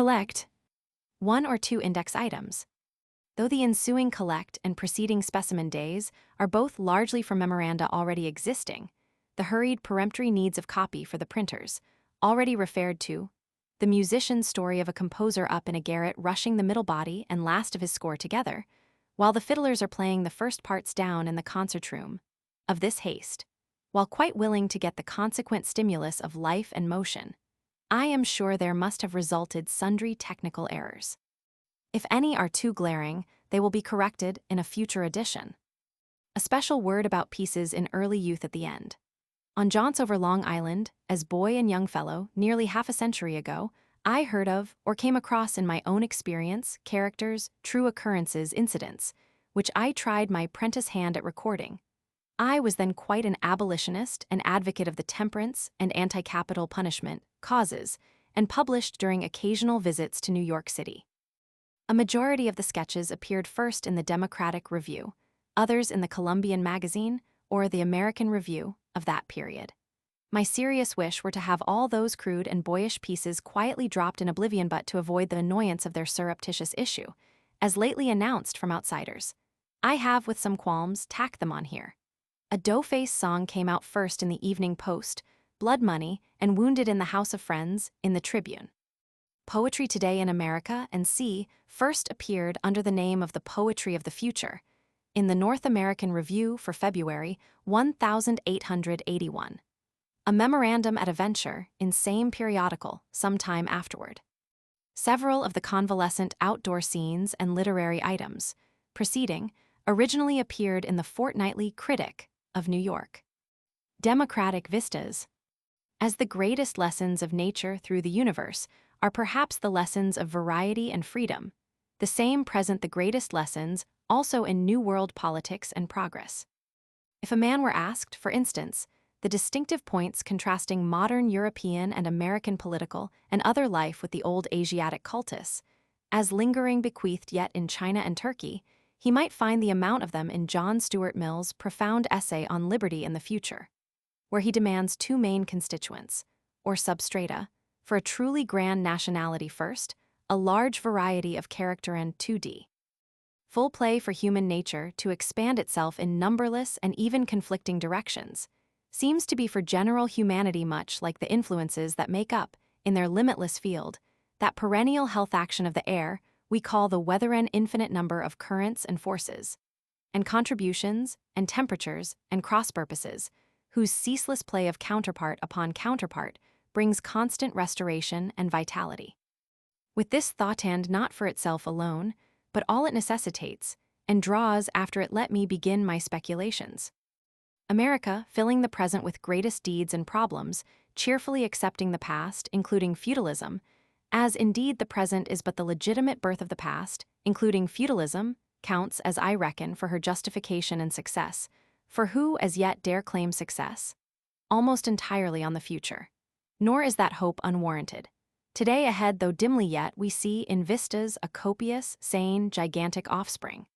Collect 1 or 2 index items. Though the ensuing collect and preceding specimen days are both largely from memoranda already existing, the hurried peremptory needs of copy for the printers, already referred to, the musician's story of a composer up in a garret rushing the middle body and last of his score together, while the fiddlers are playing the first parts down in the concert room, of this haste, while quite willing to get the consequent stimulus of life and motion, I am sure there must have resulted sundry technical errors. If any are too glaring, they will be corrected in a future edition. A special word about pieces in early youth at the end. On jaunts over Long Island, as boy and young fellow, nearly half a century ago, I heard of or came across in my own experience, characters, true occurrences, incidents, which I tried my prentice hand at recording. I was then quite an abolitionist and advocate of the temperance and anti-capital punishment causes, and published during occasional visits to New York City. A majority of the sketches appeared first in the Democratic Review, others in the Columbian Magazine or the American Review of that period. My serious wish were to have all those crude and boyish pieces quietly dropped in oblivion, but to avoid the annoyance of their surreptitious issue, as lately announced from outsiders, I have, with some qualms, tacked them on here. A Doughface song came out first in the Evening Post, Blood Money, and Wounded in the House of Friends in the Tribune. Poetry Today in America and C first appeared under the name of The Poetry of the Future in the North American Review for February 1881. A memorandum at a venture in same periodical some time afterward. Several of the convalescent outdoor scenes and literary items preceding originally appeared in the Fortnightly Critic of New York. Democratic vistas. As the greatest lessons of nature through the universe are perhaps the lessons of variety and freedom, the same present the greatest lessons also in New World politics and progress. If a man were asked, for instance, the distinctive points contrasting modern European and American political and other life with the old Asiatic cultus, as lingering bequeathed yet in China and Turkey, he might find the amount of them in John Stuart Mill's profound essay on liberty in the future, where he demands 2 main constituents, or substrata, for a truly grand nationality first, a large variety of character, and 2d. Full play for human nature to expand itself in numberless and even conflicting directions, seems to be for general humanity much like the influences that make up, in their limitless field, that perennial health action of the air we call the weather, an infinite number of currents and forces, and contributions, and temperatures, and cross-purposes, whose ceaseless play of counterpart upon counterpart brings constant restoration and vitality. With this thought-and not for itself alone, but all it necessitates, and draws after it, let me begin my speculations. America, filling the present with greatest deeds and problems, cheerfully accepting the past, including feudalism, as indeed the present is but the legitimate birth of the past, including feudalism, counts, as I reckon, for her justification and success, for who as yet dare claim success? Almost entirely on the future. Nor is that hope unwarranted. Today ahead, though dimly yet, we see in vistas a copious, sane, gigantic offspring.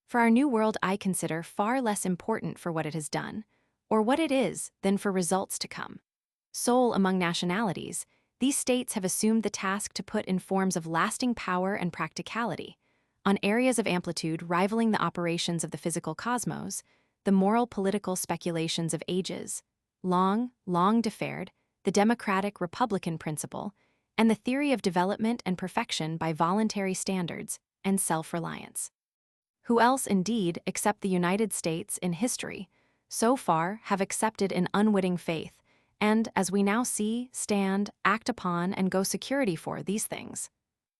For our new world I consider far less important for what it has done, or what it is, than for results to come. Sole among nationalities, these states have assumed the task to put in forms of lasting power and practicality, on areas of amplitude rivaling the operations of the physical cosmos, the moral political speculations of ages, long deferred, the democratic republican principle, and the theory of development and perfection by voluntary standards and self-reliance. Who else, indeed, except the United States in history, so far have accepted in unwitting faith, and, as we now see, stand, act upon, and go security for these things?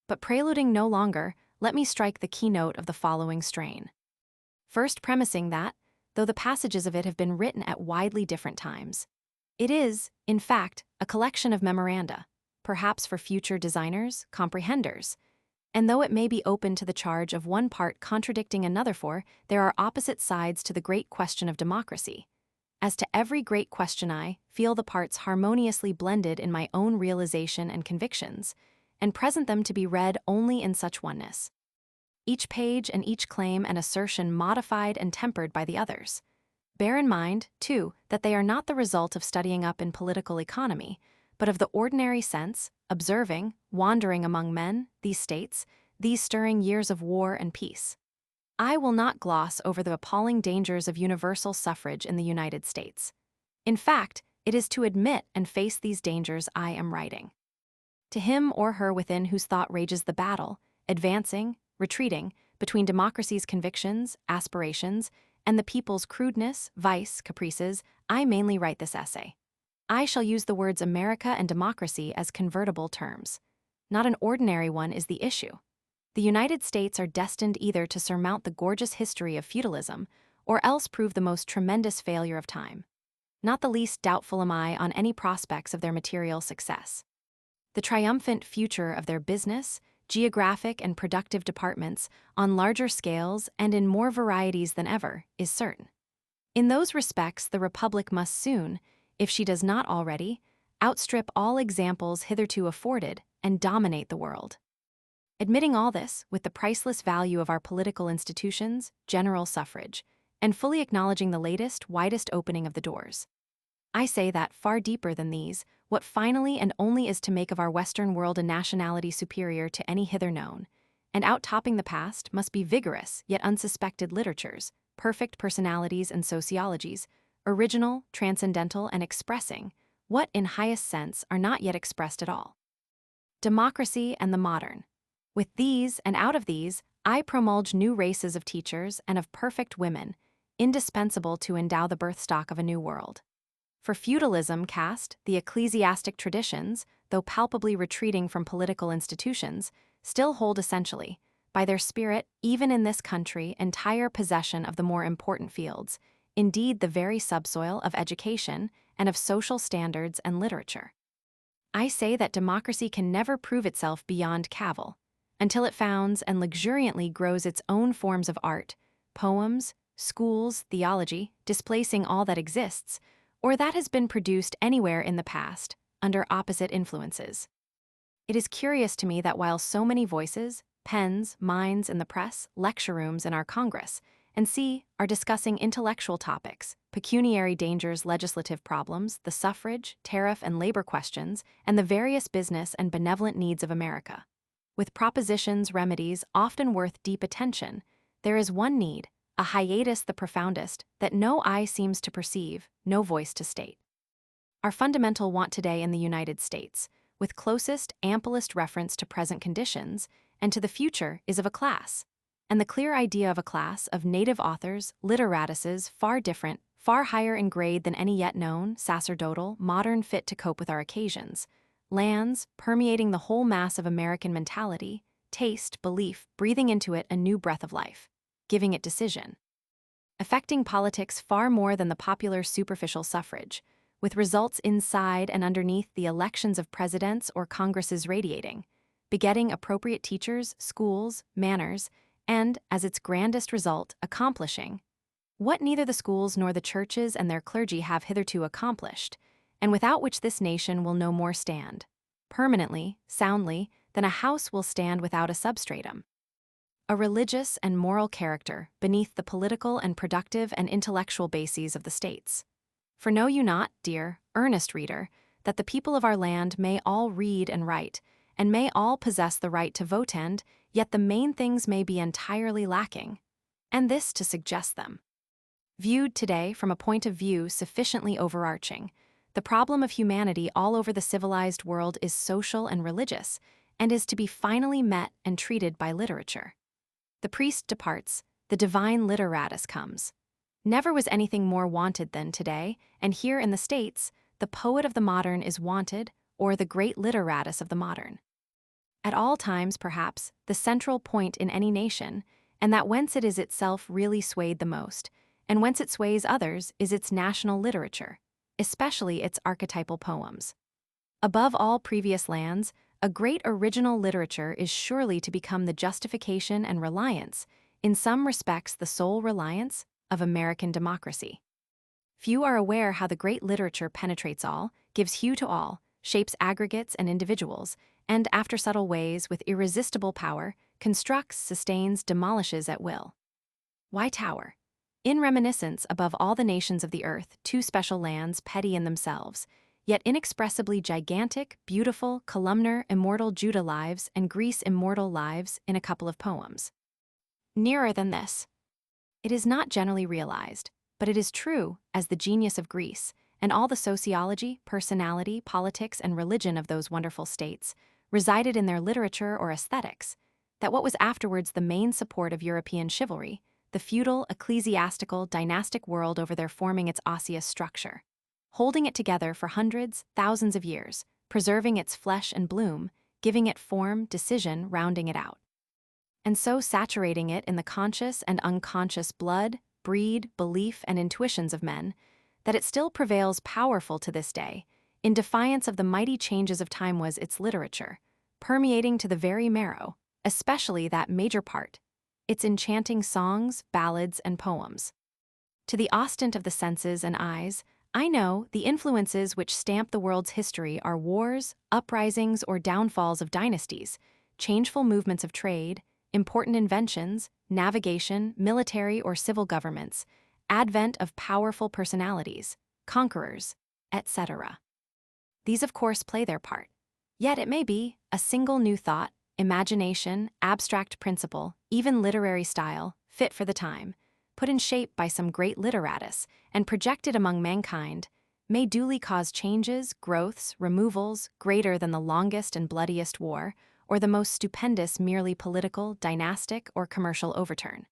But preluding no longer, let me strike the keynote of the following strain. First premising that, though the passages of it have been written at widely different times, it is, in fact, a collection of memoranda, perhaps for future designers, comprehenders, and though it may be open to the charge of one part contradicting another, for there are opposite sides to the great question of democracy. As to every great question I feel the parts harmoniously blended in my own realization and convictions, and present them to be read only in such oneness. Each page and each claim and assertion modified and tempered by the others. Bear in mind, too, that they are not the result of studying up in political economy, but of the ordinary sense, observing, wandering among men, these states, these stirring years of war and peace. I will not gloss over the appalling dangers of universal suffrage in the United States. In fact, it is to admit and face these dangers I am writing. To him or her within whose thought rages the battle, advancing, retreating, between democracy's convictions, aspirations, and the people's crudeness, vice, caprices, I mainly write this essay. I shall use the words America and democracy as convertible terms. Not an ordinary one is the issue. The United States are destined either to surmount the gorgeous history of feudalism or else prove the most tremendous failure of time. Not the least doubtful am I on any prospects of their material success. The triumphant future of their business, geographic and productive departments, on larger scales and in more varieties than ever, is certain. In those respects, the Republic must soon, if she does not already, outstrip all examples hitherto afforded and dominate the world. Admitting all this, with the priceless value of our political institutions, general suffrage, and fully acknowledging the latest, widest opening of the doors, I say that, far deeper than these, what finally and only is to make of our Western world a nationality superior to any hither known, and out-topping the past, must be vigorous yet unsuspected literatures, perfect personalities and sociologies, original, transcendental, and expressing what, in highest sense, are not yet expressed at all. Democracy and the modern. With these and out of these, I promulge new races of teachers and of perfect women, indispensable to endow the birthstock of a new world. For feudalism cast, the ecclesiastic traditions, though palpably retreating from political institutions, still hold essentially, by their spirit, even in this country, entire possession of the more important fields, indeed the very subsoil of education and of social standards and literature. I say that democracy can never prove itself beyond cavil, until it founds and luxuriantly grows its own forms of art, poems, schools, theology, displacing all that exists, or that has been produced anywhere in the past, under opposite influences. It is curious to me that while so many voices, pens, minds in the press, lecture rooms in our Congress, and are discussing intellectual topics, pecuniary dangers, legislative problems, the suffrage, tariff and labor questions, and the various business and benevolent needs of America, with propositions, remedies often worth deep attention, there is one need, a hiatus the profoundest, that no eye seems to perceive, no voice to state. Our fundamental want today in the United States, with closest, amplest reference to present conditions and to the future, is of a class, and the clear idea of a class of native authors, literatuses far different, far higher in grade than any yet known, sacerdotal, modern fit to cope with our occasions, lands, permeating the whole mass of American mentality, taste, belief, breathing into it a new breath of life, giving it decision. Affecting politics far more than the popular superficial suffrage, with results inside and underneath the elections of presidents or Congresses radiating, begetting appropriate teachers, schools, manners, and, as its grandest result, accomplishing what neither the schools nor the churches and their clergy have hitherto accomplished, and without which this nation will no more stand, permanently, soundly, than a house will stand without a substratum. A religious and moral character beneath the political and productive and intellectual bases of the states. For know you not, dear, earnest reader, that the people of our land may all read and write, and may all possess the right to vote, and yet the main things may be entirely lacking, and this to suggest them. Viewed today from a point of view sufficiently overarching, the problem of humanity all over the civilized world is social and religious, and is to be finally met and treated by literature. The priest departs, the divine literatus comes. Never was anything more wanted than today, and here in the States, the poet of the modern is wanted, or the great literatus of the modern. At all times, perhaps, the central point in any nation, and that whence it is itself really swayed the most, and whence it sways others, is its national literature, especially its archetypal poems. Above all previous lands, a great original literature is surely to become the justification and reliance, in some respects the sole reliance, of American democracy. Few are aware how the great literature penetrates all, gives hue to all, shapes aggregates and individuals, and, after subtle ways, with irresistible power, constructs, sustains, demolishes at will. Why tower? In reminiscence above all the nations of the earth, two special lands petty in themselves, yet inexpressibly gigantic, beautiful, columnar, immortal Judah lives and Greece immortal lives in a couple of poems. Nearer than this. It is not generally realized, but it is true, as the genius of Greece, and all the sociology, personality, politics, and religion of those wonderful states resided in their literature or aesthetics, that what was afterwards the main support of European chivalry, the feudal, ecclesiastical, dynastic world over there forming its osseous structure, holding it together for hundreds, thousands of years, preserving its flesh and bloom, giving it form, decision, rounding it out, and so saturating it in the conscious and unconscious blood, breed, belief, and intuitions of men, that it still prevails powerful to this day, in defiance of the mighty changes of time was its literature, permeating to the very marrow, especially that major part, its enchanting songs, ballads, and poems. To the ostent of the senses and eyes, I know the influences which stamp the world's history are wars, uprisings, or downfalls of dynasties, changeful movements of trade, important inventions, navigation, military or civil governments, advent of powerful personalities, conquerors, etc. These of course play their part. Yet it may be a single new thought, imagination, abstract principle, even literary style, fit for the time, put in shape by some great literatus, and projected among mankind, may duly cause changes, growths, removals, greater than the longest and bloodiest war, or the most stupendous merely political, dynastic, or commercial overturn.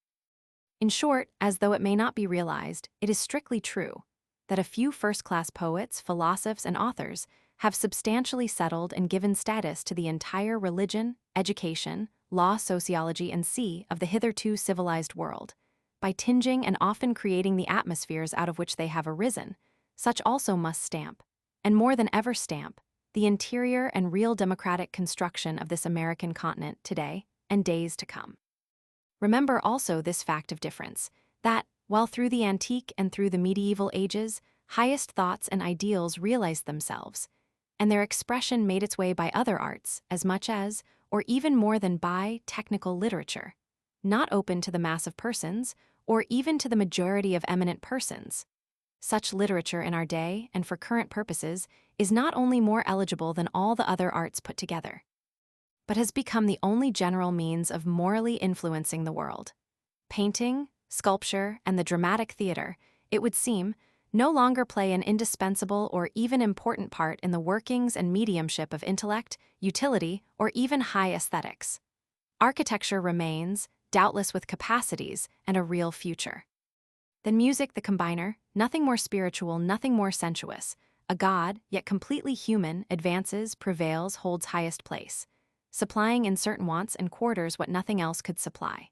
In short, as though it may not be realized, it is strictly true that a few first-class poets, philosophers, and authors have substantially settled and given status to the entire religion, education, law, sociology, and of the hitherto civilized world, by tinging and often creating the atmospheres out of which they have arisen. Such also must stamp, and more than ever stamp, the interior and real democratic construction of this American continent today and days to come. Remember also this fact of difference, that, while through the antique and through the medieval ages, highest thoughts and ideals realized themselves, and their expression made its way by other arts as much as, or even more than by, technical literature, not open to the mass of persons, or even to the majority of eminent persons. Such literature in our day, and for current purposes, is not only more eligible than all the other arts put together, but has become the only general means of morally influencing the world. Painting, sculpture, and the dramatic theater, it would seem, no longer play an indispensable or even important part in the workings and mediumship of intellect, utility, or even high aesthetics. Architecture remains, doubtless with capacities and a real future. Then music, the combiner, nothing more spiritual, nothing more sensuous, a god, yet completely human, advances, prevails, holds highest place, supplying in certain wants and quarters what nothing else could supply.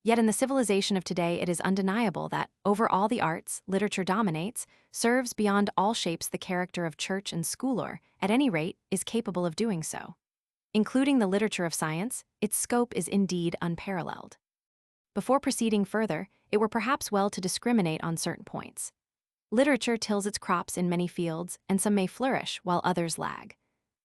Yet in the civilization of today it is undeniable that, over all the arts, literature dominates, serves beyond all shapes the character of church and school, or, at any rate, is capable of doing so. Including the literature of science, its scope is indeed unparalleled. Before proceeding further, it were perhaps well to discriminate on certain points. Literature tills its crops in many fields, and some may flourish while others lag.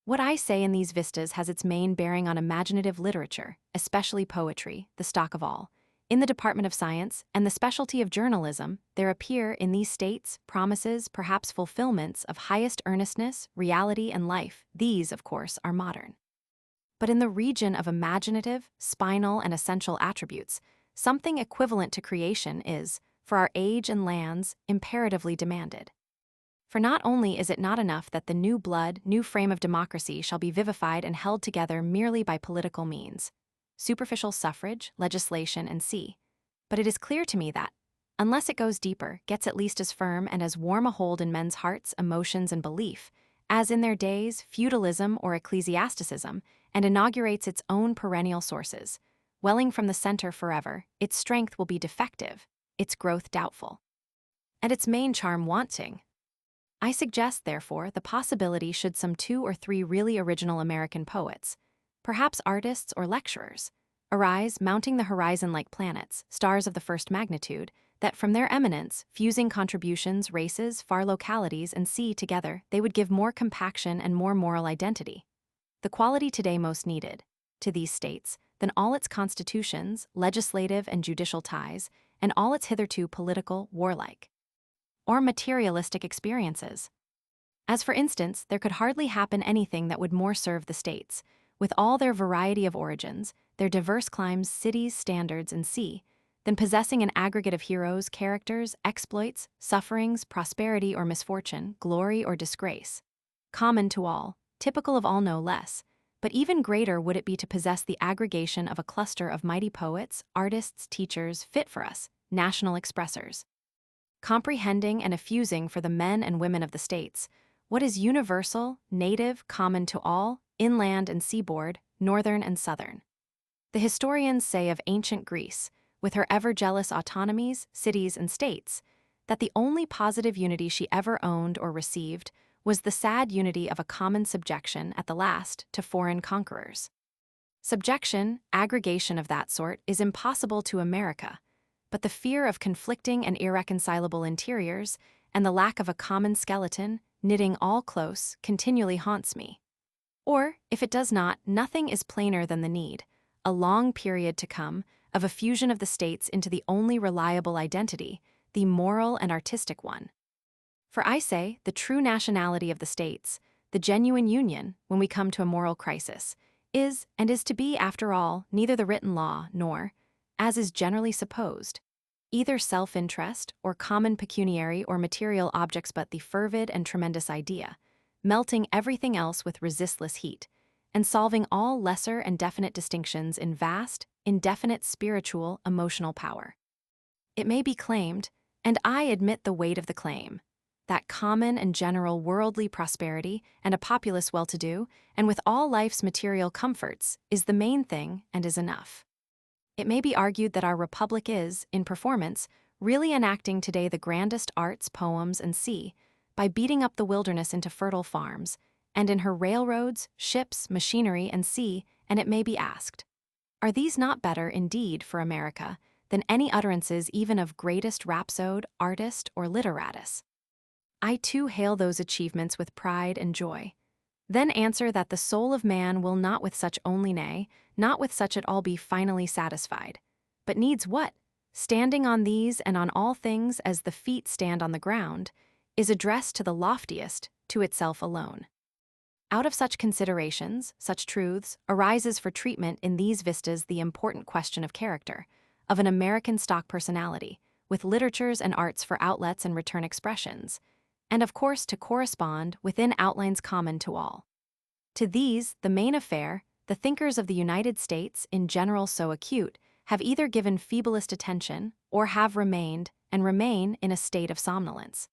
What I say in these vistas has its main bearing on imaginative literature, especially poetry, the stock of all. In the department of science and the specialty of journalism, there appear in these states promises, perhaps fulfillments, of highest earnestness, reality, and life. These, of course, are modern. But in the region of imaginative, spinal, and essential attributes, something equivalent to creation is, for our age and lands, imperatively demanded. For not only is it not enough that the new blood, new frame of democracy shall be vivified and held together merely by political means, superficial suffrage, legislation, and but it is clear to me that, unless it goes deeper, gets at least as firm and as warm a hold in men's hearts, emotions, and belief, as in their days feudalism or ecclesiasticism, and inaugurates its own perennial sources, welling from the center forever, its strength will be defective, its growth doubtful, and its main charm wanting. I suggest, therefore, the possibility should some 2 or 3 really original American poets, perhaps artists or lecturers, arise mounting the horizon like planets, stars of the first magnitude, that from their eminence, fusing contributions, races, far localities, and together, they would give more compaction and more moral identity, the quality today most needed, to these states, than all its constitutions, legislative and judicial ties, and all its hitherto political, warlike, or materialistic experiences. As for instance, there could hardly happen anything that would more serve the states, with all their variety of origins, their diverse climes, cities, standards, and sea, than possessing an aggregate of heroes, characters, exploits, sufferings, prosperity or misfortune, glory or disgrace. Common to all, typical of all no less, but even greater would it be to possess the aggregation of a cluster of mighty poets, artists, teachers, fit for us, national expressors. Comprehending and effusing for the men and women of the states, what is universal, native, common to all, inland and seaboard, northern and southern. The historians say of ancient Greece, with her ever-jealous autonomies, cities, and states, that the only positive unity she ever owned or received was the sad unity of a common subjection at the last to foreign conquerors. Subjection, aggregation of that sort, is impossible to America, but the fear of conflicting and irreconcilable interiors and the lack of a common skeleton, knitting all close, continually haunts me. Or, if it does not, nothing is plainer than the need, a long period to come, of a fusion of the states into the only reliable identity, the moral and artistic one. For I say, the true nationality of the states, the genuine union, when we come to a moral crisis, is, and is to be, after all, neither the written law, nor, as is generally supposed, either self-interest or common pecuniary or material objects, but the fervid and tremendous idea, melting everything else with resistless heat, and solving all lesser and definite distinctions in vast, indefinite spiritual, emotional power. It may be claimed, and I admit the weight of the claim, that common and general worldly prosperity and a populace well-to-do, and with all life's material comforts, is the main thing and is enough. It may be argued that our republic is, in performance, really enacting today the grandest arts, poems, and sea, by beating up the wilderness into fertile farms, and in her railroads, ships, machinery, and sea, and it may be asked, are these not better, indeed, for America, than any utterances even of greatest rhapsode, artist, or literatus? I too hail those achievements with pride and joy. Then answer that the soul of man will not with such only, nay, not with such at all be finally satisfied, but needs what, standing on these and on all things as the feet stand on the ground, is addressed to the loftiest, to itself alone. Out of such considerations, such truths, arises for treatment in these vistas the important question of character, of an American stock personality, with literatures and arts for outlets and return expressions, and of course to correspond within outlines common to all. To these, the main affair, the thinkers of the United States, in general so acute, have either given feeblest attention, or have remained, and remain, in a state of somnolence.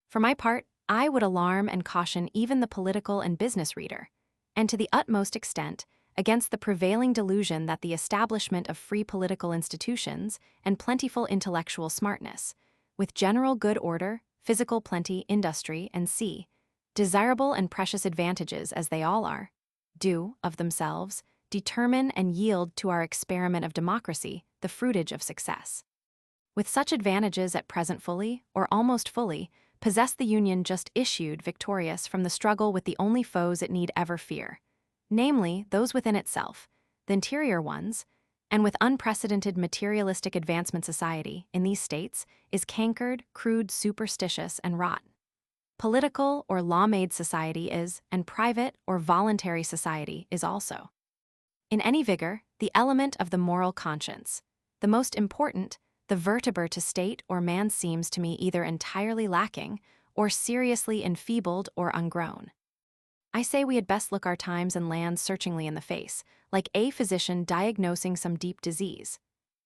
For my part, I would alarm and caution even the political and business reader, and to the utmost extent, against the prevailing delusion that the establishment of free political institutions and plentiful intellectual smartness, with general good order, physical plenty, industry, and sea, desirable and precious advantages as they all are, do, of themselves, determine and yield to our experiment of democracy the fruitage of success. With such advantages at present fully, or almost fully, possess the Union just issued victorious from the struggle with the only foes it need ever fear, namely those within itself, the interior ones, and with unprecedented materialistic advancement society, in these states, is cankered, crude, superstitious, and rot. Political or law-made society is, and private or voluntary society is also. In any vigor, the element of the moral conscience, the most important, the vertebra to state or man seems to me either entirely lacking, or seriously enfeebled or ungrown. I say we had best look our times and lands searchingly in the face, like a physician diagnosing some deep disease.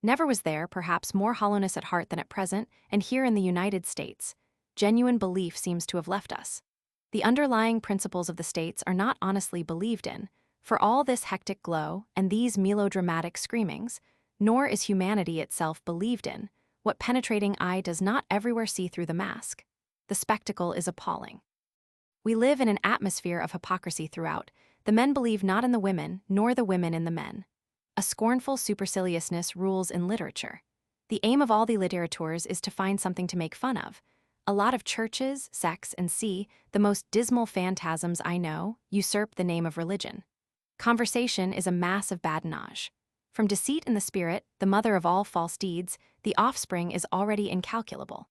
Never was there, perhaps, more hollowness at heart than at present, and here in the United States, genuine belief seems to have left us. The underlying principles of the states are not honestly believed in, for all this hectic glow and these melodramatic screamings, nor is humanity itself believed in, what penetrating eye does not everywhere see through the mask. The spectacle is appalling. We live in an atmosphere of hypocrisy throughout. The men believe not in the women, nor the women in the men. A scornful superciliousness rules in literature. The aim of all the litterateurs is to find something to make fun of. A lot of churches, sects, and the most dismal phantasms I know, usurp the name of religion. Conversation is a mass of badinage. From deceit in the spirit, the mother of all false deeds, the offspring is already incalculable.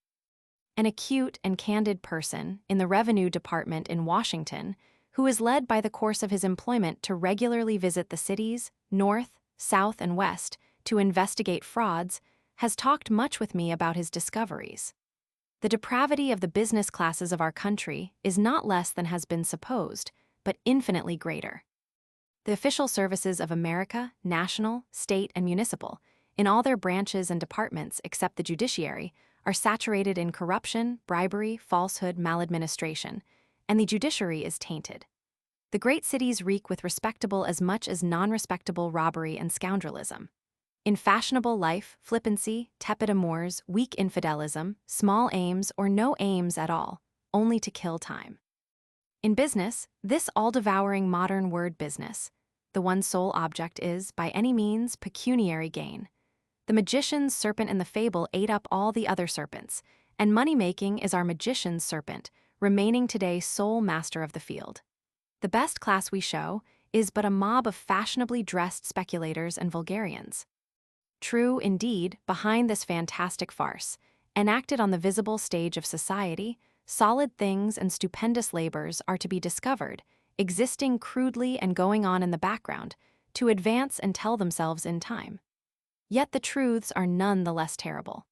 an acute and candid person in the Revenue Department in Washington who is led by the course of his employment to regularly visit the cities, north, south, and west, to investigate frauds, has talked much with me about his discoveries. The depravity of the business classes of our country is not less than has been supposed, but infinitely greater. The official services of America, national, state, and municipal, in all their branches and departments except the judiciary, are saturated in corruption, bribery, falsehood, maladministration, and the judiciary is tainted. The great cities reek with respectable as much as non-respectable robbery and scoundrelism. In fashionable life, flippancy, tepid amours, weak infidelism, small aims or no aims at all, only to kill time. In business, this all-devouring modern word business, the one sole object is, by any means, pecuniary gain. The magician's serpent in the fable ate up all the other serpents, and money-making is our magician's serpent, remaining today sole master of the field. The best class we show is but a mob of fashionably dressed speculators and vulgarians. True, indeed, behind this fantastic farce, enacted on the visible stage of society, solid things and stupendous labors are to be discovered, existing crudely and going on in the background, to advance and tell themselves in time. Yet the truths are none the less terrible.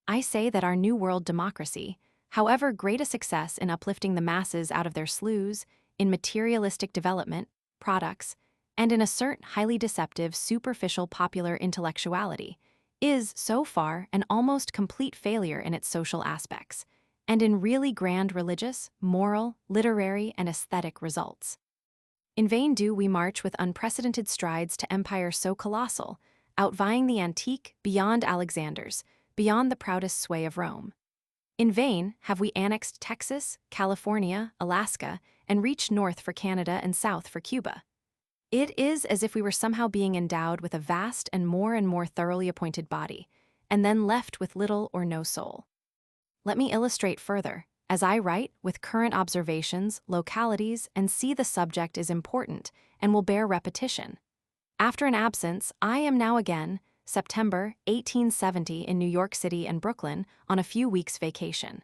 I say that our New World democracy, however great a success in uplifting the masses out of their sloughs, in materialistic development, products, and in a certain highly deceptive, superficial popular intellectuality, is, so far, an almost complete failure in its social aspects, and in really grand religious, moral, literary, and aesthetic results. In vain do we march with unprecedented strides to empire so colossal, outvying the antique, beyond Alexander's, beyond the proudest sway of Rome. In vain have we annexed Texas, California, Alaska, and reached north for Canada and south for Cuba. It is as if we were somehow being endowed with a vast and more thoroughly appointed body, and then left with little or no soul. Let me illustrate further, as I write, with current observations, localities, and see the subject is important and will bear repetition. After an absence, I am now again, September 1870, in New York City and Brooklyn on a few weeks' vacation.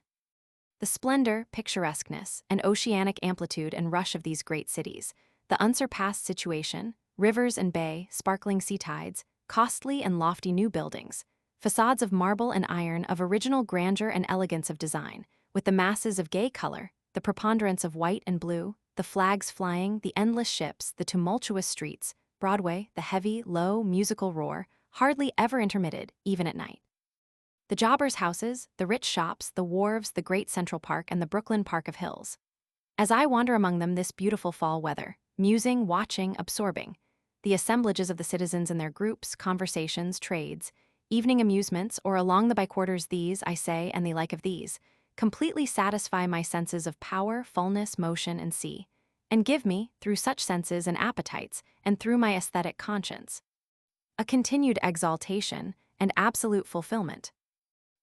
The splendor, picturesqueness, and oceanic amplitude and rush of these great cities, the unsurpassed situation, rivers and bay, sparkling sea tides, costly and lofty new buildings, facades of marble and iron of original grandeur and elegance of design, with the masses of gay color, the preponderance of white and blue, the flags flying, the endless ships, the tumultuous streets, Broadway, the heavy, low, musical roar, hardly ever intermitted, even at night. The jobbers' houses, the rich shops, the wharves, the great Central Park, and the Brooklyn Park of Hills. As I wander among them this beautiful fall weather, musing, watching, absorbing, the assemblages of the citizens in their groups, conversations, trades, evening amusements, or along the bystanders, these, I say, and the like of these, completely satisfy my senses of power, fullness, motion, and see, and give me, through such senses and appetites, and through my aesthetic conscience, a continued exaltation and absolute fulfillment.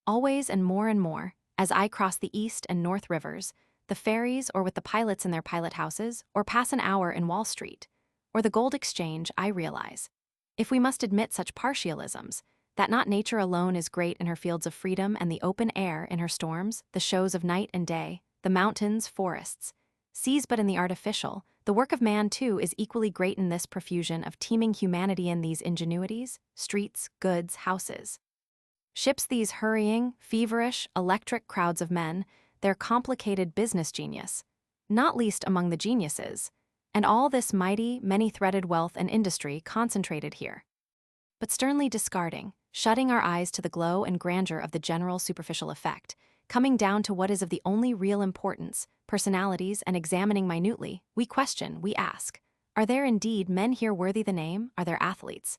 Always and more, as I cross the east and north rivers, the ferries, or with the pilots in their pilot houses, or pass an hour in Wall Street, or the Gold Exchange, I realize, if we must admit such partialisms, that not nature alone is great in her fields of freedom and the open air in her storms, the shows of night and day, the mountains, forests, sees but in the artificial, the work of man too is equally great in this profusion of teeming humanity in these ingenuities, streets, goods, houses. Ships these hurrying, feverish, electric crowds of men, their complicated business genius, not least among the geniuses, and all this mighty, many-threaded wealth and industry concentrated here. But sternly discarding, shutting our eyes to the glow and grandeur of the general superficial effect, coming down to what is of the only real importance, personalities, and examining minutely, we question, we ask, are there indeed men here worthy the name? Are there athletes?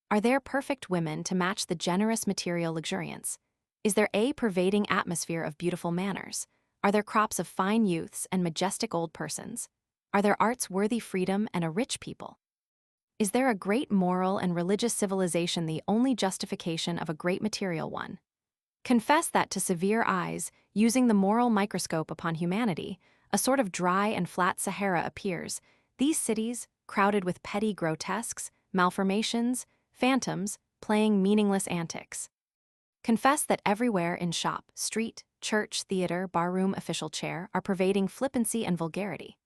Are there perfect women to match the generous material luxuriance? Is there a pervading atmosphere of beautiful manners? Are there crops of fine youths and majestic old persons? Are there arts worthy freedom and a rich people? Is there a great moral and religious civilization the only justification of a great material one? Confess that to severe eyes, using the moral microscope upon humanity, a sort of dry and flat Sahara appears, these cities, crowded with petty grotesques, malformations, phantoms, playing meaningless antics. Confess that everywhere in shop, street, church, theater, barroom, official chair, are pervading flippancy and vulgarity.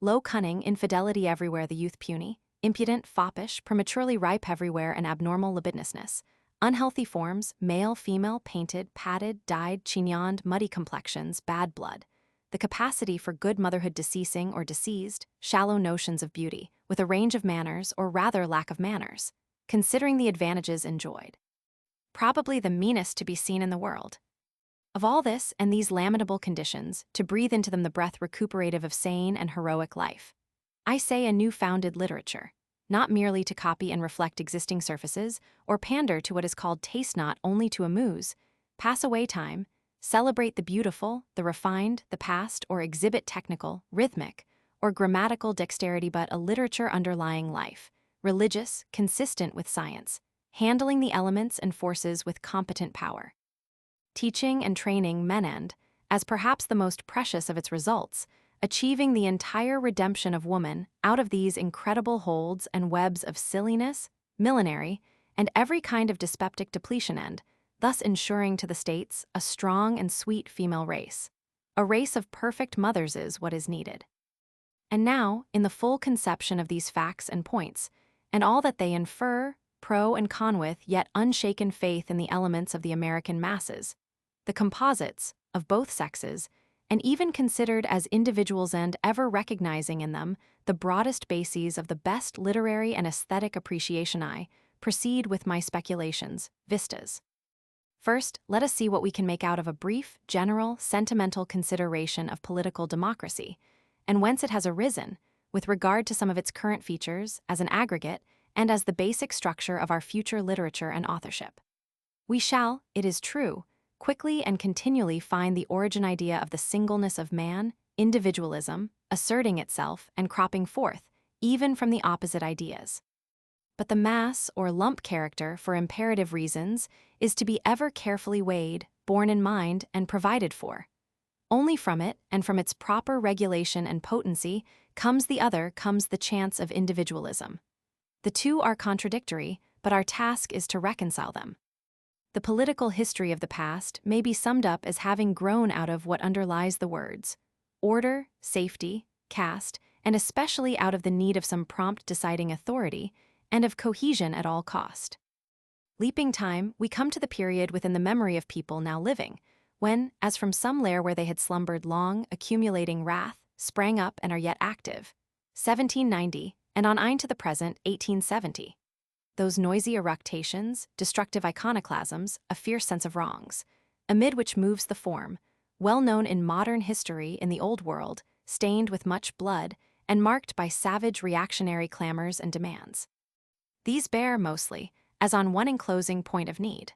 Low cunning, infidelity everywhere, the youth puny, impudent, foppish, prematurely ripe everywhere, and abnormal libidinousness. Unhealthy forms, male, female, painted, padded, dyed, chignoned, muddy complexions, bad blood. The capacity for good motherhood deceasing or deceased, shallow notions of beauty, with a range of manners, or rather lack of manners, considering the advantages enjoyed. Probably the meanest to be seen in the world. Of all this and these lamentable conditions, to breathe into them the breath recuperative of sane and heroic life. I say a new-founded literature, not merely to copy and reflect existing surfaces, or pander to what is called taste, not only to amuse, pass away time, celebrate the beautiful, the refined, the past, or exhibit technical, rhythmic, or grammatical dexterity, but a literature underlying life, religious, consistent with science, handling the elements and forces with competent power. Teaching and training men and, as perhaps the most precious of its results, achieving the entire redemption of woman out of these incredible holds and webs of silliness, millinery, and every kind of dyspeptic depletion, and thus ensuring to the states a strong and sweet female race. A race of perfect mothers is what is needed. And now, in the full conception of these facts and points, and all that they infer, pro and con, with yet unshaken faith in the elements of the American masses, the composites of both sexes, and even considered as individuals, and ever recognizing in them the broadest bases of the best literary and aesthetic appreciation, I proceed with my speculations, vistas. First, let us see what we can make out of a brief, general, sentimental consideration of political democracy, and whence it has arisen, with regard to some of its current features, as an aggregate, and as the basic structure of our future literature and authorship. We shall, it is true, quickly and continually find the origin idea of the singleness of man, individualism, asserting itself and cropping forth, even from the opposite ideas. But the mass or lump character, for imperative reasons, is to be ever carefully weighed, borne in mind, and provided for. Only from it, and from its proper regulation and potency, comes the chance of individualism. The two are contradictory, but our task is to reconcile them. The political history of the past may be summed up as having grown out of what underlies the words order, safety, caste, and especially out of the need of some prompt deciding authority, and of cohesion at all cost. Leaping time, we come to the period within the memory of people now living, when, as from some lair where they had slumbered long, accumulating wrath, sprang up and are yet active. 1790, and on to the present, 1870. Those noisy eructations, destructive iconoclasms, a fierce sense of wrongs, amid which moves the form, well known in modern history in the Old World, stained with much blood, and marked by savage reactionary clamors and demands. These bear, mostly, as on one enclosing point of need.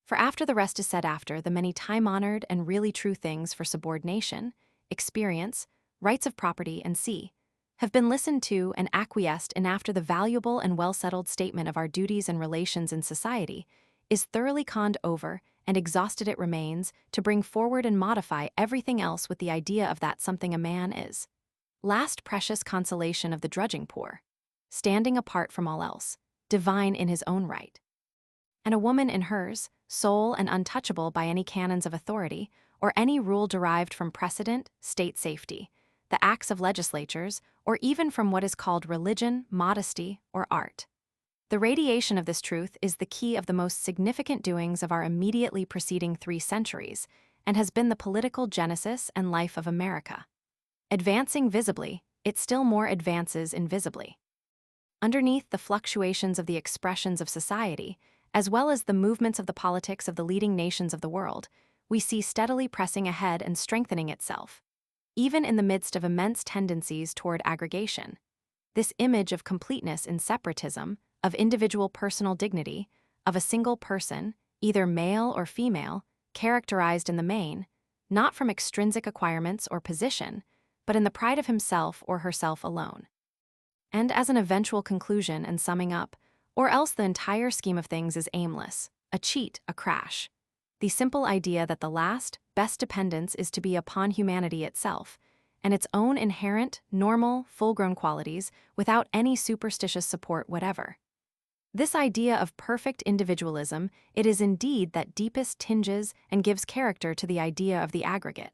For after the rest is said, after the many time-honored and really true things for subordination, experience, rights of property, and have been listened to and acquiesced in, after the valuable and well-settled statement of our duties and relations in society is thoroughly conned over and exhausted, it remains to bring forward and modify everything else with the idea of that something a man is. Last precious consolation of the drudging poor, standing apart from all else, divine in his own right. And a woman in hers, sole and untouchable by any canons of authority, or any rule derived from precedent, state safety, the acts of legislatures, or even from what is called religion, modesty, or art. The radiation of this truth is the key of the most significant doings of our immediately preceding 3 centuries, and has been the political genesis and life of America. Advancing visibly, it still more advances invisibly. Underneath the fluctuations of the expressions of society, as well as the movements of the politics of the leading nations of the world, we see steadily pressing ahead and strengthening itself, even in the midst of immense tendencies toward aggregation, this image of completeness in separatism, of individual personal dignity, of a single person, either male or female, characterized in the main, not from extrinsic acquirements or position, but in the pride of himself or herself alone. And as an eventual conclusion and summing up, or else the entire scheme of things is aimless, a cheat, a crash. The simple idea that the last, best dependence is to be upon humanity itself, and its own inherent, normal, full-grown qualities, without any superstitious support whatever. This idea of perfect individualism, it is indeed that deepest tinges and gives character to the idea of the aggregate.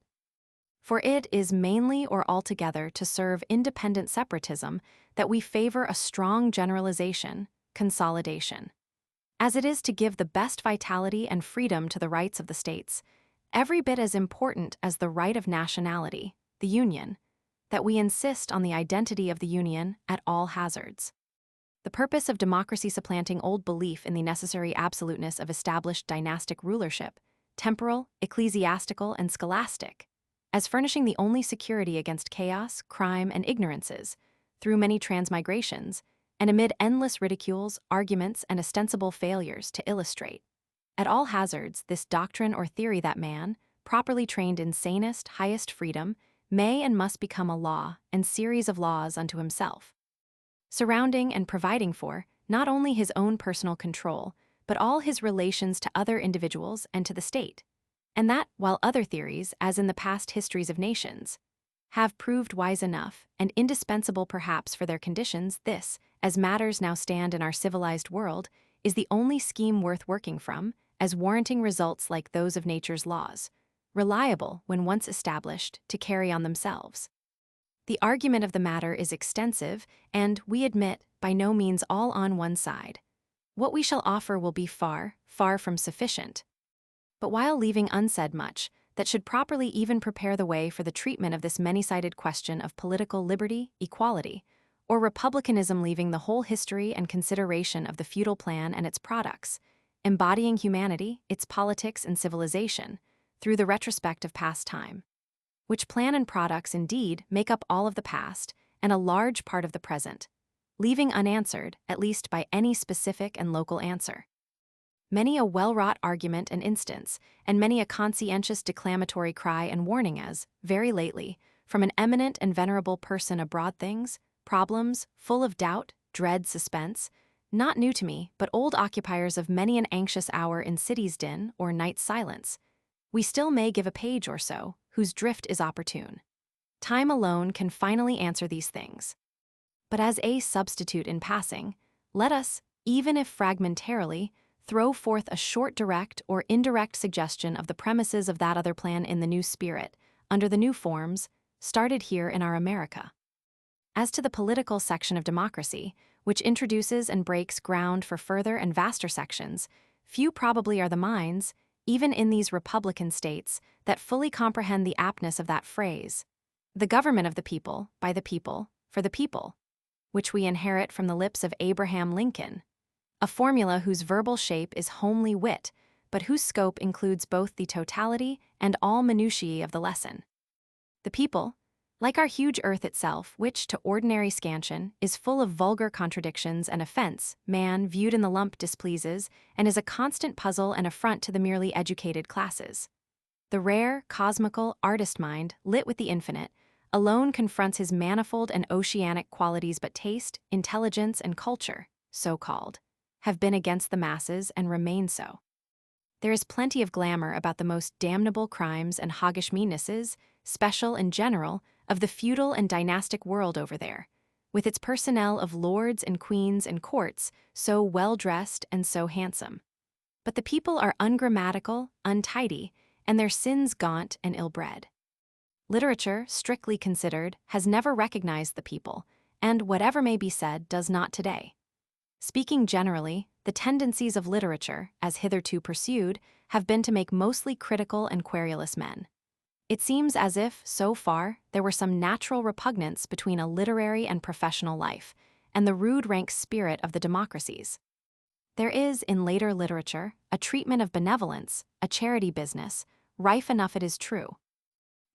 For it is mainly or altogether to serve independent separatism that we favor a strong generalization, consolidation. As it is to give the best vitality and freedom to the rights of the states, every bit as important as the right of nationality, the Union, that we insist on the identity of the Union at all hazards. The purpose of democracy supplanting old belief in the necessary absoluteness of established dynastic rulership, temporal, ecclesiastical, and scholastic, as furnishing the only security against chaos, crime, and ignorances, through many transmigrations, and amid endless ridicules, arguments, and ostensible failures to illustrate, at all hazards, this doctrine or theory that man, properly trained in sanest, highest freedom, may and must become a law and series of laws unto himself, surrounding and providing for not only his own personal control, but all his relations to other individuals and to the state, and that, while other theories, as in the past histories of nations, have proved wise enough and indispensable perhaps for their conditions, this, as matters now stand in our civilized world, is the only scheme worth working from, as warranting results like those of nature's laws, reliable when once established to carry on themselves. The argument of the matter is extensive, and, we admit, by no means all on one side. What we shall offer will be far, far from sufficient. But while leaving unsaid much, that should properly even prepare the way for the treatment of this many-sided question of political liberty, equality, or republicanism, leaving the whole history and consideration of the feudal plan and its products, embodying humanity, its politics and civilization, through the retrospect of past time, which plan and products indeed make up all of the past and a large part of the present, leaving unanswered, at least by any specific and local answer, many a well-wrought argument and instance, and many a conscientious declamatory cry and warning as, very lately, from an eminent and venerable person abroad, things, problems, full of doubt, dread, suspense, not new to me, but old occupiers of many an anxious hour in city's din or night's silence, we still may give a page or so, whose drift is opportune. Time alone can finally answer these things. But as a substitute in passing, let us, even if fragmentarily, throw forth a short direct or indirect suggestion of the premises of that other plan in the new spirit, under the new forms, started here in our America. As to the political section of democracy, which introduces and breaks ground for further and vaster sections, few probably are the minds, even in these republican states, that fully comprehend the aptness of that phrase, the government of the people, by the people, for the people, which we inherit from the lips of Abraham Lincoln, a formula whose verbal shape is homely wit, but whose scope includes both the totality and all minutiae of the lesson. The people, like our huge earth itself, which, to ordinary scansion, is full of vulgar contradictions and offense, man, viewed in the lump, displeases, and is a constant puzzle and affront to the merely educated classes. The rare, cosmical, artist mind, lit with the infinite, alone confronts his manifold and oceanic qualities, but taste, intelligence, and culture, so-called, have been against the masses and remain so. There is plenty of glamour about the most damnable crimes and hoggish meannesses, special and general, of the feudal and dynastic world over there, with its personnel of lords and queens and courts so well-dressed and so handsome. But the people are ungrammatical, untidy, and their sins gaunt and ill-bred. Literature, strictly considered, has never recognized the people, and whatever may be said, does not today. Speaking generally, the tendencies of literature, as hitherto pursued, have been to make mostly critical and querulous men. It seems as if, so far, there were some natural repugnance between a literary and professional life, and the rude rank spirit of the democracies. There is, in later literature, a treatment of benevolence, a charity business, rife enough it is true.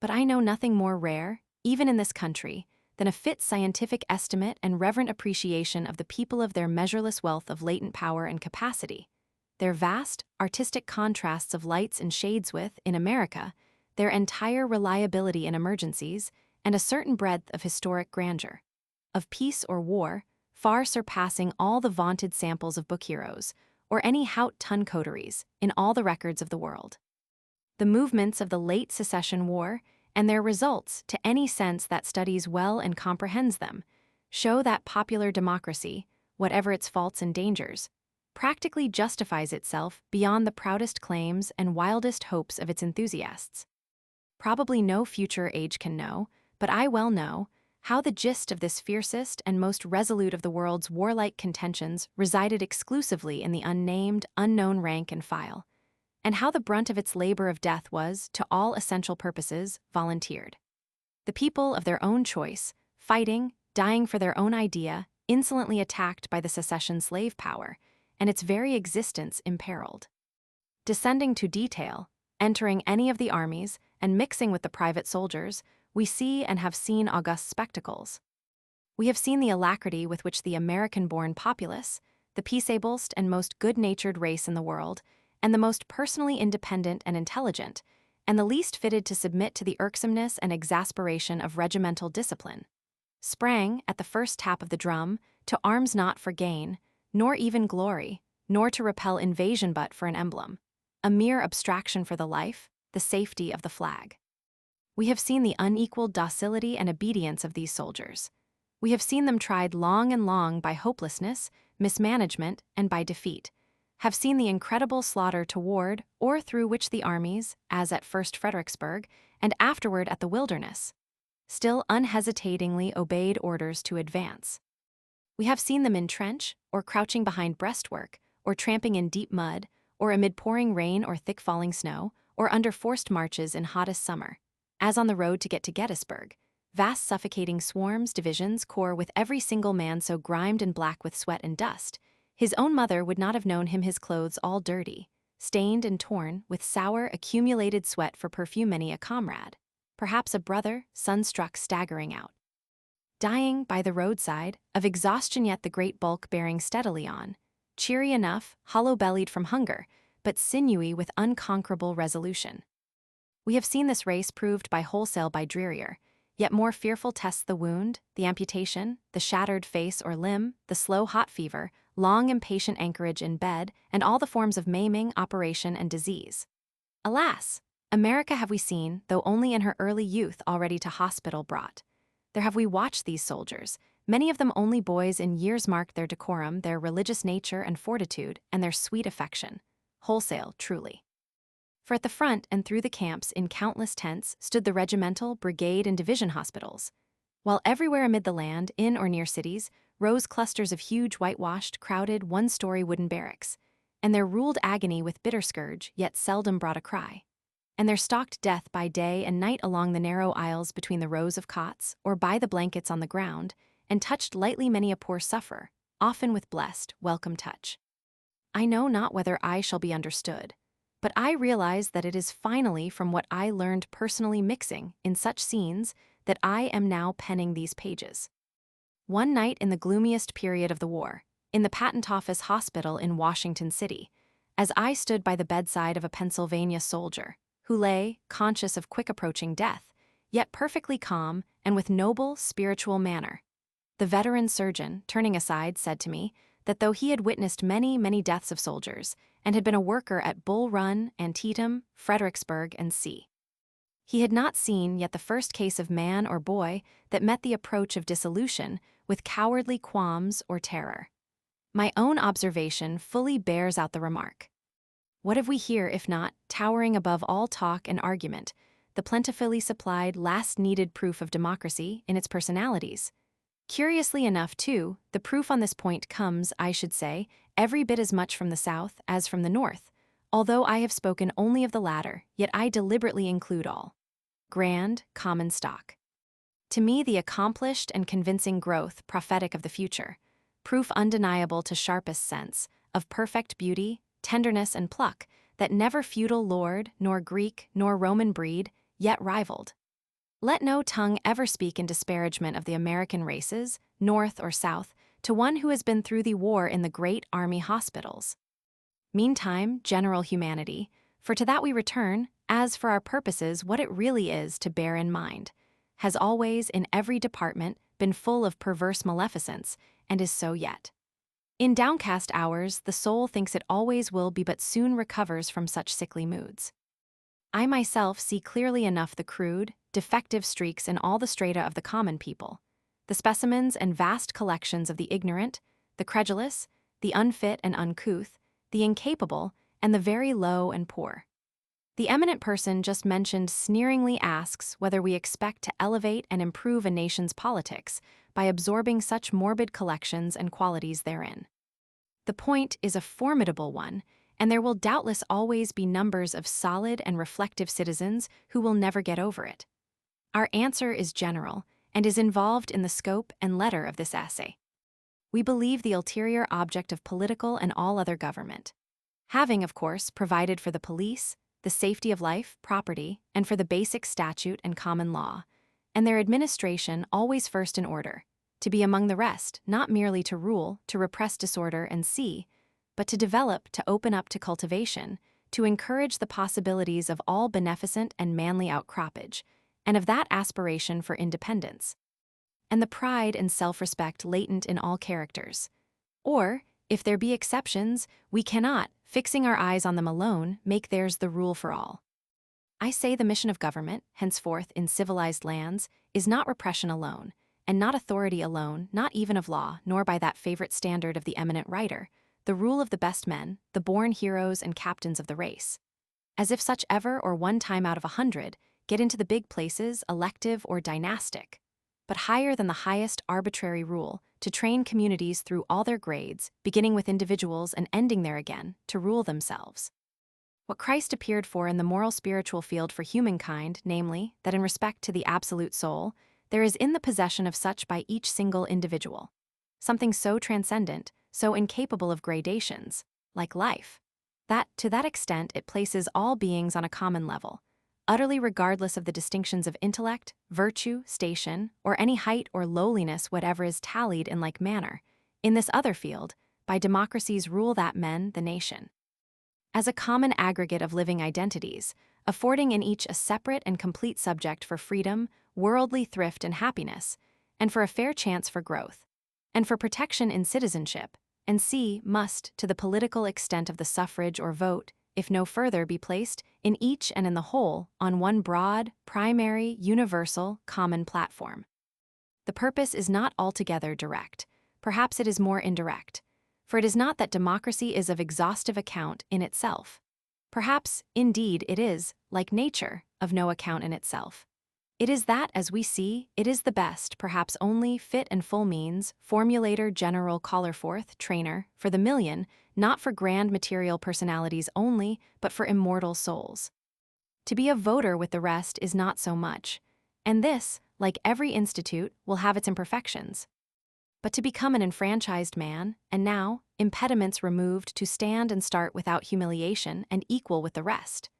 But I know nothing more rare, even in this country, than a fit scientific estimate and reverent appreciation of the people of their measureless wealth of latent power and capacity, their vast, artistic contrasts of lights and shades with, in America, their entire reliability in emergencies, and a certain breadth of historic grandeur, of peace or war, far surpassing all the vaunted samples of book heroes, or any haut-ton coteries, in all the records of the world. The movements of the late Secession War, and their results, to any sense that studies well and comprehends them, show that popular democracy, whatever its faults and dangers, practically justifies itself beyond the proudest claims and wildest hopes of its enthusiasts. Probably no future age can know, but I well know, how the gist of this fiercest and most resolute of the world's warlike contentions resided exclusively in the unnamed, unknown rank and file, and how the brunt of its labor of death was, to all essential purposes, volunteered. The people of their own choice, fighting, dying for their own idea, insolently attacked by the secession slave power, and its very existence imperiled. Descending to detail, entering any of the armies, and mixing with the private soldiers, we see and have seen august spectacles. We have seen the alacrity with which the American-born populace, the peaceablest and most good-natured race in the world, and the most personally independent and intelligent, and the least fitted to submit to the irksomeness and exasperation of regimental discipline, sprang, at the first tap of the drum, to arms not for gain, nor even glory, nor to repel invasion but for an emblem, a mere abstraction for the life, the safety of the flag. We have seen the unequaled docility and obedience of these soldiers. We have seen them tried long and long by hopelessness, mismanagement, and by defeat, have seen the incredible slaughter toward or through which the armies, as at first Fredericksburg, and afterward at the Wilderness, still unhesitatingly obeyed orders to advance. We have seen them entrench, or crouching behind breastwork, or tramping in deep mud, or amid pouring rain or thick falling snow, or under forced marches in hottest summer, as on the road to get to Gettysburg, vast suffocating swarms, divisions, corps with every single man so grimed and black with sweat and dust, his own mother would not have known him, his clothes all dirty, stained and torn, with sour, accumulated sweat for perfume, many a comrade, perhaps a brother, sunstruck, staggering out. Dying by the roadside, of exhaustion, yet the great bulk bearing steadily on, cheery enough, hollow-bellied from hunger, but sinewy with unconquerable resolution. We have seen this race proved by wholesale by drearier, yet more fearful tests, the wound, the amputation, the shattered face or limb, the slow hot fever, long impatient anchorage in bed, and all the forms of maiming, operation, and disease. Alas! America have we seen, though only in her early youth already to hospital brought. There have we watched these soldiers, many of them only boys in years, marked their decorum, their religious nature and fortitude, and their sweet affection. Wholesale, truly. For at the front and through the camps in countless tents stood the regimental, brigade, and division hospitals, while everywhere amid the land, in or near cities, rose clusters of huge whitewashed, crowded, one-story wooden barracks, and there ruled agony with bitter scourge, yet seldom brought a cry, and there stalked death by day and night along the narrow aisles between the rows of cots, or by the blankets on the ground, and touched lightly many a poor sufferer, often with blessed, welcome touch. I know not whether I shall be understood, but I realize that it is finally from what I learned personally mixing in such scenes that I am now penning these pages. One night in the gloomiest period of the war, in the Patent Office Hospital in Washington City, as I stood by the bedside of a Pennsylvania soldier, who lay, conscious of quick approaching death, yet perfectly calm and with noble, spiritual manner, the veteran surgeon, turning aside, said to me that though he had witnessed many, many deaths of soldiers, and had been a worker at Bull Run, Antietam, Fredericksburg, and C. He had not seen yet the first case of man or boy that met the approach of dissolution with cowardly qualms or terror. My own observation fully bears out the remark. What have we here, if not, towering above all talk and argument, the plentifully supplied last needed proof of democracy in its personalities? Curiously enough, too, the proof on this point comes, I should say, every bit as much from the South as from the North, although I have spoken only of the latter, yet I deliberately include all. Grand, common stock. To me, the accomplished and convincing growth prophetic of the future, proof undeniable to sharpest sense, of perfect beauty, tenderness, and pluck, that never feudal lord, nor Greek, nor Roman breed, yet rivaled. Let no tongue ever speak in disparagement of the American races, North or South, to one who has been through the war in the great army hospitals. Meantime, general humanity, for to that we return, as for our purposes what it really is to bear in mind, has always, in every department, been full of perverse maleficence, and is so yet. In downcast hours, the soul thinks it always will be, but soon recovers from such sickly moods. I myself see clearly enough the crude, defective streaks in all the strata of the common people, the specimens and vast collections of the ignorant, the credulous, the unfit and uncouth, the incapable, and the very low and poor. The eminent person just mentioned sneeringly asks whether we expect to elevate and improve a nation's politics by absorbing such morbid collections and qualities therein. The point is a formidable one, and there will doubtless always be numbers of solid and reflective citizens who will never get over it. Our answer is general and is involved in the scope and letter of this essay. We believe the ulterior object of political and all other government, having, of course, provided for the police, the safety of life, property, and for the basic statute and common law, and their administration always first in order, to be among the rest, not merely to rule, to repress disorder and see, but to develop, to open up to cultivation, to encourage the possibilities of all beneficent and manly outcroppage, and of that aspiration for independence, and the pride and self-respect latent in all characters. Or, if there be exceptions, we cannot, fixing our eyes on them alone, make theirs the rule for all. I say the mission of government, henceforth in civilized lands, is not repression alone, and not authority alone, not even of law, nor by that favorite standard of the eminent writer, the rule of the best men, the born heroes and captains of the race. As if such ever or one time out of 100 get into the big places, elective or dynastic, but higher than the highest arbitrary rule, to train communities through all their grades, beginning with individuals and ending there again, to rule themselves. What Christ appeared for in the moral spiritual field for humankind, namely, that in respect to the absolute soul, there is in the possession of such by each single individual something so transcendent, so incapable of gradations, like life, that, to that extent, it places all beings on a common level, utterly regardless of the distinctions of intellect, virtue, station, or any height or lowliness whatever is tallied in like manner, in this other field, by democracy's rule that men, the nation, as a common aggregate of living identities, affording in each a separate and complete subject for freedom, worldly thrift and happiness, and for a fair chance for growth, and for protection in citizenship, and must, to the political extent of the suffrage or vote, if no further, be placed, in each and in the whole, on one broad, primary, universal, common platform. The purpose is not altogether direct, perhaps it is more indirect, for it is not that democracy is of exhaustive account in itself. Perhaps, indeed, it is, like nature, of no account in itself. It is that, as we see, it is the best, perhaps only, fit and full means, formulator, general, caller forth, trainer, for the million, not for grand material personalities only, but for immortal souls. To be a voter with the rest is not so much, and this, like every institute, will have its imperfections. But to become an enfranchised man, and now, impediments removed to stand and start without humiliation and equal with the rest.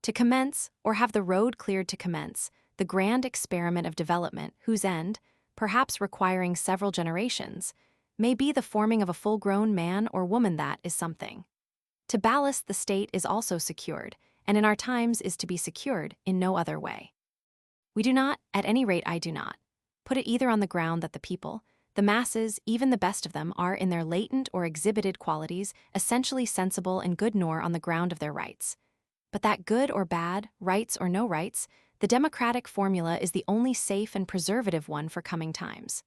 To commence, or have the road cleared to commence, the grand experiment of development whose end, perhaps requiring several generations, may be the forming of a full-grown man or woman that is something. To ballast the state is also secured, and in our times is to be secured in no other way. We do not, at any rate I do not, put it either on the ground that the people, the masses, even the best of them, are in their latent or exhibited qualities essentially sensible and good, nor on the ground of their rights. But that good or bad, rights or no rights, the democratic formula is the only safe and preservative one for coming times.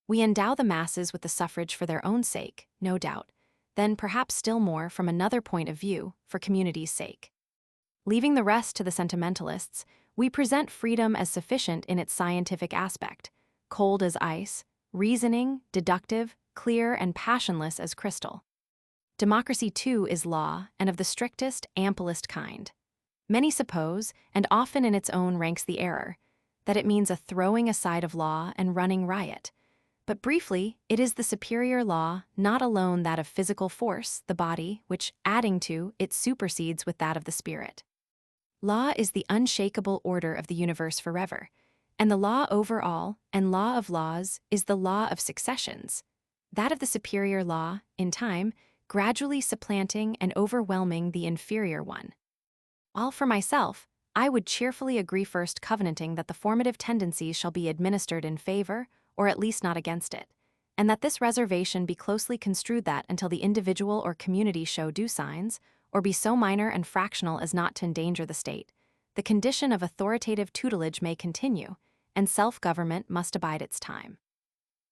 We endow the masses with the suffrage for their own sake, no doubt, then perhaps still more from another point of view, for community's sake. Leaving the rest to the sentimentalists, we present freedom as sufficient in its scientific aspect, cold as ice, reasoning, deductive, clear and passionless as crystal. Democracy, too, is law, and of the strictest, amplest kind. Many suppose, and often in its own ranks the error, that it means a throwing aside of law and running riot. But briefly, it is the superior law, not alone that of physical force, the body, which, adding to, it supersedes with that of the spirit. Law is the unshakable order of the universe forever, and the law over all, and law of laws, is the law of successions, that of the superior law, in time, gradually supplanting and overwhelming the inferior one. While for myself, I would cheerfully agree first covenanting that the formative tendencies shall be administered in favor, or at least not against it, and that this reservation be closely construed that until the individual or community show due signs, or be so minor and fractional as not to endanger the state, the condition of authoritative tutelage may continue, and self-government must abide its time.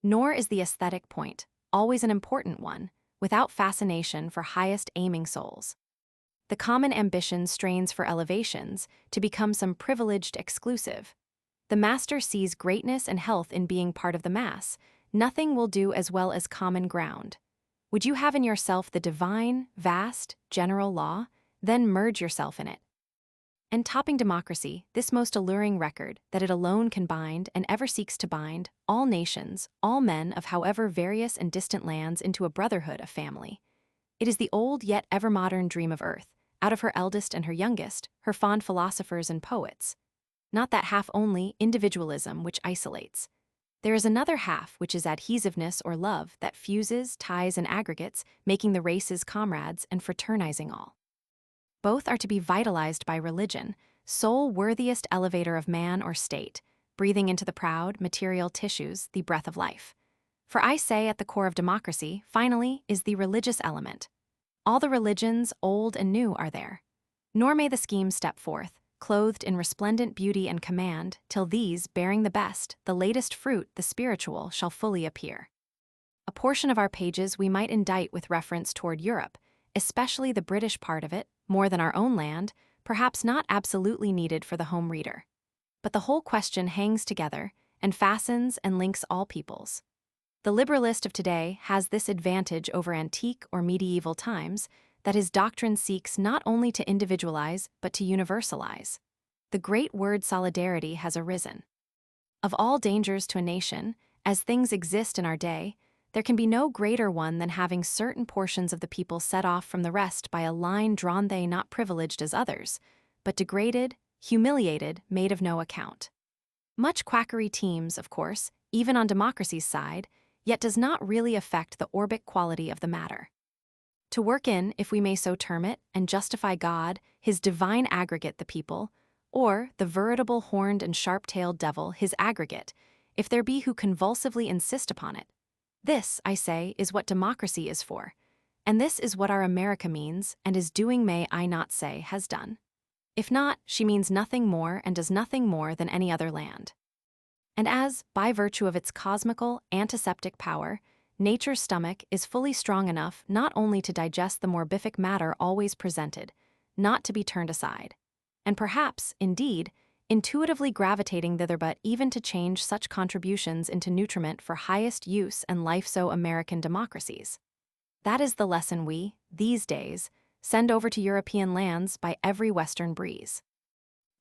Nor is the aesthetic point, always an important one, without fascination for highest aiming souls. The common ambition strains for elevations, to become some privileged exclusive. The master sees greatness and health in being part of the mass. Nothing will do as well as common ground. Would you have in yourself the divine, vast, general law? Then merge yourself in it. And topping democracy, this most alluring record, that it alone can bind, and ever seeks to bind, all nations, all men of however various and distant lands into a brotherhood of family. It is the old yet ever-modern dream of earth, out of her eldest and her youngest, her fond philosophers and poets. Not that half only, individualism, which isolates. There is another half, which is adhesiveness or love, that fuses, ties, and aggregates, making the races comrades and fraternizing all. Both are to be vitalized by religion, sole worthiest elevator of man or state, breathing into the proud, material tissues the breath of life. For I say at the core of democracy, finally, is the religious element. All the religions, old and new, are there. Nor may the schemes step forth, clothed in resplendent beauty and command, till these, bearing the best, the latest fruit, the spiritual, shall fully appear. A portion of our pages we might indite with reference toward Europe, especially the British part of it, more than our own land, perhaps not absolutely needed for the home reader. But the whole question hangs together, and fastens and links all peoples. The liberalist of today has this advantage over antique or medieval times, that his doctrine seeks not only to individualize, but to universalize. The great word solidarity has arisen. Of all dangers to a nation, as things exist in our day, there can be no greater one than having certain portions of the people set off from the rest by a line drawn they not privileged as others, but degraded, humiliated, made of no account. Much quackery teems, of course, even on democracy's side, yet does not really affect the orbic quality of the matter. To work in, if we may so term it, and justify God, his divine aggregate the people, or the veritable horned and sharp-tailed devil his aggregate, if there be who convulsively insist upon it. This, I say, is what democracy is for, and this is what our America means, and is doing, may I not say, has done. If not, she means nothing more and does nothing more than any other land. And as, by virtue of its cosmical, antiseptic power, nature's stomach is fully strong enough not only to digest the morbific matter always presented, not to be turned aside, and perhaps, indeed, intuitively gravitating thither, but even to change such contributions into nutriment for highest use and life, so American democracies. That is the lesson we, these days, send over to European lands by every Western breeze.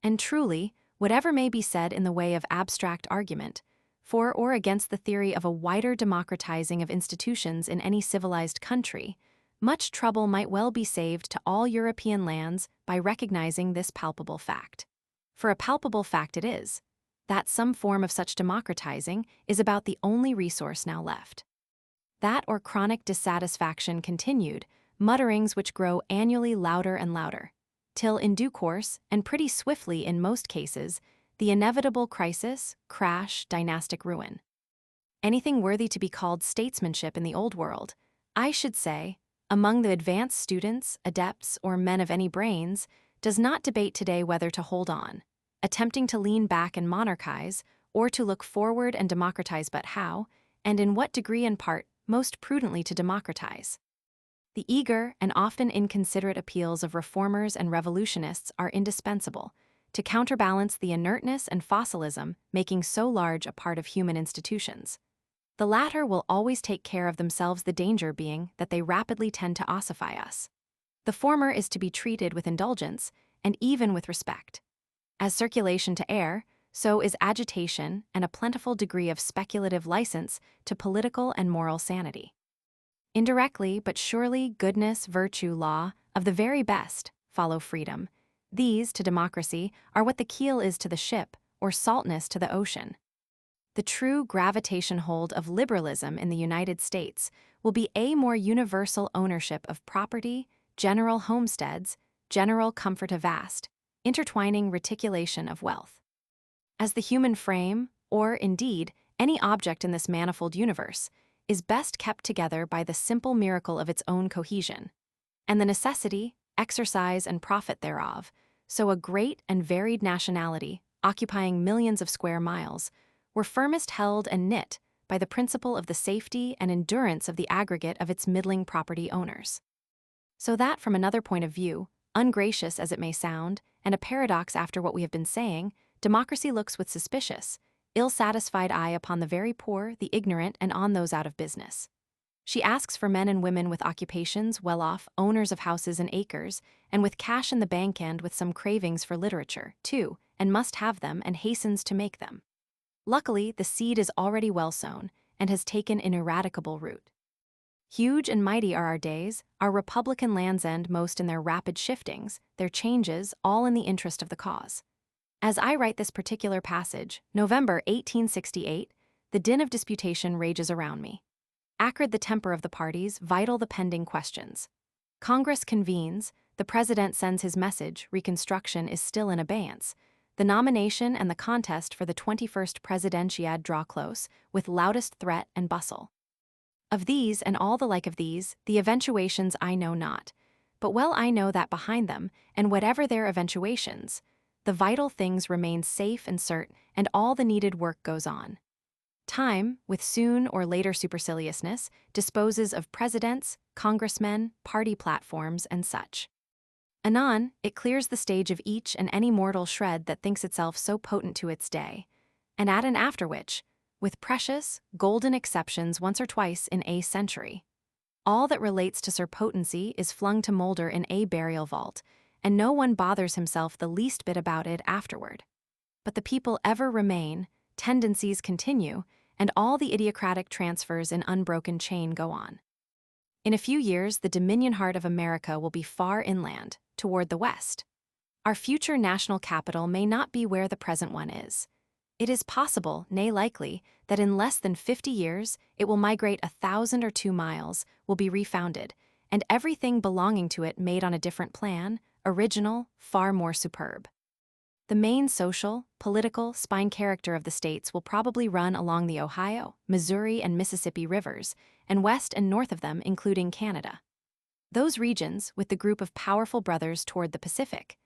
And truly, whatever may be said in the way of abstract argument, for or against the theory of a wider democratizing of institutions in any civilized country, much trouble might well be saved to all European lands by recognizing this palpable fact. For a palpable fact it is, that some form of such democratizing is about the only resource now left. That or chronic dissatisfaction continued, mutterings which grow annually louder and louder, till in due course, and pretty swiftly in most cases, the inevitable crisis, crash, dynastic ruin. Anything worthy to be called statesmanship in the old world, I should say, among the advanced students, adepts, or men of any brains, does not debate today whether to hold on, attempting to lean back and monarchize, or to look forward and democratize, but how, and in what degree and part, most prudently to democratize. The eager and often inconsiderate appeals of reformers and revolutionists are indispensable to counterbalance the inertness and fossilism making so large a part of human institutions. The latter will always take care of themselves, the danger being that they rapidly tend to ossify us. The former is to be treated with indulgence and even with respect. As circulation to air, so is agitation and a plentiful degree of speculative license to political and moral sanity. Indirectly, but surely, goodness, virtue, law, of the very best, follow freedom. These, to democracy, are what the keel is to the ship, or saltness to the ocean. The true gravitation hold of liberalism in the United States will be a more universal ownership of property, general homesteads, general comfort of vast, intertwining reticulation of wealth. As the human frame, or, indeed, any object in this manifold universe, is best kept together by the simple miracle of its own cohesion, and the necessity, exercise, and profit thereof, so a great and varied nationality, occupying millions of square miles, were firmest held and knit by the principle of the safety and endurance of the aggregate of its middling property owners. So that, from another point of view, ungracious as it may sound, and a paradox after what we have been saying, democracy looks with suspicious, ill-satisfied eye upon the very poor, the ignorant, and on those out of business. She asks for men and women with occupations, well-off, owners of houses and acres, and with cash in the bank and with some cravings for literature, too, and must have them and hastens to make them. Luckily, the seed is already well sown, and has taken ineradicable root. Huge and mighty are our days, our Republican lands end most in their rapid shiftings, their changes, all in the interest of the cause. As I write this particular passage, November 1868, the din of disputation rages around me. Acrid the temper of the parties, vital the pending questions. Congress convenes, the President sends his message, Reconstruction is still in abeyance. The nomination and the contest for the 21st Presidentiad draw close, with loudest threat and bustle. Of these, and all the like of these, the eventuations I know not, but well I know that behind them, and whatever their eventuations, the vital things remain safe and certain, and all the needed work goes on. Time, with soon or later superciliousness, disposes of presidents, congressmen, party platforms, and such. Anon, it clears the stage of each and any mortal shred that thinks itself so potent to its day, and at and after which, with precious, golden exceptions once or twice in a century, all that relates to surpotency is flung to molder in a burial vault, and no one bothers himself the least bit about it afterward. But the people ever remain, tendencies continue, and all the idiocratic transfers in unbroken chain go on. In a few years, the dominion heart of America will be far inland, toward the west. Our future national capital may not be where the present one is. It is possible, nay likely, that in less than 50 years, it will migrate 1,000 or 2 miles, will be refounded, and everything belonging to it made on a different plan, original, far more superb. The main social, political, spine character of the states will probably run along the Ohio, Missouri, and Mississippi rivers, and west and north of them, including Canada. Those regions, with the group of powerful brothers toward the Pacific,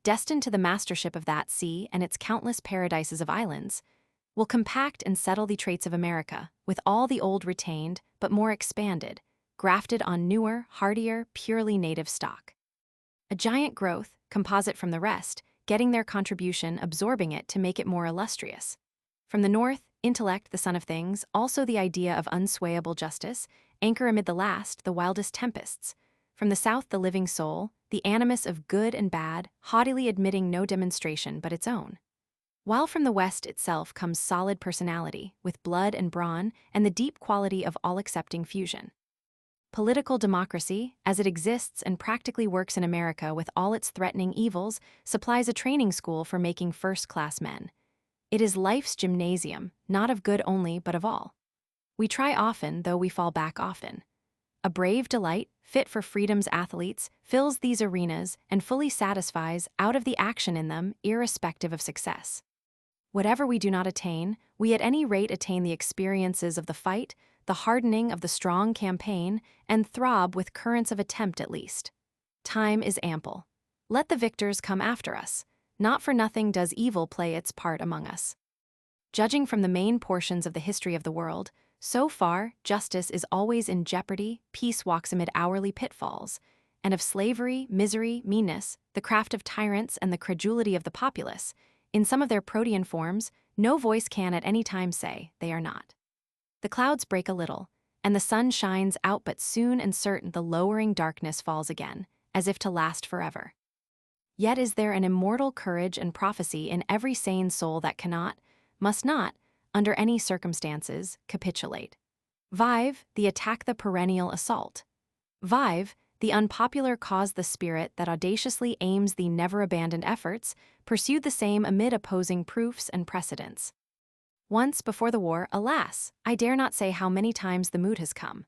destined to the mastership of that sea and its countless paradises of islands, will compact and settle the traits of America, with all the old retained, but more expanded, grafted on newer, hardier, purely native stock. A giant growth, composite from the rest, getting their contribution, absorbing it to make it more illustrious. From the north, intellect, the son of things, also the idea of unswayable justice, anchor amid the last, the wildest tempests. From the south, the living soul, the animus of good and bad, haughtily admitting no demonstration but its own. While from the west itself comes solid personality, with blood and brawn, and the deep quality of all-accepting fusion. Political democracy, as it exists and practically works in America with all its threatening evils, supplies a training school for making first-class men. It is life's gymnasium, not of good only but of all. We try often, though we fall back often. A brave delight, fit for freedom's athletes, fills these arenas and fully satisfies, out of the action in them, irrespective of success. Whatever we do not attain, we at any rate attain the experiences of the fight, the hardening of the strong campaign, and throb with currents of attempt at least. Time is ample. Let the victors come after us. Not for nothing does evil play its part among us. Judging from the main portions of the history of the world, so far justice is always in jeopardy, peace walks amid hourly pitfalls, and of slavery, misery, meanness, the craft of tyrants, and the credulity of the populace, in some of their protean forms, no voice can at any time say they are not. The clouds break a little, and the sun shines out, but soon and certain the lowering darkness falls again, as if to last forever. Yet is there an immortal courage and prophecy in every sane soul that cannot, must not, under any circumstances, capitulate. Vive, the attack the perennial assault. Vive, the unpopular cause the spirit that audaciously aims the never-abandoned efforts, pursued the same amid opposing proofs and precedents. Once, before the war, alas, I dare not say how many times the mood has come.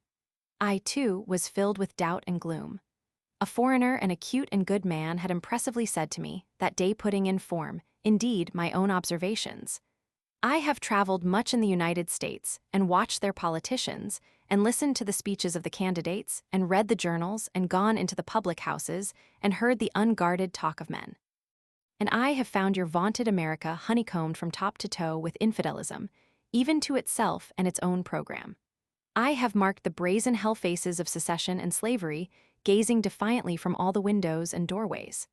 I, too, was filled with doubt and gloom. A foreigner, an acute and good man, had impressively said to me, that day putting in form, indeed, my own observations. I have traveled much in the United States, and watched their politicians, and listened to the speeches of the candidates, and read the journals, and gone into the public houses, and heard the unguarded talk of men. And I have found your vaunted America honeycombed from top to toe with infidelism, even to itself and its own program. I have marked the brazen hell faces of secession and slavery, gazing defiantly from all the windows and doorways.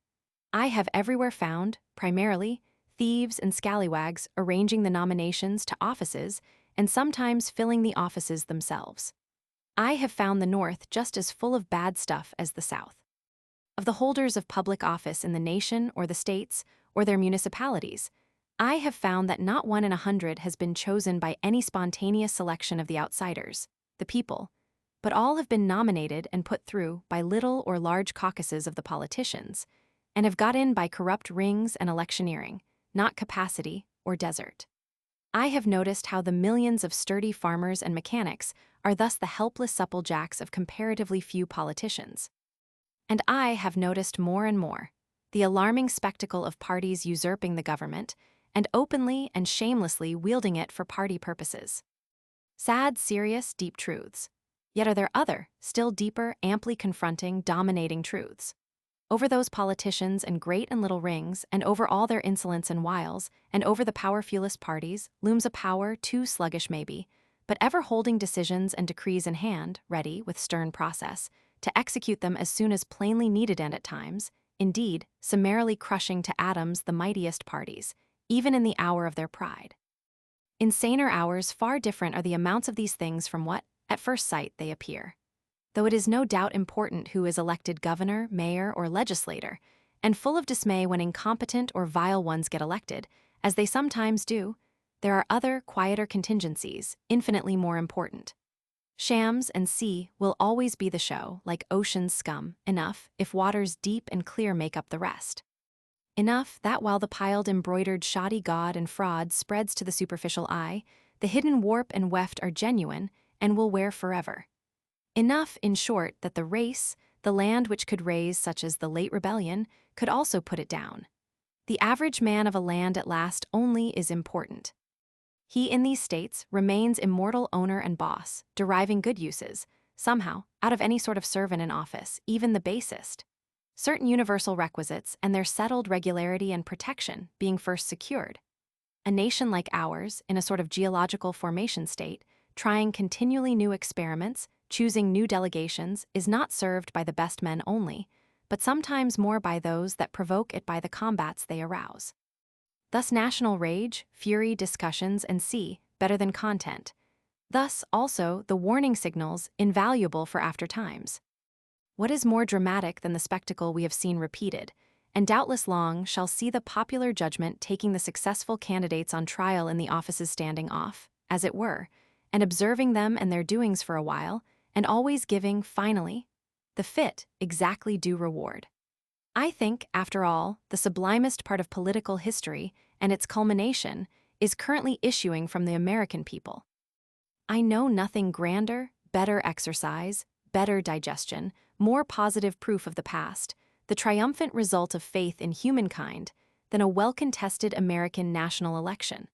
I have everywhere found, primarily, thieves and scallywags arranging the nominations to offices and sometimes filling the offices themselves. I have found the North just as full of bad stuff as the South. Of the holders of public office in the nation or the states or their municipalities, I have found that not 1 in 100 has been chosen by any spontaneous selection of the outsiders, the people, but all have been nominated and put through by little or large caucuses of the politicians, and have got in by corrupt rings and electioneering, not capacity or desert. I have noticed how the millions of sturdy farmers and mechanics are thus the helpless supplejacks of comparatively few politicians. And I have noticed more and more the alarming spectacle of parties usurping the government and openly and shamelessly wielding it for party purposes. Sad, serious, deep truths. Yet are there other, still deeper, amply confronting, dominating truths. Over those politicians and great and little rings, and over all their insolence and wiles, and over the powerfulest parties, looms a power too sluggish maybe, but ever holding decisions and decrees in hand, ready, with stern process, to execute them as soon as plainly needed and at times, indeed, summarily crushing to atoms the mightiest parties, even in the hour of their pride. In saner hours far different are the amounts of these things from what, at first sight, they appear. Though it is no doubt important who is elected governor, mayor, or legislator, and full of dismay when incompetent or vile ones get elected, as they sometimes do, there are other, quieter contingencies, infinitely more important. Shams and sea will always be the show, like ocean's scum, enough, if waters deep and clear make up the rest. Enough that while the piled embroidered shoddy gaud and fraud spreads to the superficial eye, the hidden warp and weft are genuine and will wear forever. Enough, in short, that the race, the land which could raise such as the late rebellion, could also put it down. The average man of a land at last only is important. He in these states remains immortal owner and boss, deriving good uses, somehow, out of any sort of servant in office, even the basest. Certain universal requisites and their settled regularity and protection being first secured. A nation like ours, in a sort of geological formation state, trying continually new experiments, choosing new delegations, is not served by the best men only, but sometimes more by those that provoke it by the combats they arouse. Thus national rage, fury, discussions, and sea, better than content. Thus, also, the warning signals, invaluable for after times. What is more dramatic than the spectacle we have seen repeated, and doubtless long shall see the popular judgment taking the successful candidates on trial in the offices standing off, as it were, and observing them and their doings for a while, and always giving, finally, the fit, exactly due reward. I think, after all, the sublimest part of political history, and its culmination, is currently issuing from the American people. I know nothing grander, better exercise, better digestion, more positive proof of the past, the triumphant result of faith in humankind, than a well-contested American national election.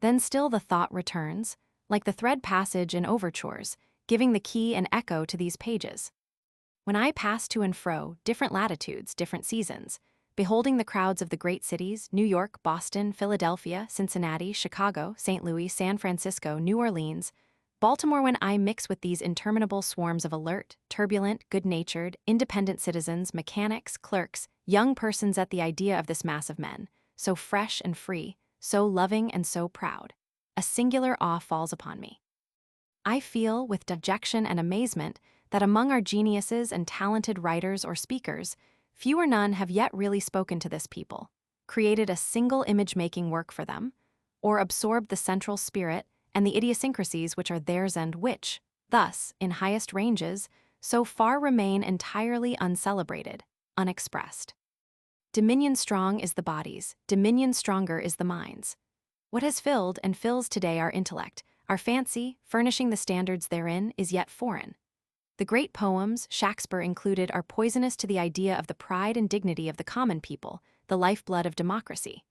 Then still the thought returns, like the thread passage in overtures, giving the key and echo to these pages. When I pass to and fro, different latitudes, different seasons, beholding the crowds of the great cities, New York, Boston, Philadelphia, Cincinnati, Chicago, St. Louis, San Francisco, New Orleans, Baltimore, when I mix with these interminable swarms of alert, turbulent, good-natured, independent citizens, mechanics, clerks, young persons at the idea of this mass of men, so fresh and free, so loving and so proud, a singular awe falls upon me. I feel, with dejection and amazement, that among our geniuses and talented writers or speakers, few or none have yet really spoken to this people, created a single image-making work for them, or absorbed the central spirit and the idiosyncrasies which are theirs and which, thus, in highest ranges, so far remain entirely uncelebrated, unexpressed. Dominion strong is the body's, dominion stronger is the mind's. What has filled and fills today our intellect, our fancy, furnishing the standards therein, is yet foreign. The great poems, Shakespeare included, are poisonous to the idea of the pride and dignity of the common people, the lifeblood of democracy.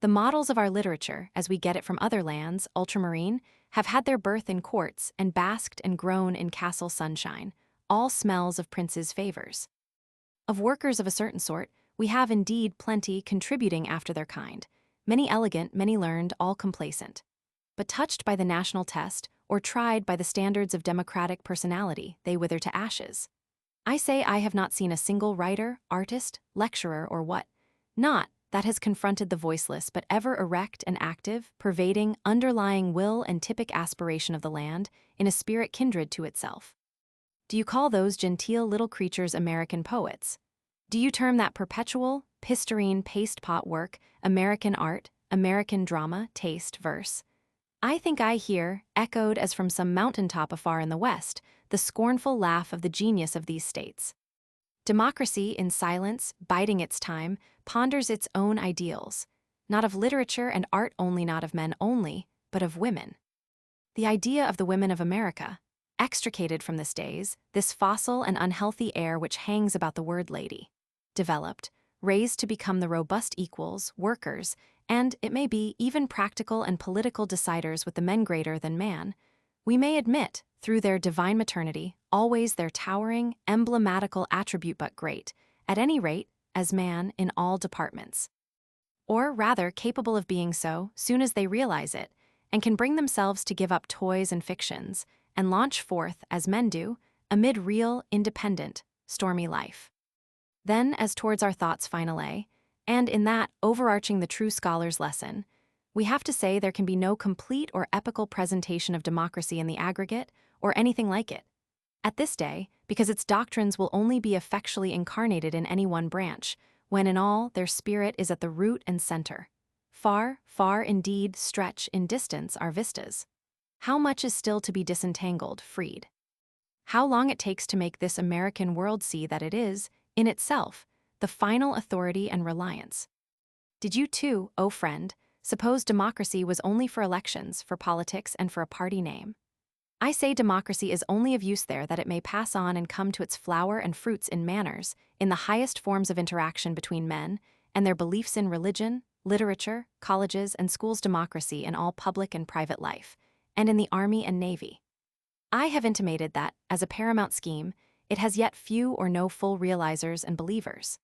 The models of our literature, as we get it from other lands, ultramarine, have had their birth in courts and basked and grown in castle sunshine, all smells of princes' favors. Of workers of a certain sort, we have indeed plenty contributing after their kind, many elegant, many learned, all complacent. but touched by the national test or tried by the standards of democratic personality, they wither to ashes. I say I have not seen a single writer, artist, lecturer, or what not that has confronted the voiceless but ever erect and active, pervading, underlying will and typic aspiration of the land in a spirit kindred to itself. Do you call those genteel little creatures American poets? Do you term that perpetual, pistarine paste-pot work American art, American drama, taste, verse? I think I hear, echoed as from some mountaintop afar in the West, the scornful laugh of the genius of these states. Democracy, in silence, biding its time, ponders its own ideals, not of literature and art only, not of men only, but of women. The idea of the women of America, extricated from this daze, this fossil and unhealthy air which hangs about the word lady, developed, raised to become the robust equals, workers, and, it may be, even practical and political deciders with the men greater than man, we may admit, through their divine maternity, always their towering, emblematical attribute but great, at any rate, as man in all departments. Or rather, capable of being so, soon as they realize it, and can bring themselves to give up toys and fictions, and launch forth, as men do, amid real, independent, stormy life. Then, as towards our thought's final A, and in that, overarching the true scholar's lesson, we have to say there can be no complete or epical presentation of democracy in the aggregate, or anything like it. At this day, because its doctrines will only be effectually incarnated in any one branch, when in all their spirit is at the root and center. Far, far indeed stretch in distance our vistas. How much is still to be disentangled, freed? How long it takes to make this American world see that it is, in itself, the final authority and reliance. Did you too, O friend, suppose democracy was only for elections, for politics, and for a party name? I say democracy is only of use there that it may pass on and come to its flower and fruits in manners, in the highest forms of interaction between men, and their beliefs in religion, literature, colleges and schools, democracy in all public and private life, and in the army and navy. I have intimated that, as a paramount scheme, it has yet few or no full realizers and believers.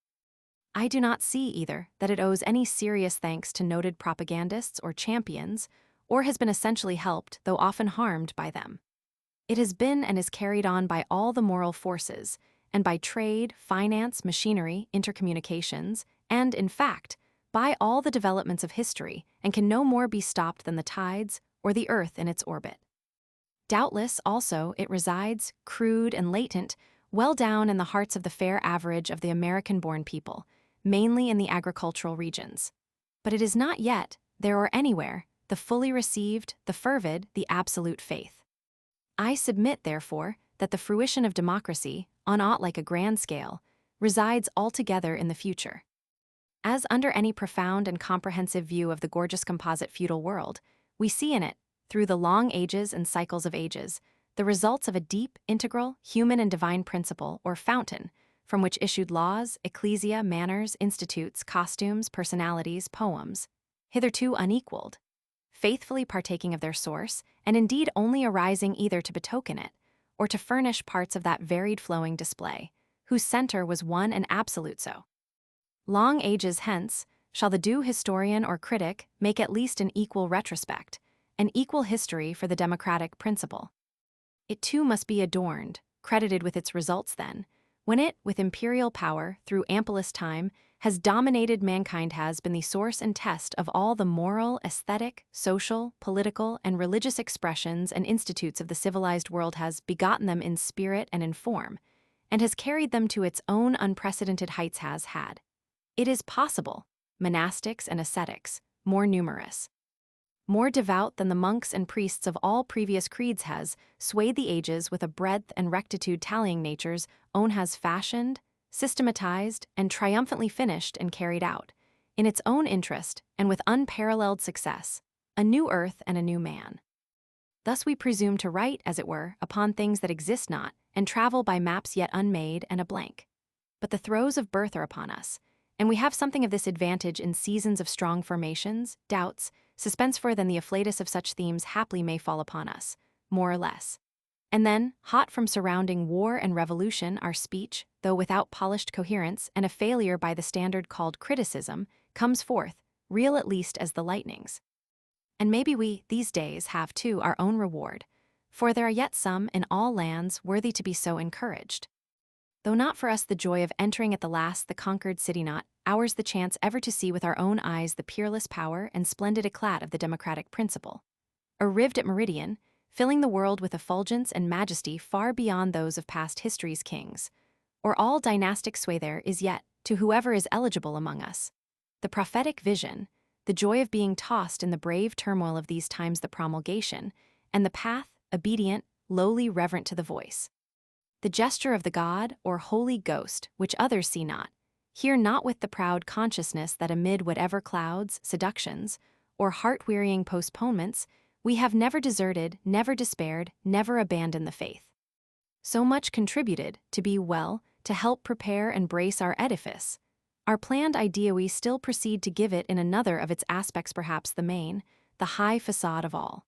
I do not see either that it owes any serious thanks to noted propagandists or champions, or has been essentially helped, though often harmed, by them. It has been and is carried on by all the moral forces, and by trade, finance, machinery, intercommunications, and, in fact, by all the developments of history, and can no more be stopped than the tides or the earth in its orbit. Doubtless, also, it resides, crude and latent, well down in the hearts of the fair average of the American-born people, mainly in the agricultural regions. But it is not yet, there or anywhere, the fully received, the fervid, the absolute faith. I submit, therefore, that the fruition of democracy, on aught like a grand scale, resides altogether in the future. As under any profound and comprehensive view of the gorgeous composite feudal world, we see in it, through the long ages and cycles of ages, the results of a deep, integral, human and divine principle, or fountain, from which issued laws, ecclesia, manners, institutes, costumes, personalities, poems, hitherto unequaled, faithfully partaking of their source, and indeed only arising either to betoken it, or to furnish parts of that varied flowing display, whose center was one and absolute so. Long ages hence, shall the due historian or critic make at least an equal retrospect, an equal history for the democratic principle. It too must be adorned, credited with its results then, when it, with imperial power, through amplest time, has dominated mankind, has been the source and test of all the moral, aesthetic, social, political, and religious expressions and institutes of the civilized world, has begotten them in spirit and in form, and has carried them to its own unprecedented heights, has had. It is possible, monastics and ascetics, more numerous, more devout than the monks and priests of all previous creeds, has swayed the ages with a breadth and rectitude tallying nature's own, has fashioned, systematized, and triumphantly finished and carried out, in its own interest and with unparalleled success, a new earth and a new man. Thus we presume to write, as it were, upon things that exist not, and travel by maps yet unmade and a blank. But the throes of birth are upon us, and we have something of this advantage in seasons of strong formations, doubts, suspense, for then the afflatus of such themes haply may fall upon us, more or less. And then, hot from surrounding war and revolution, our speech, though without polished coherence and a failure by the standard called criticism, comes forth, real at least as the lightnings. And maybe we, these days, have too our own reward, for there are yet some in all lands worthy to be so encouraged. Though not for us the joy of entering at the last the conquered city, not ours the chance ever to see with our own eyes the peerless power and splendid eclat of the democratic principle, arrived at meridian, filling the world with effulgence and majesty far beyond those of past history's kings, or all dynastic sway there is yet, to whoever is eligible among us. The prophetic vision, the joy of being tossed in the brave turmoil of these times, the promulgation, and the path, obedient, lowly, reverent to the voice. The gesture of the God or Holy Ghost, which others see not, hear not with the proud consciousness that amid whatever clouds, seductions, or heart-wearying postponements, we have never deserted, never despaired, never abandoned the faith. So much contributed, to be well, to help prepare and brace our edifice. Our planned idea we still proceed to give it in another of its aspects, perhaps the main, the high facade of all.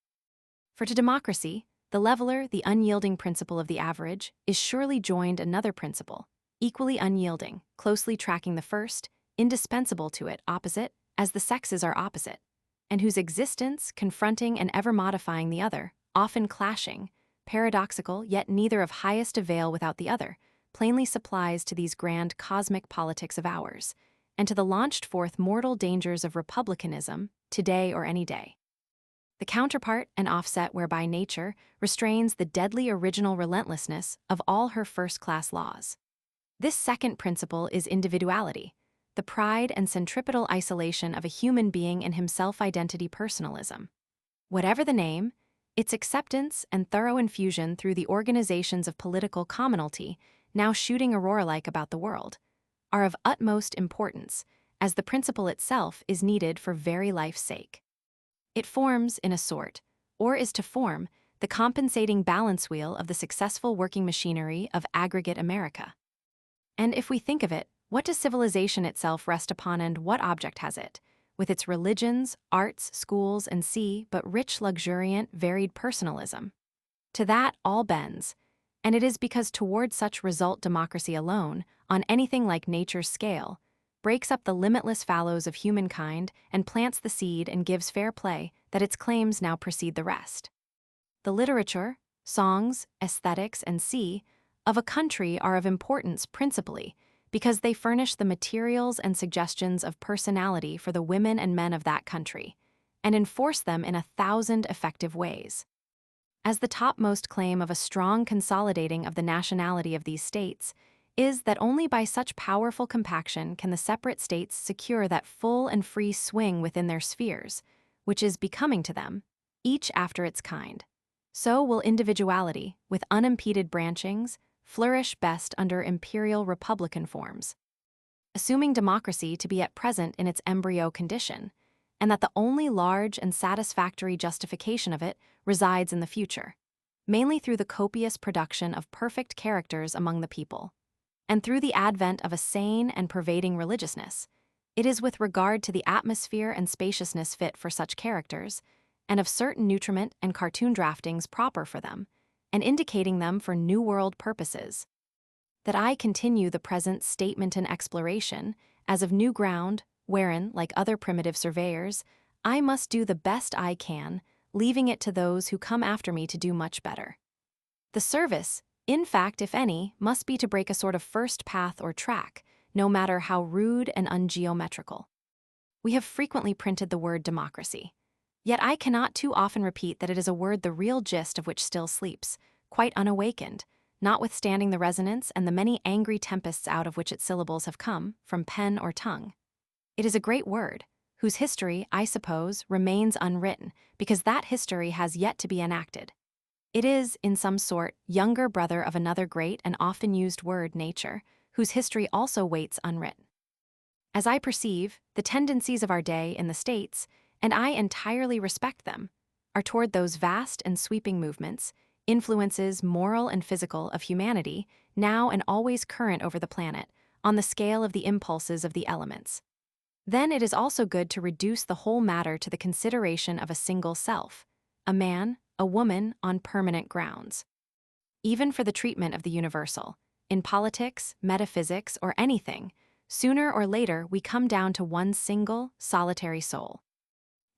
For to democracy, the leveler, the unyielding principle of the average, is surely joined another principle, equally unyielding, closely tracking the first, indispensable to it, opposite, as the sexes are opposite, and whose existence, confronting and ever modifying the other, often clashing, paradoxical, yet neither of highest avail without the other, plainly supplies to these grand cosmic politics of ours, and to the launched forth mortal dangers of republicanism, today or any day. The counterpart and offset whereby nature restrains the deadly original relentlessness of all her first-class laws. This second principle is individuality, the pride and centripetal isolation of a human being in himself, identity, personalism. Whatever the name, its acceptance and thorough infusion through the organizations of political commonalty, now shooting aurora-like about the world, are of utmost importance, as the principle itself is needed for very life's sake. It forms, in a sort, or is to form, the compensating balance wheel of the successful working machinery of aggregate America. And if we think of it, what does civilization itself rest upon, and what object has it, with its religions, arts, schools, and but rich, luxuriant, varied personalism? To that all bends, and it is because toward such result democracy alone, on anything like nature's scale, breaks up the limitless fallows of humankind and plants the seed and gives fair play, that its claims now precede the rest. The literature, songs, aesthetics, and of a country are of importance principally because they furnish the materials and suggestions of personality for the women and men of that country, and enforce them in 1,000 effective ways. As the topmost claim of a strong consolidating of the nationality of these states is that only by such powerful compaction can the separate states secure that full and free swing within their spheres, which is becoming to them, each after its kind. So will individuality, with unimpeded branchings, flourish best under imperial republican forms. Assuming democracy to be at present in its embryo condition, and that the only large and satisfactory justification of it resides in the future, mainly through the copious production of perfect characters among the people, and through the advent of a sane and pervading religiousness. It is with regard to the atmosphere and spaciousness fit for such characters, and of certain nutriment and cartoon draftings proper for them, and indicating them for New World purposes, that I continue the present statement and exploration, as of new ground, wherein, like other primitive surveyors, I must do the best I can, leaving it to those who come after me to do much better. The service, in fact, if any, must be to break a sort of first path or track, no matter how rude and ungeometrical. We have frequently printed the word democracy. Yet I cannot too often repeat that it is a word the real gist of which still sleeps, quite unawakened, notwithstanding the resonance and the many angry tempests out of which its syllables have come, from pen or tongue. It is a great word, whose history, I suppose, remains unwritten, because that history has yet to be enacted. It is, in some sort, younger brother of another great and often used word, nature, whose history also waits unwritten. As I perceive, the tendencies of our day in the States, and I entirely respect them, are toward those vast and sweeping movements, influences moral and physical of humanity, now and always current over the planet, on the scale of the impulses of the elements. Then it is also good to reduce the whole matter to the consideration of a single self, a man, a woman, on permanent grounds. Even for the treatment of the universal, in politics, metaphysics, or anything, sooner or later we come down to one single, solitary soul.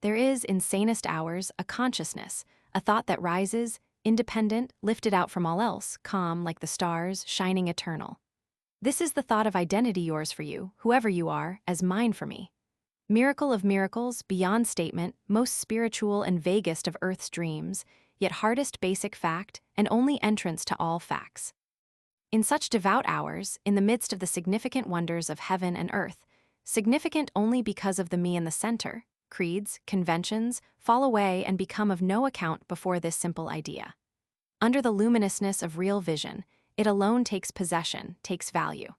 There is, in sanest hours, a consciousness, a thought that rises, independent, lifted out from all else, calm like the stars, shining eternal. This is the thought of identity yours for you, whoever you are, as mine for me. Miracle of miracles, beyond statement, most spiritual and vaguest of earth's dreams, yet hardest basic fact, and only entrance to all facts. In such devout hours, in the midst of the significant wonders of heaven and earth, significant only because of the me in the center, creeds, conventions, fall away and become of no account before this simple idea. Under the luminousness of real vision, it alone takes possession, takes value.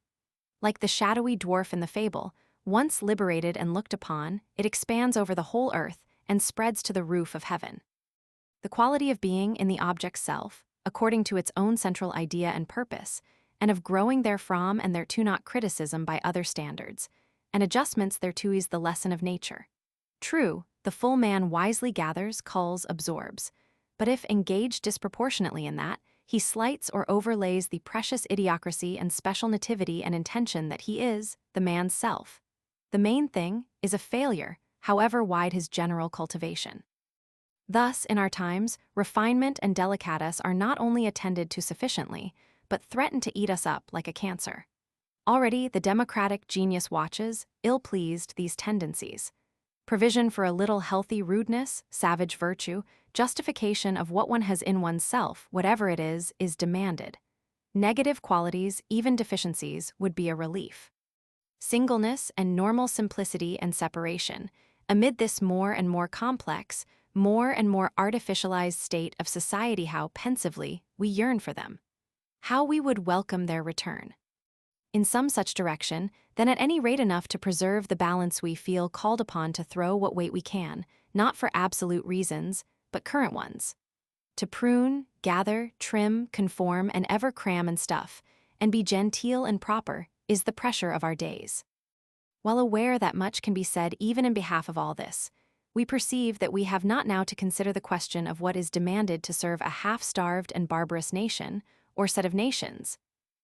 Like the shadowy dwarf in the fable, once liberated and looked upon, it expands over the whole earth and spreads to the roof of heaven. The quality of being in the object's self, according to its own central idea and purpose, and of growing therefrom and thereto not criticism by other standards, and adjustments thereto is the lesson of nature. True, the full man wisely gathers, culls, absorbs, but if engaged disproportionately in that, he slights or overlays the precious idiocracy and special nativity and intention that he is, the man's self. The main thing is a failure, however wide his general cultivation. Thus, in our times, refinement and delicatesse are not only attended to sufficiently, but threaten to eat us up like a cancer. Already the democratic genius watches, ill-pleased, these tendencies. Provision for a little healthy rudeness, savage virtue, justification of what one has in oneself, whatever it is demanded. Negative qualities, even deficiencies, would be a relief. Singleness and normal simplicity and separation. Amid this more and more complex, more and more artificialized state of society, how pensively we yearn for them. How we would welcome their return. In some such direction, then at any rate enough to preserve the balance we feel called upon to throw what weight we can, not for absolute reasons, but current ones. To prune, gather, trim, conform, and ever cram and stuff, and be genteel and proper, is the pressure of our days. While aware that much can be said even in behalf of all this, we perceive that we have not now to consider the question of what is demanded to serve a half-starved and barbarous nation, or set of nations,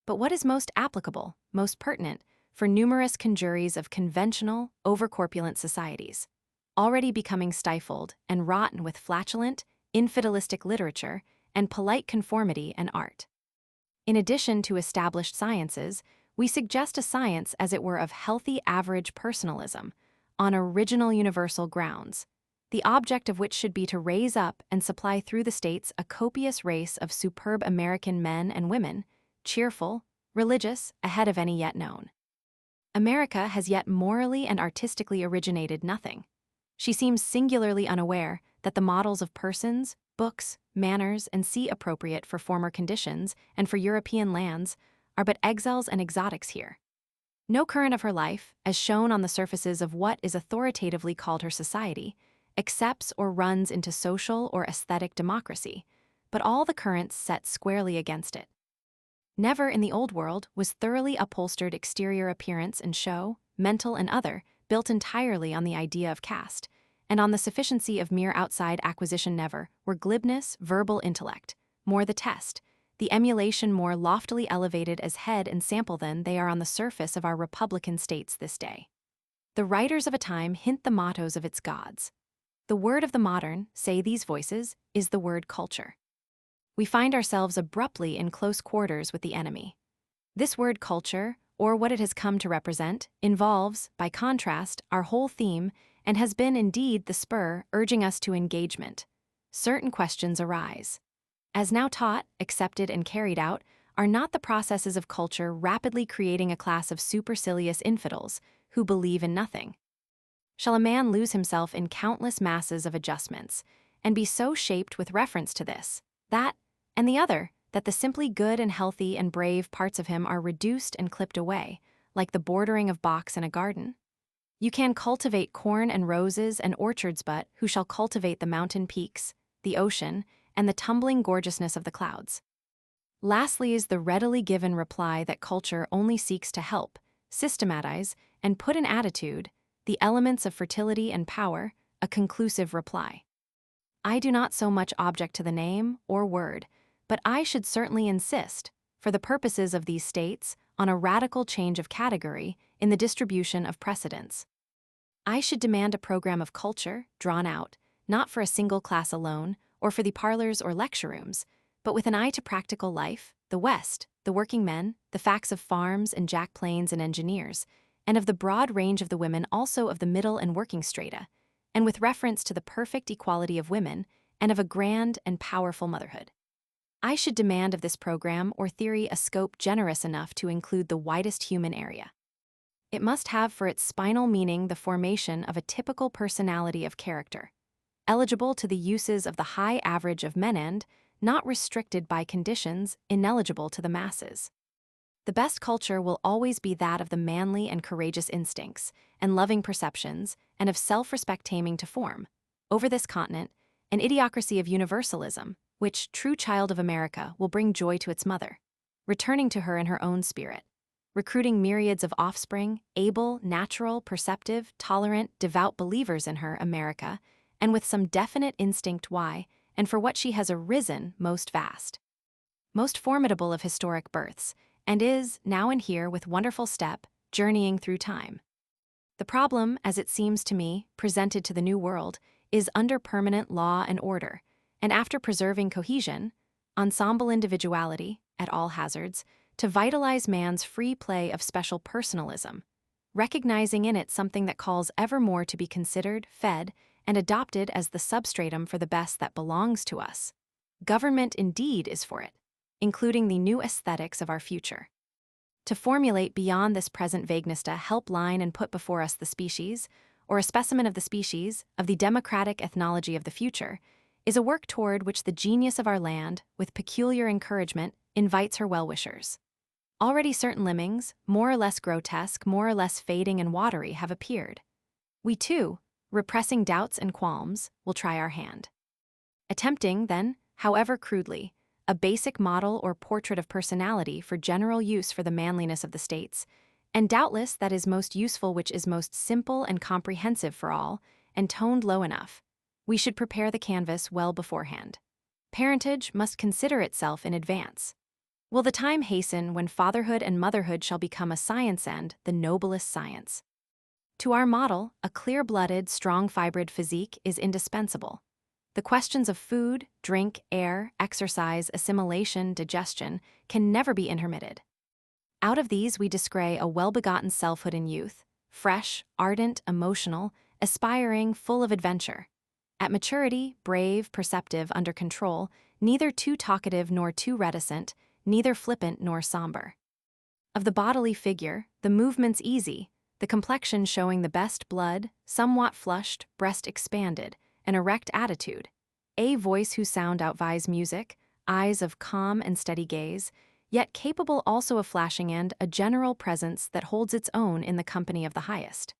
but what is most applicable, most pertinent, for numerous congeries of conventional, overcorpulent societies, already becoming stifled and rotten with flatulent, infidelistic literature and polite conformity and art. In addition to established sciences, we suggest a science as it were of healthy average personalism, on original universal grounds, the object of which should be to raise up and supply through the states a copious race of superb American men and women, cheerful, religious, ahead of any yet known. America has yet morally and artistically originated nothing. She seems singularly unaware that the models of persons, books, manners, and sea appropriate for former conditions and for European lands are but exiles and exotics here. No current of her life, as shown on the surfaces of what is authoritatively called her society, accepts or runs into social or aesthetic democracy, but all the currents set squarely against it. Never in the Old World was thoroughly upholstered exterior appearance and show, mental and other, built entirely on the idea of caste, and on the sufficiency of mere outside acquisition. Never were glibness, verbal intellect, more the test, the emulation more loftily elevated as head and sample than they are on the surface of our republican states this day. The writers of a time hint the mottos of its gods. The word of the modern, say these voices, is the word culture. We find ourselves abruptly in close quarters with the enemy. This word culture, or what it has come to represent, involves, by contrast, our whole theme, and has been indeed the spur urging us to engagement. Certain questions arise. As now taught, accepted, and carried out, are not the processes of culture rapidly creating a class of supercilious infidels who believe in nothing? Shall a man lose himself in countless masses of adjustments, and be so shaped with reference to this, that, and the other, that the simply good and healthy and brave parts of him are reduced and clipped away, like the bordering of box in a garden? You can cultivate corn and roses and orchards, but who shall cultivate the mountain peaks, the ocean, and the tumbling gorgeousness of the clouds? Lastly is the readily given reply that culture only seeks to help, systematize, and put in attitude the elements of fertility and power, a conclusive reply. I do not so much object to the name or word, but I should certainly insist, for the purposes of these states, on a radical change of category in the distribution of precedence. I should demand a program of culture, drawn out, not for a single class alone, or for the parlors or lecture rooms, but with an eye to practical life, the West, the working men, the facts of farms and jack planes and engineers, and of the broad range of the women also of the middle and working strata, and with reference to the perfect equality of women and of a grand and powerful motherhood. I should demand of this program or theory a scope generous enough to include the widest human area. It must have for its spinal meaning the formation of a typical personality of character, eligible to the uses of the high average of men and not restricted by conditions ineligible to the masses. The best culture will always be that of the manly and courageous instincts, and loving perceptions, and of self-respect taming to form, over this continent, an idiocracy of universalism, which, true child of America, will bring joy to its mother, returning to her in her own spirit, recruiting myriads of offspring, able, natural, perceptive, tolerant, devout believers in her, America, and with some definite instinct why, and for what she has arisen most vast, most formidable of historic births, and is, now and here with wonderful step, journeying through time. The problem, as it seems to me, presented to the New World, is under permanent law and order, and after preserving cohesion, ensemble individuality, at all hazards, to vitalize man's free play of special personalism, recognizing in it something that calls evermore to be considered, fed, and adopted as the substratum for the best that belongs to us. Government indeed is for it, including the new aesthetics of our future. To formulate beyond this present vagueness to help line and put before us the species, or a specimen of the species, of the democratic ethnology of the future, is a work toward which the genius of our land, with peculiar encouragement, invites her well-wishers. Already certain limnings, more or less grotesque, more or less fading and watery, have appeared. We too, repressing doubts and qualms, will try our hand. Attempting, then, however crudely, a basic model or portrait of personality for general use for the manliness of the states, and doubtless that is most useful which is most simple and comprehensive for all, and toned low enough, we should prepare the canvas well beforehand. Parentage must consider itself in advance. Will the time hasten when fatherhood and motherhood shall become a science and the noblest science? To our model, a clear-blooded, strong-fibred physique is indispensable. The questions of food, drink, air, exercise, assimilation, digestion can never be intermitted. Out of these we descry a well-begotten selfhood in youth, fresh, ardent, emotional, aspiring, full of adventure. At maturity, brave, perceptive, under control, neither too talkative nor too reticent, neither flippant nor somber. Of the bodily figure, the movements easy, the complexion showing the best blood, somewhat flushed, breast expanded, an erect attitude, a voice whose sound outvies music, eyes of calm and steady gaze, yet capable also of flashing, and a general presence that holds its own in the company of the highest.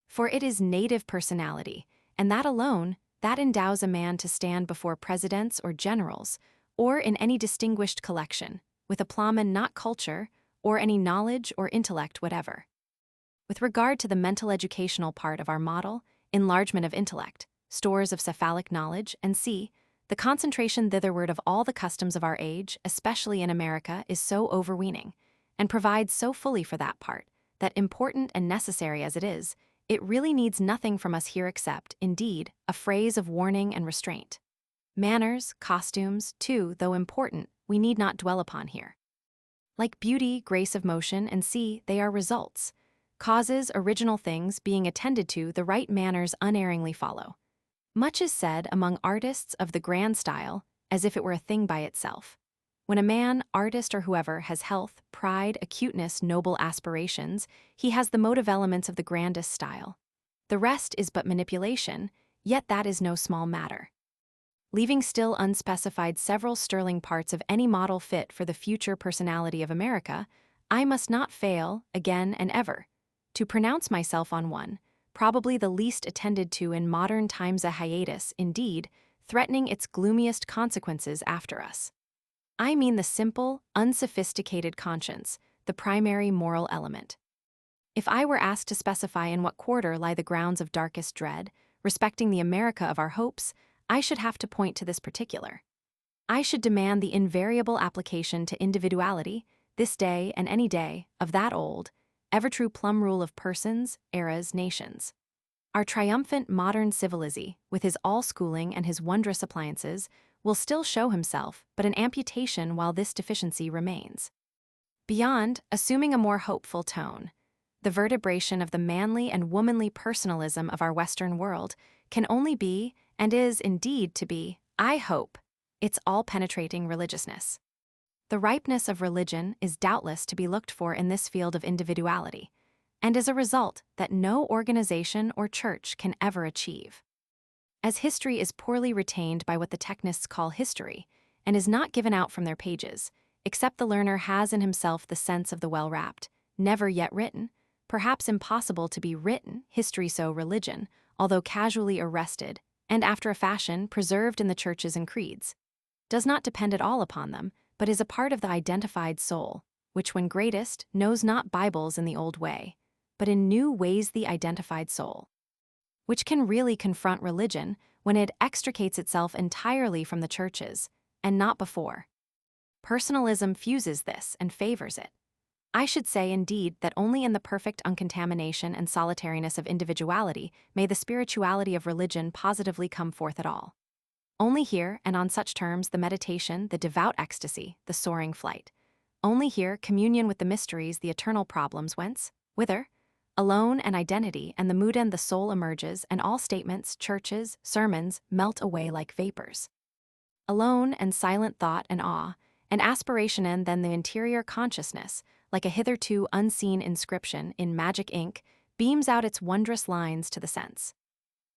For it is native personality, and that alone, that endows a man to stand before presidents or generals, or in any distinguished collection, with aplomb not culture, or any knowledge or intellect whatever. With regard to the mental educational part of our model, enlargement of intellect, stores of cephalic knowledge, and c. the concentration thitherward of all the customs of our age, especially in America, is so overweening, and provides so fully for that part, that important and necessary as it is, it really needs nothing from us here except, indeed, a phrase of warning and restraint. Manners, costumes, too, though important, we need not dwell upon here. Like beauty, grace of motion, and c. they are results. Causes, original things, being attended to, the right manners unerringly follow. Much is said among artists of the grand style, as if it were a thing by itself. When a man, artist or whoever, has health, pride, acuteness, noble aspirations, he has the motive elements of the grandest style. The rest is but manipulation, yet that is no small matter. Leaving still unspecified several sterling parts of any model fit for the future personality of America, I must not fail, again and ever, to pronounce myself on one, probably the least attended to in modern times, a hiatus, indeed, threatening its gloomiest consequences after us. I mean the simple, unsophisticated conscience, the primary moral element. If I were asked to specify in what quarter lie the grounds of darkest dread, respecting the America of our hopes, I should have to point to this particular. I should demand the invariable application to individuality, this day and any day, of that old, ever-true plumb rule of persons, eras, nations. Our triumphant modern civilization, with his all-schooling and his wondrous appliances, will still show himself, but an amputation while this deficiency remains. Beyond, assuming a more hopeful tone, the vertebration of the manly and womanly personalism of our Western world can only be, and is indeed to be, I hope, its all-penetrating religiousness. The ripeness of religion is doubtless to be looked for in this field of individuality, and is a result that no organization or church can ever achieve. As history is poorly retained by what the technists call history, and is not given out from their pages, except the learner has in himself the sense of the well-wrapped, never yet written, perhaps impossible to be written, history so religion, although casually arrested, and after a fashion preserved in the churches and creeds, does not depend at all upon them, but is a part of the identified soul, which when greatest knows not Bibles in the old way, but in new ways the identified soul, which can really confront religion when it extricates itself entirely from the churches, and not before. Personalism fuses this and favors it. I should say indeed that only in the perfect uncontamination and solitariness of individuality may the spirituality of religion positively come forth at all. Only here, and on such terms, the meditation, the devout ecstasy, the soaring flight. Only here, communion with the mysteries, the eternal problems whence, whither, alone and identity, and the mood and the soul emerges, and all statements, churches, sermons, melt away like vapors. Alone and silent thought and awe, and aspiration, and then the interior consciousness, like a hitherto unseen inscription in magic ink, beams out its wondrous lines to the sense.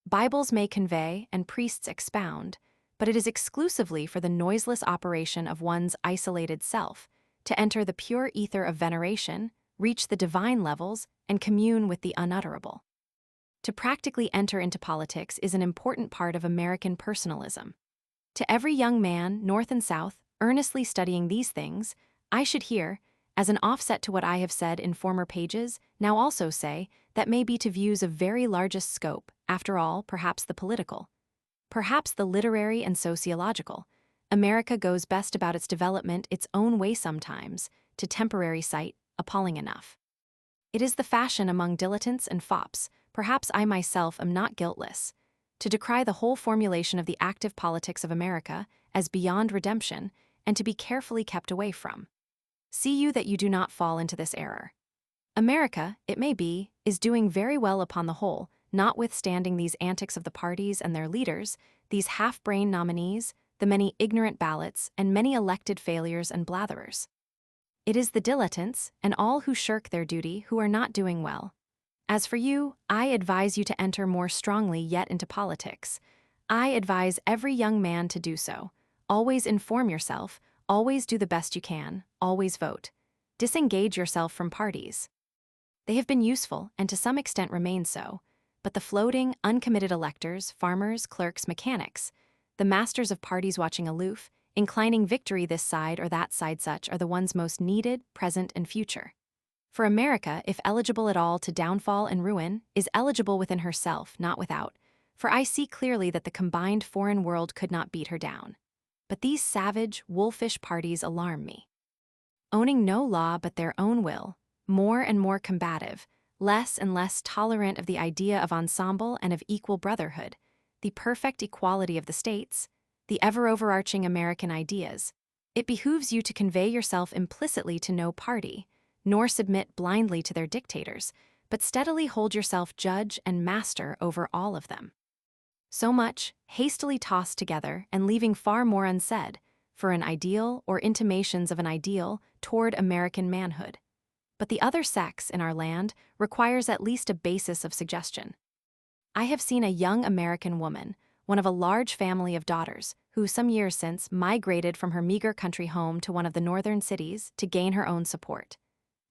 Bibles may convey, and priests expound, but it is exclusively for the noiseless operation of one's isolated self, to enter the pure ether of veneration, reach the divine levels, and commune with the unutterable. To practically enter into politics is an important part of American personalism. To every young man, North and South, earnestly studying these things, I should here, as an offset to what I have said in former pages, now also say that may be to views of very largest scope, after all, perhaps the political, perhaps the literary and sociological. America goes best about its development its own way sometimes, to temporary sight, appalling enough. It is the fashion among dilettantes and fops, perhaps I myself am not guiltless, to decry the whole formulation of the active politics of America as beyond redemption, and to be carefully kept away from. See you that you do not fall into this error. America, it may be, is doing very well upon the whole, notwithstanding these antics of the parties and their leaders, these half-brain nominees, the many ignorant ballots, and many elected failures and blatherers. It is the dilettantes, and all who shirk their duty, who are not doing well. As for you, I advise you to enter more strongly yet into politics. I advise every young man to do so. Always inform yourself, always do the best you can, always vote. Disengage yourself from parties. They have been useful, and to some extent remain so, but the floating, uncommitted electors, farmers, clerks, mechanics, the masters of parties watching aloof, inclining victory this side or that side, such are the ones most needed, present and future. For America, if eligible at all to downfall and ruin, is eligible within herself, not without, for I see clearly that the combined foreign world could not beat her down. But these savage, wolfish parties alarm me. Owning no law but their own will, more and more combative, less and less tolerant of the idea of ensemble and of equal brotherhood, the perfect equality of the states, the ever-overarching American ideas, it behooves you to convey yourself implicitly to no party, nor submit blindly to their dictators, but steadily hold yourself judge and master over all of them. So much, hastily tossed together and leaving far more unsaid, for an ideal or intimations of an ideal toward American manhood. But the other sex in our land requires at least a basis of suggestion. I have seen a young American woman, one of a large family of daughters, who some years since migrated from her meager country home to one of the northern cities to gain her own support.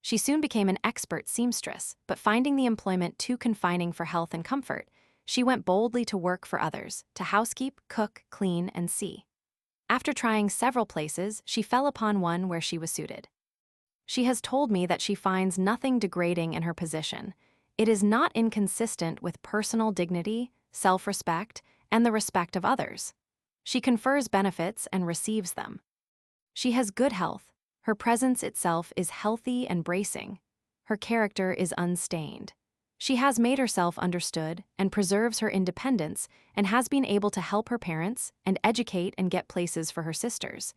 She soon became an expert seamstress, but finding the employment too confining for health and comfort, she went boldly to work for others, to housekeep, cook, clean, and see. After trying several places, she fell upon one where she was suited. She has told me that she finds nothing degrading in her position. It is not inconsistent with personal dignity, self-respect, and the respect of others. She confers benefits and receives them. She has good health. Her presence itself is healthy and bracing. Her character is unstained. She has made herself understood and preserves her independence and has been able to help her parents and educate and get places for her sisters.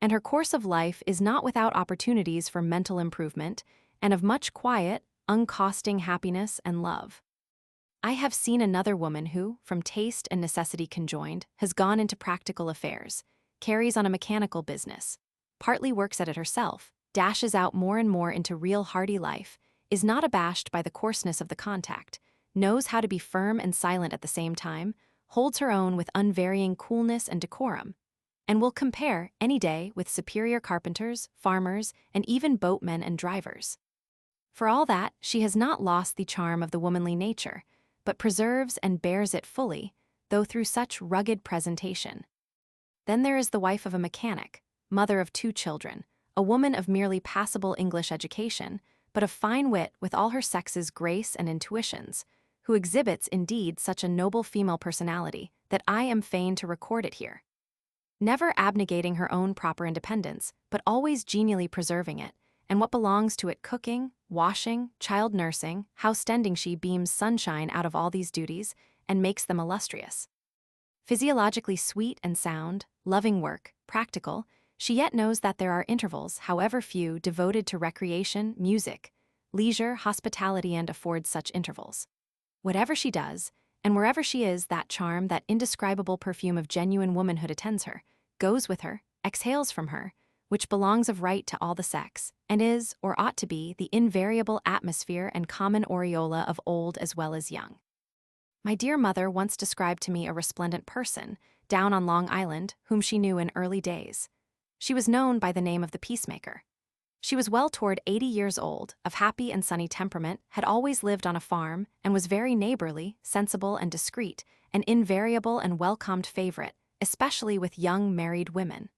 And her course of life is not without opportunities for mental improvement and of much quiet, uncosting happiness and love. I have seen another woman who, from taste and necessity conjoined, has gone into practical affairs, carries on a mechanical business, partly works at it herself, dashes out more and more into real hardy life, is not abashed by the coarseness of the contact, knows how to be firm and silent at the same time, holds her own with unvarying coolness and decorum, and will compare any day with superior carpenters, farmers, and even boatmen and drivers. For all that, she has not lost the charm of the womanly nature, but preserves and bears it fully, though through such rugged presentation. Then there is the wife of a mechanic, mother of 2 children, a woman of merely passable English education, but of fine wit with all her sex's grace and intuitions, who exhibits indeed such a noble female personality that I am fain to record it here. Never abnegating her own proper independence, but always genially preserving it, and what belongs to it cooking, washing, child nursing, house-tending, she beams sunshine out of all these duties and makes them illustrious. Physiologically sweet and sound, loving work, practical, she yet knows that there are intervals, however few, devoted to recreation, music, leisure, hospitality, and affords such intervals. Whatever she does, and wherever she is, that charm, that indescribable perfume of genuine womanhood attends her, goes with her, exhales from her, which belongs of right to all the sex, and is, or ought to be, the invariable atmosphere and common aureola of old as well as young. My dear mother once described to me a resplendent person, down on Long Island, whom she knew in early days. She was known by the name of the Peacemaker. She was well toward 80 years old, of happy and sunny temperament, had always lived on a farm, and was very neighborly, sensible, and discreet, an invariable and welcomed favorite, especially with young married women.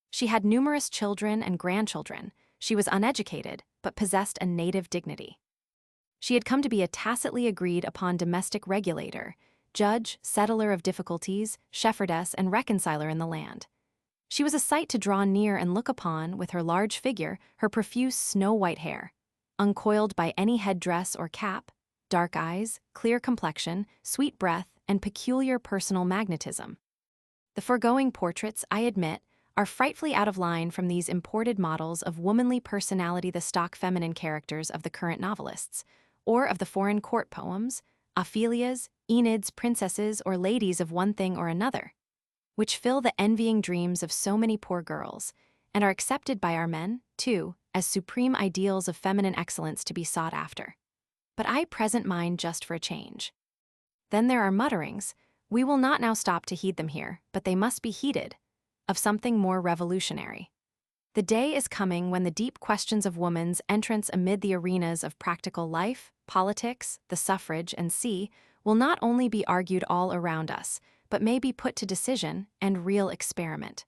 She had numerous children and grandchildren. She was uneducated, but possessed a native dignity. She had come to be a tacitly agreed upon domestic regulator, judge, settler of difficulties, shepherdess, and reconciler in the land. She was a sight to draw near and look upon, with her large figure, her profuse snow-white hair, uncoiled by any headdress or cap, dark eyes, clear complexion, sweet breath, and peculiar personal magnetism. The foregoing portraits, I admit, are frightfully out of line from these imported models of womanly personality, the stock feminine characters of the current novelists, or of the foreign court poems, Ophelias, Enids, princesses, or ladies of one thing or another, which fill the envying dreams of so many poor girls, and are accepted by our men, too, as supreme ideals of feminine excellence to be sought after. But I present mine just for a change. Then there are mutterings, we will not now stop to heed them here, but they must be heeded, of something more revolutionary. The day is coming when the deep questions of woman's entrance amid the arenas of practical life, politics, the suffrage, and sea will not only be argued all around us, but may be put to decision and real experiment.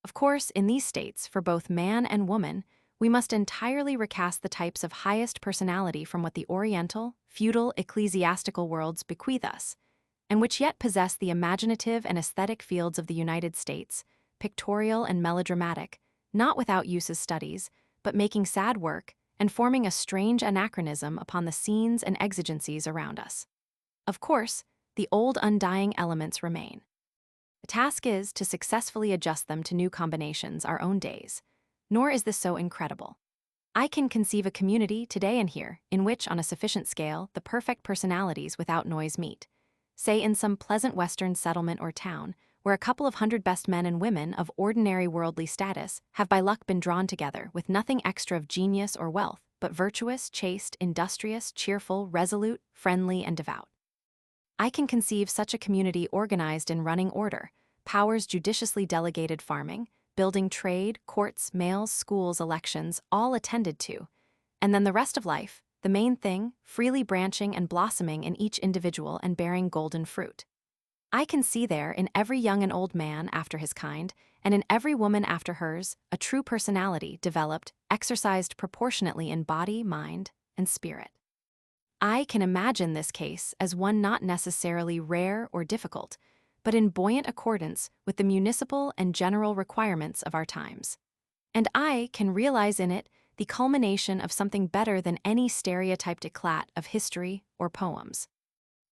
Of course, in these states, for both man and woman, we must entirely recast the types of highest personality from what the Oriental, feudal, ecclesiastical worlds bequeath us, and which yet possess the imaginative and aesthetic fields of the United States, pictorial and melodramatic, not without uses studies, but making sad work and forming a strange anachronism upon the scenes and exigencies around us. Of course, the old undying elements remain. The task is to successfully adjust them to new combinations our own days, nor is this so incredible. I can conceive a community today and here in which, on a sufficient scale, the perfect personalities without noise meet, say in some pleasant western settlement or town, where a couple of hundred best men and women of ordinary worldly status have by luck been drawn together with nothing extra of genius or wealth, but virtuous, chaste, industrious, cheerful, resolute, friendly, and devout. I can conceive such a community organized in running order, powers judiciously delegated, farming, building, trade, courts, mails, schools, elections, all attended to, and then the rest of life, the main thing, freely branching and blossoming in each individual and bearing golden fruit. I can see there, in every young and old man after his kind, and in every woman after hers, a true personality developed, exercised proportionately in body, mind, and spirit. I can imagine this case as one not necessarily rare or difficult, but in buoyant accordance with the municipal and general requirements of our times. And I can realize in it the culmination of something better than any stereotyped eclat of history or poems.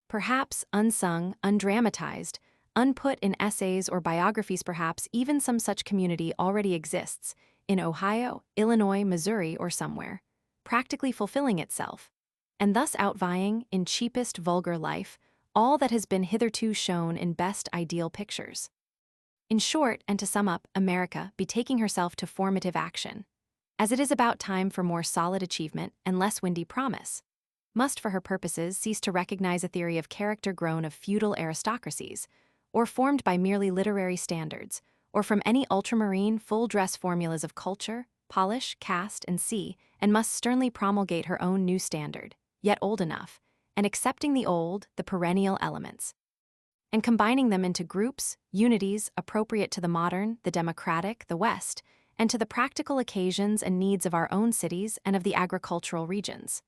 Perhaps unsung, undramatized, unput in essays or biographies, perhaps even some such community already exists in Ohio, Illinois, Missouri, or somewhere, practically fulfilling itself, and thus outvying, in cheapest vulgar life, all that has been hitherto shown in best ideal pictures. In short, and to sum up, America betaking herself to formative action, as it is about time for more solid achievement and less windy promise, must for her purposes cease to recognize a theory of character grown of feudal aristocracies, or formed by merely literary standards, or from any ultramarine full-dress formulas of culture, polish, caste, and see, and must sternly promulgate her own new standard, yet old enough, and accepting the old, the perennial elements, and combining them into groups, unities appropriate to the modern, the democratic, the West, and to the practical occasions and needs of our own cities and of the agricultural regions.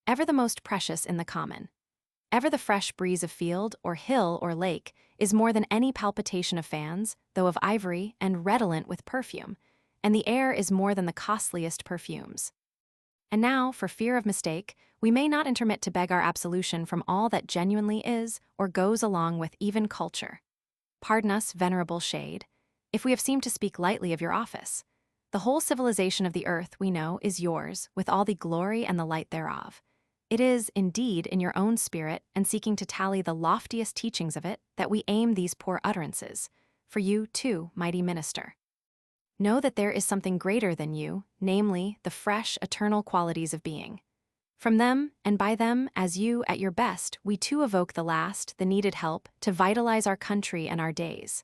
Ever the most precious in the common. Ever the fresh breeze of field or hill or lake is more than any palpitation of fans, though of ivory and redolent with perfume, and the air is more than the costliest perfumes. And now, for fear of mistake, we may not intermit to beg our absolution from all that genuinely is or goes along with even culture. Pardon us, venerable shade, if we have seemed to speak lightly of your office. The whole civilization of the earth, we know, is yours, with all the glory and the light thereof. It is, indeed, in your own spirit, and seeking to tally the loftiest teachings of it, that we aim these poor utterances. For you, too, mighty minister. Know that there is something greater than you, namely, the fresh, eternal qualities of being. From them, and by them, as you, at your best, we too evoke the last, the needed help, to vitalize our country and our days.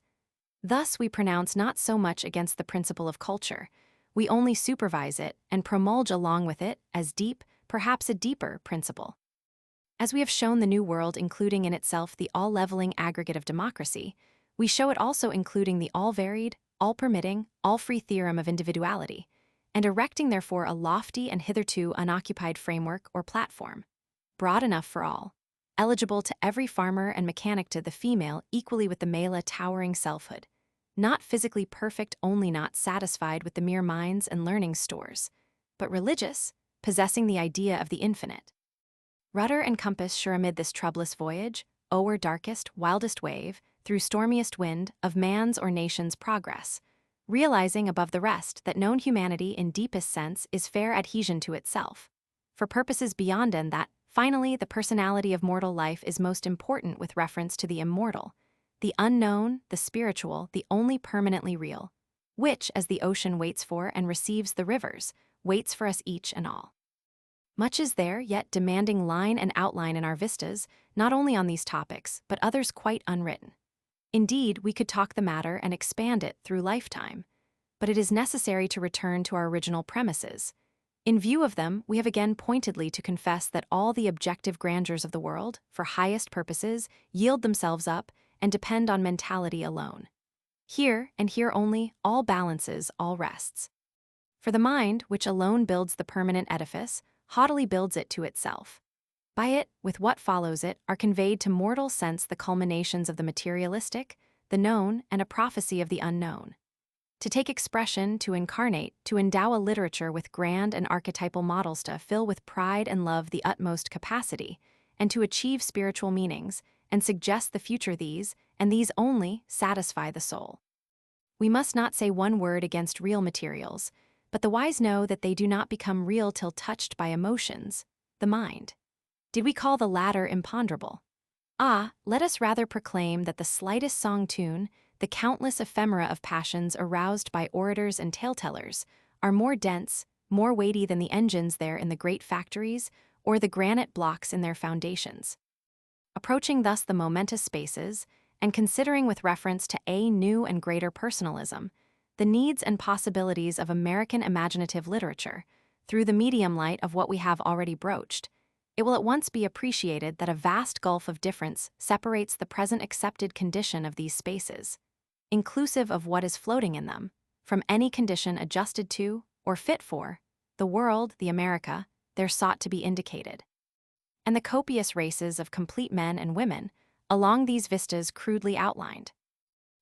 Thus we pronounce not so much against the principle of culture, we only supervise it, and promulge along with it, as deep, perhaps a deeper, principle. As we have shown the New World including in itself the all-leveling aggregate of democracy, we show it also including the all-varied, all-permitting, all-free theorem of individuality, and erecting therefore a lofty and hitherto unoccupied framework or platform, broad enough for all, eligible to every farmer and mechanic, to the female equally with the male, a towering selfhood, not physically perfect, only not satisfied with the mere minds and learning stores, but religious, possessing the idea of the infinite. Rudder and compass sure amid this troublous voyage, o'er darkest, wildest wave, through stormiest wind, of man's or nation's progress, realizing above the rest that known humanity in deepest sense is fair adhesion to itself, for purposes beyond, and that, finally, the personality of mortal life is most important with reference to the immortal, the unknown, the spiritual, the only permanently real, which, as the ocean waits for and receives the rivers, waits for us each and all. Much is there, yet demanding line and outline in our vistas, not only on these topics, but others quite unwritten. Indeed, we could talk the matter and expand it through lifetime, but it is necessary to return to our original premises. In view of them, we have again pointedly to confess that all the objective grandeurs of the world, for highest purposes, yield themselves up and depend on mentality alone. Here, and here only, all balances, all rests. For the mind, which alone builds the permanent edifice, haughtily builds it to itself. By it, with what follows it, are conveyed to mortal sense the culminations of the materialistic, the known, and a prophecy of the unknown. To take expression, to incarnate, to endow a literature with grand and archetypal models, to fill with pride and love the utmost capacity, and to achieve spiritual meanings, and suggest the future, these, and these only, satisfy the soul. We must not say one word against real materials, but the wise know that they do not become real till touched by emotions, the mind. Did we call the latter imponderable? Ah, let us rather proclaim that the slightest song tune, the countless ephemera of passions aroused by orators and tale-tellers, are more dense, more weighty than the engines there in the great factories, or the granite blocks in their foundations. Approaching thus the momentous spaces, and considering with reference to a new and greater personalism, the needs and possibilities of American imaginative literature, through the medium light of what we have already broached, it will at once be appreciated that a vast gulf of difference separates the present accepted condition of these spaces, inclusive of what is floating in them, from any condition adjusted to, or fit for, the world, the America, there sought to be indicated. And the copious races of complete men and women, along these vistas crudely outlined.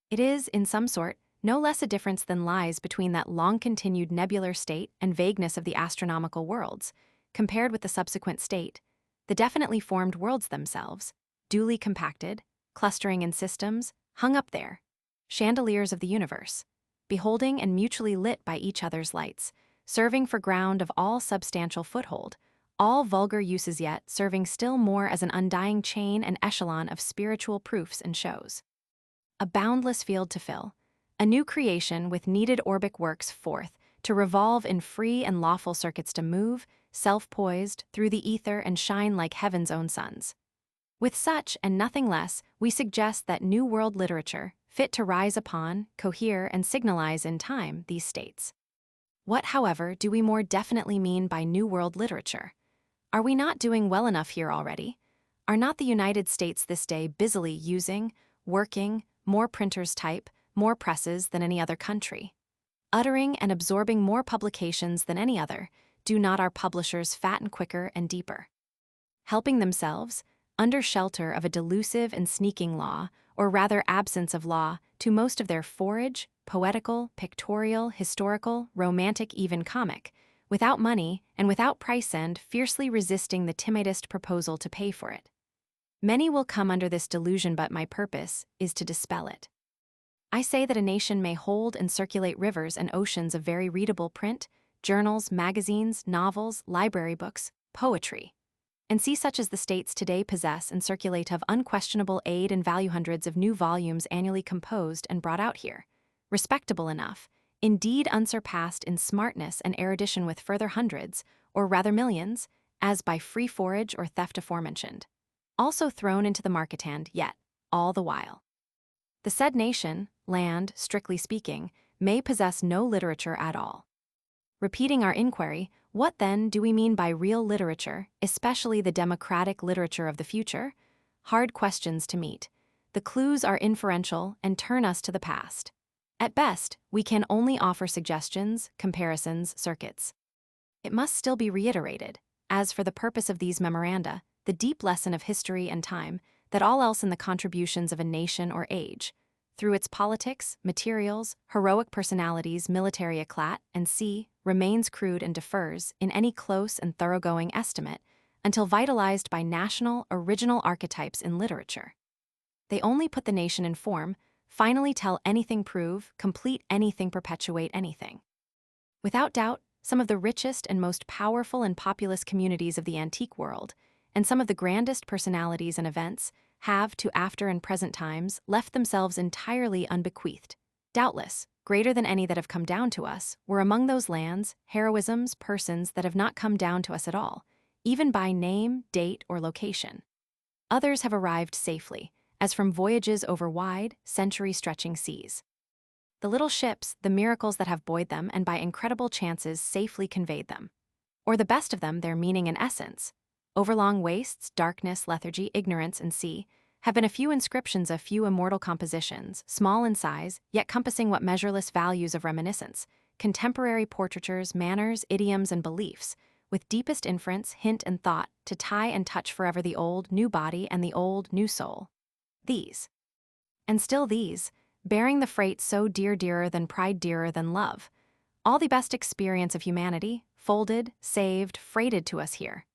It is, in some sort, no less a difference than lies between that long-continued nebular state and vagueness of the astronomical worlds, compared with the subsequent state, the definitely formed worlds themselves, duly compacted, clustering in systems, hung up there, chandeliers of the universe, beholding and mutually lit by each other's lights, serving for ground of all substantial foothold, all vulgar uses yet serving still more as an undying chain and echelon of spiritual proofs and shows. A boundless field to fill, a new creation with needed orbic works forth, to revolve in free and lawful circuits to move, self-poised, through the ether and shine like heaven's own suns. With such, and nothing less, we suggest that New World literature, fit to rise upon, cohere, and signalize in time these states. What, however, do we more definitely mean by New World literature? Are we not doing well enough here already? Are not the United States this day busily using, working, more printers' type, more presses than any other country? Uttering and absorbing more publications than any other, do not our publishers fatten quicker and deeper? Helping themselves, under shelter of a delusive and sneaking law, or rather absence of law, to most of their forage, poetical, pictorial, historical, romantic, even comic, without money and without price end, fiercely resisting the timidest proposal to pay for it. Many will come under this delusion, but my purpose is to dispel it. I say that a nation may hold and circulate rivers and oceans of very readable print, journals, magazines, novels, library books, poetry, and see such as the states today possess and circulate of unquestionable aid and value hundreds of new volumes annually composed and brought out here, respectable enough, indeed unsurpassed in smartness and erudition, with further hundreds, or rather millions, as by free forage or theft aforementioned, also thrown into the market hand, yet, all the while, the said nation, land, strictly speaking, may possess no literature at all. Repeating our inquiry, what then do we mean by real literature, especially the democratic literature of the future? Hard questions to meet. The clues are inferential and turn us to the past. At best, we can only offer suggestions, comparisons, circuits. It must still be reiterated, as for the purpose of these memoranda, the deep lesson of history and time, that all else in the contributions of a nation or age, through its politics, materials, heroic personalities, military eclat, and remains crude and differs in any close and thoroughgoing estimate until vitalized by national, original archetypes in literature. They only put the nation in form, finally tell anything, prove, complete anything, perpetuate anything. Without doubt, some of the richest and most powerful and populous communities of the antique world, and some of the grandest personalities and events, have, to after and present times, left themselves entirely unbequeathed. Doubtless, greater than any that have come down to us, were among those lands, heroisms, persons that have not come down to us at all, even by name, date, or location. Others have arrived safely, as from voyages over wide, century-stretching seas. The little ships, the miracles that have buoyed them and by incredible chances safely conveyed them. Or the best of them, their meaning and essence. Overlong wastes, darkness, lethargy, ignorance, and sea, have been a few inscriptions of few immortal compositions, small in size, yet compassing what measureless values of reminiscence, contemporary portraitures, manners, idioms, and beliefs, with deepest inference, hint, and thought, to tie and touch forever the old, new body and the old, new soul. These, and still these, bearing the freight so dearer than pride, dearer than love, all the best experience of humanity, folded, saved, freighted to us here.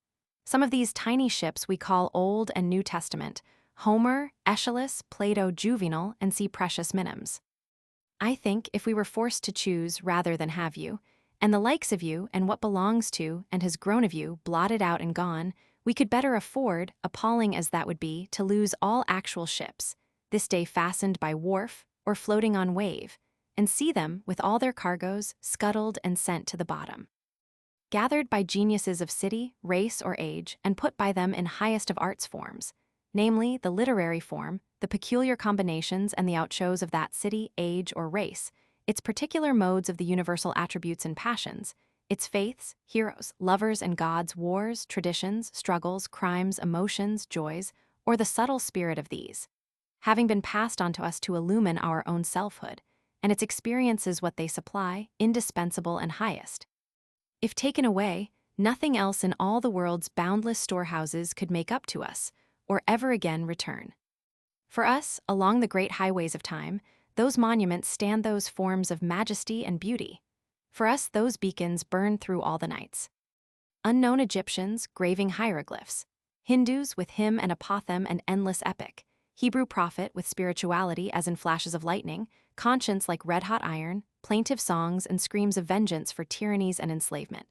Some of these tiny ships we call Old and New Testament, Homer, Aeschylus, Plato, Juvenal, and see precious minims. I think if we were forced to choose rather than have you, and the likes of you and what belongs to and has grown of you blotted out and gone, we could better afford, appalling as that would be, to lose all actual ships, this day fastened by wharf or floating on wave, and see them, with all their cargoes, scuttled and sent to the bottom. Gathered by geniuses of city, race, or age, and put by them in highest of arts forms, namely the literary form, the peculiar combinations and the outshows of that city, age, or race, its particular modes of the universal attributes and passions, its faiths, heroes, lovers and gods, wars, traditions, struggles, crimes, emotions, joys, or the subtle spirit of these, having been passed on to us to illumine our own selfhood, and its experiences what they supply, indispensable and highest. If taken away, nothing else in all the world's boundless storehouses could make up to us, or ever again return. For us, along the great highways of time, those monuments stand those forms of majesty and beauty. For us, those beacons burn through all the nights. Unknown Egyptians graving hieroglyphs, Hindus with hymn and apothem and endless epic, Hebrew prophet with spirituality as in flashes of lightning, conscience like red-hot iron, plaintive songs and screams of vengeance for tyrannies and enslavement.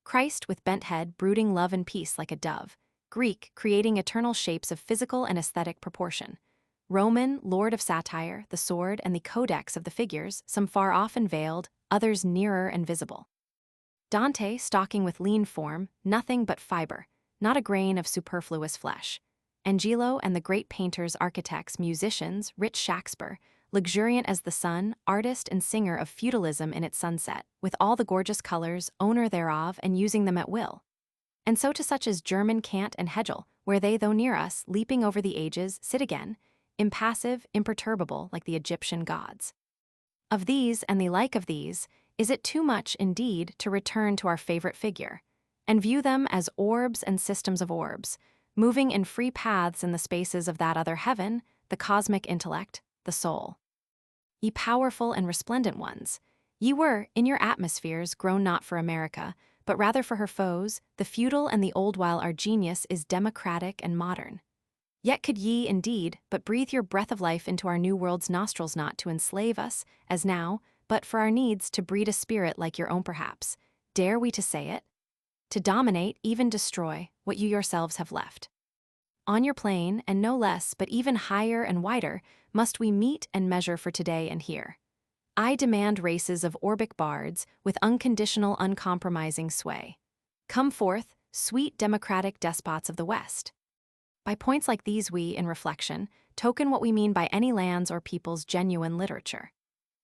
Christ with bent head brooding love and peace like a dove, Greek creating eternal shapes of physical and aesthetic proportion. Roman, lord of satire, the sword, and the codex of the figures, some far off and veiled, others nearer and visible. Dante stalking with lean form, nothing but fiber, not a grain of superfluous flesh. Angelo and the great painters, architects, musicians, rich Shakespeare, luxuriant as the sun, artist and singer of feudalism in its sunset, with all the gorgeous colors, owner thereof, and using them at will. And so to such as German Kant and Hegel, where they, though near us, leaping over the ages, sit again, impassive, imperturbable, like the Egyptian gods. Of these, and the like of these, is it too much, indeed, to return to our favorite figure, and view them as orbs and systems of orbs, moving in free paths in the spaces of that other heaven, the cosmic intellect, the soul. Ye powerful and resplendent ones, ye were, in your atmospheres, grown not for America, but rather for her foes, the feudal and the old, while our genius is democratic and modern. Yet could ye, indeed, but breathe your breath of life into our new world's nostrils, not to enslave us, as now, but for our needs to breed a spirit like your own perhaps, dare we to say it? To dominate, even destroy, what you yourselves have left. On your plane, and no less, but even higher and wider, must we meet and measure for today and here. I demand races of orbic bards with unconditional, uncompromising sway. Come forth, sweet democratic despots of the West. By points like these we, in reflection, token what we mean by any land's or people's genuine literature.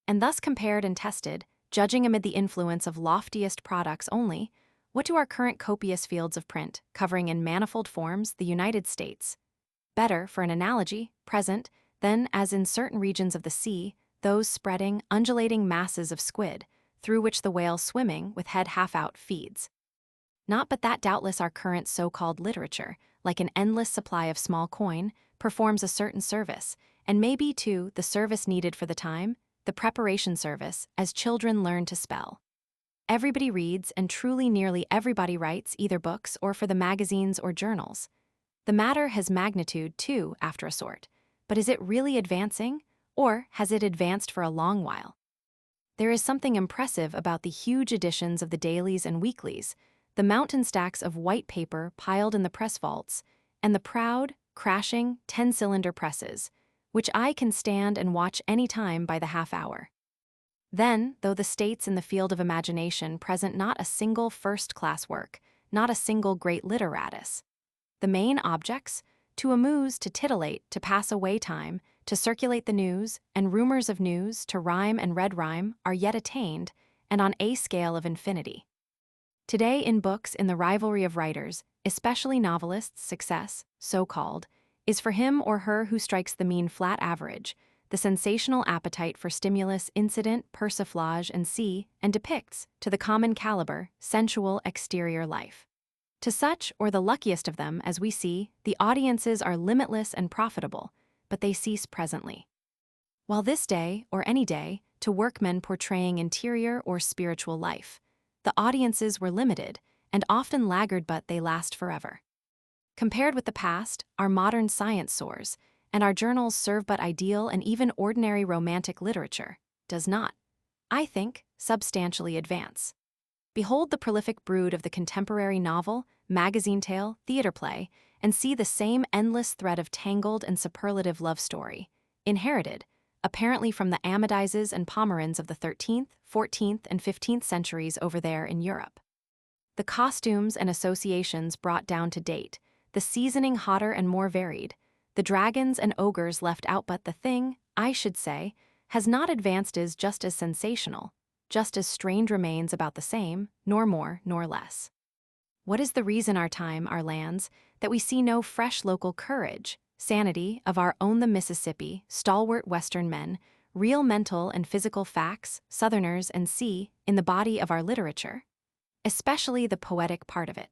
And thus compared and tested, judging amid the influence of loftiest products only, what do our current copious fields of print, covering in manifold forms the United States, better, for an analogy, present, than, as in certain regions of the sea, those spreading, undulating masses of squid, through which the whale swimming, with head half out, feeds? Not but that doubtless our current so-called literature, like an endless supply of small coin, performs a certain service, and may be, too, the service needed for the time, the preparation service, as children learn to spell. Everybody reads, and truly nearly everybody writes either books or for the magazines or journals. The matter has magnitude, too, after a sort, but is it really advancing, or has it advanced for a long while? There is something impressive about the huge editions of the dailies and weeklies, the mountain stacks of white paper piled in the press vaults, and the proud, crashing, 10-cylinder presses, which I can stand and watch any time by the half hour. Then, though the states in the field of imagination present not a single first-class work, not a single great literatus, the main objects, to amuse, to titillate, to pass away time, to circulate the news, and rumors of news, to rhyme and read rhyme, are yet attained, and on a scale of infinity. Today in books, in the rivalry of writers, especially novelists, success, so-called, is for him or her who strikes the mean flat average, the sensational appetite for stimulus, incident, persiflage, and and depicts, to the common caliber, sensual exterior life. To such, or the luckiest of them, as we see, the audiences are limitless and profitable, but they cease presently. While this day, or any day, to workmen portraying interior or spiritual life, the audiences were limited, and often laggard, but they last forever. Compared with the past, our modern science soars, and our journals serve but ideal and even ordinary romantic literature, does not, I think, substantially advance. Behold the prolific brood of the contemporary novel, magazine tale, theater play, and see the same endless thread of tangled and superlative love story, inherited, apparently from the Amadizes and Pomerans of the 13th, 14th, and 15th centuries over there in Europe. The costumes and associations brought down to date, the seasoning hotter and more varied, the dragons and ogres left out, but the thing, I should say, has not advanced, is just as sensational, just as strained, remains about the same, nor more nor less. What is the reason our time, our lands, that we see no fresh local courage, sanity, of our own the Mississippi, stalwart Western men, real mental and physical facts, Southerners and in the body of our literature? Especially the poetic part of it.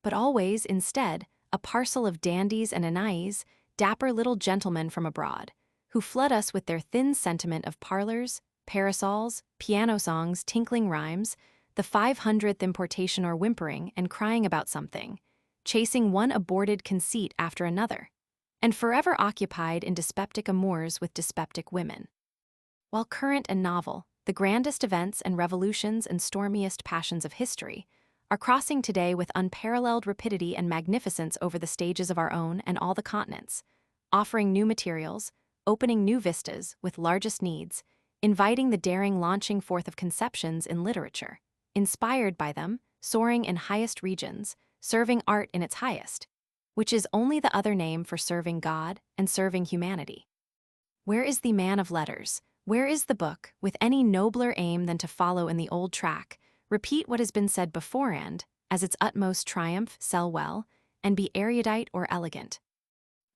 But always, instead, a parcel of dandies and anais, dapper little gentlemen from abroad, who flood us with their thin sentiment of parlors, parasols, piano songs, tinkling rhymes, the 500th importation or whimpering and crying about something, chasing one aborted conceit after another, and forever occupied in dyspeptic amours with dyspeptic women. While current and novel, the grandest events and revolutions and stormiest passions of history are crossing today with unparalleled rapidity and magnificence over the stages of our own and all the continents, offering new materials, opening new vistas with largest needs, inviting the daring launching forth of conceptions in literature, inspired by them, soaring in highest regions, serving art in its highest, which is only the other name for serving God and serving humanity. Where is the man of letters? Where is the book, with any nobler aim than to follow in the old track, repeat what has been said before and, as its utmost triumph, sell well, and be erudite or elegant?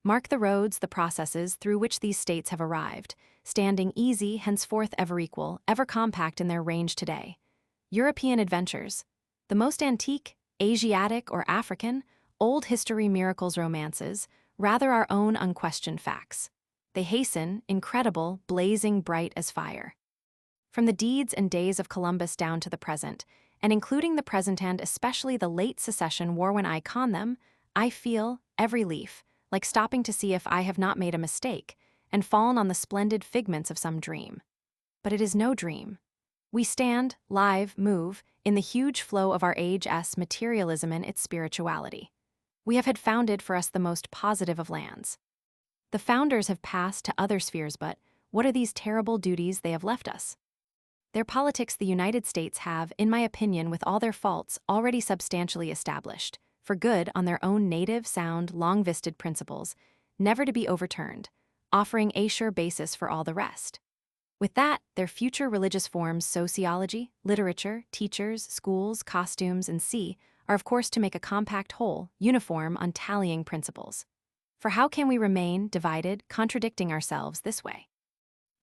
Mark the roads, the processes through which these states have arrived, standing easy, henceforth ever equal, ever compact in their range today. European adventures, the most antique, Asiatic or African, old history miracles romances, rather our own unquestioned facts. They hasten, incredible, blazing bright as fire. From the deeds and days of Columbus down to the present, and including the present and especially the late secession war when I con them, I feel, every leaf, like stopping to see if I have not made a mistake, and fallen on the splendid figments of some dream. But it is no dream. We stand, live, move, in the huge flow of our age's materialism and its spirituality. We have had founded for us the most positive of lands. The founders have passed to other spheres, but what are these terrible duties they have left us? Their politics the United States have, in my opinion, with all their faults, already substantially established, for good on their own native, sound, long-visted principles, never to be overturned, offering a sure basis for all the rest. With that, their future religious forms, sociology, literature, teachers, schools, costumes, and are of course to make a compact whole, uniform on tallying principles. For how can we remain divided, contradicting ourselves this way?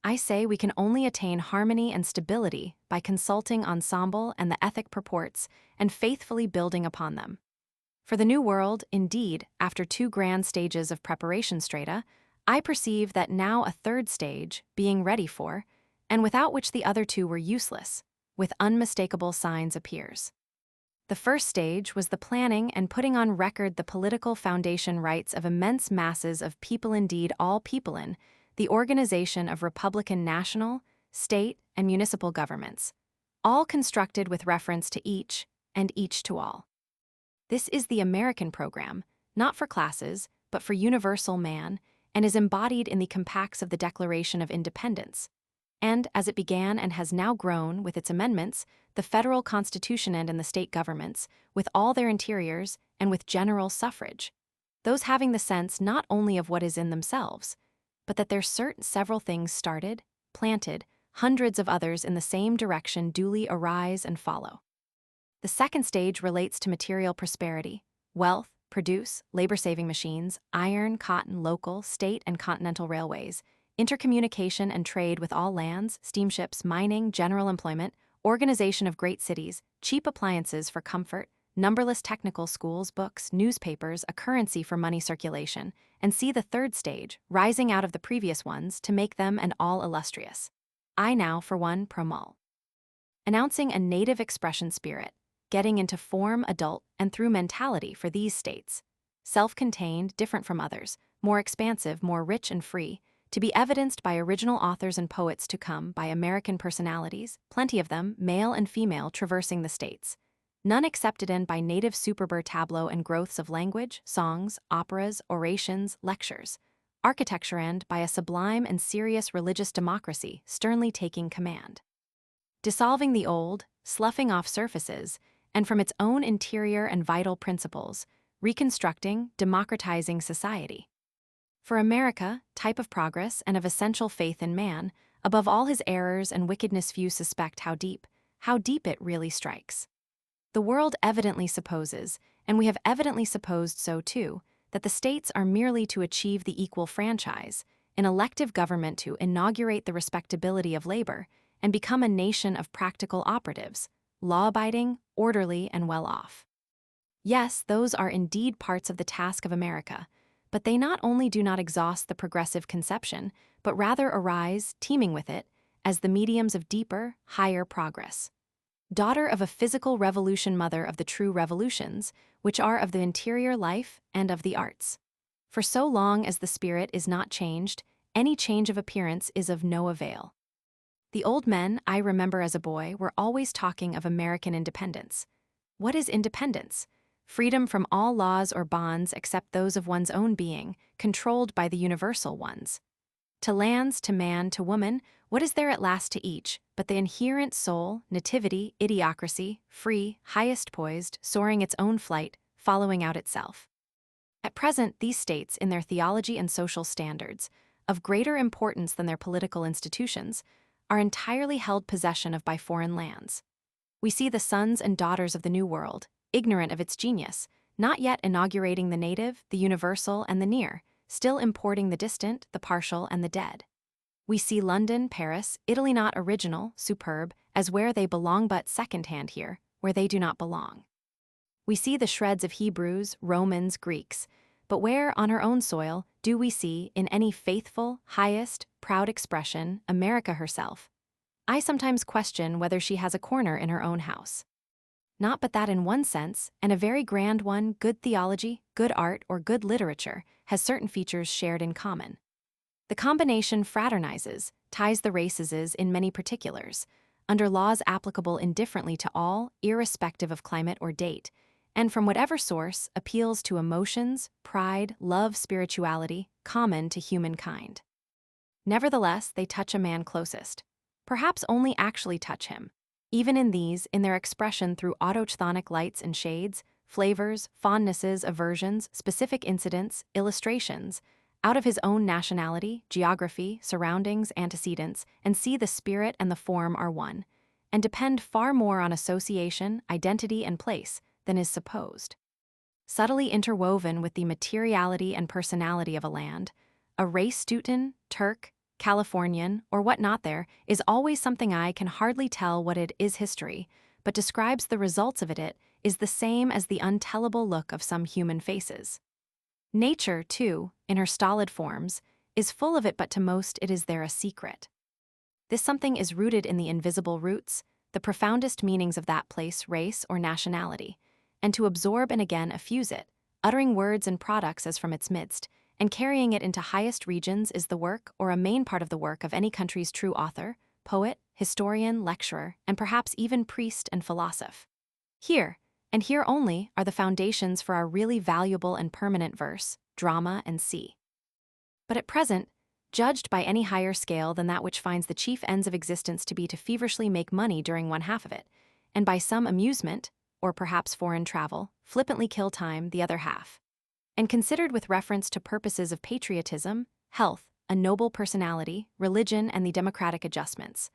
I say we can only attain harmony and stability by consulting ensemble and the ethic purports and faithfully building upon them. For the New World, indeed, after 2 grand stages of preparation strata, I perceive that now a 3rd stage, being ready for, and without which the other 2 were useless, with unmistakable signs appears. The first stage was the planning and putting on record the political foundation rights of immense masses of people, indeed all people, in the organization of republican national, state, and municipal governments, all constructed with reference to each, and each to all. This is the American program, not for classes, but for universal man, and is embodied in the compacts of the Declaration of Independence, and, as it began and has now grown with its amendments, the federal constitution and in the state governments, with all their interiors, and with general suffrage, those having the sense not only of what is in themselves, but that their several things started, planted, hundreds of others in the same direction duly arise and follow. The second stage relates to material prosperity, wealth, produce, labor-saving machines, iron, cotton, local, state, and continental railways, intercommunication and trade with all lands, steamships, mining, general employment, organization of great cities, cheap appliances for comfort, numberless technical schools, books, newspapers, a currency for money circulation, and see the third stage, rising out of the previous ones to make them and all illustrious. I now, for one, promulge. Announcing a native expression spirit, getting into form, adult, and through mentality for these states, self-contained, different from others, more expansive, more rich and free, to be evidenced by original authors and poets to come, by American personalities, plenty of them, male and female, traversing the states, none accepted in by native superber tableau and growths of language, songs, operas, orations, lectures, architecture, and by a sublime and serious religious democracy sternly taking command. Dissolving the old, sloughing off surfaces, and from its own interior and vital principles, reconstructing, democratizing society. For America, type of progress and of essential faith in man, above all his errors and wickedness few suspect how deep it really strikes. The world evidently supposes, and we have evidently supposed so too, that the states are merely to achieve the equal franchise, an elective government to inaugurate the respectability of labor, and become a nation of practical operatives, law-abiding, orderly, and well-off. Yes, those are indeed parts of the task of America, But they not only do not exhaust the progressive conception, but rather arise, teeming with it, as the mediums of deeper, higher progress. Daughter of a physical revolution, mother of the true revolutions, which are of the interior life and of the arts. For so long as the spirit is not changed, any change of appearance is of no avail. The old men I remember as a boy were always talking of American independence. What is independence? Freedom from all laws or bonds except those of one's own being, controlled by the universal ones. To lands, to man, to woman, what is there at last to each, but the inherent soul, nativity, idiocracy, free, highest poised, soaring its own flight, following out itself. At present, these states, in their theology and social standards, of greater importance than their political institutions, are entirely held possession of by foreign lands. We see the sons and daughters of the New World, ignorant of its genius, not yet inaugurating the native, the universal, and the near, still importing the distant, the partial, and the dead. We see London, Paris, Italy not original, superb, as where they belong but second-hand here, where they do not belong. We see the shreds of Hebrews, Romans, Greeks, but where, on her own soil, do we see, in any faithful, highest, proud expression, America herself? I sometimes question whether she has a corner in her own house. Not but that in one sense, and a very grand one, good theology, good art, or good literature has certain features shared in common. The combination fraternizes, ties the races in many particulars, under laws applicable indifferently to all, irrespective of climate or date, and from whatever source appeals to emotions, pride, love, spirituality, common to humankind. Nevertheless, they touch a man closest. Perhaps only actually touch him. Even in these, in their expression through autochthonic lights and shades, flavors, fondnesses, aversions, specific incidents, illustrations, out of his own nationality, geography, surroundings, antecedents, and see the spirit and the form are one, and depend far more on association, identity, and place than is supposed. Subtly interwoven with the materiality and personality of a land, a race Teuton, Turk, Californian, or what not there, is always something I can hardly tell what it is history, but describes the results of it is the same as the untellable look of some human faces. Nature, too, in her stolid forms, is full of it, but to most it is there a secret. This something is rooted in the invisible roots, the profoundest meanings of that place, race, or nationality, and to absorb and again effuse it, uttering words and products as from its midst, and carrying it into highest regions is the work or a main part of the work of any country's true author, poet, historian, lecturer, and perhaps even priest and philosopher. Here, and here only, are the foundations for our really valuable and permanent verse, drama, and sea. But at present, judged by any higher scale than that which finds the chief ends of existence to be to feverishly make money during one half of it, and by some amusement, or perhaps foreign travel, flippantly kill time the other half. And considered with reference to purposes of patriotism, health, a noble personality, religion, and the democratic adjustments.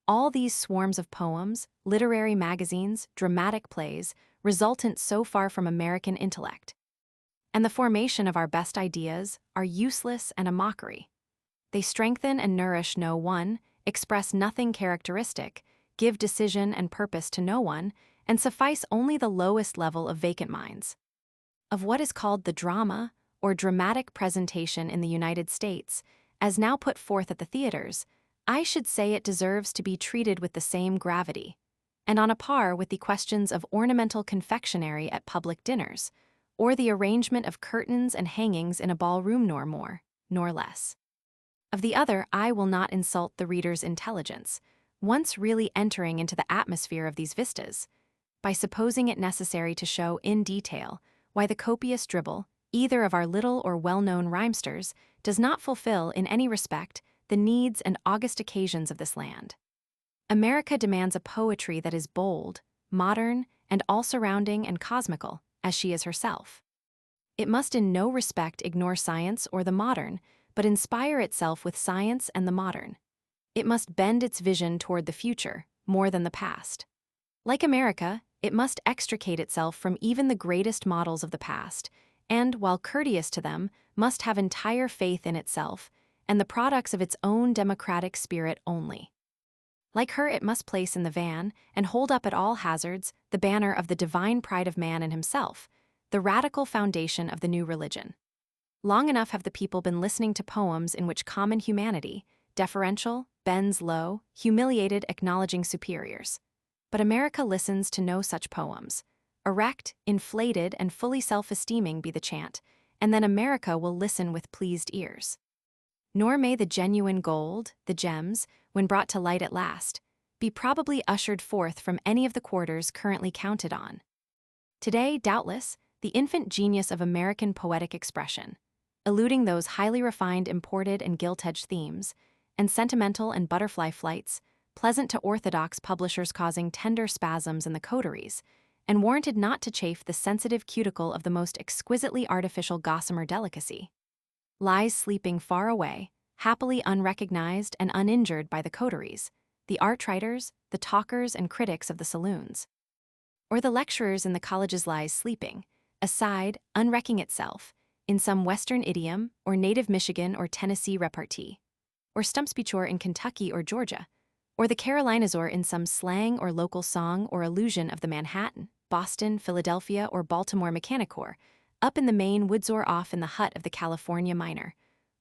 All these swarms of poems, literary magazines, dramatic plays, resultant so far from American intellect, and the formation of our best ideas, are useless and a mockery. They strengthen and nourish no one, express nothing characteristic, give decision and purpose to no one, and suffice only the lowest level of vacant minds. Of what is called the drama, or dramatic presentation in the United States, as now put forth at the theaters, I should say it deserves to be treated with the same gravity, and on a par with the questions of ornamental confectionery at public dinners, or the arrangement of curtains and hangings in a ballroom, nor more, nor less. Of the other, I will not insult the reader's intelligence, once really entering into the atmosphere of these vistas, by supposing it necessary to show in detail why the copious dribble, either of our little or well-known rhymesters, does not fulfill in any respect the needs and august occasions of this land. America demands a poetry that is bold, modern, and all-surrounding and cosmical, as she is herself. It must in no respect ignore science or the modern, but inspire itself with science and the modern. It must bend its vision toward the future, more than the past. Like America, it must extricate itself from even the greatest models of the past, and, while courteous to them, must have entire faith in itself and the products of its own democratic spirit only. Like her, it must place in the van, and hold up at all hazards, the banner of the divine pride of man in himself, the radical foundation of the new religion. Long enough have the people been listening to poems in which common humanity, deferential, bends low, humiliated, acknowledging superiors. But America listens to no such poems. Erect, inflated, and fully self-esteeming be the chant, and then America will listen with pleased ears. Nor may the genuine gold, the gems, when brought to light at last, be probably ushered forth from any of the quarters currently counted on. Today, doubtless, the infant genius of American poetic expression, eluding those highly refined imported and gilt-edged themes, and sentimental and butterfly flights, pleasant to orthodox publishers causing tender spasms in the coteries, and warranted not to chafe the sensitive cuticle of the most exquisitely artificial gossamer delicacy, lies sleeping far away, happily unrecognized and uninjured by the coteries, the art writers, the talkers and critics of the saloons. Or the lecturers in the colleges lies sleeping, aside, unrecking itself, in some Western idiom or native Michigan or Tennessee repartee, or stumpspeechore in Kentucky or Georgia, or the Carolinazor in some slang or local song or allusion of the Manhattan, Boston, Philadelphia, or Baltimore mechanicore, up in the Maine woodsor off in the hut of the California miner,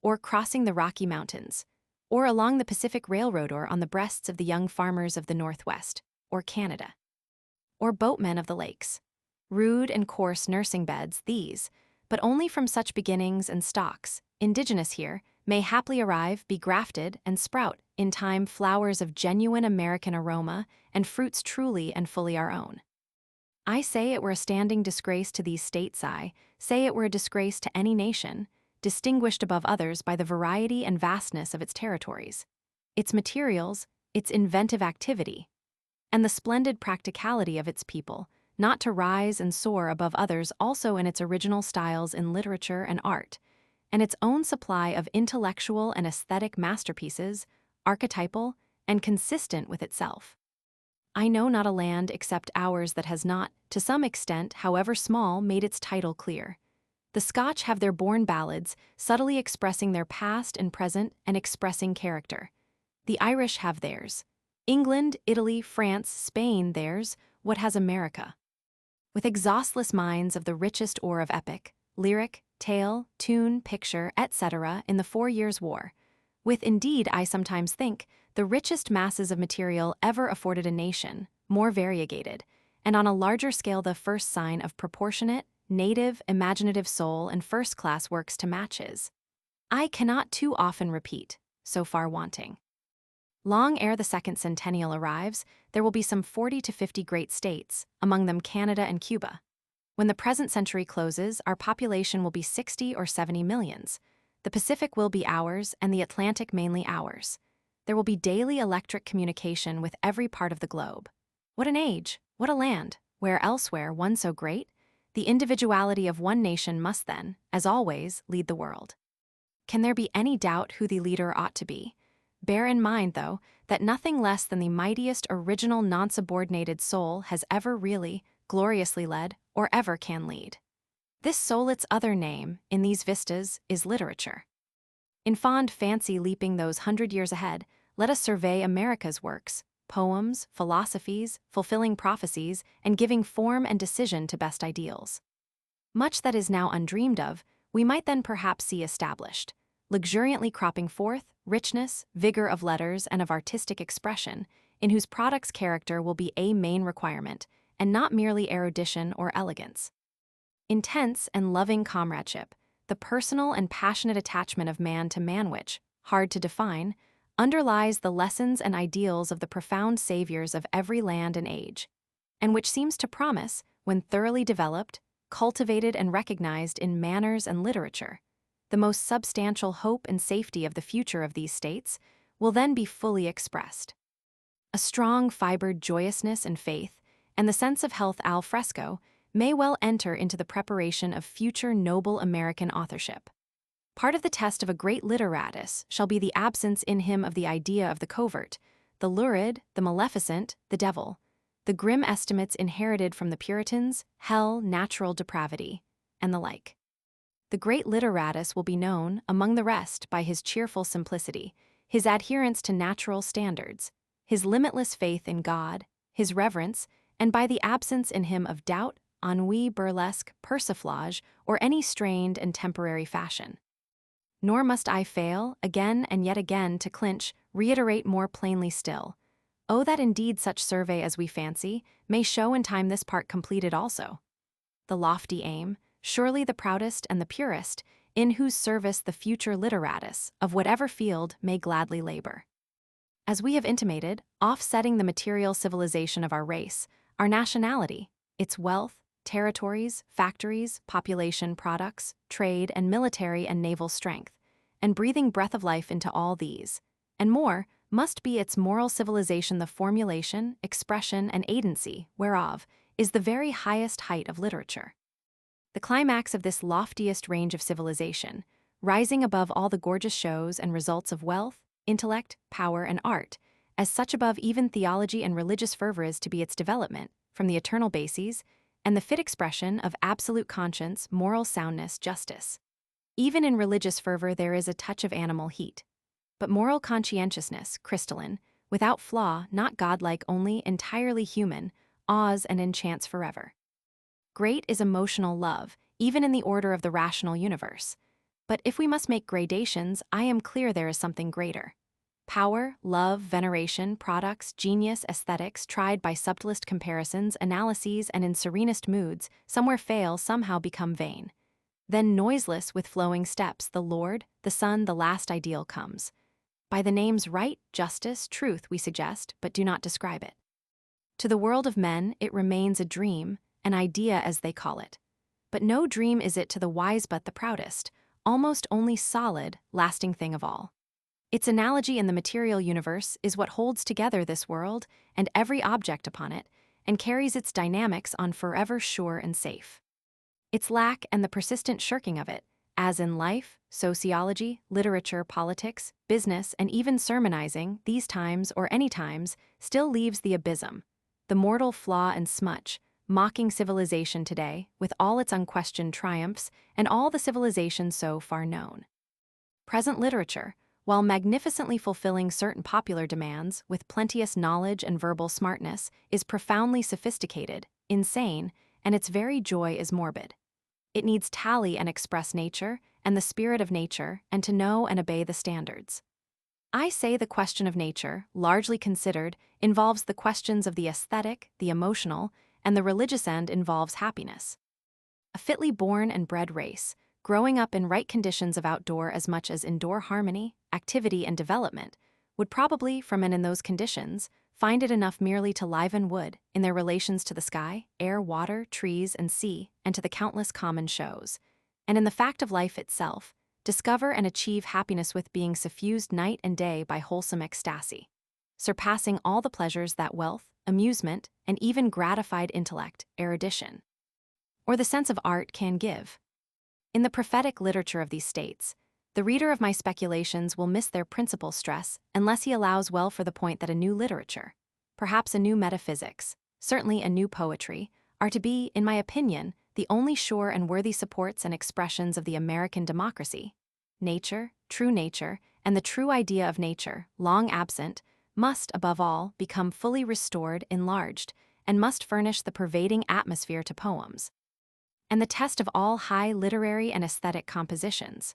or crossing the Rocky Mountains, or along the Pacific Railroad or on the breasts of the young farmers of the Northwest, or Canada. Or boatmen of the lakes. Rude and coarse nursing beds, these, but only from such beginnings and stocks, indigenous here, may haply arrive, be grafted, and sprout, in time, flowers of genuine American aroma, and fruits truly and fully our own. I say it were a standing disgrace to these states, I say it were a disgrace to any nation, distinguished above others by the variety and vastness of its territories, its materials, its inventive activity, and the splendid practicality of its people, not to rise and soar above others also in its original styles in literature and art, and its own supply of intellectual and aesthetic masterpieces, archetypal and consistent with itself. I know not a land except ours that has not, to some extent, however small, made its title clear. The Scotch have their born ballads, subtly expressing their past and present and expressing character. The Irish have theirs. England, Italy, France, Spain theirs, what has America? With exhaustless minds of the richest ore of epic, lyric, tale, tune, picture, etc. in the 4 Years' War, with indeed, I sometimes think, the richest masses of material ever afforded a nation, more variegated, and on a larger scale the first sign of proportionate, native, imaginative soul and first-class works to match his. I cannot too often repeat, so far wanting. Long ere the second centennial arrives, there will be some 40 to 50 great states, among them Canada and Cuba. When the present century closes, our population will be 60 or 70 millions. The Pacific will be ours, and the Atlantic mainly ours. There will be daily electric communication with every part of the globe. What an age, what a land, where elsewhere one so great? The individuality of one nation must then, as always, lead the world. Can there be any doubt who the leader ought to be? Bear in mind, though, that nothing less than the mightiest original non-subordinated soul has ever really, gloriously led, or ever can lead. This soul, its other name, in these vistas, is literature. In fond fancy leaping those 100 years ahead, let us survey America's works, poems, philosophies, fulfilling prophecies, and giving form and decision to best ideals. Much that is now undreamed of, we might then perhaps see established, luxuriantly cropping forth, richness, vigor of letters and of artistic expression, in whose products character will be a main requirement, and not merely erudition or elegance. Intense and loving comradeship, the personal and passionate attachment of man to man which, hard to define, underlies the lessons and ideals of the profound saviors of every land and age, and which seems to promise, when thoroughly developed, cultivated and recognized in manners and literature, the most substantial hope and safety of the future of these states, will then be fully expressed. A strong fibered joyousness and faith, and the sense of health al fresco, may well enter into the preparation of future noble American authorship. Part of the test of a great literatus shall be the absence in him of the idea of the covert, the lurid, the maleficent, the devil, the grim estimates inherited from the Puritans, hell, natural depravity, and the like. The great literatus will be known, among the rest, by his cheerful simplicity, his adherence to natural standards, his limitless faith in God, his reverence, and by the absence in him of doubt, ennui, burlesque, persiflage, or any strained and temporary fashion. Nor must I fail, again and yet again, to clinch, reiterate more plainly still. Oh, that indeed such survey as we fancy may show in time this part completed also. The lofty aim, surely the proudest and the purest, in whose service the future literatus, of whatever field, may gladly labor. As we have intimated, offsetting the material civilization of our race, our nationality, its wealth, territories, factories, population, products, trade, and military and naval strength, and breathing breath of life into all these, and more, must be its moral civilization, the formulation, expression, and agency whereof is the very highest height of literature. The climax of this loftiest range of civilization, rising above all the gorgeous shows and results of wealth, intellect, power, and art, as such above even theology and religious fervor is to be its development, from the eternal bases, and the fit expression of absolute conscience, moral soundness, justice. Even in religious fervor there is a touch of animal heat. But moral conscientiousness, crystalline, without flaw, not godlike only, entirely human, awes and enchants forever. Great is emotional love, even in the order of the rational universe. But if we must make gradations, I am clear there is something greater. Power, love, veneration, products, genius, aesthetics, tried by subtlest comparisons, analyses, and in serenest moods, somewhere fail, somehow become vain. Then noiseless with flowing steps, the Lord, the Son, the last ideal comes. By the names right, justice, truth we suggest, but do not describe it. To the world of men it remains a dream, an idea as they call it. But no dream is it to the wise but the proudest, almost only solid, lasting thing of all. Its analogy in the material universe is what holds together this world and every object upon it, and carries its dynamics on forever sure and safe. Its lack and the persistent shirking of it, as in life, sociology, literature, politics, business, and even sermonizing, these times or any times, still leaves the abysm, the mortal flaw and smutch, mocking civilization today, with all its unquestioned triumphs and all the civilization so far known. Present literature, while magnificently fulfilling certain popular demands with plenteous knowledge and verbal smartness, is profoundly sophisticated, insane, and its very joy is morbid. It needs tally and express nature and the spirit of nature, and to know and obey the standards. I say the question of nature, largely considered, involves the questions of the aesthetic, the emotional, and the religious end involves happiness. A fitly born and bred race, growing up in right conditions of outdoor as much as indoor harmony, activity, and development, would probably, from and in those conditions, find it enough merely to liven wood in their relations to the sky, air, water, trees, and sea, and to the countless common shows, and in the fact of life itself, discover and achieve happiness with being suffused night and day by wholesome ecstasy, surpassing all the pleasures that wealth, amusement, and even gratified intellect, erudition, or the sense of art can give. In the prophetic literature of these states, the reader of my speculations will miss their principal stress unless he allows well for the point that a new literature, perhaps a new metaphysics, certainly a new poetry, are to be, in my opinion, the only sure and worthy supports and expressions of the American democracy. Nature, and the true idea of nature, long absent, must, above all, become fully restored, enlarged, and must furnish the pervading atmosphere to poems, and the test of all high literary and aesthetic compositions.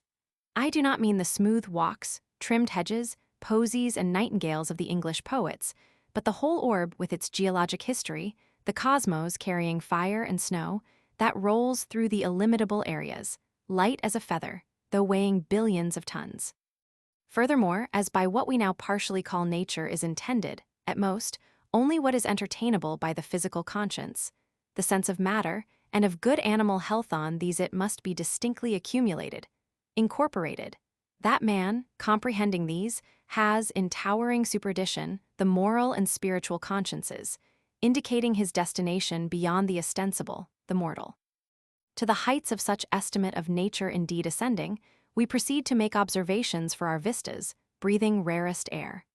I do not mean the smooth walks, trimmed hedges, posies, and nightingales of the English poets, but the whole orb with its geologic history, the cosmos carrying fire and snow, that rolls through the illimitable areas, light as a feather, though weighing billions of tons. Furthermore, as by what we now partially call nature is intended, at most, only what is entertainable by the physical conscience, the sense of matter, and of good animal health, on these it must be distinctly accumulated, incorporated. That man, comprehending these, has, in towering superaddition, the moral and spiritual consciences, indicating his destination beyond the ostensible, the mortal. To the heights of such estimate of nature indeed ascending, we proceed to make observations for our vistas, breathing rarest air.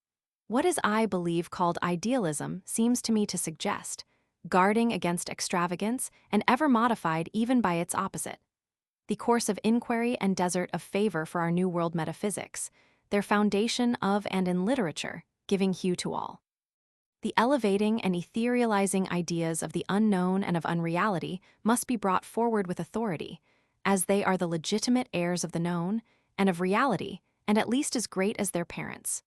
What is, I believe, called idealism seems to me to suggest, guarding against extravagance and ever modified even by its opposite, the course of inquiry and desert of favor for our New World metaphysics, their foundation of and in literature, giving hue to all. the elevating and etherealizing ideas of the unknown and of unreality must be brought forward with authority, as they are the legitimate heirs of the known and of reality, and at least as great as their parents.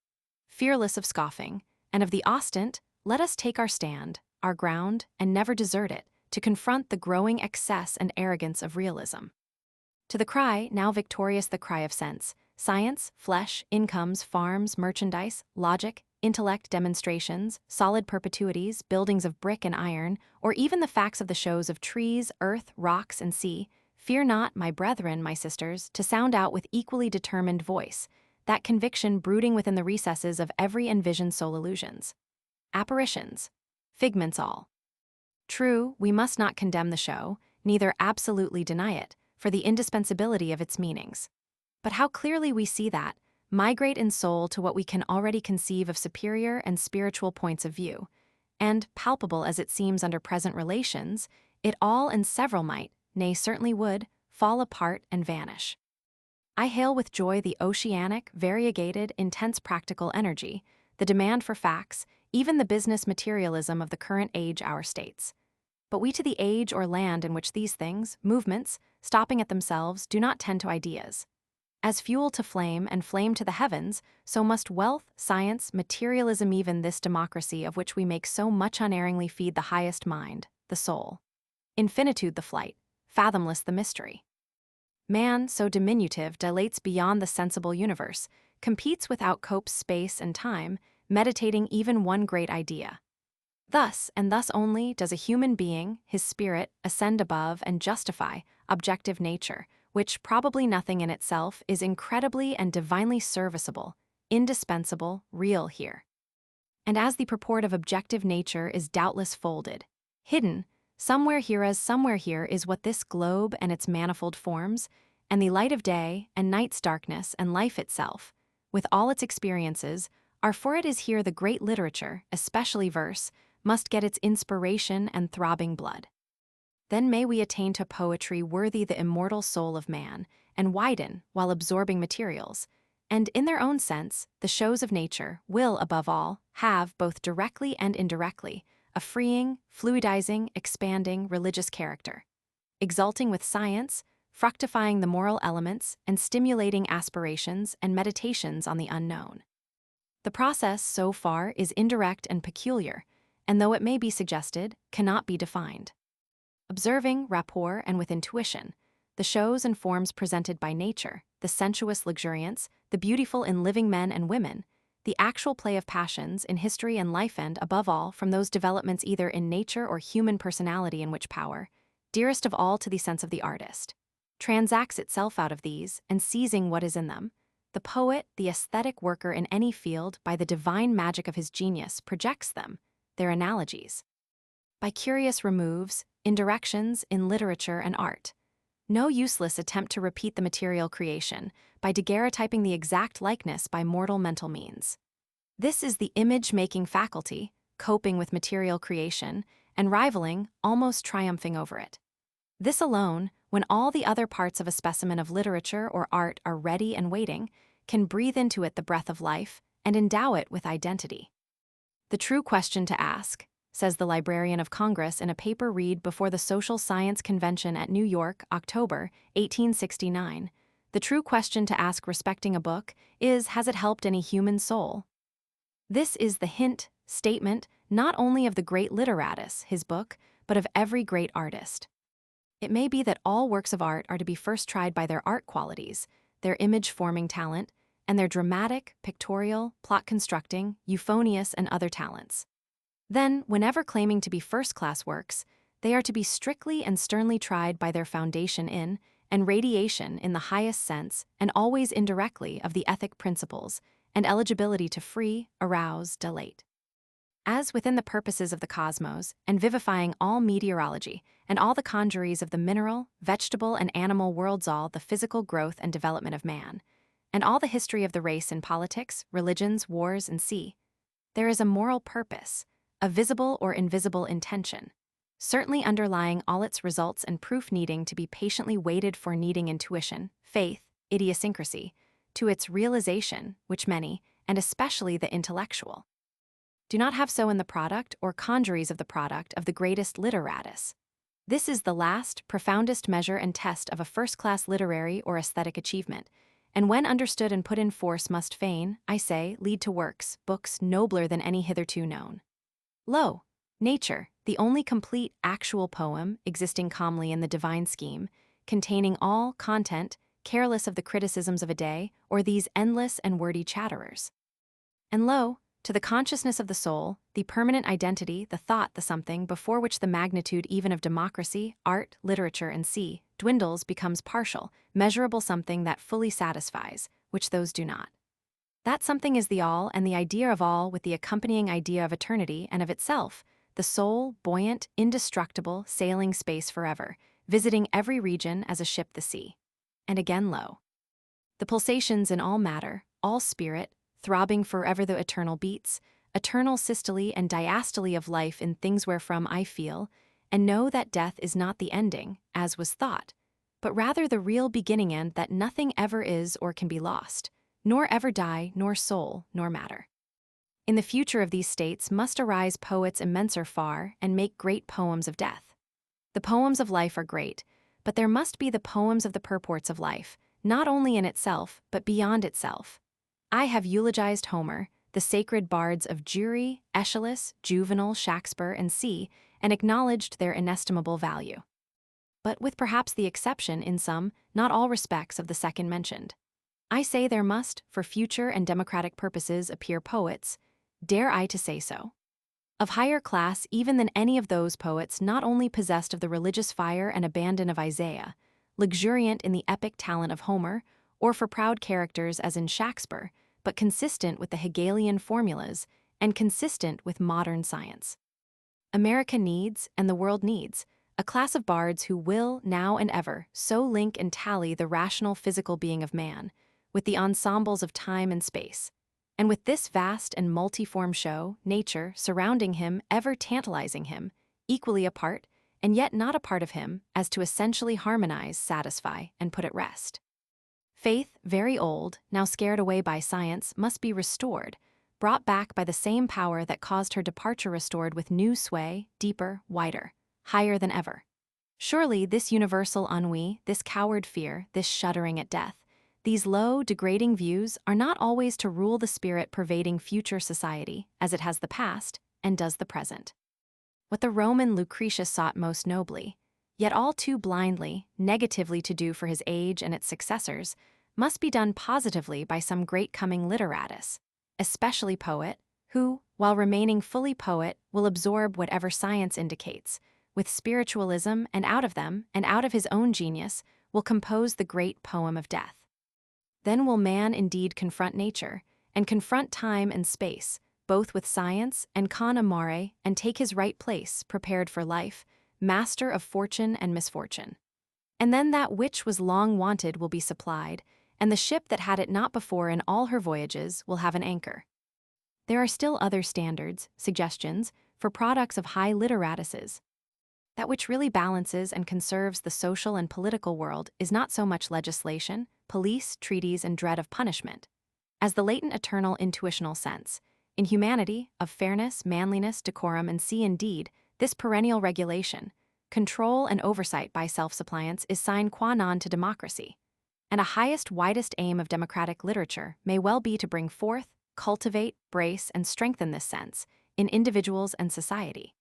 Fearless of scoffing, and of the ostent, let us take our stand, our ground, and never desert it, to confront the growing excess and arrogance of realism. To the cry, now victorious the cry of sense, science, flesh, incomes, farms, merchandise, logic, intellect, demonstrations, solid perpetuities, buildings of brick and iron, or even the facts of the shows of trees, earth, rocks, and sea, fear not, my brethren, my sisters, to sound out with equally determined voice, that conviction brooding within the recesses of every envisioned soul illusions. Apparitions, figments all. True, we must not condemn the show, neither absolutely deny it, for the indispensability of its meanings. But how clearly we see that, migrate in soul to what we can already conceive of superior and spiritual points of view, and, palpable as it seems under present relations, it all and several might, nay certainly would, fall apart and vanish. I hail with joy the oceanic, variegated, intense practical energy, the demand for facts, even the business materialism of the current age our states. But we to the age or land in which these things, movements, stopping at themselves, do not tend to ideas. As fuel to flame and flame to the heavens, so must wealth, science, materialism, even this democracy of which we make so much unerringly feed the highest mind, the soul. Infinitude the flight, fathomless the mystery. Man, so diminutive, dilates beyond the sensible universe, competes without copes space and time, meditating even one great idea. Thus, and thus only, does a human being, his spirit, ascend above and justify objective nature, which, probably nothing in itself, is incredibly and divinely serviceable, indispensable, real here. And as the purport of objective nature is doubtless folded, hidden, somewhere here as somewhere here is what this globe and its manifold forms, and the light of day and night's darkness and life itself, with all its experiences, are for it is here the great literature, especially verse, must get its inspiration and throbbing blood. Then may we attain to poetry worthy the immortal soul of man, and widen while absorbing materials, and in their own sense, the shows of nature will, above all, have, both directly and indirectly, a freeing, fluidizing, expanding, religious character, exalting with science, fructifying the moral elements, and stimulating aspirations and meditations on the unknown. The process, so far, is indirect and peculiar, and though it may be suggested, cannot be defined. Observing, rapport, and with intuition, the shows and forms presented by nature, the sensuous luxuriance, the beautiful in living men and women, the actual play of passions in history and life, and, above all, from those developments either in nature or human personality in which power, dearest of all to the sense of the artist, transacts itself out of these, and seizing what is in them, the poet, the aesthetic worker in any field, by the divine magic of his genius, projects them, their analogies, by curious removes, indirections in literature and art. No useless attempt to repeat the material creation, by daguerreotyping the exact likeness by mortal mental means. This is the image-making faculty, coping with material creation, and rivaling, almost triumphing over it. This alone, when all the other parts of a specimen of literature or art are ready and waiting, can breathe into it the breath of life and endow it with identity. The true question to ask, says the Librarian of Congress in a paper read before the Social Science Convention at New York, October 1869, the true question to ask respecting a book is, has it helped any human soul? This is the hint, statement, not only of the great literatus, his book, but of every great artist. It may be that all works of art are to be first tried by their art qualities, their image-forming talent, and their dramatic, pictorial, plot-constructing, euphonious, and other talents. Then, whenever claiming to be first-class works, they are to be strictly and sternly tried by their foundation in, and radiation in the highest sense, and always indirectly, of the ethic principles, and eligibility to free, arouse, dilate. As within the purposes of the cosmos, and vivifying all meteorology, and all the congeries of the mineral, vegetable, and animal worlds, all the physical growth and development of man, and all the history of the race in politics, religions, wars, and sea, there is a moral purpose, a visible or invisible intention, certainly underlying all its results and proof needing to be patiently waited for, needing intuition, faith, idiosyncrasy, to its realization, which many, and especially the intellectual, do not have so in the product or congeries of the product of the greatest literatus. This is the last, profoundest measure and test of a first-class literary or aesthetic achievement, and when understood and put in force must fain, I say, lead to works, books nobler than any hitherto known. Lo, nature, the only complete, actual poem, existing calmly in the divine scheme, containing all content, careless of the criticisms of a day, or these endless and wordy chatterers. And lo, to the consciousness of the soul, the permanent identity, the thought, the something, before which the magnitude even of democracy, art, literature, and sea, dwindles, becomes partial, measurable something that fully satisfies, which those do not. That something is the all, and the idea of all with the accompanying idea of eternity and of itself, the soul, buoyant, indestructible, sailing space forever, visiting every region as a ship the sea. And again lo, the pulsations in all matter, all spirit, throbbing forever the eternal beats, eternal systole and diastole of life in things wherefrom I feel, and know that death is not the ending, as was thought, but rather the real beginning and that nothing ever is or can be lost, nor ever die, nor soul, nor matter. In the future of these states must arise poets immenser far and make great poems of death. The poems of life are great, but there must be the poems of the purports of life, not only in itself, but beyond itself. I have eulogized Homer, the sacred bards of Jury, Aeschylus, Juvenal, Shakespeare, and C, and acknowledged their inestimable value. But with perhaps the exception, in some, not all respects of the second mentioned. I say there must, for future and democratic purposes, appear poets, dare I to say so, of higher class even than any of those poets not only possessed of the religious fire and abandon of Isaiah, luxuriant in the epic talent of Homer, or for proud characters as in Shakespeare, but consistent with the Hegelian formulas and consistent with modern science. America needs, and the world needs, a class of bards who will, now and ever, so link and tally the rational physical being of man with the ensembles of time and space, and with this vast and multiform show, nature, surrounding him, ever tantalizing him, equally a part, and yet not a part of him, as to essentially harmonize, satisfy, and put at rest. Faith, very old, now scared away by science, must be restored, brought back by the same power that caused her departure, restored with new sway, deeper, wider, higher than ever. Surely this universal ennui, this coward fear, this shuddering at death, these low, degrading views are not always to rule the spirit pervading future society, as it has the past, and does the present. What the Roman Lucretius sought most nobly, yet all too blindly, negatively to do for his age and its successors, must be done positively by some great coming literatus, especially poet, who, while remaining fully poet, will absorb whatever science indicates, with spiritualism, and out of them, and out of his own genius, will compose the great poem of death. Then will man indeed confront nature, and confront time and space, both with science and con amore, and take his right place, prepared for life, master of fortune and misfortune. And then that which was long wanted will be supplied, and the ship that had it not before in all her voyages will have an anchor. There are still other standards, suggestions, for products of high literatuses. That which really balances and conserves the social and political world is not so much legislation, police, treaties, and dread of punishment, as the latent eternal intuitional sense, in humanity, of fairness, manliness, decorum, and see indeed, this perennial regulation, control and oversight by self-suppliance is sine qua non to democracy, and a highest, widest aim of democratic literature may well be to bring forth, cultivate, brace, and strengthen this sense in individuals and society.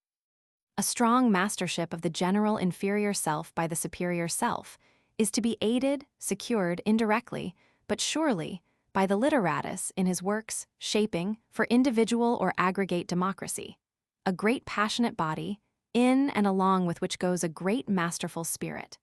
A strong mastership of the general inferior self by the superior self is to be aided, secured indirectly, but surely, by the literatus in his works, shaping, for individual or aggregate democracy, a great passionate body, in and along with which goes a great masterful spirit.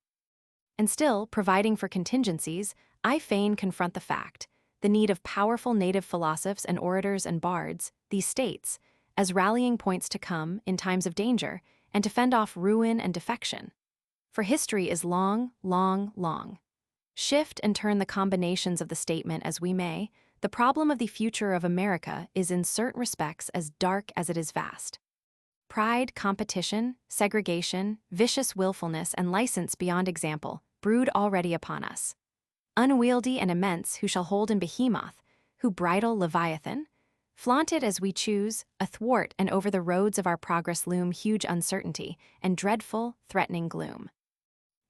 And still, providing for contingencies, I fain confront the fact, the need of powerful native philosophers and orators and bards, these states, as rallying points to come in times of danger, and to fend off ruin and defection. For history is long, long, long. Shift and turn the combinations of the statement as we may, the problem of the future of America is in certain respects as dark as it is vast. Pride, competition, segregation, vicious willfulness, and license beyond example brood already upon us. Unwieldy and immense, who shall hold in behemoth, who bridle Leviathan, Flaunt it as we choose, athwart and over the roads of our progress loom huge uncertainty and dreadful, threatening gloom.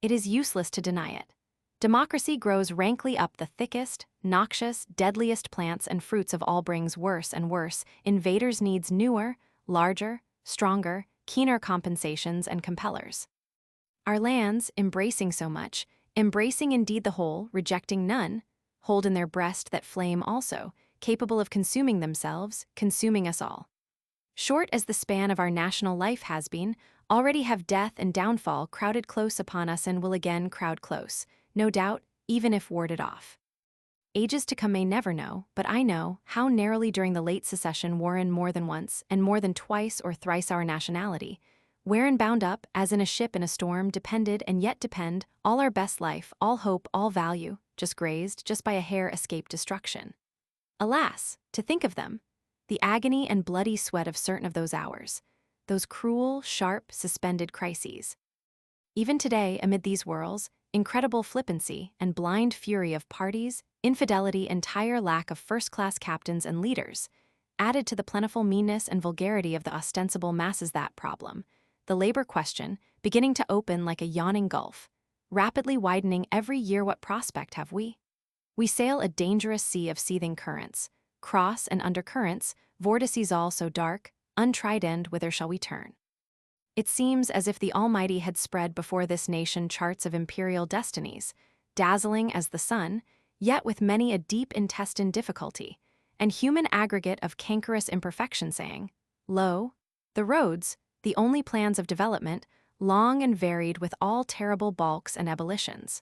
It is useless to deny it. Democracy grows rankly up the thickest, noxious, deadliest plants and fruits of all brings worse and worse. Invaders needs newer, larger, stronger, keener compensations and compellers. Our lands, embracing so much, embracing indeed the whole, rejecting none, hold in their breast that flame also, capable of consuming themselves, consuming us all. Short as the span of our national life has been, already have death and downfall crowded close upon us and will again crowd close, no doubt, even if warded off. Ages to come may never know, but I know how narrowly during the late secession warren more than once, and more than twice or thrice our nationality, wherein bound up, as in a ship in a storm, depended and yet depend, all our best life, all hope, all value, just grazed, just by a hair escaped destruction. Alas, to think of them, the agony and bloody sweat of certain of those hours, those cruel, sharp, suspended crises. Even today, amid these whirls, incredible flippancy and blind fury of parties, infidelity, entire lack of first-class captains and leaders, added to the plentiful meanness and vulgarity of the ostensible masses, that problem, the labor question, beginning to open like a yawning gulf, rapidly widening every year. What prospect have we? We sail a dangerous sea of seething currents, cross and undercurrents, vortices all so dark, untried end, whither shall we turn? It seems as if the Almighty had spread before this nation charts of imperial destinies, dazzling as the sun, yet with many a deep intestine difficulty, and human aggregate of cankerous imperfection, saying, Lo, the roads, the only plans of development, long and varied with all terrible balks and ebullitions.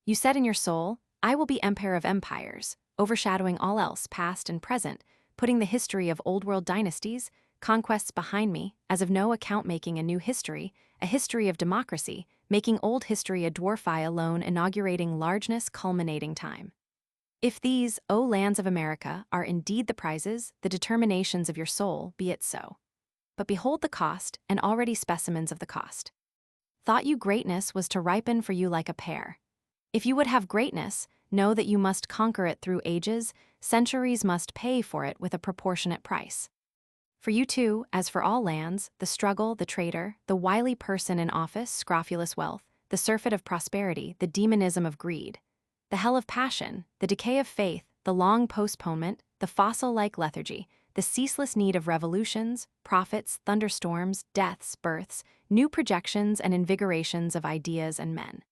You said in your soul, I will be empire of empires, overshadowing all else, past and present, putting the history of old-world dynasties, conquests behind me, as of no account, making a new history, a history of democracy, making old history a dwarfy alone, inaugurating largeness, culminating time. If these, O lands of America, are indeed the prizes, the determinations of your soul, be it so. But behold the cost, and already specimens of the cost. Thought you greatness was to ripen for you like a pear. If you would have greatness, know that you must conquer it through ages, centuries must pay for it with a proportionate price. For you too, as for all lands, the struggle, the traitor, the wily person in office, scrofulous wealth, the surfeit of prosperity, the demonism of greed, the hell of passion, the decay of faith, the long postponement, the fossil-like lethargy, the ceaseless need of revolutions, prophets, thunderstorms, deaths, births, new projections and invigorations of ideas and men.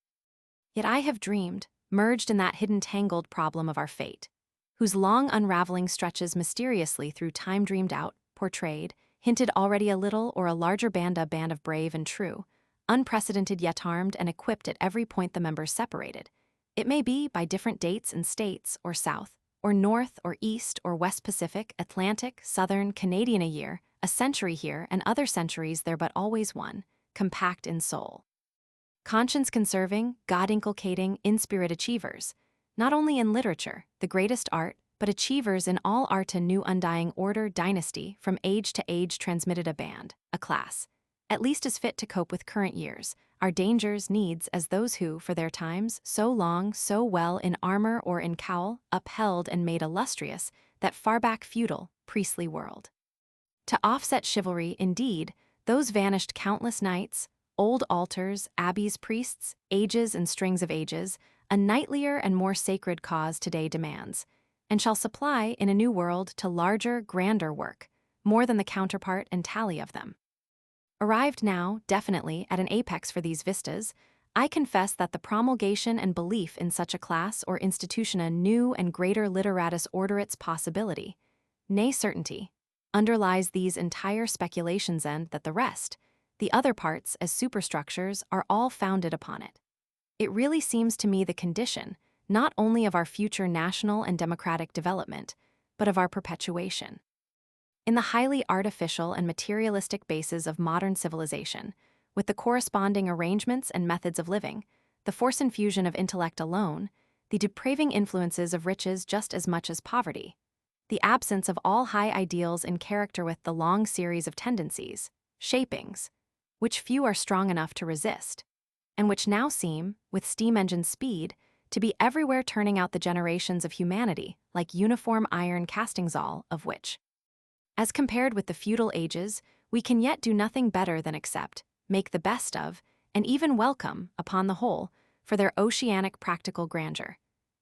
Yet I have dreamed, merged in that hidden tangled problem of our fate, whose long unraveling stretches mysteriously through time, dreamed out, portrayed, hinted already a little or a larger band, a band of brave and true, unprecedented yet armed and equipped at every point the members separated. It may be by different dates and states, or south, or north, or east, or west Pacific, Atlantic, Southern, Canadian, a year, a century here, and other centuries there, but always one, compact in soul. Conscience-conserving, God-inculcating, in-spirit achievers, not only in literature, the greatest art, but achievers in all art, a new undying order, dynasty, from age to age transmitted, a band, a class, at least as fit to cope with current years, our dangers, needs, as those who, for their times, so long, so well in armor or in cowl, upheld and made illustrious that far-back feudal, priestly world. To offset chivalry, indeed, those vanished countless knights, old altars, abbeys, priests, ages and strings of ages, a knightlier and more sacred cause today demands, and shall supply in a new world to larger, grander work, more than the counterpart and tally of them. Arrived now, definitely, at an apex for these vistas, I confess that the promulgation and belief in such a class or institution, a new and greater literatus order, its possibility, nay certainty, underlies these entire speculations, and that the rest, the other parts as superstructures, are all founded upon it. It really seems to me the condition, not only of our future national and democratic development, but of our perpetuation. In the highly artificial and materialistic bases of modern civilization, with the corresponding arrangements and methods of living, the force infusion of intellect alone, the depraving influences of riches just as much as poverty, the absence of all high ideals in character with the long series of tendencies, shapings, which few are strong enough to resist, and which now seem, with steam engine speed, to be everywhere turning out the generations of humanity like uniform iron castings, all of which, As compared with the feudal ages, we can yet do nothing better than accept, make the best of, and even welcome, upon the whole, for their oceanic practical grandeur,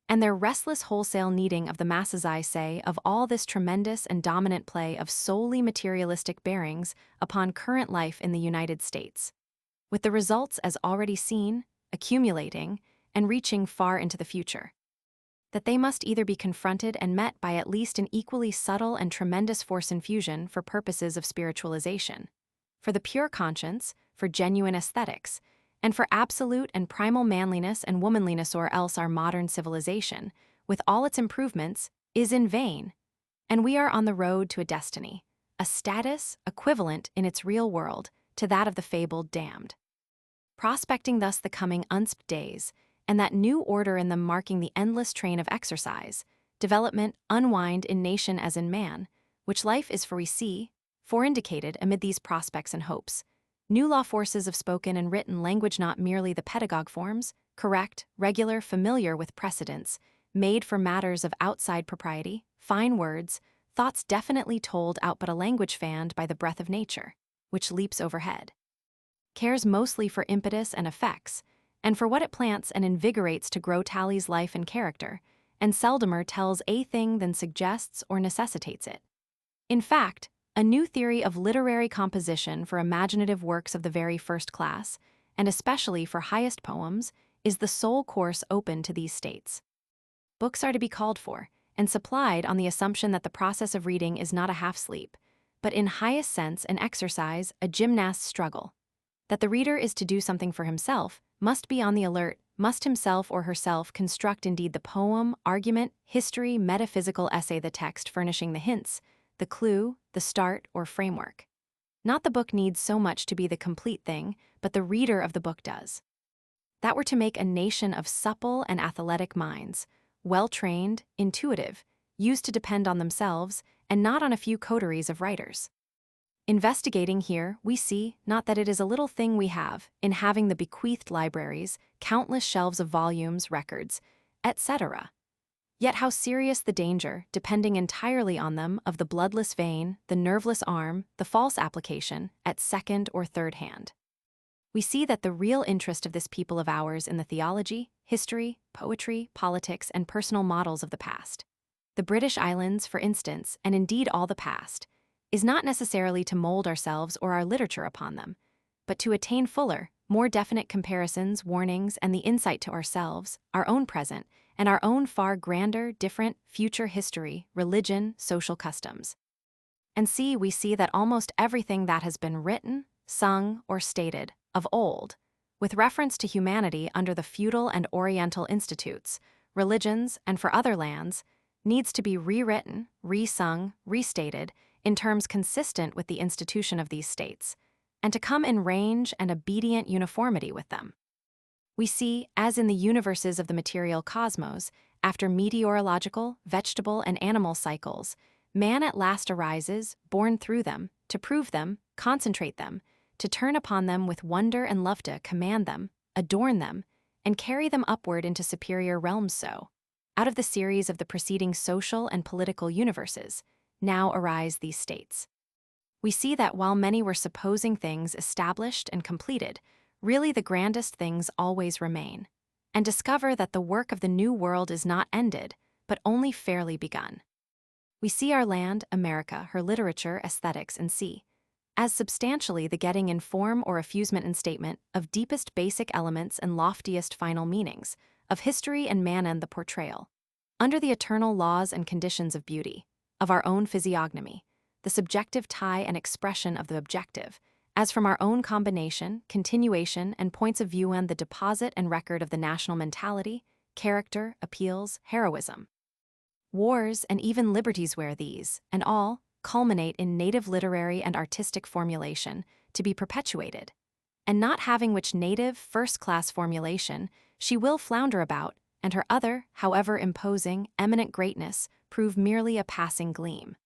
and their restless wholesale needing of the masses, I say, of all this tremendous and dominant play of solely materialistic bearings upon current life in the United States, with the results as already seen, accumulating, and reaching far into the future. That they must either be confronted and met by at least an equally subtle and tremendous force infusion for purposes of spiritualization, for the pure conscience, for genuine aesthetics, and for absolute and primal manliness and womanliness, or else our modern civilization, with all its improvements, is in vain, and we are on the road to a destiny, a status equivalent in its real world to that of the fabled damned. Prospecting thus the coming unsp days, and that new order in them marking the endless train of exercise, development, unwind in nation as in man, which life is, for we see, foreindicated amid these prospects and hopes. New law forces of spoken and written language, not merely the pedagogue forms, correct, regular, familiar with precedents, made for matters of outside propriety, fine words, thoughts definitely told out, but a language fanned by the breath of nature, which leaps overhead. Cares mostly for impetus and effects, and for what it plants and invigorates to grow tallies life and character, and seldomer tells a thing than suggests or necessitates it. In fact, a new theory of literary composition for imaginative works of the very first class, and especially for highest poems, is the sole course open to these states. Books are to be called for, and supplied on the assumption that the process of reading is not a half-sleep, but in highest sense an exercise, a gymnast's struggle. That the reader is to do something for himself, must be on the alert, must himself or herself construct indeed the poem, argument, history, metaphysical essay, the text furnishing the hints, the clue, the start, or framework. Not the book needs so much to be the complete thing, but the reader of the book does. That were to make a nation of supple and athletic minds, well-trained, intuitive, used to depend on themselves, and not on a few coteries of writers. Investigating here, we see, not that it is a little thing we have, in having the bequeathed libraries, countless shelves of volumes, records, etc. Yet how serious the danger, depending entirely on them, of the bloodless vein, the nerveless arm, the false application, at second or third hand. We see that the real interest of this people of ours in the theology, history, poetry, politics, and personal models of the past, the British Islands, for instance, and indeed all the past, is not necessarily to mold ourselves or our literature upon them, but to attain fuller, more definite comparisons, warnings, and the insight to ourselves, our own present, and our own far grander, different, future history, religion, social customs. And we see that almost everything that has been written, sung, or stated, of old, with reference to humanity under the feudal and oriental institutes, religions, and for other lands, needs to be rewritten, resung, restated, in terms consistent with the institution of these states, and to come in range and obedient uniformity with them. We see, as in the universes of the material cosmos, after meteorological, vegetable, and animal cycles, man at last arises, born through them, to prove them, concentrate them, to turn upon them with wonder and love, to command them, adorn them, and carry them upward into superior realms. So, out of the series of the preceding social and political universes, now arise these states. We see that while many were supposing things established and completed, really the grandest things always remain, and discover that the work of the new world is not ended, but only fairly begun. We see our land, America, her literature, aesthetics, and as substantially the getting in form or effusement and statement of deepest basic elements and loftiest final meanings, of history and man and the portrayal, under the eternal laws and conditions of beauty, of our own physiognomy, the subjective tie and expression of the objective, as from our own combination, continuation, and points of view and the deposit and record of the national mentality, character, appeals, heroism. Wars and even liberties where these, and all, culminate in native literary and artistic formulation to be perpetuated, and not having which native, first-class formulation, she will flounder about, and her other, however imposing, eminent greatness, prove merely a passing gleam.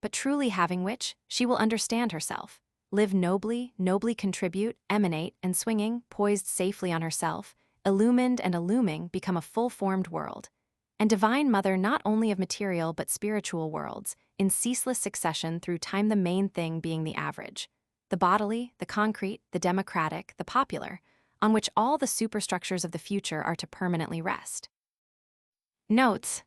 But truly having which, she will understand herself, live nobly, nobly contribute, emanate, and swinging, poised safely on herself, illumined and illuming, become a full-formed world, and divine mother not only of material but spiritual worlds, in ceaseless succession through time, the main thing being the average, the bodily, the concrete, the democratic, the popular, on which all the superstructures of the future are to permanently rest. Notes: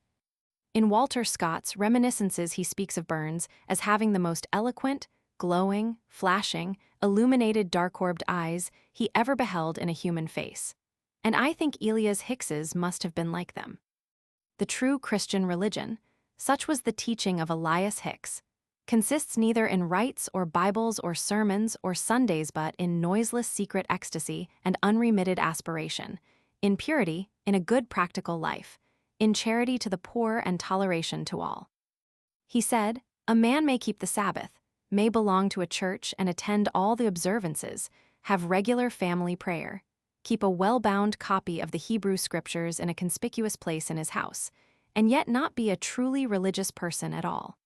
in Walter Scott's Reminiscences he speaks of Burns as having the most eloquent, glowing, flashing, illuminated dark-orbed eyes he ever beheld in a human face, and I think Elias Hicks's must have been like them. The true Christian religion, such was the teaching of Elias Hicks, consists neither in rites or Bibles or sermons or Sundays but in noiseless secret ecstasy and unremitted aspiration, in purity, in a good practical life, in charity to the poor and toleration to all. He said, "A man may keep the Sabbath, may belong to a church and attend all the observances, have regular family prayer, keep a well-bound copy of the Hebrew Scriptures in a conspicuous place in his house, and yet not be a truly religious person at all."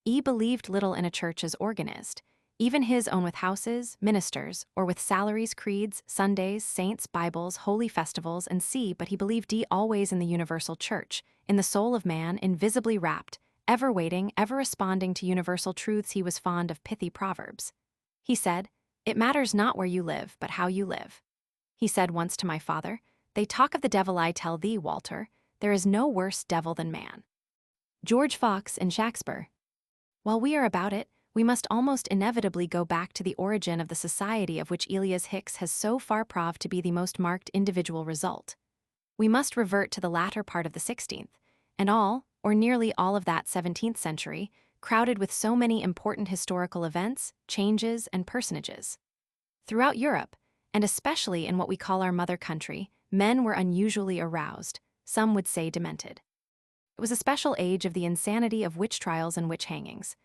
He believed little in a church as organized, even his own, with houses, ministers, or with salaries, creeds, Sundays, saints, Bibles, holy festivals, and but he believed always in the universal church, in the soul of man, invisibly wrapped, ever waiting, ever responding to universal truths. He was fond of pithy proverbs. He said, "It matters not where you live, but how you live." He said once to my father, "They talk of the devil, I tell thee, Walter, there is no worse devil than man." George Fox in Shakespeare. While we are about it, we must almost inevitably go back to the origin of the society of which Elias Hicks has so far proved to be the most marked individual result. We must revert to the latter part of the 16th, and all, or nearly all of that 17th century, crowded with so many important historical events, changes, and personages. Throughout Europe, and especially in what we call our mother country, men were unusually aroused, some would say demented. It was a special age of the insanity of witch trials and witch hangings.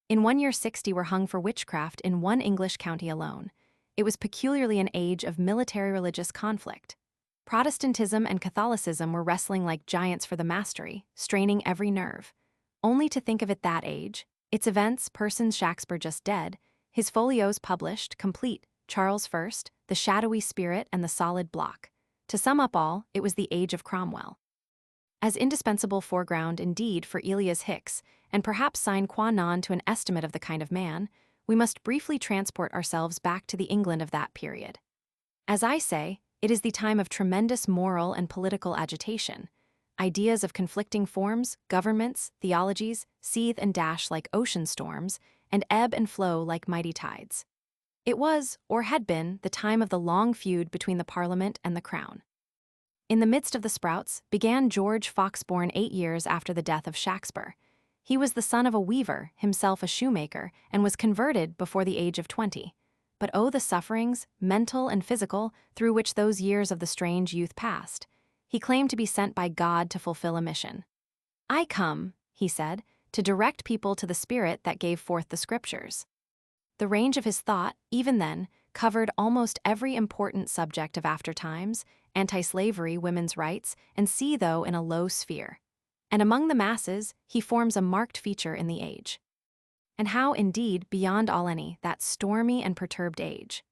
In 1 year 60 were hung for witchcraft in one English county alone. It was peculiarly an age of military religious conflict. Protestantism and Catholicism were wrestling like giants for the mastery, straining every nerve. Only to think of it that age, its events, persons, Shakespeare just dead, his folios published, complete, Charles I, the shadowy spirit and the solid block. To sum up all, it was the age of Cromwell. As indispensable foreground indeed for Elias Hicks, and perhaps sine qua non to an estimate of the kind of man, we must briefly transport ourselves back to the England of that period. As I say, it is the time of tremendous moral and political agitation. Ideas of conflicting forms, governments, theologies, seethe and dash like ocean storms, and ebb and flow like mighty tides. It was, or had been, the time of the long feud between the Parliament and the Crown. In the midst of the sprouts began George Fox, born 8 years after the death of Shakespeare. He was the son of a weaver, himself a shoemaker, and was converted before the age of 20. But oh, the sufferings, mental and physical, through which those years of the strange youth passed. He claimed to be sent by God to fulfill a mission. "I come," he said, "to direct people to the spirit that gave forth the Scriptures." The range of his thought, even then, covered almost every important subject of after times, anti-slavery, women's rights, and though in a low sphere. And among the masses, he forms a marked feature in the age. And how, indeed, beyond all any, that stormy and perturbed age.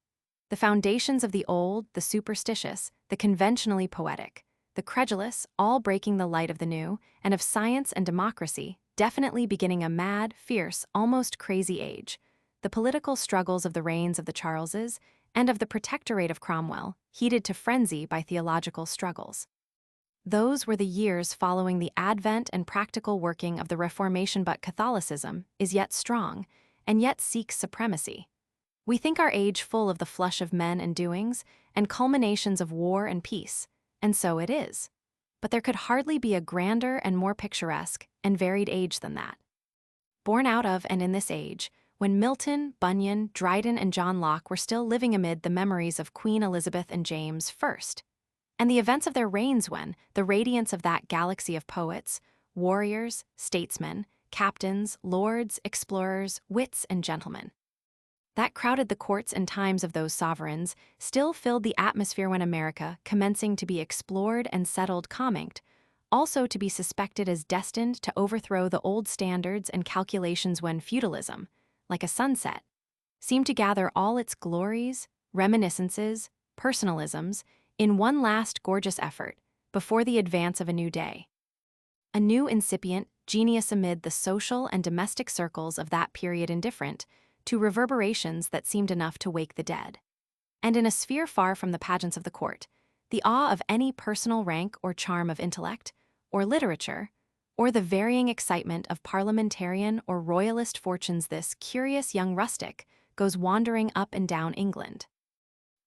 The foundations of the old, the superstitious, the conventionally poetic, the credulous, all breaking the light of the new, and of science and democracy, definitely beginning a mad, fierce, almost crazy age. The political struggles of the reigns of the Charleses and of the protectorate of Cromwell, heated to frenzy by theological struggles. Those were the years following the advent and practical working of the Reformation, but Catholicism is yet strong, and yet seeks supremacy. We think our age full of the flush of men and doings, and culminations of war and peace, and so it is. But there could hardly be a grander and more picturesque and varied age than that. Born out of and in this age, when Milton, Bunyan, Dryden, and John Locke were still living amid the memories of Queen Elizabeth and James I, and the events of their reigns, when the radiance of that galaxy of poets, warriors, statesmen, captains, lords, explorers, wits, and gentlemen, that crowded the courts and times of those sovereigns, still filled the atmosphere when America, commencing to be explored and settled, comminct, also to be suspected as destined to overthrow the old standards and calculations, when feudalism, like a sunset, seemed to gather all its glories, reminiscences, personalisms, in one last gorgeous effort, before the advance of a new day. a new incipient genius amid the social and domestic circles of that period indifferent to reverberations that seemed enough to wake the dead. And in a sphere far from the pageants of the court, the awe of any personal rank or charm of intellect, or literature, or the varying excitement of parliamentarian or royalist fortunes, this curious young rustic goes wandering up and down England.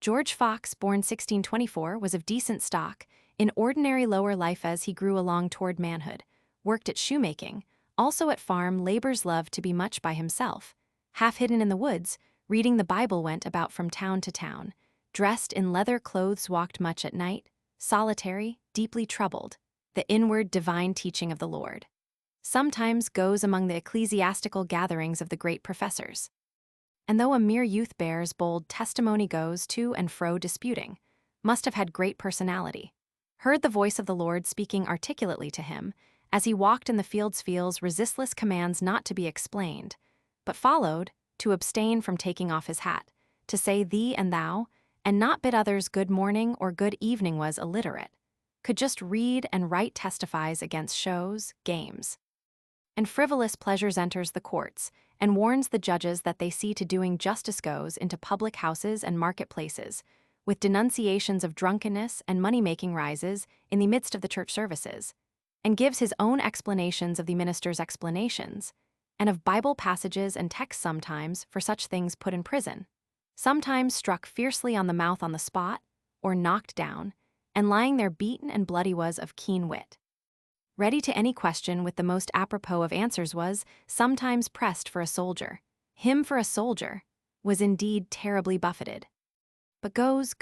George Fox, born 1624, was of decent stock, in ordinary lower life as he grew along toward manhood, worked at shoemaking, also at farm labors, loved to be much by himself, half hidden in the woods, reading the Bible, went about from town to town, dressed in leather clothes, walked much at night, solitary, deeply troubled, the inward divine teaching of the Lord. Sometimes goes among the ecclesiastical gatherings of the great professors. And though a mere youth bears bold testimony, goes to and fro disputing, must have had great personality. Heard the voice of the Lord speaking articulately to him, as he walked in the fields, feels resistless commands not to be explained, but followed, to abstain from taking off his hat, to say thee and thou, and not bid others good morning or good evening, was illiterate, could just read and write, testifies against shows, games, and frivolous pleasures, enters the courts, and warns the judges that they see to doing justice, goes into public houses and marketplaces, with denunciations of drunkenness and money-making, rises in the midst of the church services, and gives his own explanations of the minister's explanations, and of Bible passages and texts, sometimes for such things put in prison, sometimes struck fiercely on the mouth on the spot, or knocked down, and lying there beaten and bloody, was of keen wit. Ready to any question with the most apropos of answers, was sometimes pressed for a soldier. Him for a soldier, was indeed terribly buffeted. But goes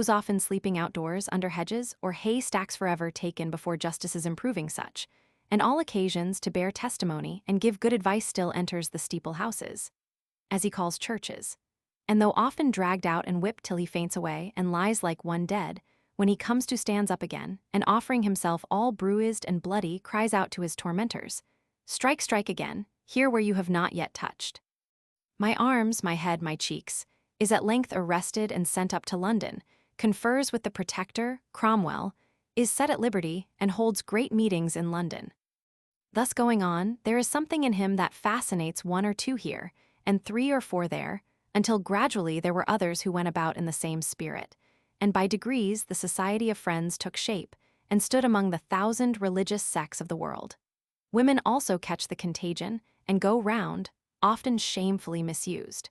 often sleeping outdoors under hedges or hay stacks, forever taken before justices, improving such, and all occasions to bear testimony and give good advice, still enters the steeple houses, as he calls churches, and though often dragged out and whipped till he faints away and lies like one dead, when he comes to stands up again, and offering himself all bruised and bloody, cries out to his tormentors, strike again, here where you have not yet touched. My arms, my head, my cheeks, is at length arrested and sent up to London, confers with the Protector, Cromwell, is set at liberty, and holds great meetings in London. Thus going on, there is something in him that fascinates one or two here, and 3 or 4 there, until gradually there were others who went about in the same spirit, and by degrees the Society of Friends took shape, and stood among the 1,000 religious sects of the world. Women also catch the contagion, and go round, often shamefully misused.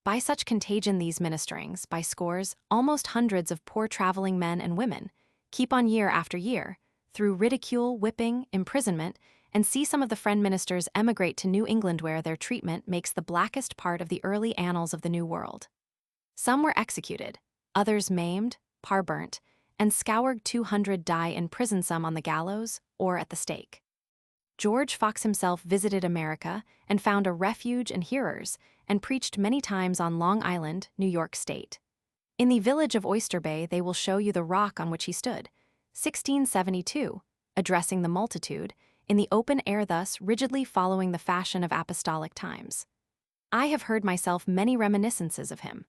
By such contagion these ministerings, by scores, almost hundreds of poor traveling men and women, keep on year after year, through ridicule, whipping, imprisonment, and see some of the friend ministers emigrate to New England, where their treatment makes the blackest part of the early annals of the New World. Some were executed, others maimed, parburnt, and scoured. 200 die in prison, some on the gallows or at the stake. George Fox himself visited America and found a refuge and hearers, and preached many times on Long Island, New York State. In the village of Oyster Bay they will show you the rock on which he stood, 1672, addressing the multitude, in the open air, thus rigidly following the fashion of apostolic times. I have heard myself many reminiscences of him.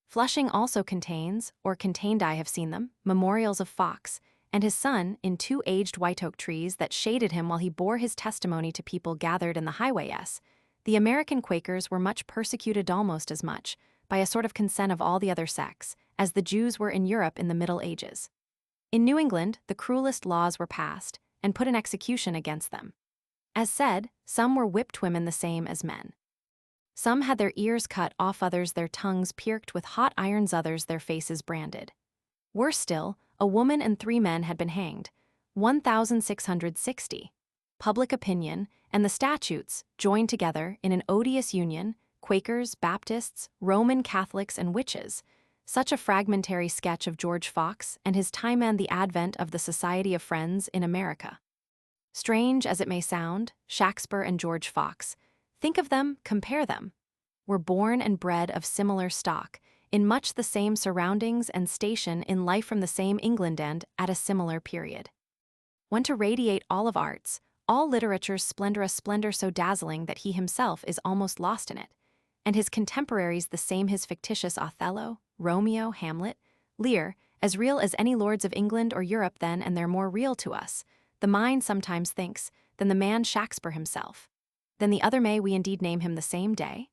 Flushing also contains, or contained, I have seen them, memorials of Fox and his son in 2 aged white oak trees that shaded him while he bore his testimony to people gathered in the highway. The American Quakers were much persecuted, almost as much, by a sort of consent of all the other sects, as the Jews were in Europe in the Middle Ages. In New England, the cruelest laws were passed, and put in execution against them. As said, some were whipped, women the same as men. Some had their ears cut off, others their tongues pierced with hot irons, others their faces branded. Worse still, a woman and 3 men had been hanged, 1,660. Public opinion and the statutes joined together in an odious union, Quakers, Baptists, Roman Catholics, and witches. Such a fragmentary sketch of George Fox and his time and the advent of the Society of Friends in America. Strange as it may sound, Shakespeare and George Fox, think of them, compare them, were born and bred of similar stock, in much the same surroundings and station in life from the same England, and at a similar period. One to radiate all of arts, all literature's splendor, a splendor so dazzling that he himself is almost lost in it, and his contemporaries the same, his fictitious Othello, Romeo, Hamlet, Lear, as real as any lords of England or Europe then, and they're more real to us, the mind sometimes thinks, than the man Shakespeare himself. Then the other may we indeed name him the same day?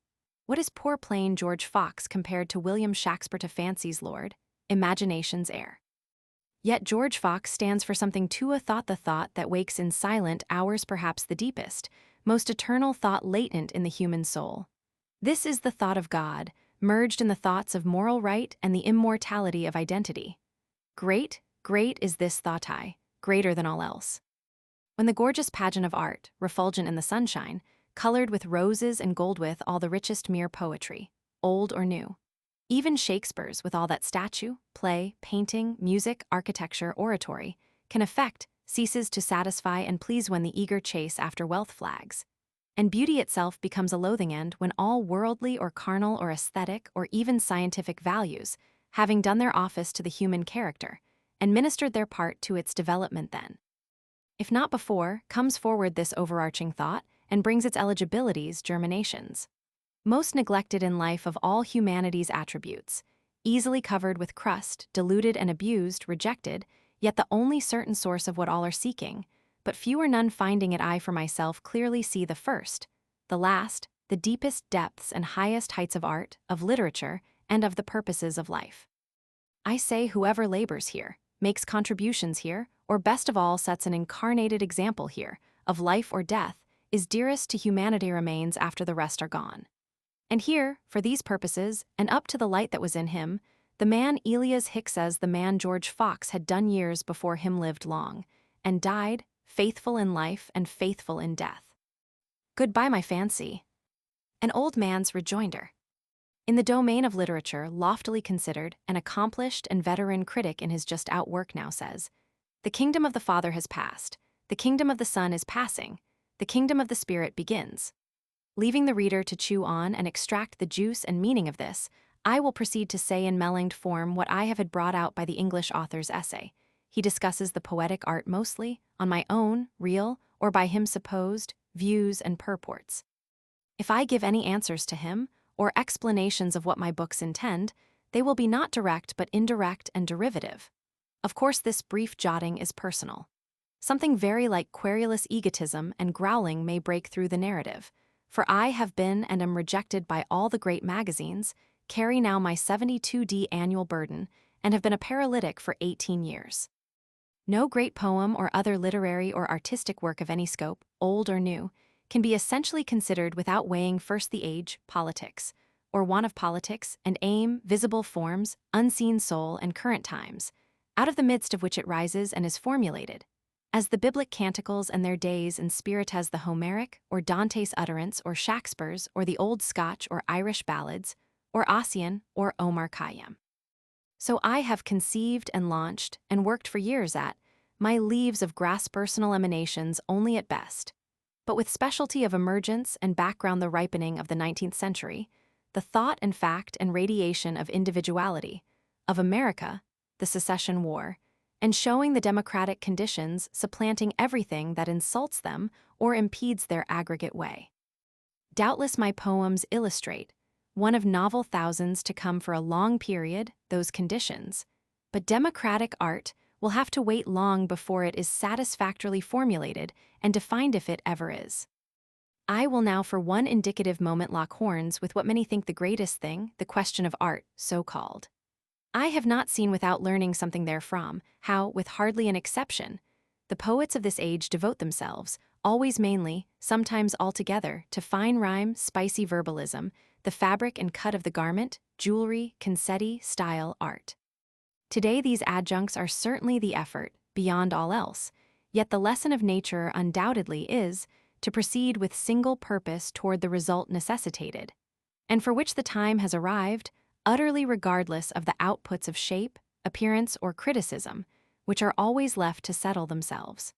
What is poor plain George Fox compared to William Shakespeare to fancy's lord, imagination's heir? Yet George Fox stands for something too, a thought, the thought that wakes in silent hours, perhaps the deepest, most eternal thought latent in the human soul. This is the thought of God, merged in the thoughts of moral right and the immortality of identity. Great, great is this thought, greater than all else. When the gorgeous pageant of art, refulgent in the sunshine, colored with roses and gold with all the richest mere poetry, old or new, even Shakespeare's with all that statue, play, painting, music, architecture, oratory, can effect, ceases to satisfy and please when the eager chase after wealth flags. And beauty itself becomes a loathing end when all worldly or carnal or aesthetic or even scientific values, having done their office to the human character, and ministered their part to its development then. If not before, comes forward this overarching thought, and brings its eligibilities, germinations. Most neglected in life of all humanity's attributes, easily covered with crust, diluted and abused, rejected, yet the only certain source of what all are seeking, but few or none finding it. I for myself clearly see the first, the last, the deepest depths and highest heights of art, of literature, and of the purposes of life. I say whoever labors here, makes contributions here, or best of all sets an incarnated example here, of life or death, is dearest to humanity remains after the rest are gone. And here, for these purposes, and up to the light that was in him, the man Elias Hicks says the man George Fox had done years before him lived long, and died, faithful in life and faithful in death. Goodbye, my fancy. An old man's rejoinder. In the domain of literature, loftily considered, an accomplished and veteran critic in his just-out work now says, "The kingdom of the Father has passed, the kingdom of the Son is passing, the kingdom of the Spirit begins." Leaving the reader to chew on and extract the juice and meaning of this, I will proceed to say in melanged form what I have had brought out by the English author's essay. He discusses the poetic art mostly, on my own, real, or by him supposed, views and purports. If I give any answers to him, or explanations of what my books intend, they will be not direct but indirect and derivative. Of course, this brief jotting is personal. Something very like querulous egotism and growling may break through the narrative, for I have been and am rejected by all the great magazines, carry now my 72D annual burden, and have been a paralytic for 18 years. No great poem or other literary or artistic work of any scope, old or new, can be essentially considered without weighing first the age, politics, or want of politics, and aim, visible forms, unseen soul, and current times, out of the midst of which it rises and is formulated, as the biblic canticles and their days and spirit as the Homeric, or Dante's utterance, or Shakespeare's, or the old Scotch or Irish ballads, or Ossian, or Omar Khayyam. So I have conceived and launched, and worked for years at, my leaves of grass personal emanations only at best, but with specialty of emergence and background the ripening of the 19th century, the thought and fact and radiation of individuality, of America, the Secession War, and showing the democratic conditions supplanting everything that insults them or impedes their aggregate way. Doubtless my poems illustrate, one of novel thousands to come for a long period, those conditions, but democratic art will have to wait long before it is satisfactorily formulated and defined, if it ever is. I will now for one indicative moment lock horns with what many think the greatest thing, the question of art, so-called. I have not seen without learning something therefrom, how, with hardly an exception, the poets of this age devote themselves, always mainly, sometimes altogether, to fine rhyme, spicy verbalism, the fabric and cut of the garment, jewelry, confetti, style, art. Today these adjuncts are certainly the effort, beyond all else, yet the lesson of nature undoubtedly is to proceed with single purpose toward the result necessitated, and for which the time has arrived, utterly regardless of the outputs of shape, appearance, or criticism, which are always left to settle themselves.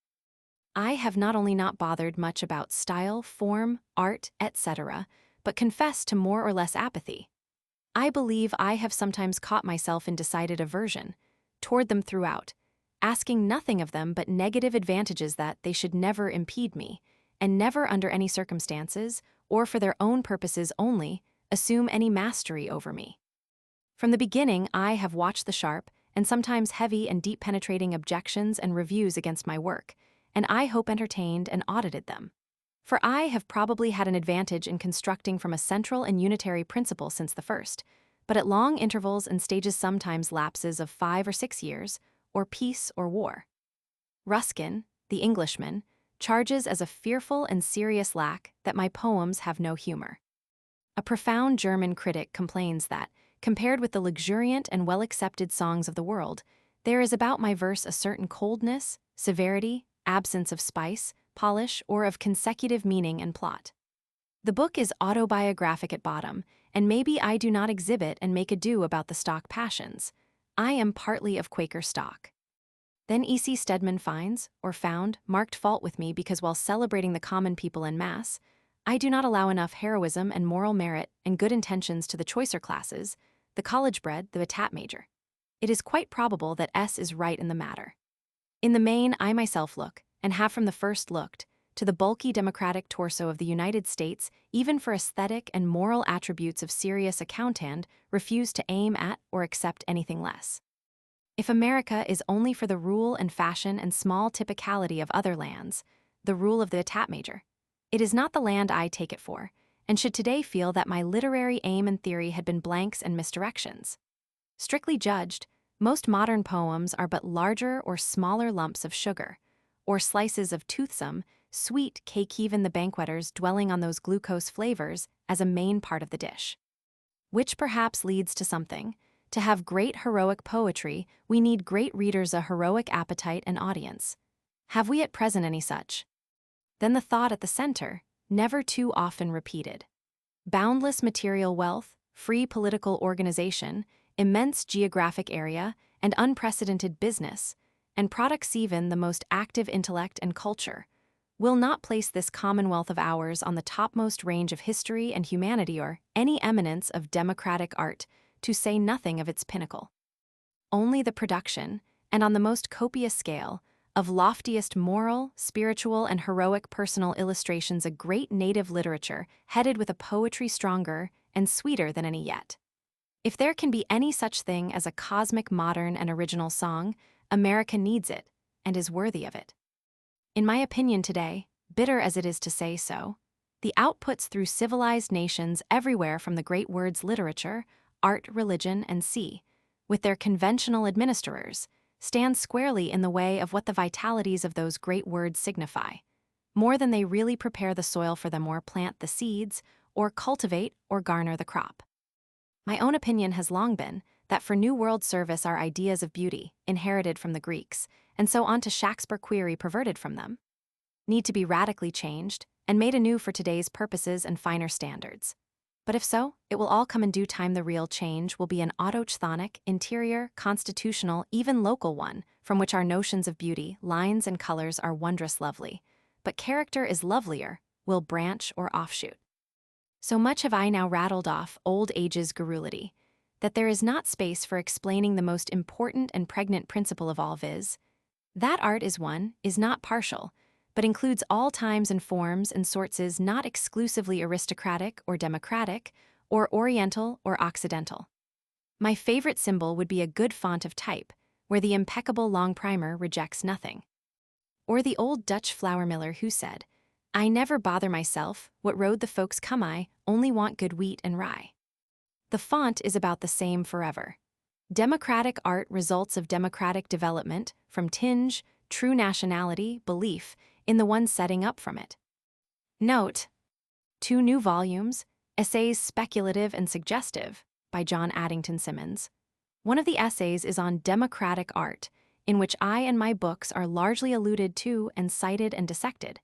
I have not only not bothered much about style, form, art, etc., but confessed to more or less apathy. I believe I have sometimes caught myself in decided aversion toward them throughout, asking nothing of them but negative advantages that they should never impede me, and never under any circumstances, or for their own purposes only, assume any mastery over me. From the beginning, I have watched the sharp, and sometimes heavy and deep penetrating objections and reviews against my work, and I hope entertained and audited them. For I have probably had an advantage in constructing from a central and unitary principle since the first, but at long intervals and stages sometimes lapses of 5 or 6 years, or peace or war. Ruskin, the Englishman, charges as a fearful and serious lack that my poems have no humor. A profound German critic complains that, compared with the luxuriant and well-accepted songs of the world, there is about my verse a certain coldness, severity, absence of spice, polish, or of consecutive meaning and plot. The book is autobiographic at bottom, and maybe I do not exhibit and make ado about the stock passions. I am partly of Quaker stock. Then E.C. Stedman finds, or found, marked fault with me because while celebrating the common people en masse, I do not allow enough heroism and moral merit and good intentions to the choicer classes, the college-bred, the etat major. It is quite probable that S is right in the matter. In the main, I myself look, and have from the first looked, to the bulky democratic torso of the United States, even for aesthetic and moral attributes of serious account and refuse to aim at or accept anything less. If America is only for the rule and fashion and small typicality of other lands, the rule of the etat major, it is not the land I take it for, and should today feel that my literary aim and theory had been blanks and misdirections. Strictly judged, most modern poems are but larger or smaller lumps of sugar, or slices of toothsome, sweet cake, even the banqueters dwelling on those glucose flavors as a main part of the dish. Which perhaps leads to something. To have great heroic poetry, we need great readers, a heroic appetite and audience. Have we at present any such? Then the thought at the center, never too often repeated. Boundless material wealth, free political organization, immense geographic area, and unprecedented business, and products even the most active intellect and culture, will not place this commonwealth of ours on the topmost range of history and humanity or any eminence of democratic art, to say nothing of its pinnacle. Only the production, and on the most copious scale, of loftiest moral, spiritual, and heroic personal illustrations, a great native literature headed with a poetry stronger and sweeter than any yet. If there can be any such thing as a cosmic, modern, and original song, America needs it, and is worthy of it. In my opinion today, bitter as it is to say so, the outputs through civilized nations everywhere from the great words literature, art, religion, and sea, with their conventional administrators, stand squarely in the way of what the vitalities of those great words signify, more than they really prepare the soil for them or plant the seeds, or cultivate or garner the crop. My own opinion has long been that for New World service our ideas of beauty, inherited from the Greeks, and so on to Shakespeare query perverted from them, need to be radically changed and made anew for today's purposes and finer standards. But if so, it will all come in due time. The real change will be an autochthonic, interior, constitutional, even local one, from which our notions of beauty, lines and colors are wondrous lovely, but character is lovelier, will branch or offshoot. So much have I now rattled off old age's garrulity, that there is not space for explaining the most important and pregnant principle of all, viz., that art is one, is not partial, but includes all times and forms and sorts, is not exclusively aristocratic or democratic, or oriental or occidental. My favorite symbol would be a good font of type, where the impeccable long primer rejects nothing. Or the old Dutch flour miller who said, "I never bother myself, what road the folks come I, only want good wheat and rye." The font is about the same forever. Democratic art results of democratic development from tinge, true nationality, belief, in the one setting up from it. Note: 2 new volumes, Essays Speculative and Suggestive, by John Addington Symonds. One of the essays is on democratic art, in which I and my books are largely alluded to and cited and dissected.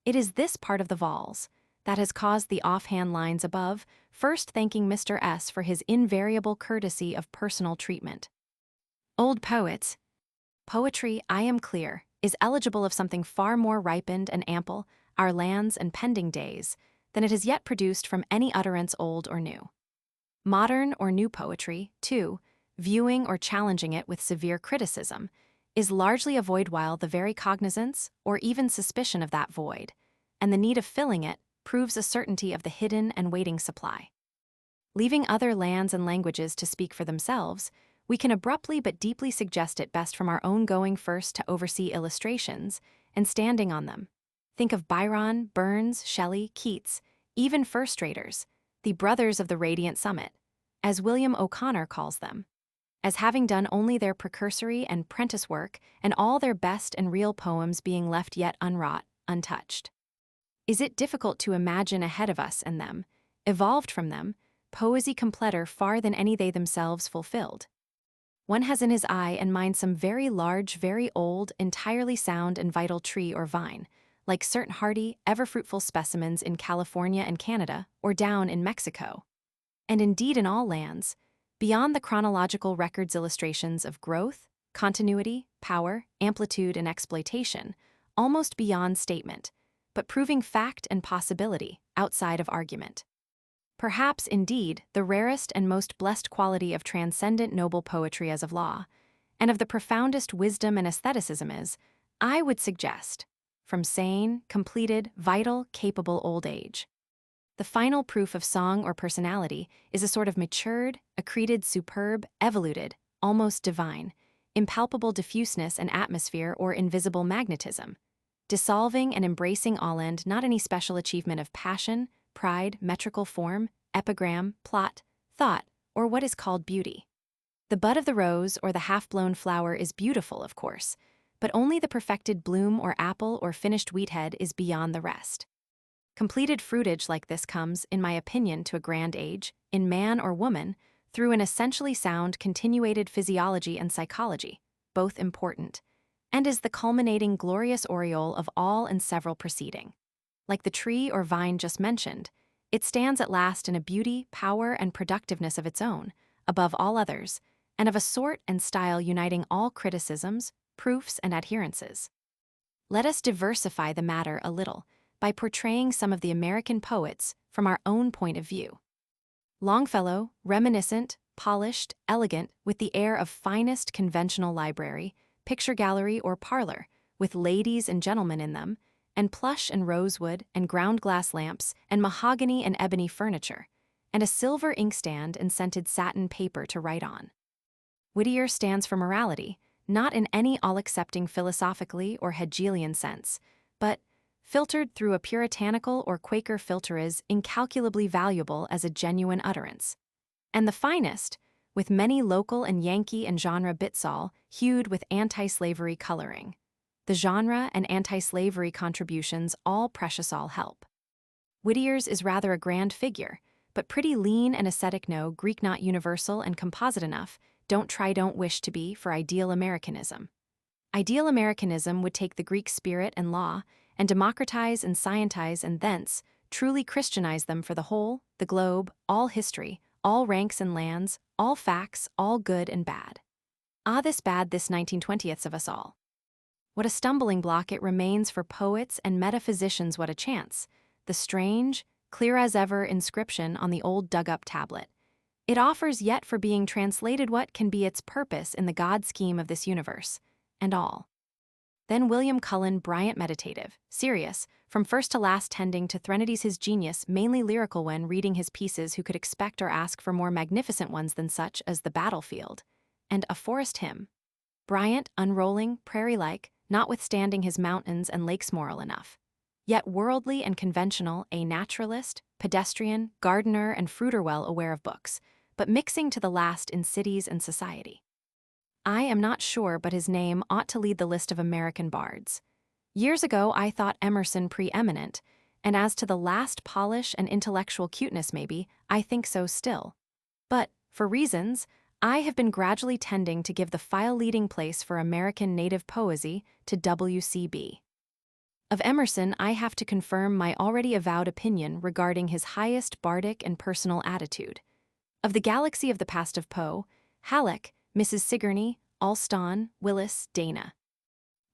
It is this part of the vols that has caused the offhand lines above, first thanking Mr. S. for his invariable courtesy of personal treatment. Old poets. Poetry, I am clear, is eligible of something far more ripened and ample, our lands and pending days, than it has yet produced from any utterance old or new. Modern or new poetry, too, viewing or challenging it with severe criticism, is largely a void, while the very cognizance or even suspicion of that void, and the need of filling it, proves a certainty of the hidden and waiting supply. Leaving other lands and languages to speak for themselves, we can abruptly but deeply suggest it best from our own going first to oversee illustrations, and standing on them. Think of Byron, Burns, Shelley, Keats, even first-raters, the brothers of the Radiant Summit, as William O'Connor calls them, as having done only their precursory and prentice work and all their best and real poems being left yet unwrought, untouched. Is it difficult to imagine ahead of us and them, evolved from them, poesy completer far than any they themselves fulfilled? One has in his eye and mind some very large, very old, entirely sound and vital tree or vine, like certain hardy, ever-fruitful specimens in California and Canada, or down in Mexico. And indeed in all lands, beyond the chronological record's illustrations of growth, continuity, power, amplitude, and exploitation, almost beyond statement, but proving fact and possibility, outside of argument. Perhaps, indeed, the rarest and most blessed quality of transcendent noble poetry as of law, and of the profoundest wisdom and aestheticism is, I would suggest, from sane, completed, vital, capable old age. The final proof of song or personality is a sort of matured, accreted, superb, evoluted, almost divine, impalpable diffuseness and atmosphere or invisible magnetism, dissolving and embracing all end not any special achievement of passion, pride, metrical form, epigram, plot, thought, or what is called beauty. The bud of the rose or the half-blown flower is beautiful, of course, but only the perfected bloom or apple or finished wheathead is beyond the rest. Completed fruitage like this comes, in my opinion, to a grand age, in man or woman, through an essentially sound continuated physiology and psychology, both important, and is the culminating glorious aureole of all and several preceding. Like the tree or vine just mentioned, it stands at last in a beauty, power, and productiveness of its own, above all others, and of a sort and style uniting all criticisms, proofs, and adherences. Let us diversify the matter a little by portraying some of the American poets from our own point of view. Longfellow, reminiscent, polished, elegant, with the air of finest conventional library, picture gallery, or parlor, with ladies and gentlemen in them, and plush and rosewood and ground-glass lamps and mahogany and ebony furniture, and a silver inkstand and scented satin paper to write on. Whittier stands for morality, not in any all-accepting philosophically or Hegelian sense, but, filtered through a puritanical or Quaker filter, is incalculably valuable as a genuine utterance. And the finest, with many local and Yankee and genre bits all hued with anti-slavery coloring. The genre and anti-slavery contributions all precious all help. Whittier's is rather a grand figure, but pretty lean and ascetic. No, Greek not universal and composite enough, don't try don't wish to be for ideal Americanism. Ideal Americanism would take the Greek spirit and law and democratize and scientize and thence truly Christianize them for the whole, the globe, all history, all ranks and lands, all facts, all good and bad. Ah, this bad, this 1920ths of us all. What a stumbling block it remains for poets and metaphysicians, what a chance, the strange, clear as ever inscription on the old dug-up tablet. It offers yet for being translated what can be its purpose in the God scheme of this universe, and all. Then William Cullen Bryant, meditative, serious, from first to last tending to threnodies his genius, mainly lyrical when reading his pieces, who could expect or ask for more magnificent ones than such as The Battlefield, and A Forest Hymn. Bryant, unrolling, prairie-like, notwithstanding his mountains and lakes moral enough. Yet worldly and conventional, a naturalist, pedestrian, gardener, and fruiter, well aware of books, but mixing to the last in cities and society. I am not sure, but his name ought to lead the list of American bards. Years ago I thought Emerson preeminent, and as to the last polish and intellectual cuteness maybe, I think so still. But, for reasons, I have been gradually tending to give the file-leading place for American native poesy to W.C.B. Of Emerson I have to confirm my already avowed opinion regarding his highest bardic and personal attitude. Of the galaxy of the past of Poe, Halleck, Mrs. Sigourney, Alston, Willis, Dana.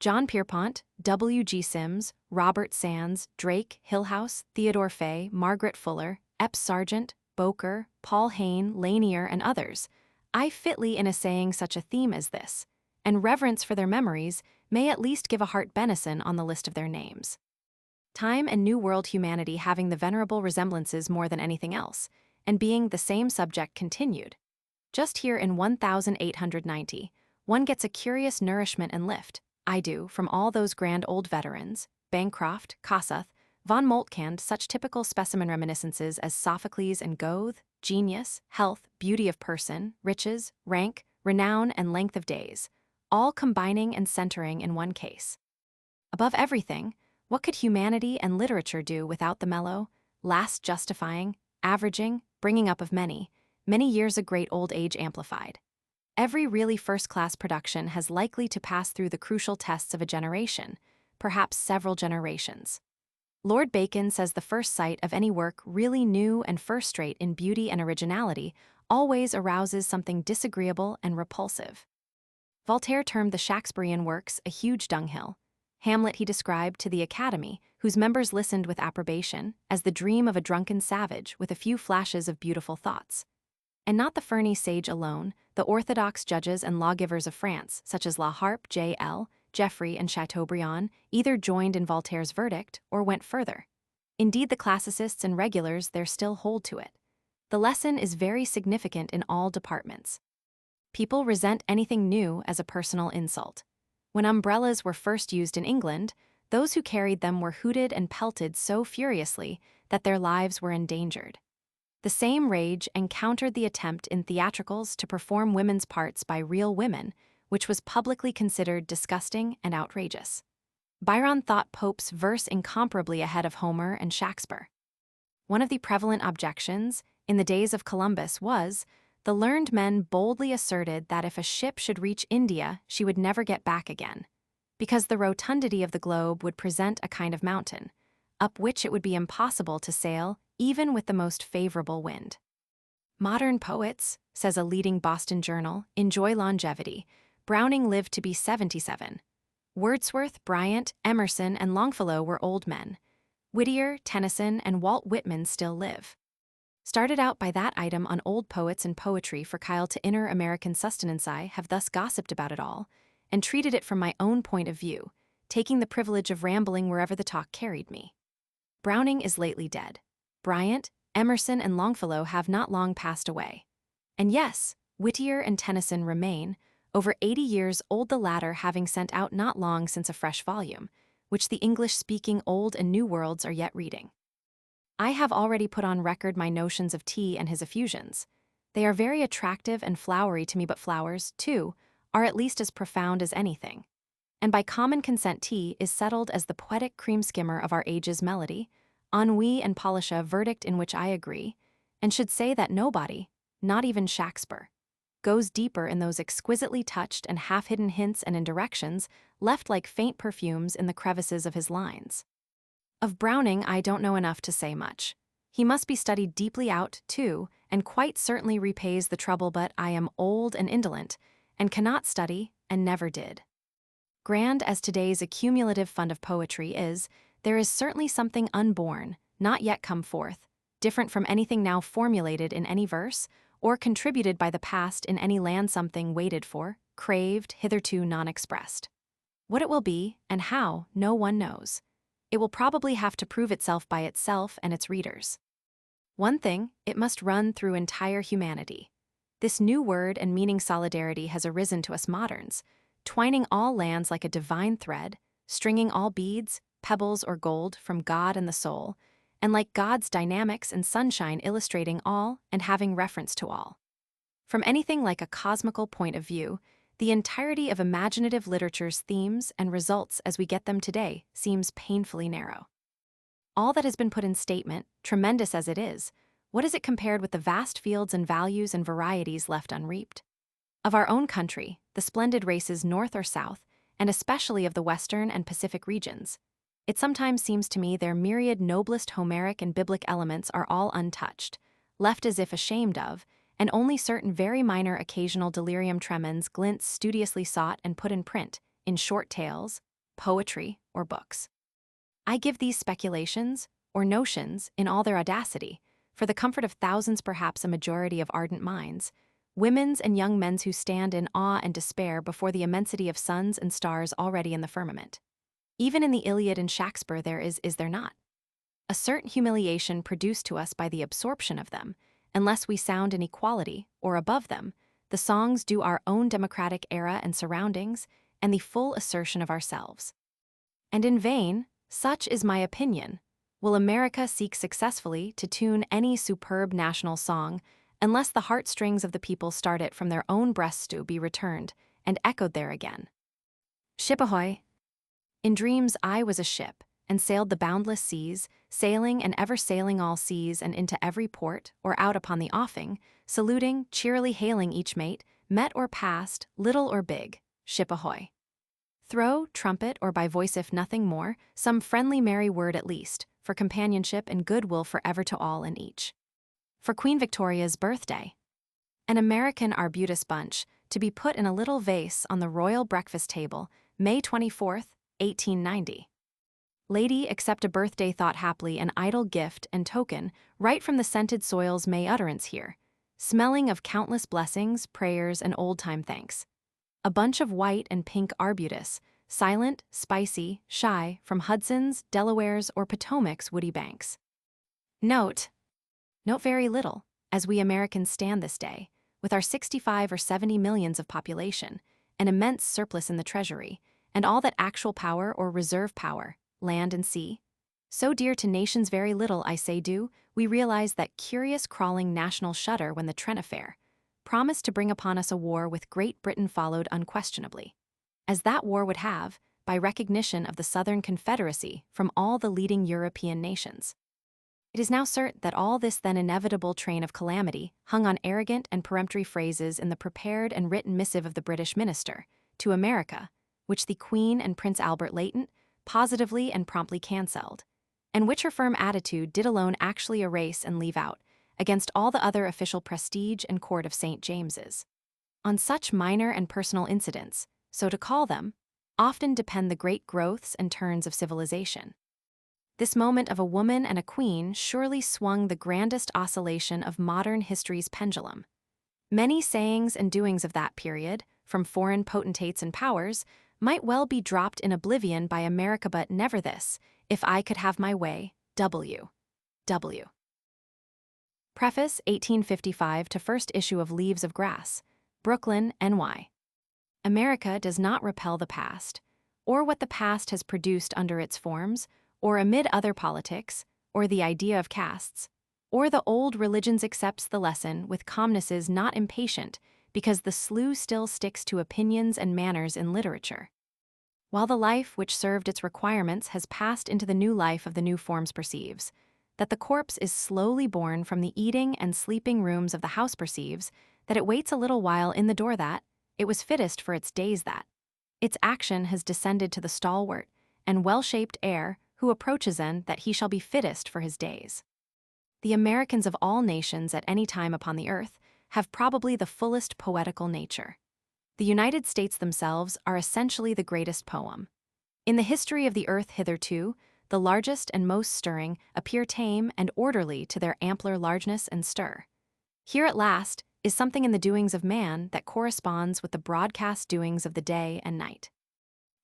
John Pierpont, W.G. Sims, Robert Sands, Drake, Hillhouse, Theodore Fay, Margaret Fuller, Epps Sargent, Boker, Paul Hayne, Lanier, and others, I fitly in essaying such a theme as this, and reverence for their memories, may at least give a heart benison on the list of their names. Time and New World humanity having the venerable resemblances more than anything else, and being the same subject continued. Just here in 1890, one gets a curious nourishment and lift, I do, from all those grand old veterans, Bancroft, Kossuth, von Moltke, such typical specimen reminiscences as Sophocles and Goethe, genius, health, beauty of person, riches, rank, renown, and length of days, all combining and centering in one case. Above everything, what could humanity and literature do without the mellow, last justifying, averaging, bringing up of many, many years of great old age amplified? Every really first-class production has likely to pass through the crucial tests of a generation, perhaps several generations. Lord Bacon says the first sight of any work really new and first-rate in beauty and originality always arouses something disagreeable and repulsive. Voltaire termed the Shakespearean works a huge dunghill. Hamlet he described to the Academy, whose members listened with approbation, as the dream of a drunken savage with a few flashes of beautiful thoughts. And not the ferny sage alone, the orthodox judges and lawgivers of France, such as La Harpe, J.L., Geoffrey, and Chateaubriand, either joined in Voltaire's verdict or went further. Indeed, the classicists and regulars there still hold to it. The lesson is very significant in all departments. People resent anything new as a personal insult. When umbrellas were first used in England, those who carried them were hooted and pelted so furiously that their lives were endangered. The same rage encountered the attempt in theatricals to perform women's parts by real women, which was publicly considered disgusting and outrageous. Byron thought Pope's verse incomparably ahead of Homer and Shakespeare. One of the prevalent objections, in the days of Columbus, was the learned men boldly asserted that if a ship should reach India, she would never get back again, because the rotundity of the globe would present a kind of mountain, up which it would be impossible to sail even with the most favorable wind. Modern poets, says a leading Boston journal, enjoy longevity. Browning lived to be 77. Wordsworth, Bryant, Emerson, and Longfellow were old men. Whittier, Tennyson, and Walt Whitman still live. Started out by that item on old poets and poetry for Kyle to inner American sustenance, I have thus gossiped about it all, and treated it from my own point of view, taking the privilege of rambling wherever the talk carried me. Browning is lately dead. Bryant, Emerson, and Longfellow have not long passed away. And yes, Whittier and Tennyson remain, over 80 years old, the latter having sent out not long since a fresh volume, which the English-speaking Old and New Worlds are yet reading. I have already put on record my notions of tea and his effusions. They are very attractive and flowery to me, but flowers, too, are at least as profound as anything. And by common consent, tea is settled as the poetic cream skimmer of our age's melody, ennui and polish, a verdict in which I agree, and should say that nobody, not even Shakespeare, goes deeper in those exquisitely touched and half-hidden hints and indirections left like faint perfumes in the crevices of his lines. Of Browning, I don't know enough to say much. He must be studied deeply out, too, and quite certainly repays the trouble, but I am old and indolent, and cannot study, and never did. Grand as today's accumulative fund of poetry is, there is certainly something unborn, not yet come forth, different from anything now formulated in any verse, or contributed by the past in any land, something waited for, craved, hitherto non-expressed. What it will be, and how, no one knows. It will probably have to prove itself by itself and its readers. One thing, it must run through entire humanity. This new word and meaning solidarity has arisen to us moderns, twining all lands like a divine thread, stringing all beads, pebbles, or gold from God and the soul, and like God's dynamics and sunshine illustrating all and having reference to all. From anything like a cosmical point of view, the entirety of imaginative literature's themes and results as we get them today seems painfully narrow. All that has been put in statement, tremendous as it is, what is it compared with the vast fields and values and varieties left unreaped? Of our own country, the splendid races north or south, and especially of the western and Pacific regions, it sometimes seems to me their myriad noblest Homeric and biblic elements are all untouched, left as if ashamed of, and only certain very minor occasional delirium tremens glints studiously sought and put in print, in short tales, poetry, or books. I give these speculations, or notions, in all their audacity, for the comfort of thousands, perhaps a majority of ardent minds, women's and young men's who stand in awe and despair before the immensity of suns and stars already in the firmament. Even in the Iliad and Shakespeare there is there not? A certain humiliation produced to us by the absorption of them, unless we sound in equality, or above them, the songs due our own democratic era and surroundings, and the full assertion of ourselves. And in vain, such is my opinion, will America seek successfully to tune any superb national song unless the heartstrings of the people start it from their own breasts to be returned and echoed there again. Ship ahoy! In dreams I was a ship, and sailed the boundless seas, sailing and ever sailing all seas and into every port, or out upon the offing, saluting, cheerily hailing each mate, met or passed, little or big, ship ahoy. Throw, trumpet, or by voice if nothing more, some friendly merry word at least, for companionship and goodwill forever to all and each. For Queen Victoria's birthday. An American arbutus bunch, to be put in a little vase on the royal breakfast table, May 24th, 1890. Lady, accept a birthday thought haply an idle gift and token, right from the scented soil's May utterance here, smelling of countless blessings, prayers, and old-time thanks. A bunch of white and pink arbutus, silent, spicy, shy, from Hudson's, Delaware's, or Potomac's woody banks. Note very little, as we Americans stand this day, with our 65 or 70 millions of population, an immense surplus in the treasury, and all that actual power or reserve power, land and sea. So dear to nations very little, I say do, we realize that curious crawling national shudder when the Trent affair promised to bring upon us a war with Great Britain followed unquestionably, as that war would have, by recognition of the Southern Confederacy from all the leading European nations. It is now certain that all this then inevitable train of calamity hung on arrogant and peremptory phrases in the prepared and written missive of the British minister to America, which the Queen and Prince Albert latent, positively and promptly cancelled, and which her firm attitude did alone actually erase and leave out, against all the other official prestige and court of St. James's. On such minor and personal incidents, so to call them, often depend the great growths and turns of civilization. This moment of a woman and a queen surely swung the grandest oscillation of modern history's pendulum. Many sayings and doings of that period, from foreign potentates and powers, might well be dropped in oblivion by America, but never this, if I could have my way, W. Preface 1855 to first issue of Leaves of Grass, Brooklyn, NY. America does not repel the past, or what the past has produced under its forms, or amid other politics, or the idea of castes, or the old religions accepts the lesson with calmnesses not impatient, because the slough still sticks to opinions and manners in literature. While the life which served its requirements has passed into the new life of the new forms perceives, that the corpse is slowly born from the eating and sleeping rooms of the house perceives, that it waits a little while in the door that, it was fittest for its days that, its action has descended to the stalwart and well-shaped heir who approaches in that he shall be fittest for his days. The Americans of all nations at any time upon the earth have probably the fullest poetical nature. The United States themselves are essentially the greatest poem. In the history of the earth hitherto, the largest and most stirring appear tame and orderly to their ampler largeness and stir. Here at last is something in the doings of man that corresponds with the broadcast doings of the day and night.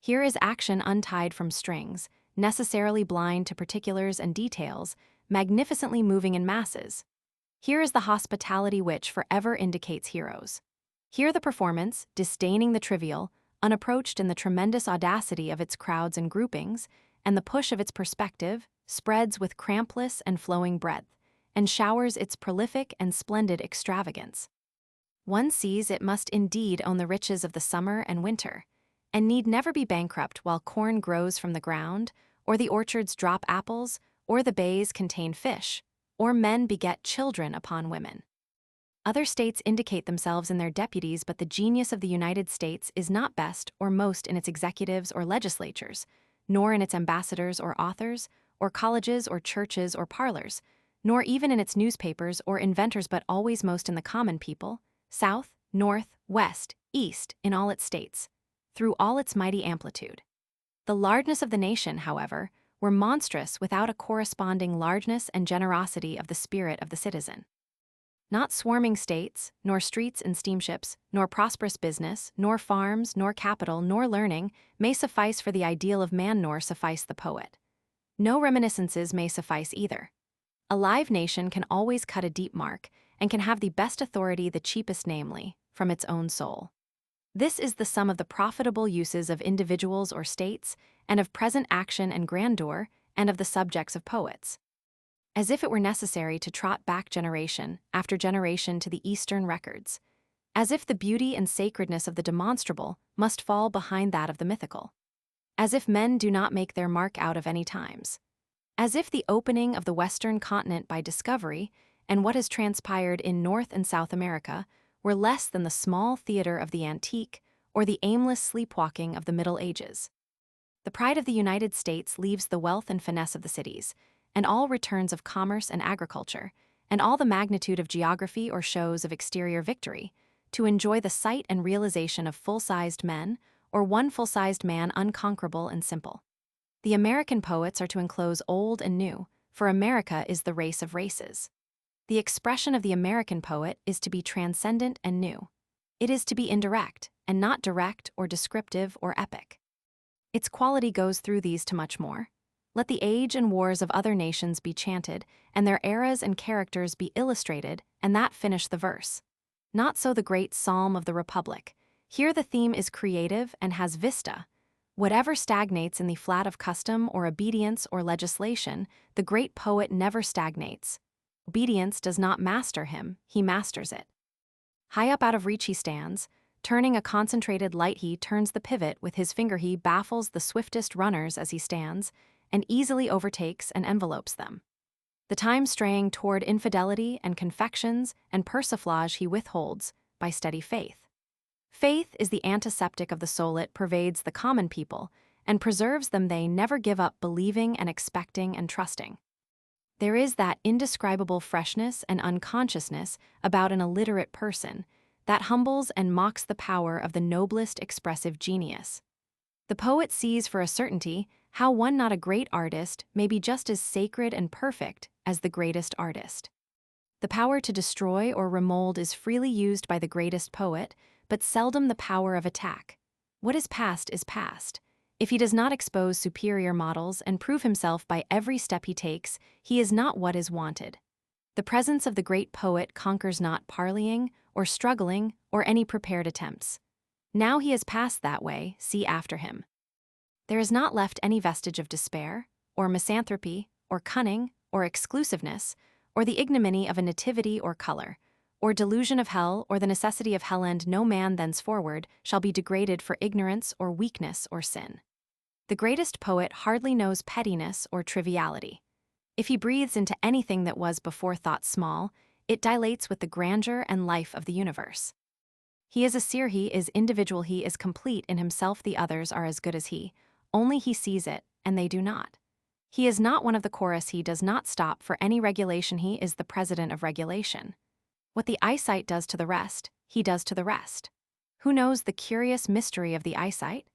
Here is action untied from strings, necessarily blind to particulars and details, magnificently moving in masses. Here is the hospitality which forever indicates heroes. Here the performance, disdaining the trivial, unapproached in the tremendous audacity of its crowds and groupings, and the push of its perspective, spreads with crampless and flowing breadth, and showers its prolific and splendid extravagance. One sees it must indeed own the riches of the summer and winter, and need never be bankrupt while corn grows from the ground, or the orchards drop apples, or the bays contain fish, or men beget children upon women. Other states indicate themselves in their deputies, but the genius of the United States is not best or most in its executives or legislatures, nor in its ambassadors or authors, or colleges or churches or parlors, nor even in its newspapers or inventors, but always most in the common people, south, north, west, east, in all its states, through all its mighty amplitude. The largeness of the nation, however, were monstrous without a corresponding largeness and generosity of the spirit of the citizen. Not swarming states, nor streets and steamships, nor prosperous business, nor farms, nor capital, nor learning, may suffice for the ideal of man, nor suffice the poet. No reminiscences may suffice either. A live nation can always cut a deep mark, and can have the best authority the cheapest, namely, from its own soul. This is the sum of the profitable uses of individuals or states, and of present action and grandeur, and of the subjects of poets. As if it were necessary to trot back generation after generation to the Eastern records. As if the beauty and sacredness of the demonstrable must fall behind that of the mythical. As if men do not make their mark out of any times. As if the opening of the Western continent by discovery and what has transpired in North and South America were less than the small theater of the antique or the aimless sleepwalking of the Middle Ages. The pride of the United States leaves the wealth and finesse of the cities, and all returns of commerce and agriculture, and all the magnitude of geography or shows of exterior victory, to enjoy the sight and realization of full-sized men, or one full-sized man unconquerable and simple. The American poets are to enclose old and new, for America is the race of races. The expression of the American poet is to be transcendent and new. It is to be indirect, and not direct or descriptive or epic. Its quality goes through these to much more. Let the age and wars of other nations be chanted, and their eras and characters be illustrated, and that finish the verse. Not so the great psalm of the Republic. Here the theme is creative and has vista. Whatever stagnates in the flat of custom or obedience or legislation, the great poet never stagnates. Obedience does not master him, he masters it. High up out of reach he stands, turning a concentrated light he turns the pivot with his finger he baffles the swiftest runners as he stands, and easily overtakes and envelopes them. The time straying toward infidelity and confections and persiflage he withholds by steady faith. Faith is the antiseptic of the soul, it pervades the common people, and preserves them they never give up believing and expecting and trusting. There is that indescribable freshness and unconsciousness about an illiterate person that humbles and mocks the power of the noblest expressive genius. The poet sees for a certainty how one not a great artist may be just as sacred and perfect as the greatest artist. The power to destroy or remold is freely used by the greatest poet, but seldom the power of attack. What is past is past. If he does not expose superior models and prove himself by every step he takes, he is not what is wanted. The presence of the great poet conquers not parleying or struggling or any prepared attempts. Now he has passed that way, see after him. There is not left any vestige of despair, or misanthropy, or cunning, or exclusiveness, or the ignominy of a nativity or color, or delusion of hell, or the necessity of hell, and no man thenceforward shall be degraded for ignorance or weakness or sin. The greatest poet hardly knows pettiness or triviality. If he breathes into anything that was before thought small, it dilates with the grandeur and life of the universe. He is a seer, he is individual, he is complete in himself, the others are as good as he, only he sees it, and they do not. He is not one of the chorus, he does not stop for any regulation, he is the president of regulation. What the eyesight does to the rest, he does to the rest. Who knows the curious mystery of the eyesight?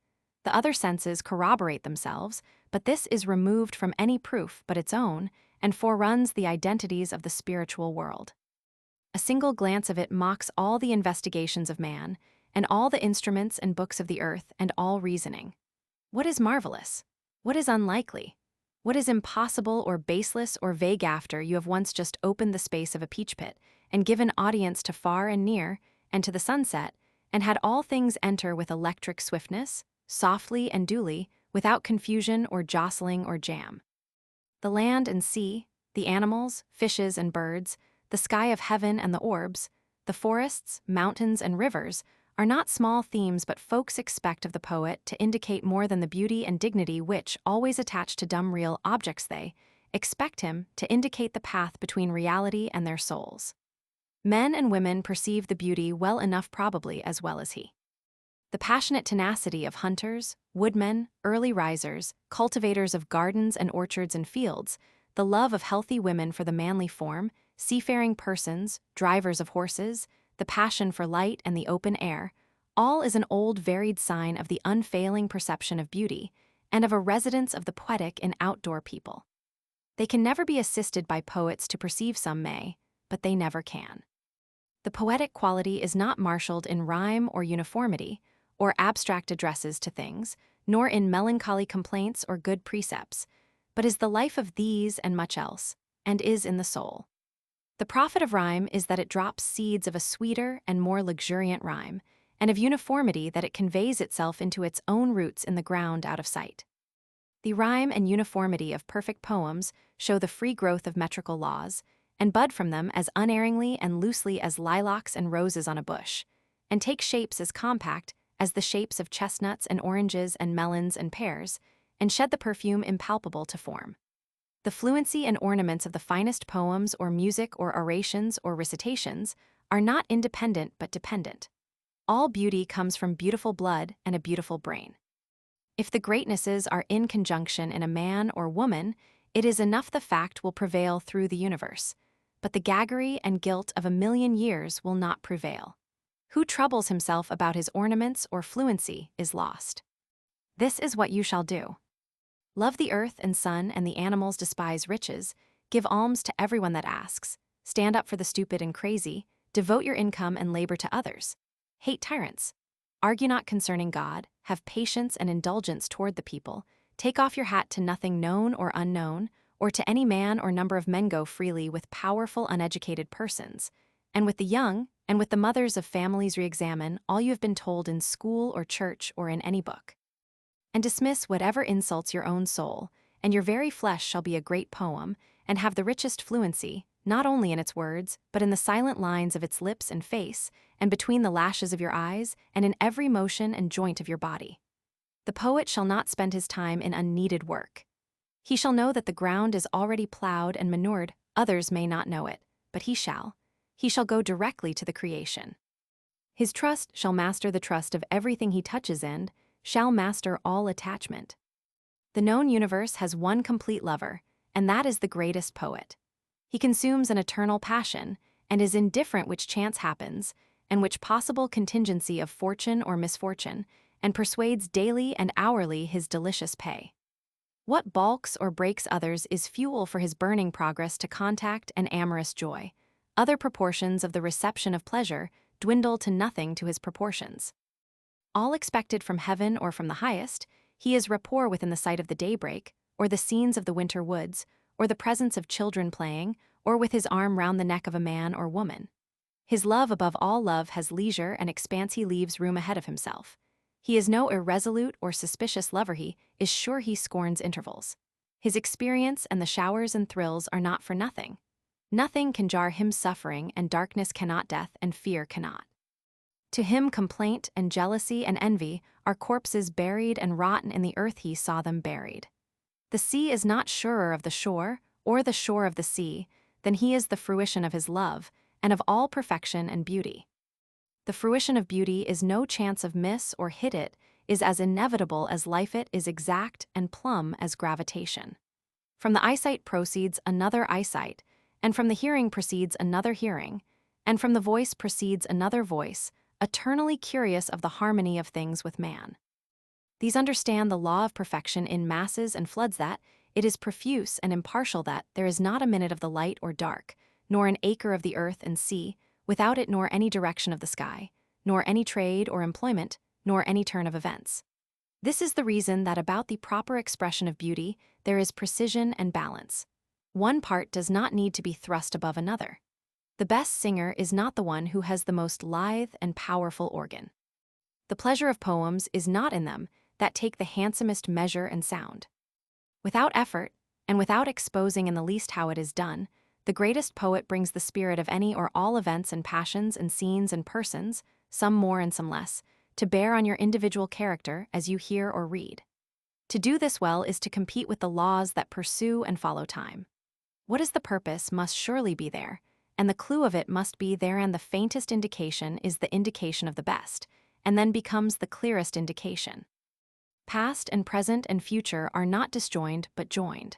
The other senses corroborate themselves, but this is removed from any proof but its own, and foreruns the identities of the spiritual world. A single glance of it mocks all the investigations of man, and all the instruments and books of the earth, and all reasoning. What is marvelous? What is unlikely? What is impossible or baseless or vague after you have once just opened the space of a peach pit, and given audience to far and near, and to the sunset, and had all things enter with electric swiftness, softly and duly, without confusion or jostling or jam. The land and sea, the animals, fishes and birds, the sky of heaven and the orbs, the forests, mountains and rivers, are not small themes, but folks expect of the poet to indicate more than the beauty and dignity which, always attached to dumb real objects, they expect him to indicate the path between reality and their souls. Men and women perceive the beauty well enough, probably as well as he. The passionate tenacity of hunters, woodmen, early risers, cultivators of gardens and orchards and fields, the love of healthy women for the manly form, seafaring persons, drivers of horses, the passion for light and the open air, all is an old varied sign of the unfailing perception of beauty, and of a residence of the poetic in outdoor people. They can never be assisted by poets to perceive, some may, but they never can. The poetic quality is not marshaled in rhyme or uniformity, or abstract addresses to things, nor in melancholy complaints or good precepts, but is the life of these and much else, and is in the soul. The profit of rhyme is that it drops seeds of a sweeter and more luxuriant rhyme, and of uniformity that it conveys itself into its own roots in the ground out of sight. The rhyme and uniformity of perfect poems show the free growth of metrical laws, and bud from them as unerringly and loosely as lilacs and roses on a bush, and take shapes as compact as the shapes of chestnuts and oranges and melons and pears, and shed the perfume impalpable to form. The fluency and ornaments of the finest poems or music or orations or recitations are not independent but dependent. All beauty comes from beautiful blood and a beautiful brain. If the greatnesses are in conjunction in a man or woman, it is enough the fact will prevail through the universe, but the gaggery and guilt of a million years will not prevail. Who troubles himself about his ornaments or fluency is lost. This is what you shall do. Love the earth and sun and the animals, despise riches, give alms to everyone that asks, stand up for the stupid and crazy, devote your income and labor to others. Hate tyrants. Argue not concerning God, have patience and indulgence toward the people, take off your hat to nothing known or unknown, or to any man or number of men, go freely with powerful uneducated persons, and with the young, and with the mothers of families re-examine all you have been told in school or church or in any book. And dismiss whatever insults your own soul, and your very flesh shall be a great poem, and have the richest fluency, not only in its words, but in the silent lines of its lips and face, and between the lashes of your eyes, and in every motion and joint of your body. The poet shall not spend his time in unneeded work. He shall know that the ground is already plowed and manured, others may not know it, but he shall. He shall go directly to the creation. His trust shall master the trust of everything he touches and shall master all attachment. The known universe has one complete lover, and that is the greatest poet. He consumes an eternal passion, and is indifferent which chance happens, and which possible contingency of fortune or misfortune, and persuades daily and hourly his delicious pay. What balks or breaks others is fuel for his burning progress to contact and amorous joy. Other proportions of the reception of pleasure dwindle to nothing to his proportions. All expected from heaven or from the highest, he is rapport within the sight of the daybreak, or the scenes of the winter woods, or the presence of children playing, or with his arm round the neck of a man or woman. His love above all love has leisure and expanse, he leaves room ahead of himself. He is no irresolute or suspicious lover, he is sure, he scorns intervals. His experience and the showers and thrills are not for nothing. Nothing can jar him suffering, and darkness cannot, death and fear cannot. To him complaint and jealousy and envy are corpses buried and rotten in the earth, he saw them buried. The sea is not surer of the shore, or the shore of the sea, than he is the fruition of his love, and of all perfection and beauty. The fruition of beauty is no chance of miss or hit, it is as inevitable as life, it is exact and plumb as gravitation. From the eyesight proceeds another eyesight, and from the hearing proceeds another hearing, and from the voice proceeds another voice, eternally curious of the harmony of things with man. These understand the law of perfection in masses and floods, that it is profuse and impartial, that there is not a minute of the light or dark, nor an acre of the earth and sea, without it, nor any direction of the sky, nor any trade or employment, nor any turn of events. This is the reason that about the proper expression of beauty there is precision and balance. One part does not need to be thrust above another. The best singer is not the one who has the most lithe and powerful organ. The pleasure of poems is not in them that take the handsomest measure and sound. Without effort, and without exposing in the least how it is done, the greatest poet brings the spirit of any or all events and passions and scenes and persons, some more and some less, to bear on your individual character as you hear or read. To do this well is to compete with the laws that pursue and follow time. What is the purpose must surely be there, and the clue of it must be there, and the faintest indication is the indication of the best, and then becomes the clearest indication. Past and present and future are not disjoined but joined.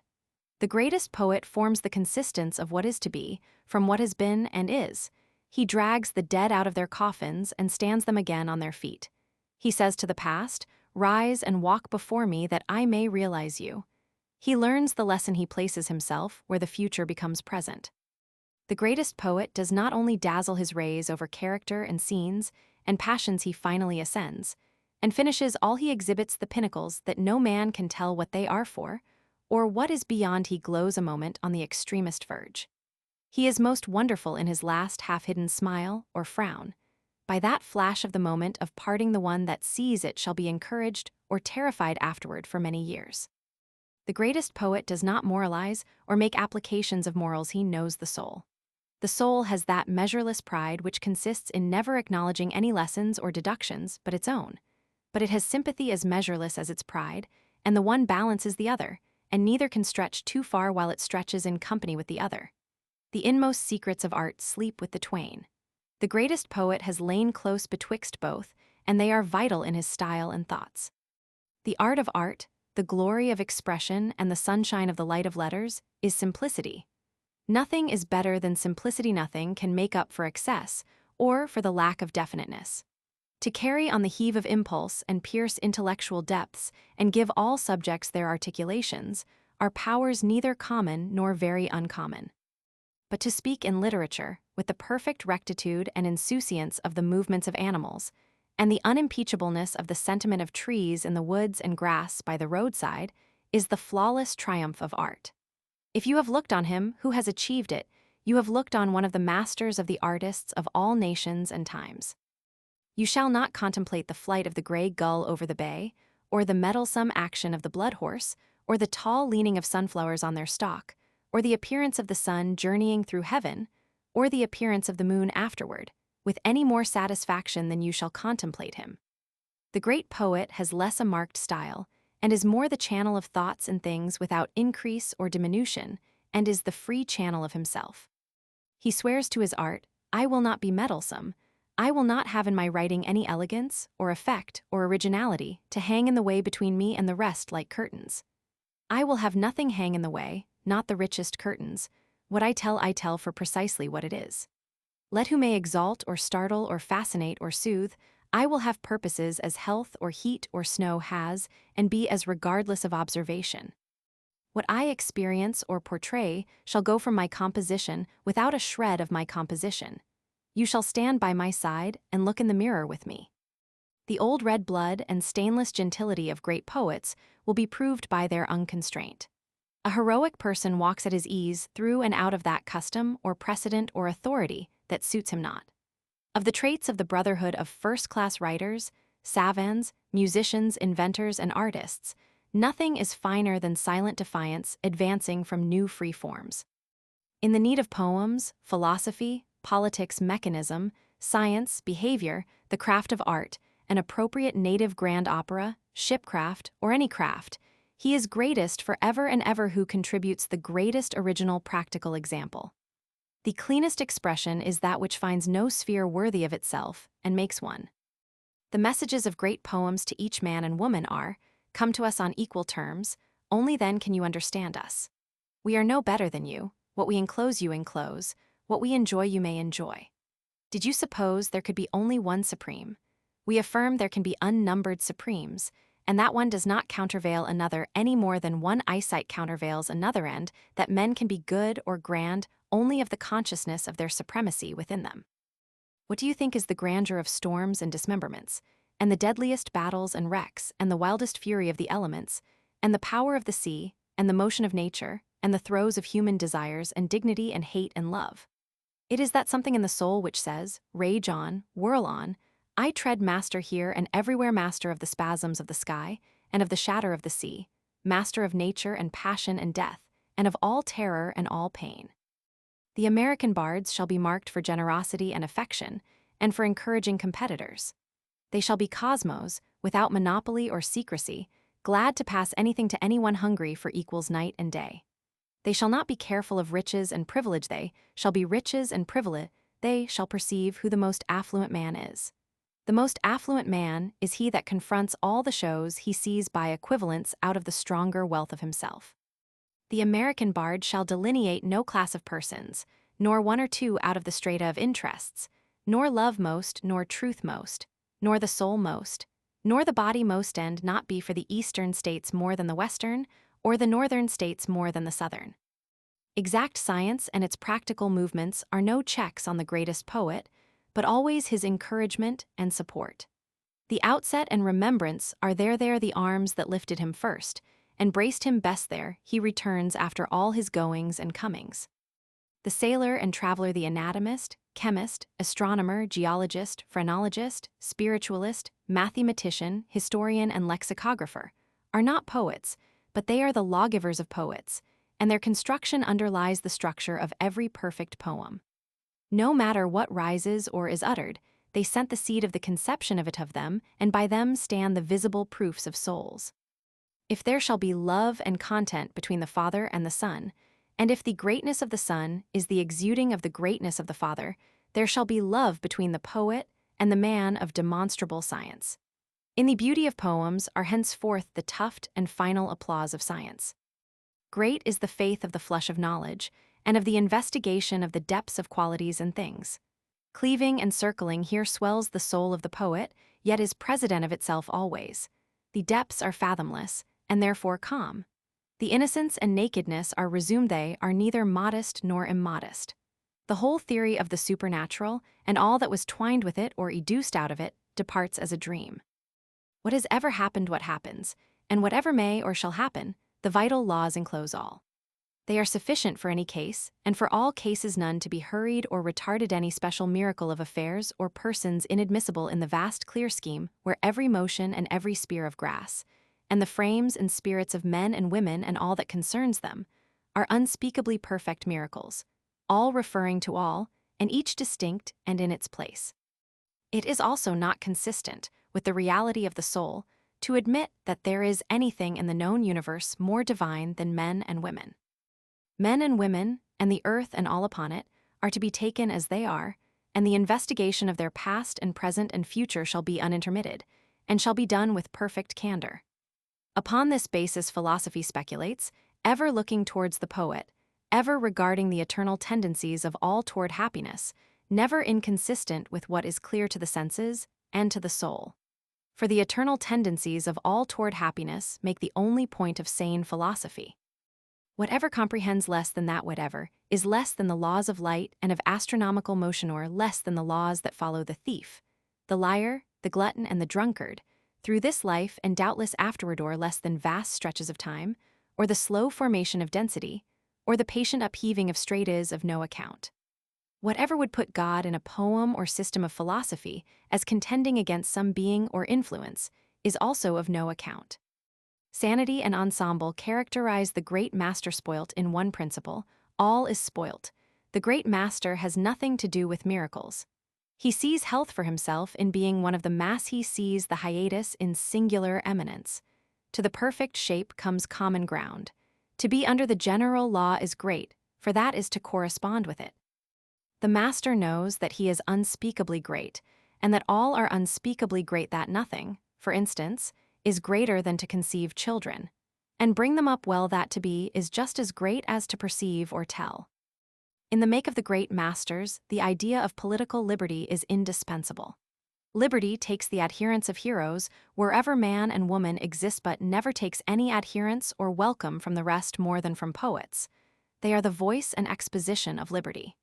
The greatest poet forms the consistence of what is to be from what has been and is. He drags the dead out of their coffins and stands them again on their feet. He says to the past, "Rise and walk before me that I may realize you." He learns the lesson, he places himself where the future becomes present. The greatest poet does not only dazzle his rays over character and scenes and passions, he finally ascends, and finishes all, he exhibits the pinnacles that no man can tell what they are for, or what is beyond, he glows a moment on the extremest verge. He is most wonderful in his last half-hidden smile or frown. By that flash of the moment of parting, the one that sees it shall be encouraged or terrified afterward for many years. The greatest poet does not moralize or make applications of morals. He knows the soul. The soul has that measureless pride which consists in never acknowledging any lessons or deductions but its own. But it has sympathy as measureless as its pride, and the one balances the other, and neither can stretch too far while it stretches in company with the other. The inmost secrets of art sleep with the twain. The greatest poet has lain close betwixt both, and they are vital in his style and thoughts. The art of art, the glory of expression, and the sunshine of the light of letters, is simplicity. Nothing is better than simplicity. Nothing can make up for excess, or for the lack of definiteness. To carry on the heave of impulse and pierce intellectual depths and give all subjects their articulations are powers neither common nor very uncommon. But to speak in literature with the perfect rectitude and insouciance of the movements of animals, and the unimpeachableness of the sentiment of trees in the woods and grass by the roadside, is the flawless triumph of art. If you have looked on him who has achieved it, you have looked on one of the masters of the artists of all nations and times. You shall not contemplate the flight of the gray gull over the bay, or the mettlesome action of the blood horse, or the tall leaning of sunflowers on their stalk, or the appearance of the sun journeying through heaven, or the appearance of the moon afterward, with any more satisfaction than you shall contemplate him. The great poet has less a marked style, and is more the channel of thoughts and things without increase or diminution, and is the free channel of himself. He swears to his art, "I will not be meddlesome. I will not have in my writing any elegance, or effect, or originality, to hang in the way between me and the rest like curtains. I will have nothing hang in the way, not the richest curtains. What I tell for precisely what it is. Let who may exalt or startle or fascinate or soothe, I will have purposes as health or heat or snow has, and be as regardless of observation. What I experience or portray shall go from my composition without a shred of my composition. You shall stand by my side and look in the mirror with me." The old red blood and stainless gentility of great poets will be proved by their unconstraint. A heroic person walks at his ease through and out of that custom or precedent or authority that suits him not. Of the traits of the brotherhood of first-class writers, savants, musicians, inventors, and artists, nothing is finer than silent defiance advancing from new free forms. In the need of poems, philosophy, politics, mechanism, science, behavior, the craft of art, an appropriate native grand opera, shipcraft, or any craft, he is greatest for ever and ever who contributes the greatest original practical example. The cleanest expression is that which finds no sphere worthy of itself and makes one. The messages of great poems to each man and woman are, "Come to us on equal terms, only then can you understand us. We are no better than you, what we enclose you enclose, what we enjoy you may enjoy. Did you suppose there could be only one supreme? We affirm there can be unnumbered supremes, and that one does not countervail another any more than one eyesight countervails another, and that men can be good or grand only of the consciousness of their supremacy within them. What do you think is the grandeur of storms and dismemberments, and the deadliest battles and wrecks, and the wildest fury of the elements, and the power of the sea, and the motion of nature, and the throes of human desires and dignity and hate and love? It is that something in the soul which says, rage on, whirl on, I tread master here and everywhere, master of the spasms of the sky, and of the shatter of the sea, master of nature and passion and death, and of all terror and all pain. The American bards shall be marked for generosity and affection, and for encouraging competitors. They shall be cosmos, without monopoly or secrecy, glad to pass anything to anyone hungry for equals night and day. They shall not be careful of riches and privilege, they shall be riches and privilege, they shall perceive who the most affluent man is. The most affluent man is he that confronts all the shows he sees by equivalence out of the stronger wealth of himself. The American bard shall delineate no class of persons, nor one or two out of the strata of interests, nor love most, nor truth most, nor the soul most, nor the body most, and not be for the eastern states more than the western, or the northern states more than the southern. Exact science and its practical movements are no checks on the greatest poet, but always his encouragement and support. The outset and remembrance are there the arms that lifted him first, and braced him best there he returns after all his goings and comings. The sailor and traveler, the anatomist, chemist, astronomer, geologist, phrenologist, spiritualist, mathematician, historian, and lexicographer, are not poets, but they are the lawgivers of poets, and their construction underlies the structure of every perfect poem. No matter what rises or is uttered, they sent the seed of the conception of it of them, and by them stand the visible proofs of souls. If there shall be love and content between the Father and the Son, and if the greatness of the Son is the exuding of the greatness of the Father, there shall be love between the poet and the man of demonstrable science. In the beauty of poems are henceforth the tuft and final applause of science. Great is the faith of the flush of knowledge, and of the investigation of the depths of qualities and things. Cleaving and circling here swells the soul of the poet, yet is president of itself always. The depths are fathomless, and therefore calm. The innocence and nakedness are resumed, they are neither modest nor immodest. The whole theory of the supernatural, and all that was twined with it or educed out of it, departs as a dream. What has ever happened what happens, and whatever may or shall happen, the vital laws enclose all. They are sufficient for any case, and for all cases none to be hurried or retarded any special miracle of affairs or persons inadmissible in the vast clear scheme where every motion and every spear of grass, and the frames and spirits of men and women and all that concerns them, are unspeakably perfect miracles, all referring to all, and each distinct and in its place. It is also not consistent with the reality of the soul to admit that there is anything in the known universe more divine than men and women. Men and women, and the earth and all upon it, are to be taken as they are, and the investigation of their past and present and future shall be unintermitted, and shall be done with perfect candor. Upon this basis philosophy speculates, ever looking towards the poet, ever regarding the eternal tendencies of all toward happiness, never inconsistent with what is clear to the senses and to the soul. For the eternal tendencies of all toward happiness make the only point of sane philosophy. Whatever comprehends less than that whatever is less than the laws of light and of astronomical motion, or less than the laws that follow the thief, the liar, the glutton, and the drunkard, through this life and doubtless afterward, or less than vast stretches of time, or the slow formation of density, or the patient upheaving of straight is of no account. Whatever would put God in a poem or system of philosophy as contending against some being or influence is also of no account. Sanity and ensemble characterize the great master. Spoilt in one principle, all is spoilt. The great master has nothing to do with miracles. He sees health for himself in being one of the mass. He sees the hiatus in singular eminence. To the perfect shape comes common ground. To be under the general law is great, for that is to correspond with it. The master knows that he is unspeakably great, and that all are unspeakably great, that nothing, for instance, is greater than to conceive children, and bring them up well. That to be is just as great as to perceive or tell. In the make of the great masters, the idea of political liberty is indispensable. Liberty takes the adherence of heroes wherever man and woman exist, but never takes any adherence or welcome from the rest more than from poets. They are the voice and exposition of liberty.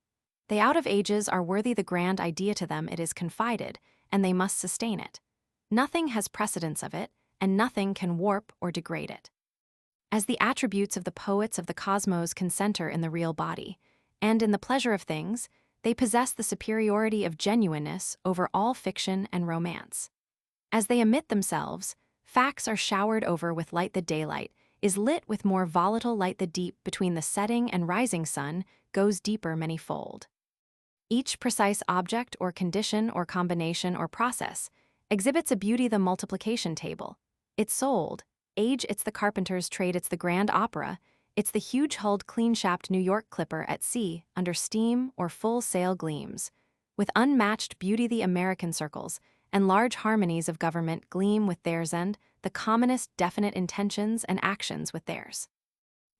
They out of ages are worthy the grand idea, to them it is confided, and they must sustain it. Nothing has precedence of it, and nothing can warp or degrade it. As the attributes of the poets of the cosmos can center in the real body, and in the pleasure of things, they possess the superiority of genuineness over all fiction and romance. As they emit themselves, facts are showered over with light. The daylight is lit with more volatile light. The deep between the setting and rising sun goes deeper many-fold. Each precise object or condition or combination or process exhibits a beauty. The multiplication table, it's sold. Age, it's the carpenter's trade. It's the grand opera. It's the huge-hulled, clean-shapped New York clipper at sea, under steam or full sail gleams. With unmatched beauty the American circles and large harmonies of government gleam with theirs, and the commonest definite intentions and actions with theirs.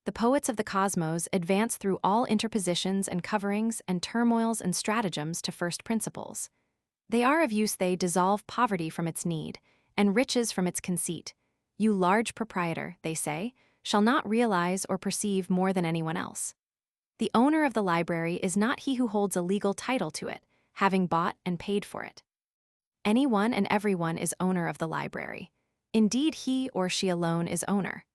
The poets of the cosmos advance through all interpositions and coverings and turmoils and stratagems to first principles. They are of use. They dissolve poverty from its need, and riches from its conceit. You large proprietor, they say, shall not realize or perceive more than anyone else. The owner of the library is not he who holds a legal title to it, having bought and paid for it. Anyone and everyone is owner of the library. Indeed, he or she alone is owner,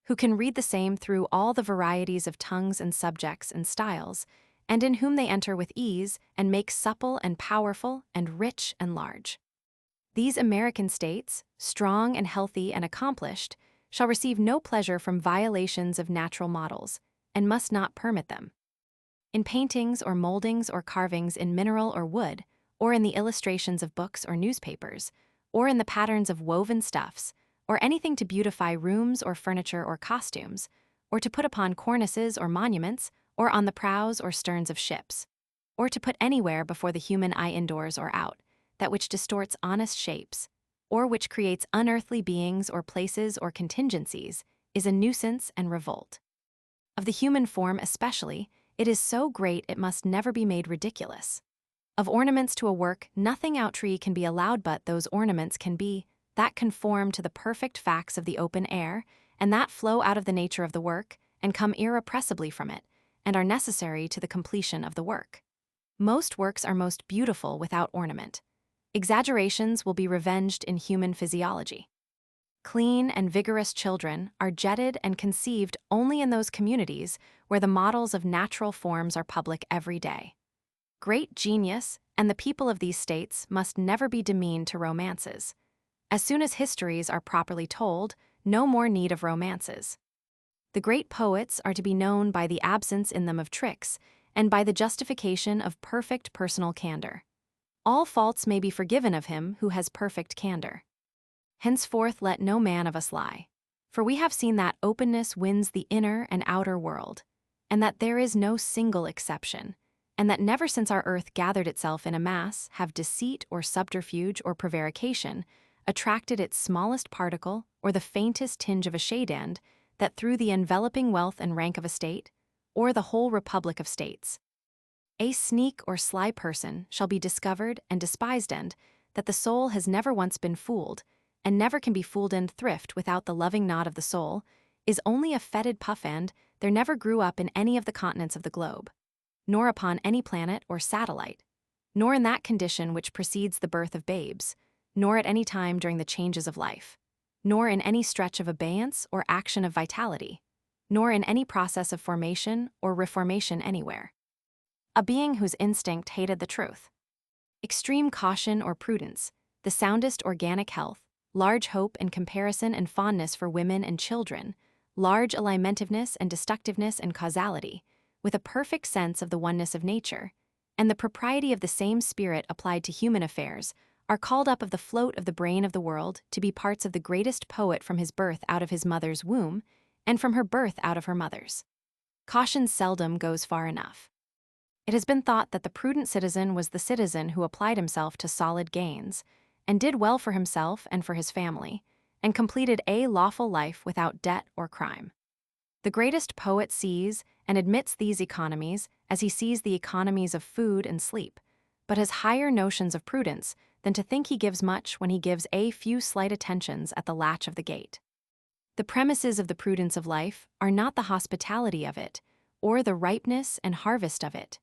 who can read the same through all the varieties of tongues and subjects and styles, and in whom they enter with ease and make supple and powerful and rich and large. These American states, strong and healthy and accomplished, shall receive no pleasure from violations of natural models, and must not permit them. In paintings or moldings or carvings in mineral or wood, or in the illustrations of books or newspapers, or in the patterns of woven stuffs, or anything to beautify rooms or furniture or costumes, or to put upon cornices or monuments, or on the prows or sterns of ships, or to put anywhere before the human eye indoors or out, that which distorts honest shapes, or which creates unearthly beings or places or contingencies, is a nuisance and revolt. Of the human form especially, it is so great it must never be made ridiculous. Of ornaments to a work, nothing outre can be allowed but those ornaments can be, that conform to the perfect facts of the open air, and that flow out of the nature of the work, and come irrepressibly from it, and are necessary to the completion of the work. Most works are most beautiful without ornament. Exaggerations will be revenged in human physiology. Clean and vigorous children are jetted and conceived only in those communities where the models of natural forms are public every day. Great genius and the people of these states must never be demeaned to romances. As soon as histories are properly told, no more need of romances. The great poets are to be known by the absence in them of tricks, and by the justification of perfect personal candor. All faults may be forgiven of him who has perfect candor. Henceforth let no man of us lie, for we have seen that openness wins the inner and outer world, and that there is no single exception, and that never since our earth gathered itself in a mass have deceit or subterfuge or prevarication attracted its smallest particle or the faintest tinge of a shade end, that through the enveloping wealth and rank of a state, or the whole republic of states, a sneak or sly person shall be discovered and despised, and that the soul has never once been fooled, and never can be fooled and thrift without the loving nod of the soul, is only a fetid puff end. There never grew up in any of the continents of the globe, nor upon any planet or satellite, nor in that condition which precedes the birth of babes, nor at any time during the changes of life, nor in any stretch of abeyance or action of vitality, nor in any process of formation or reformation anywhere, a being whose instinct hated the truth. Extreme caution or prudence, the soundest organic health, large hope and comparison and fondness for women and children, large alimentiveness and destructiveness and causality, with a perfect sense of the oneness of nature, and the propriety of the same spirit applied to human affairs, are called up of the float of the brain of the world to be parts of the greatest poet from his birth out of his mother's womb, and from her birth out of her mother's. Caution seldom goes far enough. It has been thought that the prudent citizen was the citizen who applied himself to solid gains, and did well for himself and for his family, and completed a lawful life without debt or crime. The greatest poet sees and admits these economies as he sees the economies of food and sleep, but has higher notions of prudence than to think he gives much when he gives a few slight attentions at the latch of the gate. The premises of the prudence of life are not the hospitality of it, or the ripeness and harvest of it.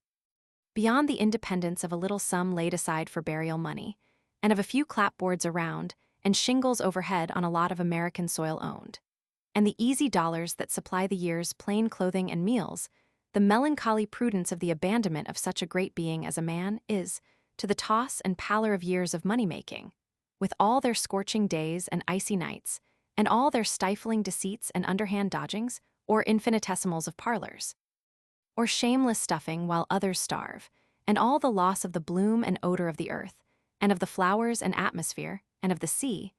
Beyond the independence of a little sum laid aside for burial money, and of a few clapboards around, and shingles overhead on a lot of American soil owned, and the easy dollars that supply the year's plain clothing and meals, the melancholy prudence of the abandonment of such a great being as a man is, to the toss and pallor of years of money-making, with all their scorching days and icy nights, and all their stifling deceits and underhand dodgings, or infinitesimals of parlors, or shameless stuffing while others starve, and all the loss of the bloom and odor of the earth, and of the flowers and atmosphere, and of the sea,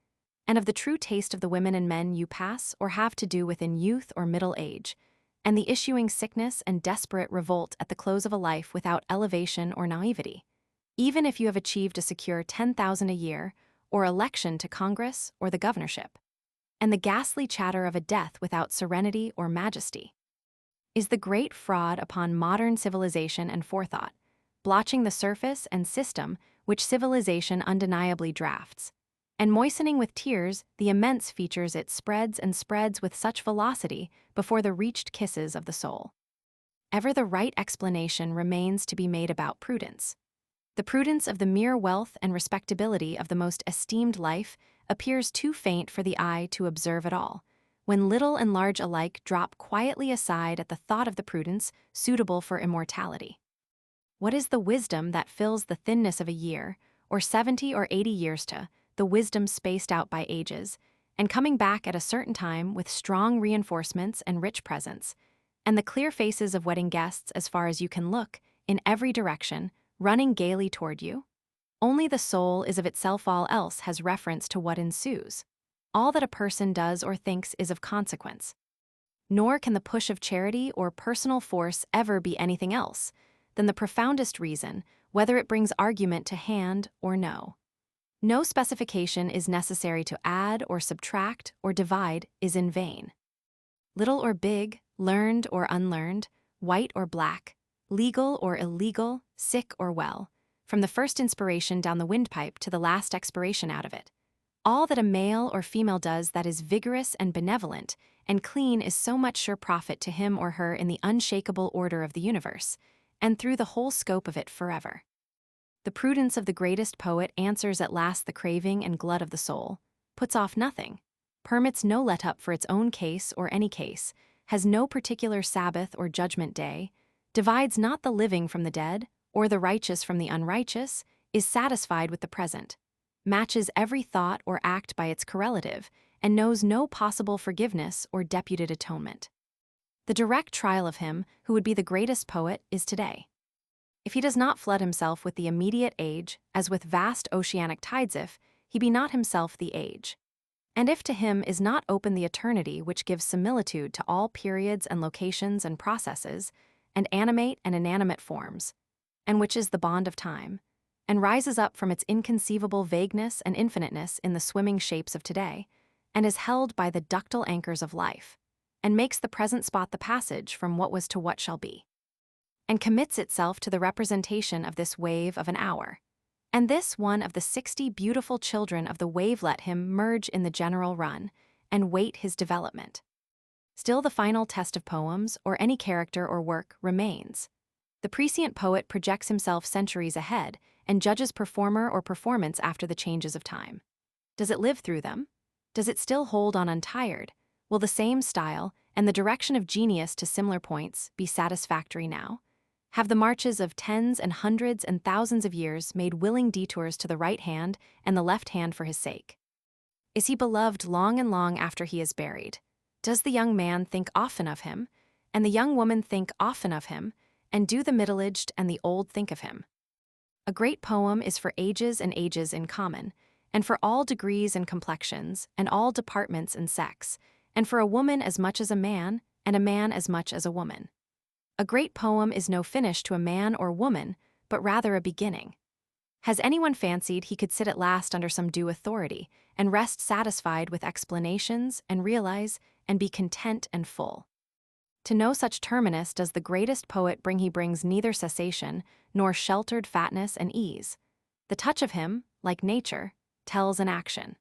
and of the true taste of the women and men you pass or have to do with in youth or middle age, and the issuing sickness and desperate revolt at the close of a life without elevation or naivety, even if you have achieved a secure 10,000 a year, or election to Congress or the governorship, and the ghastly chatter of a death without serenity or majesty, is the great fraud upon modern civilization and forethought, blotching the surface and system which civilization undeniably drafts, and moistening with tears the immense features it spreads and spreads with such velocity before the reached kisses of the soul. Ever the right explanation remains to be made about prudence. The prudence of the mere wealth and respectability of the most esteemed life appears too faint for the eye to observe at all, when little and large alike drop quietly aside at the thought of the prudence suitable for immortality. What is the wisdom that fills the thinness of a year, or 70 or 80 years to, the wisdom spaced out by ages, and coming back at a certain time with strong reinforcements and rich presents, and the clear faces of wedding guests as far as you can look, in every direction, running gaily toward you? Only the soul is of itself, all else has reference to what ensues. All that a person does or thinks is of consequence. Nor can the push of charity or personal force ever be anything else than the profoundest reason, whether it brings argument to hand or no. No specification is necessary to add or subtract or divide is in vain. Little or big, learned or unlearned, white or black, legal or illegal, sick or well, from the first inspiration down the windpipe to the last expiration out of it, all that a male or female does that is vigorous and benevolent and clean is so much sure profit to him or her in the unshakable order of the universe, and through the whole scope of it forever. The prudence of the greatest poet answers at last the craving and glut of the soul, puts off nothing, permits no let-up for its own case or any case, has no particular Sabbath or judgment day, divides not the living from the dead, or the righteous from the unrighteous, is satisfied with the present, matches every thought or act by its correlative, and knows no possible forgiveness or deputed atonement. The direct trial of him who would be the greatest poet is today. If he does not flood himself with the immediate age, as with vast oceanic tides, if he be not himself the age, and if to him is not open the eternity which gives similitude to all periods and locations and processes, and animate and inanimate forms, and which is the bond of time, and rises up from its inconceivable vagueness and infiniteness in the swimming shapes of today, and is held by the ductile anchors of life, and makes the present spot the passage from what was to what shall be, and commits itself to the representation of this wave of an hour, and this one of the 60 beautiful children of the wave, let him merge in the general run, and wait his development. Still the final test of poems, or any character or work, remains. The prescient poet projects himself centuries ahead, and judges performer or performance after the changes of time. Does it live through them? Does it still hold on untired? Will the same style, and the direction of genius to similar points, be satisfactory now? Have the marches of tens and hundreds and thousands of years made willing detours to the right hand and the left hand for his sake? Is he beloved long and long after he is buried? Does the young man think often of him, and the young woman think often of him, and do the middle-aged and the old think of him? A great poem is for ages and ages in common, and for all degrees and complexions, and all departments and sex, and for a woman as much as a man, and a man as much as a woman. A great poem is no finish to a man or woman, but rather a beginning. Has anyone fancied he could sit at last under some due authority, and rest satisfied with explanations, and realize, and be content and full? To no such terminus does the greatest poet bring. He brings neither cessation, nor sheltered fatness and ease. The touch of him, like nature, tells an action.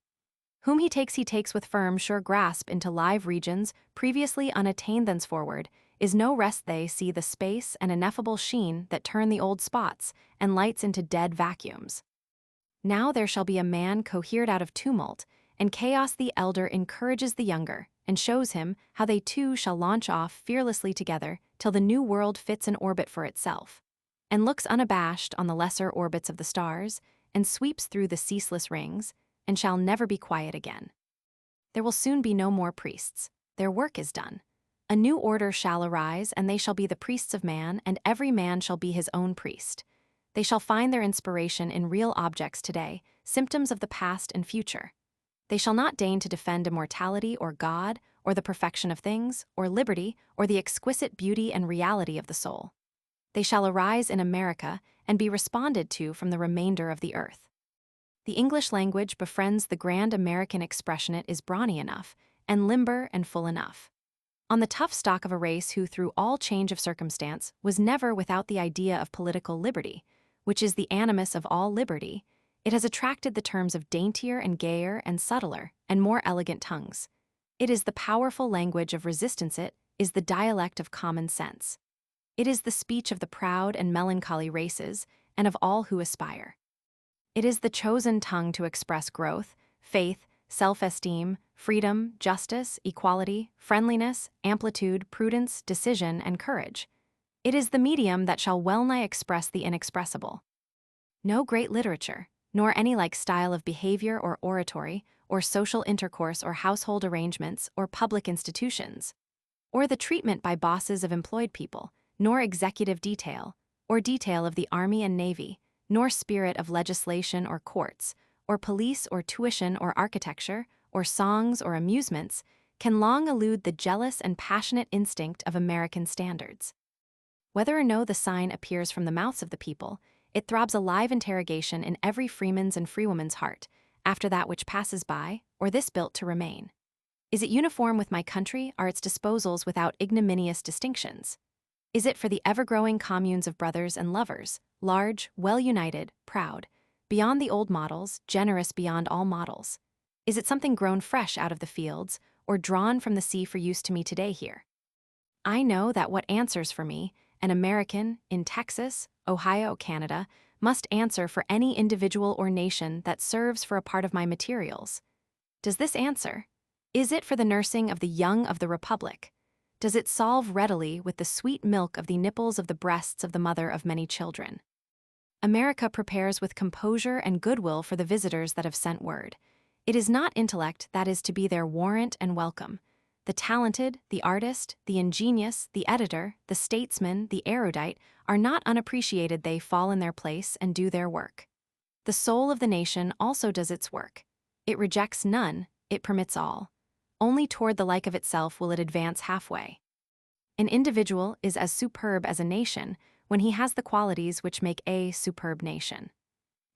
Whom he takes with firm, sure grasp into live regions previously unattained. Thenceforward is no rest. They see the space and ineffable sheen that turn the old spots and lights into dead vacuums. Now there shall be a man cohered out of tumult, and chaos. The elder encourages the younger, and shows him how they two shall launch off fearlessly together till the new world fits an orbit for itself, and looks unabashed on the lesser orbits of the stars, and sweeps through the ceaseless rings, and shall never be quiet again. There will soon be no more priests. Their work is done. A new order shall arise, and they shall be the priests of man, and every man shall be his own priest. They shall find their inspiration in real objects today, symptoms of the past and future. They shall not deign to defend immortality or God, or the perfection of things, or liberty, or the exquisite beauty and reality of the soul. They shall arise in America and be responded to from the remainder of the earth. The English language befriends the grand American expression. It is brawny enough, and limber and full enough. On the tough stock of a race who, through all change of circumstance, was never without the idea of political liberty, which is the animus of all liberty, it has attracted the terms of daintier and gayer and subtler and more elegant tongues. It is the powerful language of resistance. It is the dialect of common sense. It is the speech of the proud and melancholy races, and of all who aspire. It is the chosen tongue to express growth, faith, self-esteem, freedom, justice, equality, friendliness, amplitude, prudence, decision, and courage. It is the medium that shall well-nigh express the inexpressible. No great literature, nor any like style of behavior or oratory, or social intercourse or household arrangements or public institutions, or the treatment by bosses of employed people, nor executive detail, or detail of the army and navy, nor spirit of legislation or courts, or police or tuition or architecture, or songs or amusements, can long elude the jealous and passionate instinct of American standards. Whether or no the sign appears from the mouths of the people, it throbs a live interrogation in every freeman's and freewoman's heart, after that which passes by, or this built to remain. Is it uniform with my country? Are its disposals without ignominious distinctions? Is it for the ever-growing communes of brothers and lovers, large, well-united, proud, beyond the old models, generous beyond all models? Is it something grown fresh out of the fields, or drawn from the sea for use to me today here? I know that what answers for me, an American, in Texas, Ohio, Canada, must answer for any individual or nation that serves for a part of my materials. Does this answer? Is it for the nursing of the young of the Republic? Does it solve readily with the sweet milk of the nipples of the breasts of the mother of many children? America prepares with composure and goodwill for the visitors that have sent word. It is not intellect that is to be their warrant and welcome. The talented, the artist, the ingenious, the editor, the statesman, the erudite are not unappreciated. They fall in their place and do their work. The soul of the nation also does its work. It rejects none, it permits all. Only toward the like of itself will it advance halfway. An individual is as superb as a nation when he has the qualities which make a superb nation.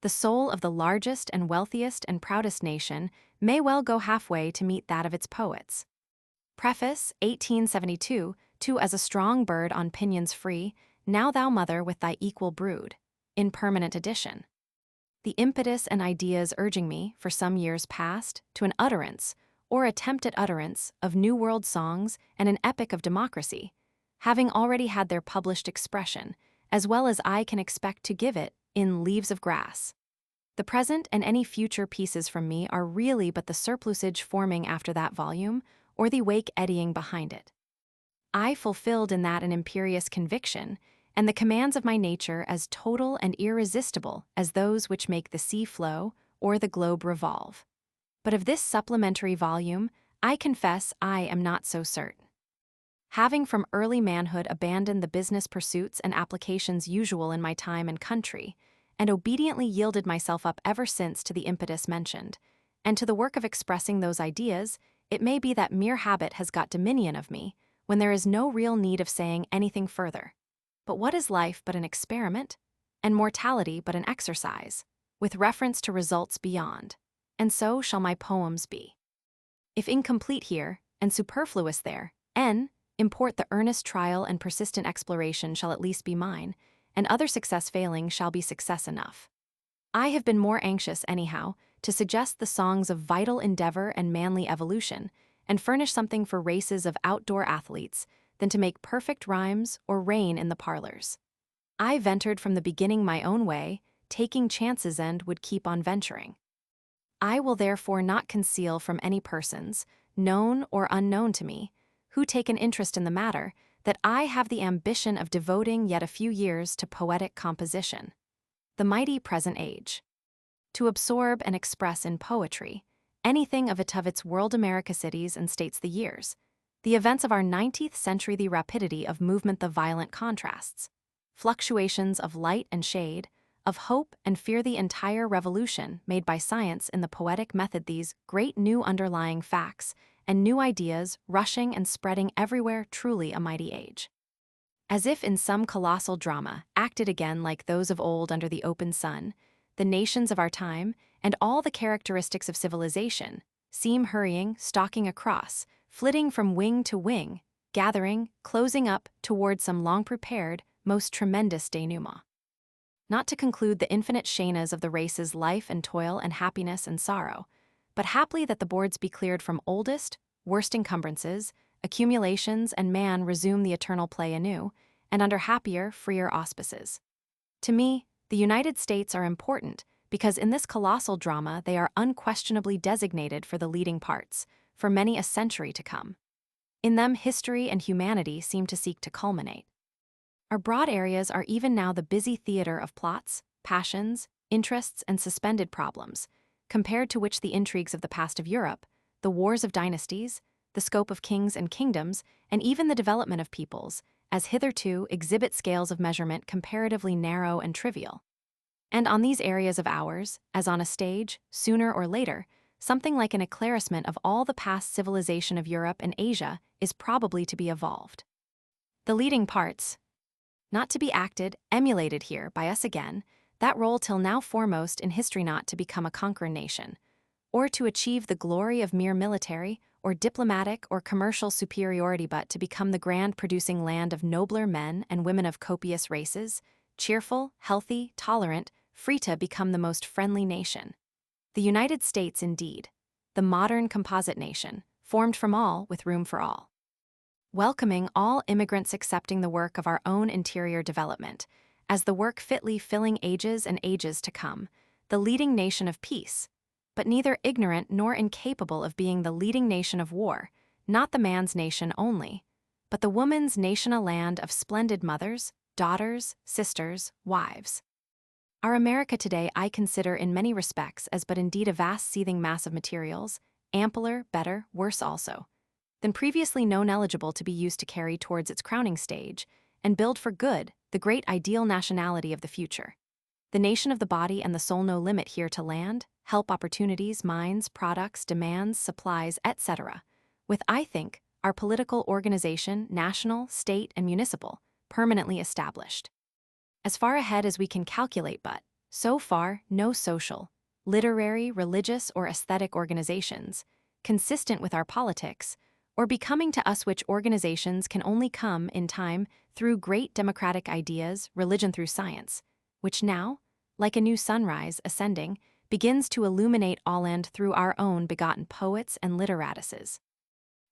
The soul of the largest and wealthiest and proudest nation may well go halfway to meet that of its poets. Preface, 1872, to As a strong bird on pinions free, now thou mother with thy equal brood, in permanent edition. The impetus and ideas urging me, for some years past, to an utterance, or attempt at utterance, of New World songs and an epic of democracy, having already had their published expression, as well as I can expect to give it, in Leaves of Grass. The present and any future pieces from me are really but the surplusage forming after that volume, or the wake eddying behind it. I fulfilled in that an imperious conviction, and the commands of my nature as total and irresistible as those which make the sea flow or the globe revolve. But of this supplementary volume, I confess I am not so certain. Having from early manhood abandoned the business pursuits and applications usual in my time and country, and obediently yielded myself up ever since to the impetus mentioned, and to the work of expressing those ideas, it may be that mere habit has got dominion of me, when there is no real need of saying anything further. But what is life but an experiment, and mortality but an exercise, with reference to results beyond? And so shall my poems be. If incomplete here, and superfluous there, import the earnest trial and persistent exploration shall at least be mine, and other success failing shall be success enough. I have been more anxious, anyhow, to suggest the songs of vital endeavor and manly evolution, and furnish something for races of outdoor athletes, than to make perfect rhymes or reign in the parlors. I ventured from the beginning my own way, taking chances and would keep on venturing. I will therefore not conceal from any persons, known or unknown to me, who take an interest in the matter, that I have the ambition of devoting yet a few years to poetic composition. The mighty present age. To absorb and express in poetry anything of its world America cities and states the years, the events of our 19th century, the rapidity of movement, the violent contrasts, fluctuations of light and shade, of hope and fear, the entire revolution made by science in the poetic method, these great new underlying facts and new ideas rushing and spreading everywhere, truly a mighty age. As if in some colossal drama, acted again like those of old under the open sun, the nations of our time, and all the characteristics of civilization, seem hurrying, stalking across, flitting from wing to wing, gathering, closing up toward some long-prepared, most tremendous denouement. Not to conclude the infinite shainas of the race's life and toil and happiness and sorrow, but haply that the boards be cleared from oldest, worst encumbrances, accumulations, and man resume the eternal play anew, and under happier, freer auspices. To me, the United States are important because in this colossal drama they are unquestionably designated for the leading parts, for many a century to come. In them history and humanity seem to seek to culminate. Our broad areas are even now the busy theater of plots, passions, interests, and suspended problems, compared to which the intrigues of the past of Europe, the wars of dynasties, the scope of kings and kingdoms, and even the development of peoples, as hitherto exhibit scales of measurement comparatively narrow and trivial. And on these areas of ours, as on a stage, sooner or later, something like an eclaircissement of all the past civilization of Europe and Asia is probably to be evolved. The leading parts, not to be acted, emulated here by us again, that role till now foremost in history not to become a conqueror nation, or to achieve the glory of mere military, or diplomatic or commercial superiority, but to become the grand producing land of nobler men and women of copious races, cheerful, healthy, tolerant, free to become the most friendly nation. The United States, indeed, the modern composite nation, formed from all with room for all. Welcoming all immigrants, accepting the work of our own interior development, as the work fitly filling ages and ages to come, the leading nation of peace, but neither ignorant nor incapable of being the leading nation of war, not the man's nation only, but the woman's nation, a land of splendid mothers, daughters, sisters, wives. Our America today I consider in many respects as but indeed a vast seething mass of materials, ampler, better, worse also, than previously known, eligible to be used to carry towards its crowning stage, and build for good the great ideal nationality of the future. The nation of the body and the soul, no limit here to land, help, opportunities, minds, products, demands, supplies, etc., with, I think, our political organization, national, state, and municipal, permanently established. As far ahead as we can calculate, but, so far, no social, literary, religious, or aesthetic organizations, consistent with our politics, or becoming to us, which organizations can only come in time through great democratic ideas, religion through science, which now, like a new sunrise ascending, begins to illuminate all, and through our own begotten poets and literatuses.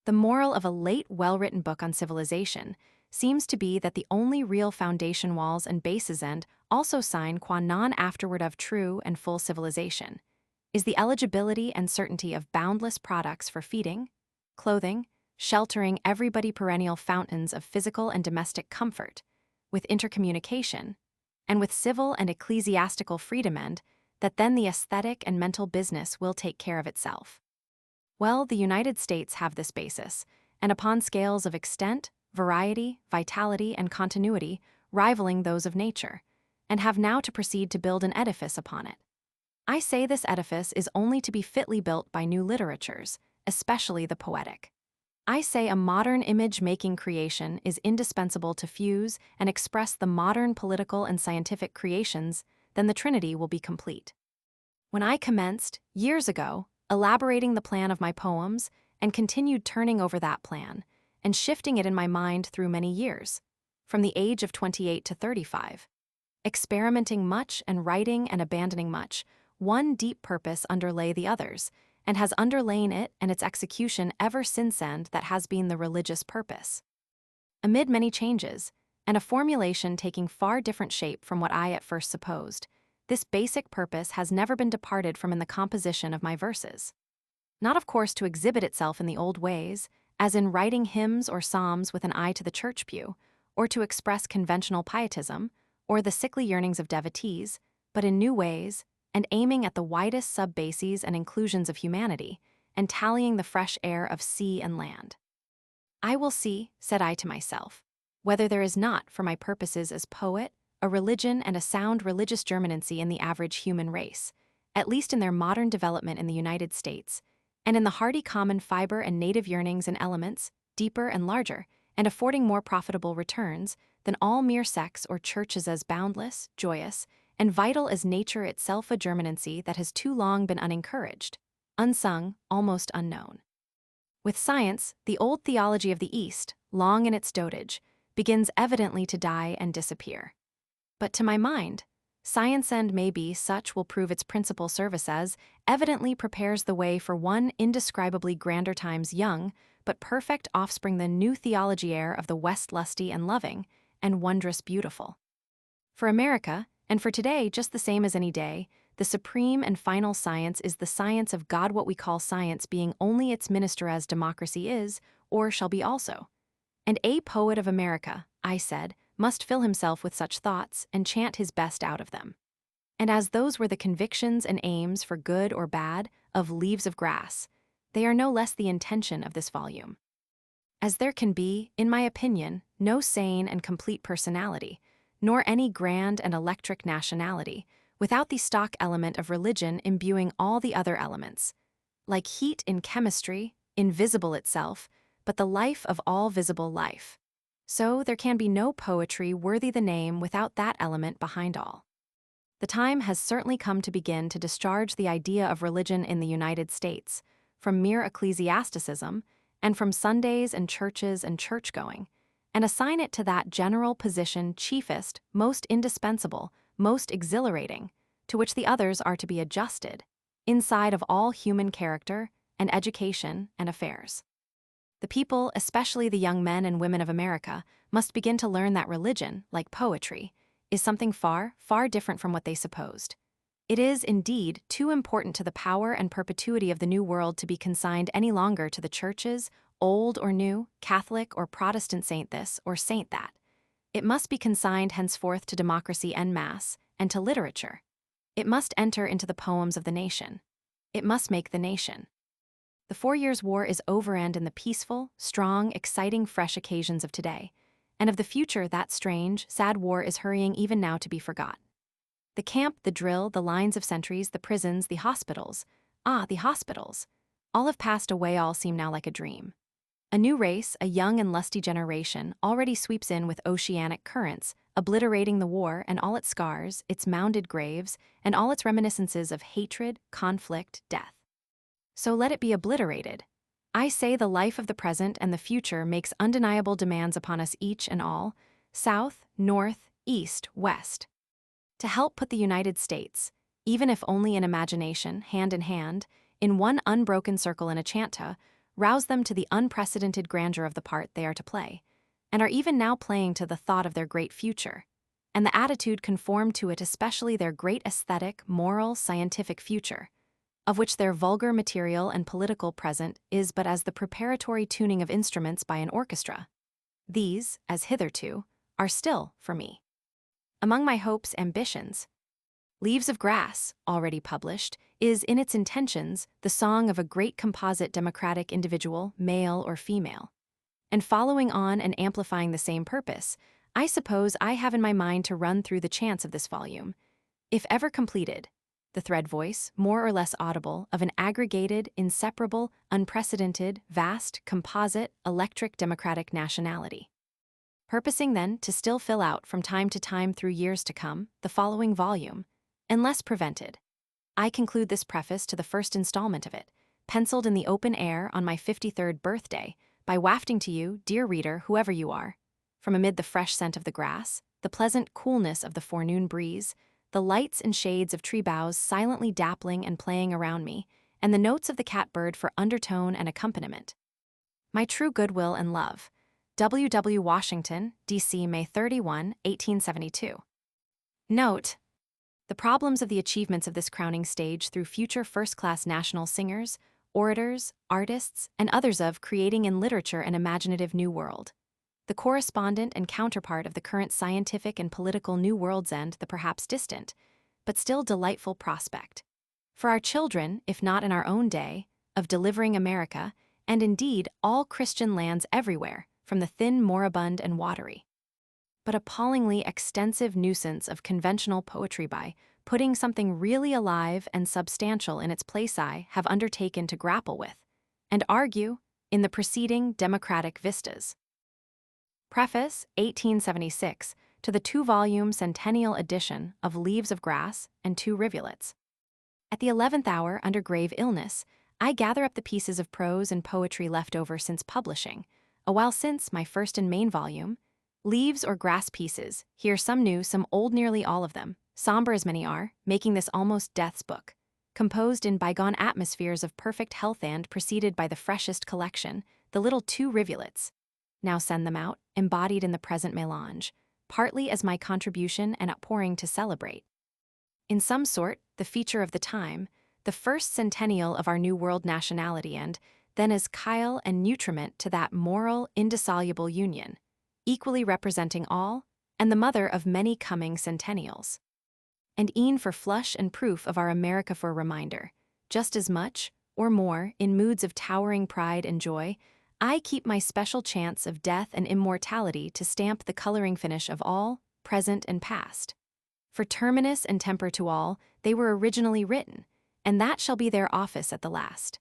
The moral of a late well-written book on civilization seems to be that the only real foundation walls and bases, and also sign qua non afterward of true and full civilization, is the eligibility and certainty of boundless products for feeding, clothing, sheltering everybody, perennial fountains of physical and domestic comfort, with intercommunication, and with civil and ecclesiastical freedom, and that then the aesthetic and mental business will take care of itself. Well, the United States have this basis, and upon scales of extent, variety, vitality, and continuity rivaling those of nature, and have now to proceed to build an edifice upon it. I say this edifice is only to be fitly built by new literatures, especially the poetic. I say a modern image-making creation is indispensable to fuse and express the modern political and scientific creations, then the Trinity will be complete. When I commenced, years ago, elaborating the plan of my poems, and continued turning over that plan, and shifting it in my mind through many years, from the age of 28 to 35, experimenting much and writing and abandoning much, one deep purpose underlay the others, and has underlain it and its execution ever since, and that has been the religious purpose. Amid many changes, and a formulation taking far different shape from what I at first supposed, this basic purpose has never been departed from in the composition of my verses. Not, of course, to exhibit itself in the old ways, as in writing hymns or psalms with an eye to the church pew, or to express conventional pietism, or the sickly yearnings of devotees, but in new ways, and aiming at the widest sub-bases and inclusions of humanity, and tallying the fresh air of sea and land. I will see, said I to myself, whether there is not, for my purposes as poet, a religion and a sound religious germinancy in the average human race, at least in their modern development in the United States, and in the hardy common fiber and native yearnings and elements, deeper and larger, and affording more profitable returns than all mere sects or churches, as boundless, joyous, and vital as nature itself, a germinancy that has too long been unencouraged, unsung, almost unknown. With science, the old theology of the East, long in its dotage, begins evidently to die and disappear. But to my mind, science, and maybe such will prove its principal service, as evidently prepares the way for one indescribably grander times young, but perfect offspring, the new theology air of the West, lusty and loving, and wondrous beautiful. For America, and for today just the same as any day, the supreme and final science is the science of God, what we call science being only its minister, as democracy is, or shall be also. And a poet of America, I said, must fill himself with such thoughts and chant his best out of them. And as those were the convictions and aims for good or bad of Leaves of Grass, they are no less the intention of this volume. As there can be, in my opinion, no sane and complete personality, nor any grand and electric nationality, without the stock element of religion imbuing all the other elements. Like heat in chemistry, invisible itself, but the life of all visible life. So there can be no poetry worthy the name without that element behind all. The time has certainly come to begin to discharge the idea of religion in the United States, from mere ecclesiasticism, and from Sundays and churches and church-going, and assign it to that general position chiefest, most indispensable, most exhilarating, to which the others are to be adjusted, inside of all human character and education and affairs. The people, especially the young men and women of America, must begin to learn that religion, like poetry, is something far, far different from what they supposed. It is, indeed, too important to the power and perpetuity of the New World to be consigned any longer to the churches, old or new, Catholic or Protestant saint this or saint that. It must be consigned henceforth to democracy en masse, and to literature. It must enter into the poems of the nation. It must make the nation. The 4 Years' War is over and in the peaceful, strong, exciting, fresh occasions of today, and of the future that strange, sad war is hurrying even now to be forgot. The camp, the drill, the lines of sentries, the prisons, the hospitals. The hospitals. All have passed away, all seem now like a dream. A new race, a young and lusty generation, already sweeps in with oceanic currents, obliterating the war and all its scars, its mounded graves, and all its reminiscences of hatred, conflict, death. So let it be obliterated. I say the life of the present and the future makes undeniable demands upon us each and all, South, North, East, West. To help put the United States, even if only in imagination, hand in hand, in one unbroken circle in a chanta, rouse them to the unprecedented grandeur of the part they are to play, and are even now playing to the thought of their great future, and the attitude conformed to it, especially their great aesthetic, moral, scientific future, of which their vulgar material and political present is but as the preparatory tuning of instruments by an orchestra. These, as hitherto, are still, for me, among my hopes, ambitions. Leaves of Grass, already published, is in its intentions the song of a great composite democratic individual, male or female. And following on and amplifying the same purpose, I suppose I have in my mind to run through the chants of this volume, if ever completed, the thread voice, more or less audible, of an aggregated, inseparable, unprecedented, vast, composite, electric democratic nationality. Purposing then to still fill out from time to time through years to come the following volume, unless prevented. I conclude this preface to the first installment of it, penciled in the open air on my 53rd birthday, by wafting to you, dear reader, whoever you are, from amid the fresh scent of the grass, the pleasant coolness of the forenoon breeze, the lights and shades of tree boughs silently dappling and playing around me, and the notes of the catbird for undertone and accompaniment. My true goodwill and love. W. W. Washington, D.C., May 31, 1872. Note: the problems of the achievements of this crowning stage through future first-class national singers, orators, artists, and others of creating in literature an imaginative new world. The correspondent and counterpart of the current scientific and political new world's end, the perhaps distant, but still delightful prospect. For our children, if not in our own day, of delivering America, and indeed all Christian lands everywhere, from the thin, moribund, and watery, but appallingly extensive nuisance of conventional poetry by putting something really alive and substantial in its place I have undertaken to grapple with, and argue, in the preceding democratic vistas. Preface, 1876, to the 2-volume Centennial Edition of Leaves of Grass and Two Rivulets. At the 11th hour, under grave illness, I gather up the pieces of prose and poetry left over since publishing, a while since my first and main volume, Leaves or Grass Pieces, here some new, some old, nearly all of them, somber as many are, making this almost death's book, composed in bygone atmospheres of perfect health and preceded by the freshest collection, the little Two Rivulets. Now send them out, embodied in the present melange, partly as my contribution and outpouring to celebrate, in some sort, the feature of the time, the first centennial of our New World nationality, and then as chyle and nutriment to that moral, indissoluble union, equally representing all, and the mother of many coming centennials. And e'en for flush and proof of our America for reminder, just as much, or more, in moods of towering pride and joy, I keep my special chance of death and immortality to stamp the coloring finish of all, present and past. For terminus and temper to all, they were originally written, and that shall be their office at the last.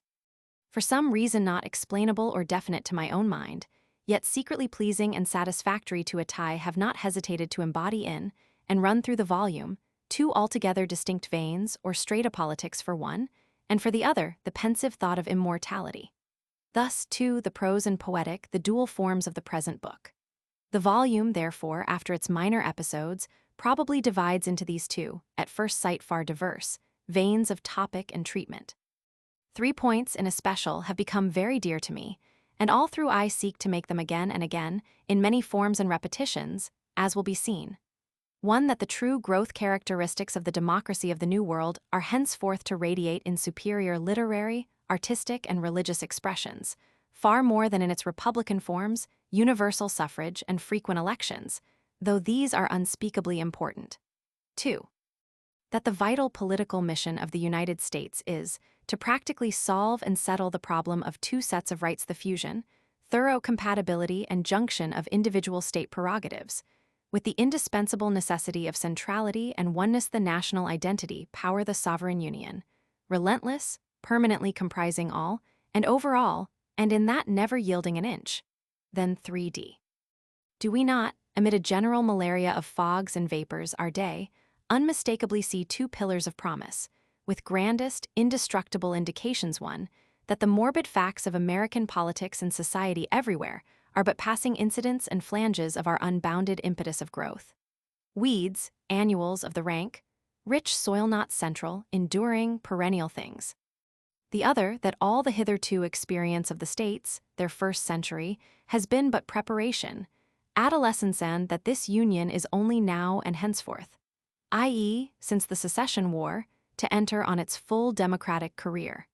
For some reason not explainable or definite to my own mind, yet secretly pleasing and satisfactory to a tie, have not hesitated to embody in, and run through the volume, two altogether distinct veins or strata-politics for one, and for the other the pensive thought of immortality. Thus, too, the prose and poetic, the dual forms of the present book. The volume, therefore, after its minor episodes, probably divides into these two, at first sight far diverse, veins of topic and treatment. 3 points in especial have become very dear to me, and all through I seek to make them again and again, in many forms and repetitions, as will be seen. One, that the true growth characteristics of the democracy of the New World are henceforth to radiate in superior literary, artistic, and religious expressions, far more than in its republican forms, universal suffrage, and frequent elections, though these are unspeakably important. 2. That the vital political mission of the United States is to practically solve and settle the problem of two sets of rights: the fusion, thorough compatibility, and junction of individual state prerogatives, with the indispensable necessity of centrality and oneness. The national identity power the sovereign union, relentless, permanently comprising all, and over all, and in that never yielding an inch. Then 3D. Do we not, amid a general malaria of fogs and vapors, our day, unmistakably see two pillars of promise, with grandest, indestructible indications: one, that the morbid facts of American politics and society everywhere are but passing incidents and flanges of our unbounded impetus of growth. Weeds, annuals of the rank, rich soil, not central, enduring, perennial things. The other, that all the hitherto experience of the states, their first century, has been but preparation, adolescence, and that this union is only now and henceforth, i.e., since the Secession War, to enter on its full democratic career.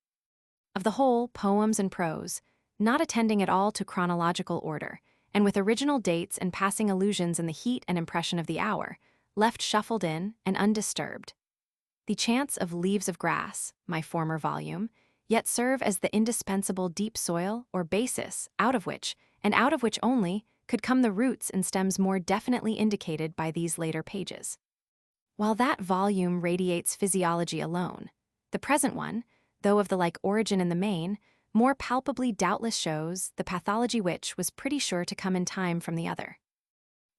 Of the whole, poems and prose, not attending at all to chronological order, and with original dates and passing allusions in the heat and impression of the hour, left shuffled in and undisturbed. The chants of Leaves of Grass, my former volume, yet serve as the indispensable deep soil or basis out of which, and out of which only, could come the roots and stems more definitely indicated by these later pages. While that volume radiates physiology alone, the present one, though of the like origin in the main, more palpably doubtless shows the pathology which was pretty sure to come in time from the other.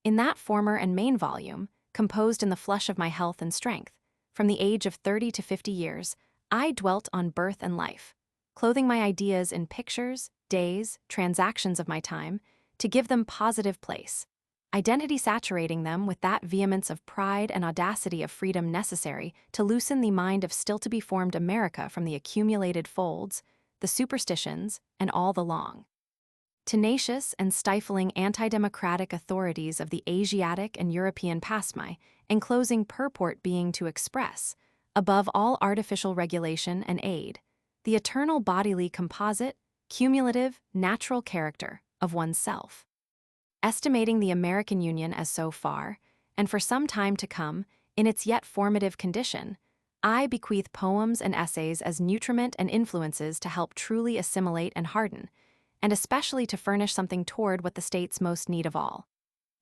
In that former and main volume, composed in the flush of my health and strength, from the age of 30 to 50 years, I dwelt on birth and life, clothing my ideas in pictures, days, transactions of my time, to give them positive place, identity saturating them with that vehemence of pride and audacity of freedom necessary to loosen the mind of still-to-be-formed America from the accumulated folds, the superstitions, and all the long, tenacious and stifling anti-democratic authorities of the Asiatic and European pasmi, enclosing purport being to express, above all artificial regulation and aid, the eternal bodily composite, cumulative, natural character of oneself. Estimating the American Union as so far, and for some time to come, in its yet formative condition, I bequeath poems and essays as nutriment and influences to help truly assimilate and harden, and especially to furnish something toward what the states most need of all,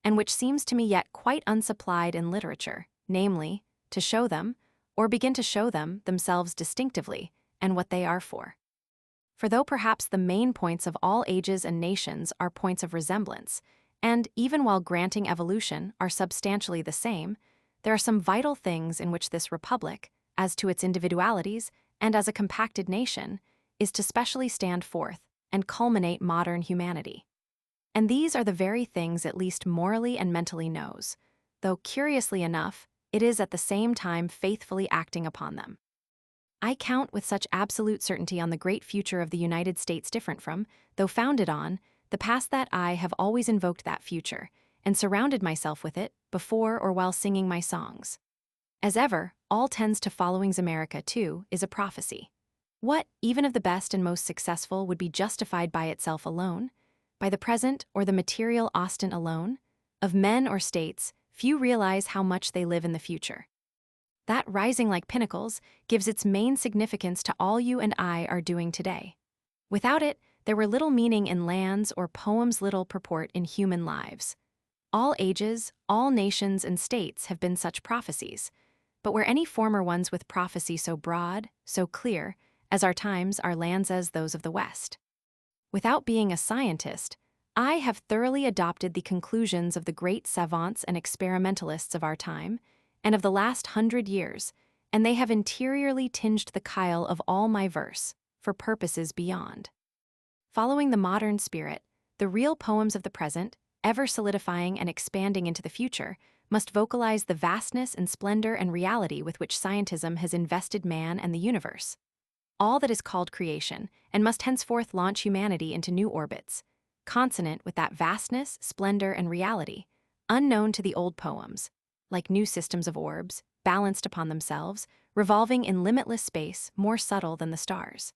and which seems to me yet quite unsupplied in literature, namely, to show them, or begin to show them, themselves distinctively, and what they are for. For though perhaps the main points of all ages and nations are points of resemblance, and, even while granting evolution, are substantially the same, there are some vital things in which this republic, as to its individualities, and as a compacted nation, is to specially stand forth and culminate modern humanity. And these are the very things at least morally and mentally knows, though, curiously enough, it is at the same time faithfully acting upon them. I count with such absolute certainty on the great future of the United States, different from, though founded on, the past, that I have always invoked that future, and surrounded myself with it, before or while singing my songs. As ever, all tends to followings. America, too, is a prophecy. What, even of the best and most successful, would be justified by itself alone? By the present or the material ostent alone? Of men or states, few realize how much they live in the future. That rising like pinnacles gives its main significance to all you and I are doing today. Without it, there were little meaning in lands or poems, little purport in human lives. All ages, all nations and states have been such prophecies, but were any former ones with prophecy so broad, so clear, as our times, our lands as those of the West? Without being a scientist, I have thoroughly adopted the conclusions of the great savants and experimentalists of our time and of the last 100 years, and they have interiorly tinged the chyle of all my verse, for purposes beyond. Following the modern spirit, the real poems of the present, ever solidifying and expanding into the future, must vocalize the vastness and splendor and reality with which scientism has invested man and the universe. All that is called creation, and must henceforth launch humanity into new orbits, consonant with that vastness, splendor, and reality, unknown to the old poems, like new systems of orbs, balanced upon themselves, revolving in limitless space, more subtle than the stars.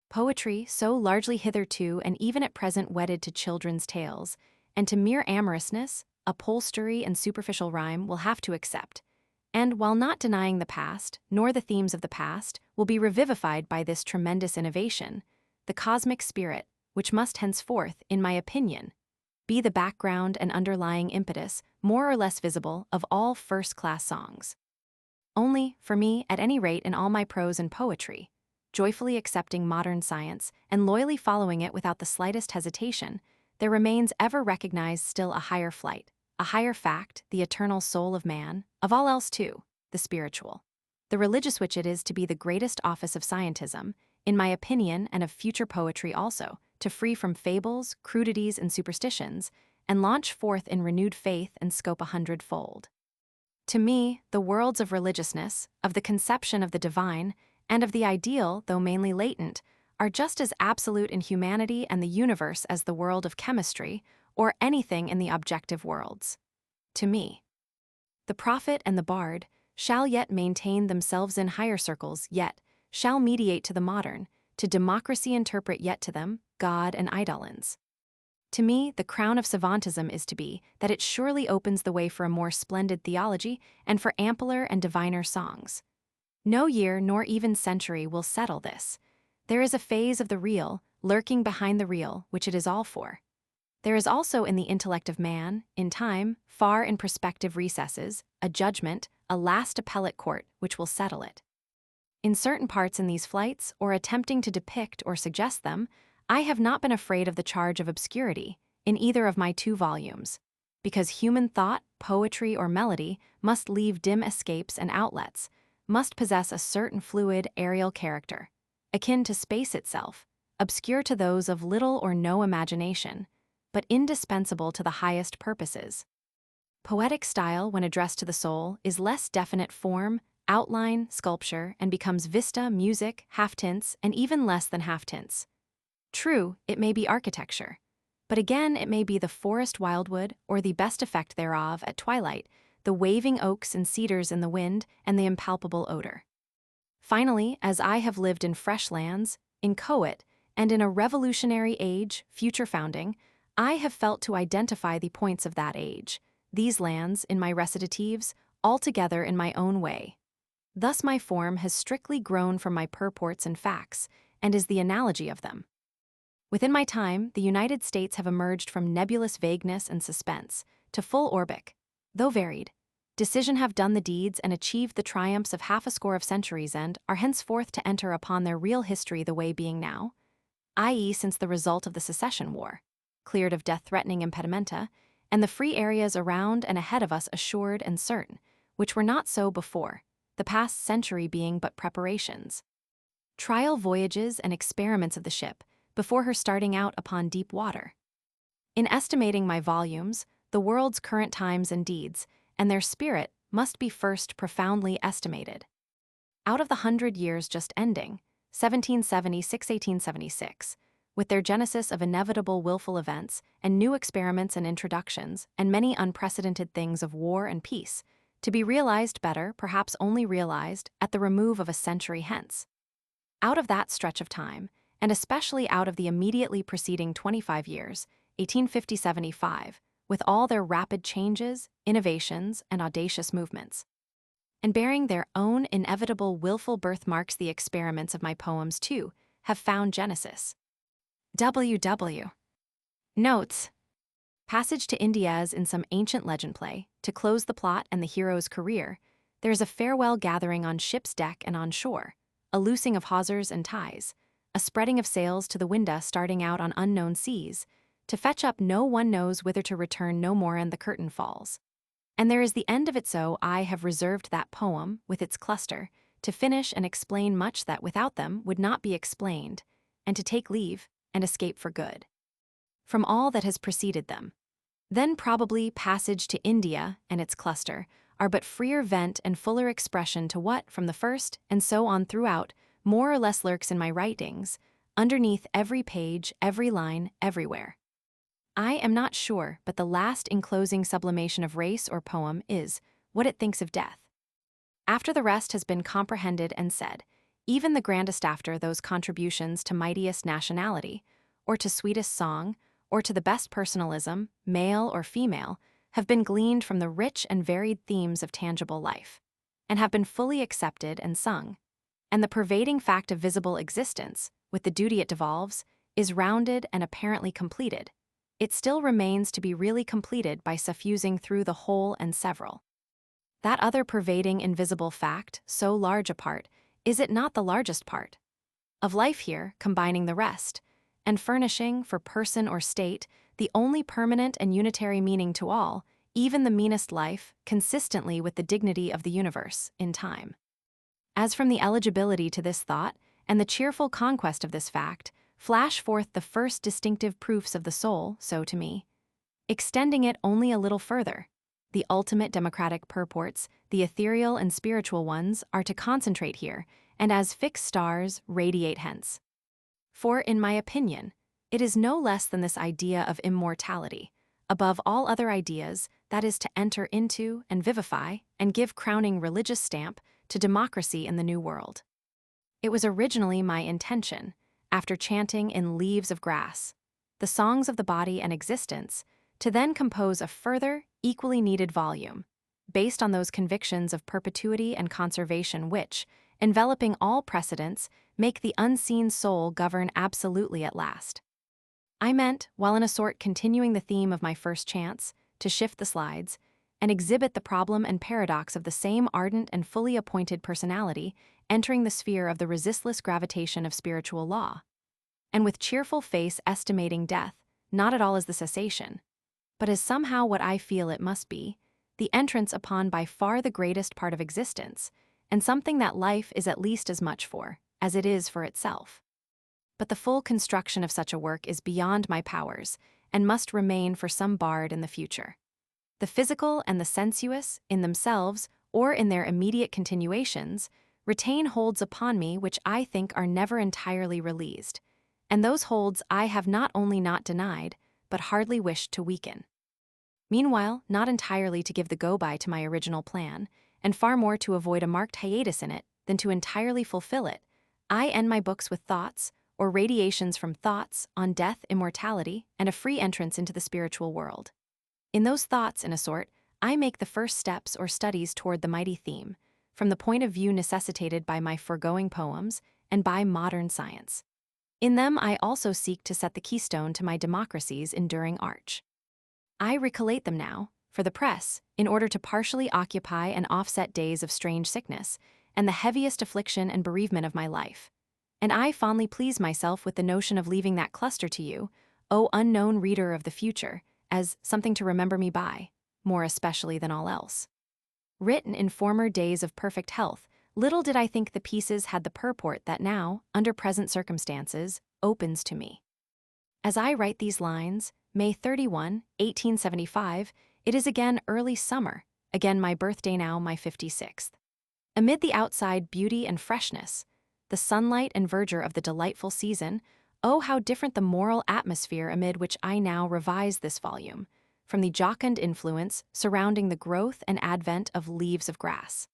Poetry, so largely hitherto and even at present wedded to children's tales, and to mere amorousness, upholstery, and superficial rhyme, will have to accept, and while not denying the past, nor the themes of the past, will be revivified by this tremendous innovation, the cosmic spirit, which must henceforth, in my opinion, be the background and underlying impetus, more or less visible, of all first-class songs. Only, for me, at any rate in all my prose and poetry, joyfully accepting modern science and loyally following it without the slightest hesitation, there remains ever recognized still a higher flight, a higher fact, the eternal soul of man, of all else too, the spiritual, the religious, which it is to be the greatest office of scientism, in my opinion, and of future poetry also, to free from fables, crudities, and superstitions, and launch forth in renewed faith and scope 100-fold. To me, the worlds of religiousness, of the conception of the divine, and of the ideal, though mainly latent, are just as absolute in humanity and the universe as the world of chemistry, or anything in the objective worlds. To me, the prophet and the bard shall yet maintain themselves in higher circles, yet shall mediate to the modern, to democracy interpret yet to them, God and eidolons. To me, the crown of savantism is to be that it surely opens the way for a more splendid theology and for ampler and diviner songs. No year nor even century will settle this. There is a phase of the real, lurking behind the real, which it is all for. There is also in the intellect of man, in time, far in prospective recesses, a judgment, a last appellate court, which will settle it. In certain parts in these flights, or attempting to depict or suggest them, I have not been afraid of the charge of obscurity, in either of my 2 volumes, because human thought, poetry, or melody must leave dim escapes and outlets, must possess a certain fluid, aerial character, akin to space itself, obscure to those of little or no imagination, but indispensable to the highest purposes. Poetic style, when addressed to the soul, is less definite form, outline, sculpture, and becomes vista, music, half-tints, and even less than half-tints. True, it may be architecture, but again it may be the forest wildwood, or the best effect thereof at twilight, the waving oaks and cedars in the wind, and the impalpable odor. Finally, as I have lived in fresh lands, inchoate, and in a revolutionary age, future founding, I have felt to identify the points of that age, these lands, in my recitatives, altogether in my own way. Thus my form has strictly grown from my purports and facts, and is the analogy of them. Within my time, the United States have emerged from nebulous vagueness and suspense, to full orbic, though varied. Decision have done the deeds and achieved the triumphs of half a score of centuries and are henceforth to enter upon their real history the way being now, i.e. since the result of the Secession War, cleared of death-threatening impedimenta, and the free areas around and ahead of us assured and certain, which were not so before, the past century being but preparations. Trial voyages and experiments of the ship, before her starting out upon deep water. In estimating my volumes, the world's current times and deeds, and their spirit, must be first profoundly estimated. Out of the 100 years just ending, 1776-1876, with their genesis of inevitable willful events and new experiments and introductions, and many unprecedented things of war and peace, to be realized better, perhaps only realized, at the remove of a century hence. Out of that stretch of time, and especially out of the immediately preceding 25 years, 1850-75, with all their rapid changes, innovations, and audacious movements. And bearing their own inevitable willful birthmarks, the experiments of my poems, too, have found genesis. WW. Notes. Passage to India. As in some ancient legend play, to close the plot and the hero's career, there is a farewell gathering on ship's deck and on shore, a loosing of hawsers and ties, a spreading of sails to the winda, starting out on unknown seas, to fetch up no one knows whither, to return no more, and the curtain falls. And there is the end of it. So I have reserved that poem, with its cluster, to finish and explain much that without them would not be explained, and to take leave and escape for good from all that has preceded them. Then probably Passage to India and its cluster are but freer vent and fuller expression to what, from the first, and so on throughout, more or less lurks in my writings, underneath every page, every line, everywhere. I am not sure, but the last enclosing sublimation of race or poem is what it thinks of death. After the rest has been comprehended and said, even the grandest after those contributions to mightiest nationality, or to sweetest song, or to the best personalism, male or female, have been gleaned from the rich and varied themes of tangible life, and have been fully accepted and sung. And the pervading fact of visible existence, with the duty it devolves, is rounded and apparently completed. It still remains to be really completed by suffusing through the whole and several. That other pervading invisible fact, so large a part, is it not the largest part of life here, combining the rest, and furnishing, for person or state, the only permanent and unitary meaning to all, even the meanest life, consistently with the dignity of the universe, in time. As from the eligibility to this thought, and the cheerful conquest of this fact, flash forth the first distinctive proofs of the soul, so to me, extending it only a little further, the ultimate democratic purports, the ethereal and spiritual ones, are to concentrate here, and as fixed stars, radiate hence. For, in my opinion, it is no less than this idea of immortality, above all other ideas, that is to enter into and vivify and give crowning religious stamp to democracy in the New World. It was originally my intention, after chanting in Leaves of Grass, the songs of the body and existence, to then compose a further, equally needed volume, based on those convictions of perpetuity and conservation which, enveloping all precedents, make the unseen soul govern absolutely at last. I meant, while in a sort continuing the theme of my first chance, to shift the slides, and exhibit the problem and paradox of the same ardent and fully appointed personality entering the sphere of the resistless gravitation of spiritual law, and with cheerful face estimating death, not at all as the cessation, but as somehow what I feel it must be, the entrance upon by far the greatest part of existence, and something that life is at least as much for, as it is for itself. But the full construction of such a work is beyond my powers, and must remain for some bard in the future. The physical and the sensuous, in themselves, or in their immediate continuations, retain holds upon me which I think are never entirely released, and those holds I have not only not denied, but hardly wished to weaken. Meanwhile, not entirely to give the go-by to my original plan, and far more to avoid a marked hiatus in it than to entirely fulfill it, I end my books with thoughts, or radiations from thoughts, on death, immortality, and a free entrance into the spiritual world. In those thoughts, in a sort, I make the first steps or studies toward the mighty theme, from the point of view necessitated by my foregoing poems and by modern science. In them I also seek to set the keystone to my democracy's enduring arch. I recollate them now, for the press, in order to partially occupy and offset days of strange sickness, and the heaviest affliction and bereavement of my life. And I fondly please myself with the notion of leaving that cluster to you, O unknown reader of the future, as something to remember me by, more especially than all else. Written in former days of perfect health, little did I think the pieces had the purport that now, under present circumstances, opens to me. As I write these lines, May 31, 1875, it is again early summer, again my birthday, now my 56th. Amid the outside beauty and freshness, the sunlight and verdure of the delightful season, oh, how different the moral atmosphere amid which I now revise this volume, from the jocund influence surrounding the growth and advent of Leaves of Grass.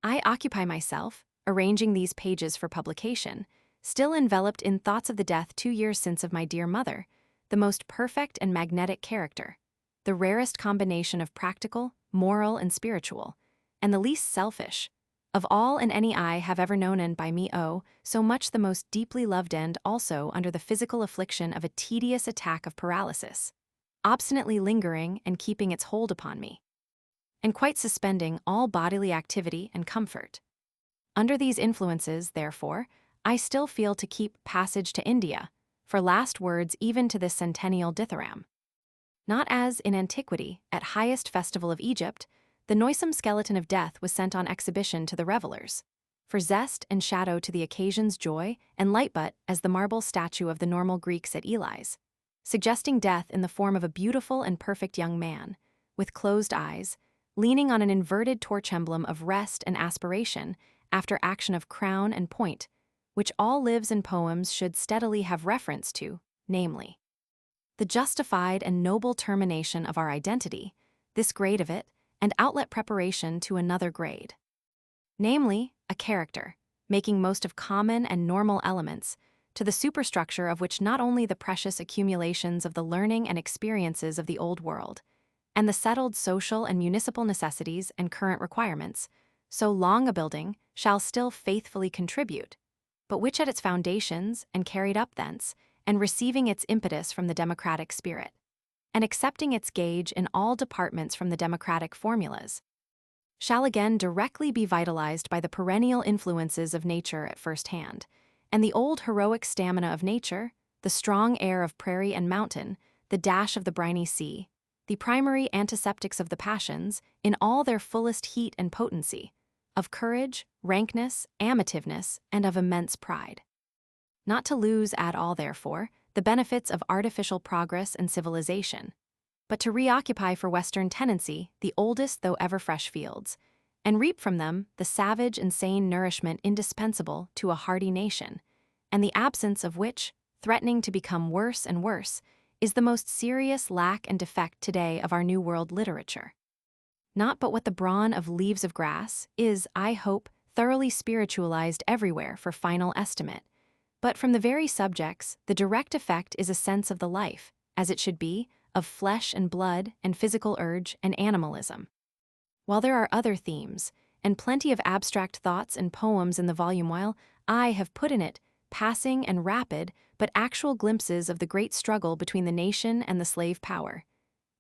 I occupy myself, arranging these pages for publication, still enveloped in thoughts of the death 2 years since of my dear mother, the most perfect and magnetic character, the rarest combination of practical, moral, and spiritual, and the least selfish, of all and any I have ever known, and by me so much the most deeply loved, and also under the physical affliction of a tedious attack of paralysis, obstinately lingering and keeping its hold upon me, and quite suspending all bodily activity and comfort. Under these influences, therefore, I still feel to keep passage to India, for last words even to this centennial dithyramb. Not as, in antiquity, at highest festival of Egypt, the noisome skeleton of death was sent on exhibition to the revelers, for zest and shadow to the occasion's joy, and light but as the marble statue of the normal Greeks at Ely's, suggesting death in the form of a beautiful and perfect young man, with closed eyes, leaning on an inverted torch emblem of rest and aspiration after action of crown and point, which all lives and poems should steadily have reference to, namely, the justified and noble termination of our identity, this grade of it, and outlet preparation to another grade. Namely, a character, making most of common and normal elements, to the superstructure of which not only the precious accumulations of the learning and experiences of the old world, and the settled social and municipal necessities and current requirements, so long a building, shall still faithfully contribute, but which at its foundations, and carried up thence, and receiving its impetus from the democratic spirit, and accepting its gauge in all departments from the democratic formulas, shall again directly be vitalized by the perennial influences of nature at first hand, and the old heroic stamina of nature, the strong air of prairie and mountain, the dash of the briny sea, the primary antiseptics of the passions, in all their fullest heat and potency, of courage, rankness, amativeness, and of immense pride. Not to lose at all, therefore, the benefits of artificial progress and civilization, but to reoccupy for Western tenancy the oldest though ever fresh fields, and reap from them the savage and sane nourishment indispensable to a hardy nation, and the absence of which, threatening to become worse and worse, is the most serious lack and defect today of our New World literature. Not but what the brawn of Leaves of Grass is, I hope, thoroughly spiritualized everywhere for final estimate, but from the very subjects, the direct effect is a sense of the life, as it should be, of flesh and blood and physical urge and animalism. While there are other themes, and plenty of abstract thoughts and poems in the volume, while I have put in it passing and rapid but actual glimpses of the great struggle between the nation and the slave power,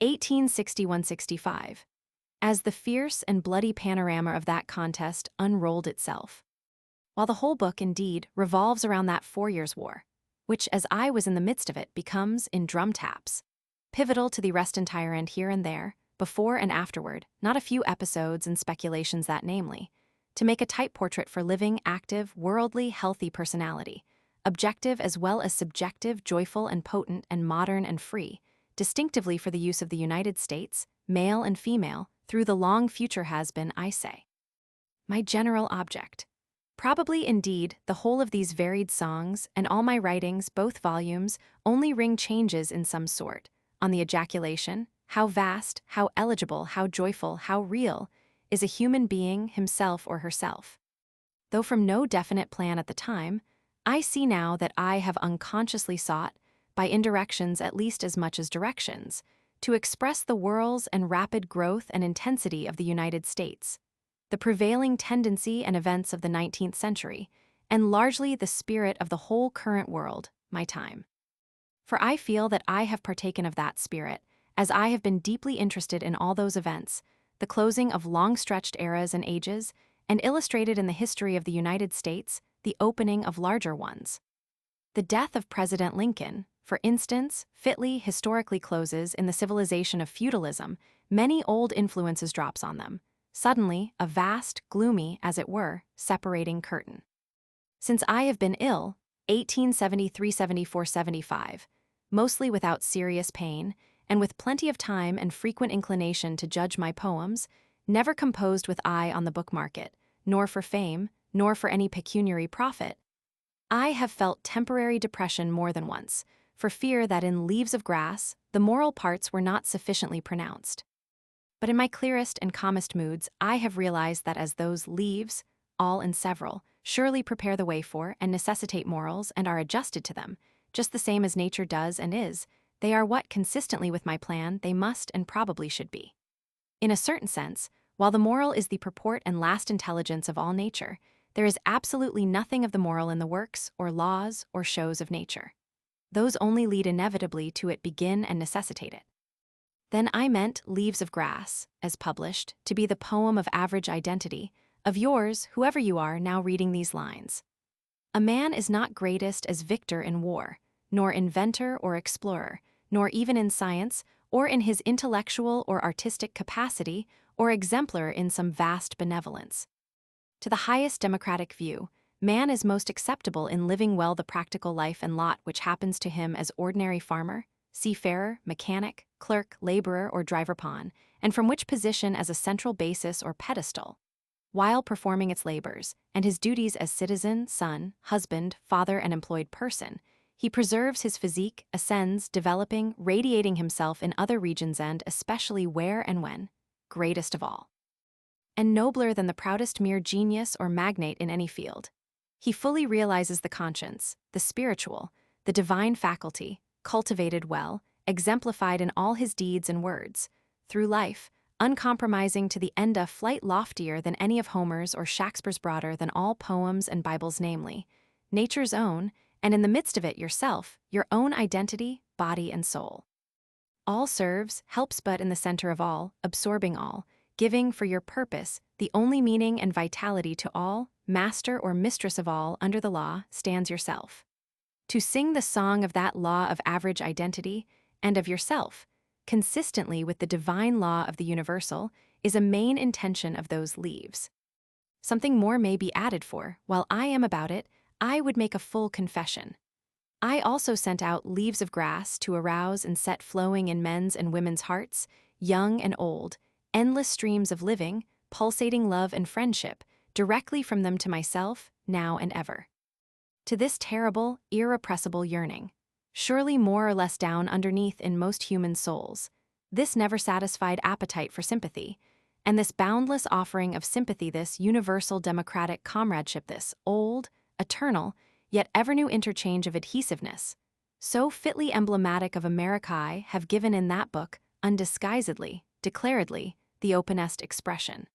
1861-65, as the fierce and bloody panorama of that contest unrolled itself. While the whole book, indeed, revolves around that 4 years' war, which, as I was in the midst of it, becomes, in drum taps, pivotal to the rest entire, and here and there, before and afterward, not a few episodes and speculations that, namely, to make a type portrait for living, active, worldly, healthy personality, objective as well as subjective, joyful and potent and modern and free, distinctively for the use of the United States, male and female, through the long future has been, I say, my general object. Probably, indeed, the whole of these varied songs, and all my writings, both volumes, only ring changes in some sort, on the ejaculation, how vast, how eligible, how joyful, how real, is a human being, himself or herself. Though from no definite plan at the time, I see now that I have unconsciously sought, by indirections at least as much as directions, to express the whirls and rapid growth and intensity of the United States, the prevailing tendency and events of the 19th century, and largely the spirit of the whole current world, my time. For I feel that I have partaken of that spirit, as I have been deeply interested in all those events, the closing of long-stretched eras and ages, and illustrated in the history of the United States the opening of larger ones. The death of President Lincoln, for instance, fitly historically closes in the civilization of feudalism many old influences drops on them, suddenly a vast, gloomy, as it were, separating curtain. Since I have been ill, 1873-74-75, mostly without serious pain, and with plenty of time and frequent inclination to judge my poems, never composed with eye on the book market, nor for fame, nor for any pecuniary profit, I have felt temporary depression more than once, for fear that in Leaves of Grass the moral parts were not sufficiently pronounced. But in my clearest and calmest moods, I have realized that as those leaves, all and several, surely prepare the way for and necessitate morals and are adjusted to them, just the same as nature does and is, they are what, consistently with my plan, they must and probably should be. In a certain sense, while the moral is the purport and last intelligence of all nature, there is absolutely nothing of the moral in the works, or laws, or shows of nature. Those only lead inevitably to it begin and necessitate it. Then I meant Leaves of Grass, as published, to be the poem of average identity, of yours, whoever you are now reading these lines. A man is not greatest as victor in war, nor inventor or explorer, nor even in science, or in his intellectual or artistic capacity, or exemplar in some vast benevolence. To the highest democratic view, man is most acceptable in living well the practical life and lot which happens to him as ordinary farmer, seafarer, mechanic, clerk, laborer, or driver-pawn, and from which position as a central basis or pedestal, while performing its labors, and his duties as citizen, son, husband, father, and employed person, he preserves his physique, ascends, developing, radiating himself in other regions and, especially where and when, greatest of all. And nobler than the proudest mere genius or magnate in any field. He fully realizes the conscience, the spiritual, the divine faculty, cultivated well, exemplified in all his deeds and words, through life, uncompromising to the end, a flight loftier than any of Homer's or Shakespeare's, broader than all poems and Bibles, namely, nature's own, and in the midst of it yourself, your own identity, body and soul. All serves, helps but in the center of all, absorbing all, giving for your purpose, the only meaning and vitality to all, master or mistress of all under the law, stands yourself. To sing the song of that law of average identity, and of yourself, consistently with the divine law of the universal, is a main intention of those leaves. Something more may be added, for, while I am about it, I would make a full confession. I also sent out Leaves of Grass to arouse and set flowing in men's and women's hearts, young and old, endless streams of living, pulsating love and friendship, directly from them to myself, now and ever. To this terrible, irrepressible yearning, surely more or less down underneath in most human souls, this never-satisfied appetite for sympathy, and this boundless offering of sympathy, this universal democratic comradeship, this old, eternal, yet ever-new interchange of adhesiveness, so fitly emblematic of Americae, have given in that book, undisguisedly, declaredly, the openest expression.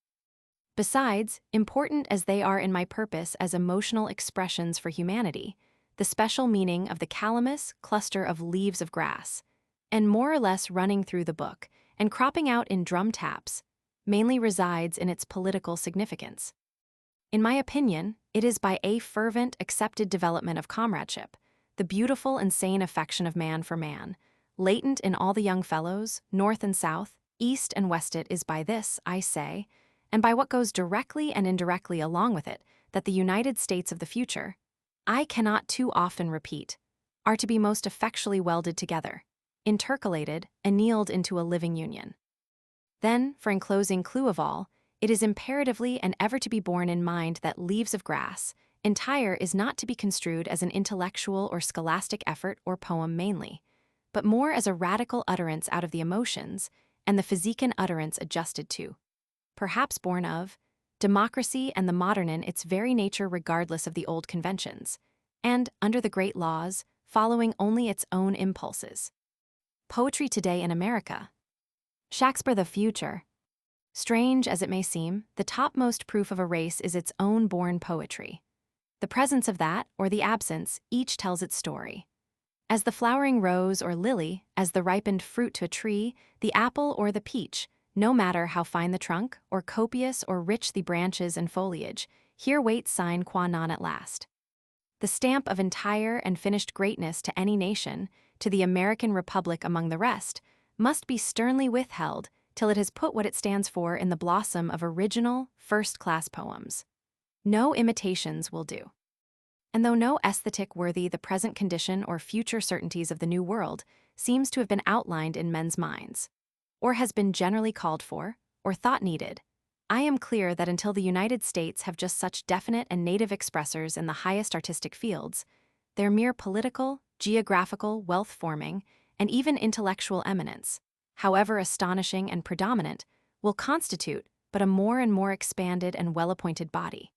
Besides, important as they are in my purpose as emotional expressions for humanity, the special meaning of the calamus cluster of Leaves of Grass, and more or less running through the book, and cropping out in drum taps, mainly resides in its political significance. In my opinion, it is by a fervent, accepted development of comradeship, the beautiful and sane affection of man for man, latent in all the young fellows, north and south, east and west. It is by this, I say, and by what goes directly and indirectly along with it, that the United States of the future, I cannot too often repeat, are to be most effectually welded together, intercalated, annealed into a living union. Then, for enclosing clue of all, it is imperatively and ever to be borne in mind that Leaves of Grass, entire, is not to be construed as an intellectual or scholastic effort or poem mainly, but more as a radical utterance out of the emotions, and the physican utterance adjusted to, perhaps born of, democracy and the modern in its very nature, regardless of the old conventions, and, under the great laws, following only its own impulses. Poetry today in America. Shakespeare the future. Strange as it may seem, the topmost proof of a race is its own born poetry. The presence of that, or the absence, each tells its story. As the flowering rose or lily, as the ripened fruit to a tree, the apple or the peach, no matter how fine the trunk, or copious or rich the branches and foliage, here waits sign qua non at last. The stamp of entire and finished greatness to any nation, to the American Republic among the rest, must be sternly withheld till it has put what it stands for in the blossom of original, first-class poems. No imitations will do. And though no aesthetic worthy the present condition or future certainties of the New World seems to have been outlined in men's minds, or has been generally called for, or thought needed, I am clear that until the United States have just such definite and native expressors in the highest artistic fields, their mere political, geographical, wealth-forming, and even intellectual eminence, however astonishing and predominant, will constitute but a more and more expanded and well-appointed body.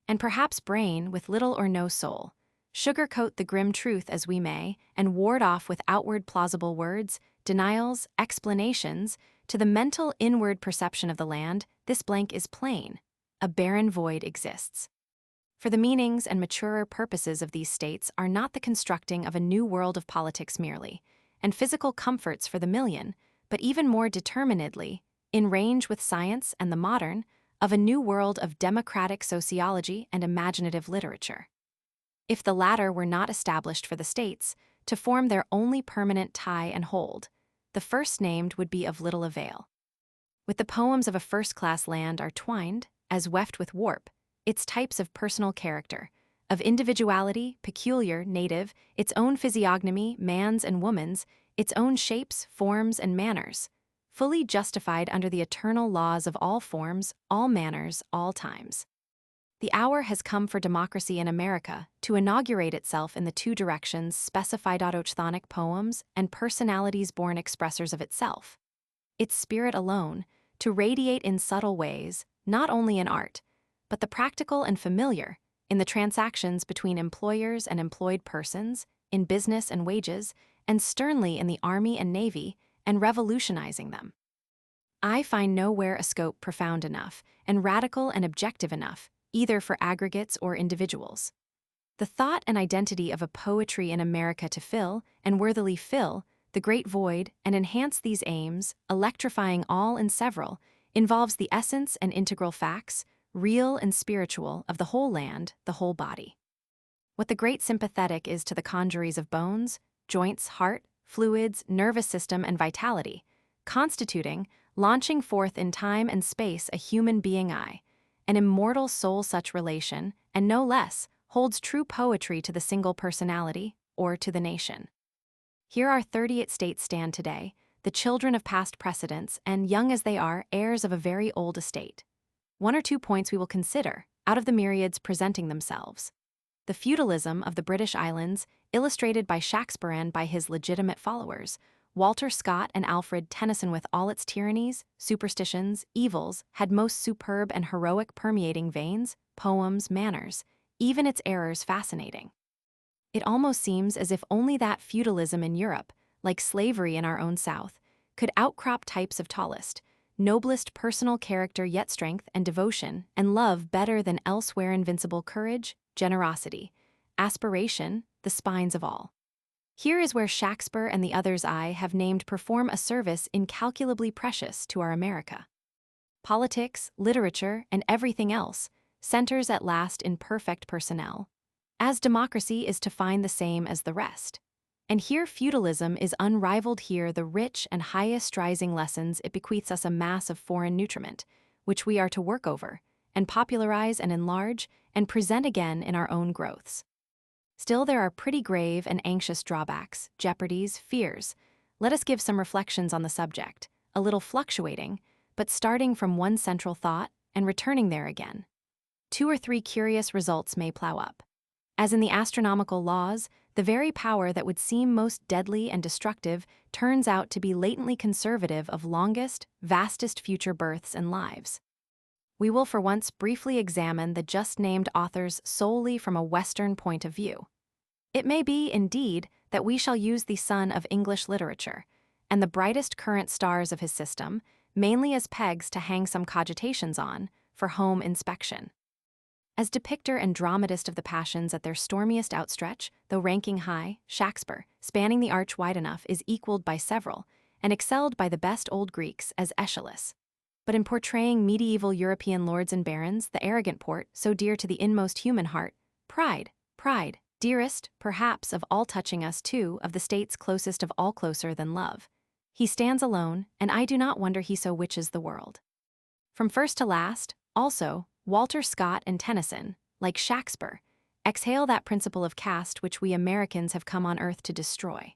And perhaps brain with little or no soul, Sugarcoat the grim truth as we may, and ward off with outward plausible words, denials, explanations, to the mental inward perception of the land, this blank is plain. A barren void exists. For the meanings and maturer purposes of these states are not the constructing of a new world of politics merely, and physical comforts for the million, but even more determinedly, in range with science and the modern, of a new world of democratic sociology and imaginative literature. If the latter were not established for the states, to form their only permanent tie and hold, the first named would be of little avail. With the poems of a first-class land are twined, as weft with warp, its types of personal character, of individuality, peculiar, native, its own physiognomy, man's and woman's, its own shapes, forms, and manners, fully justified under the eternal laws of all forms, all manners, all times. The hour has come for democracy in America to inaugurate itself in the two directions specified autochthonic poems and personalities-born expressors of itself. Its spirit alone, to radiate in subtle ways, not only in art, but the practical and familiar, in the transactions between employers and employed persons, in business and wages, and sternly in the army and navy, and revolutionizing them. I find nowhere a scope profound enough, and radical and objective enough, either for aggregates or individuals. The thought and identity of a poetry in America to fill, and worthily fill, the great void and enhance these aims, electrifying all and several, involves the essence and integral facts, real and spiritual, of the whole land, the whole body. What the great sympathetic is to the congeries of bones, joints, heart, fluids, nervous system, and vitality, constituting, launching forth in time and space a human being an immortal soul such relation, and no less, holds true poetry to the single personality, or to the nation. Here our 38 states stand today, the children of past precedents, and young as they are, heirs of a very old estate. One or two points we will consider, out of the myriads presenting themselves. The feudalism of the British Islands, illustrated by Shakespeare and by his legitimate followers, Walter Scott and Alfred Tennyson, with all its tyrannies, superstitions, evils, had most superb and heroic permeating veins, poems, manners, even its errors fascinating. It almost seems as if only that feudalism in Europe, like slavery in our own South, could outcrop types of tallest, noblest personal character, yet strength and devotion and love better than elsewhere, invincible courage, generosity, aspiration, the spines of all. Here is where Shakespeare and the others I have named perform a service incalculably precious to our America. Politics, literature, and everything else centers at last in perfect personnel, as democracy is to find the same as the rest. And here feudalism is unrivaled, here the rich and highest rising lessons it bequeaths us a mass of foreign nutriment, which we are to work over, and popularize and enlarge, and present again in our own growths. Still there are pretty grave and anxious drawbacks, jeopardies, fears. Let us give some reflections on the subject, a little fluctuating, but starting from one central thought and returning there again. 2 or 3 curious results may plow up. As in the astronomical laws, the very power that would seem most deadly and destructive turns out to be latently conservative of longest, vastest future births and lives. We will for once briefly examine the just named authors solely from a Western point of view. It may be, indeed, that we shall use the sun of English literature, and the brightest current stars of his system, mainly as pegs to hang some cogitations on, for home inspection. As depicter and dramatist of the passions at their stormiest outstretch, though ranking high, Shakespeare, spanning the arch wide enough, is equaled by several, and excelled by the best old Greeks as Aeschylus. But in portraying medieval European lords and barons, the arrogant port, so dear to the inmost human heart, pride, dearest, perhaps, of all, touching us too, of the states closest of all, closer than love. He stands alone, and I do not wonder he so witches the world. From first to last, also, Walter Scott and Tennyson, like Shakespeare, exhale that principle of caste which we Americans have come on earth to destroy.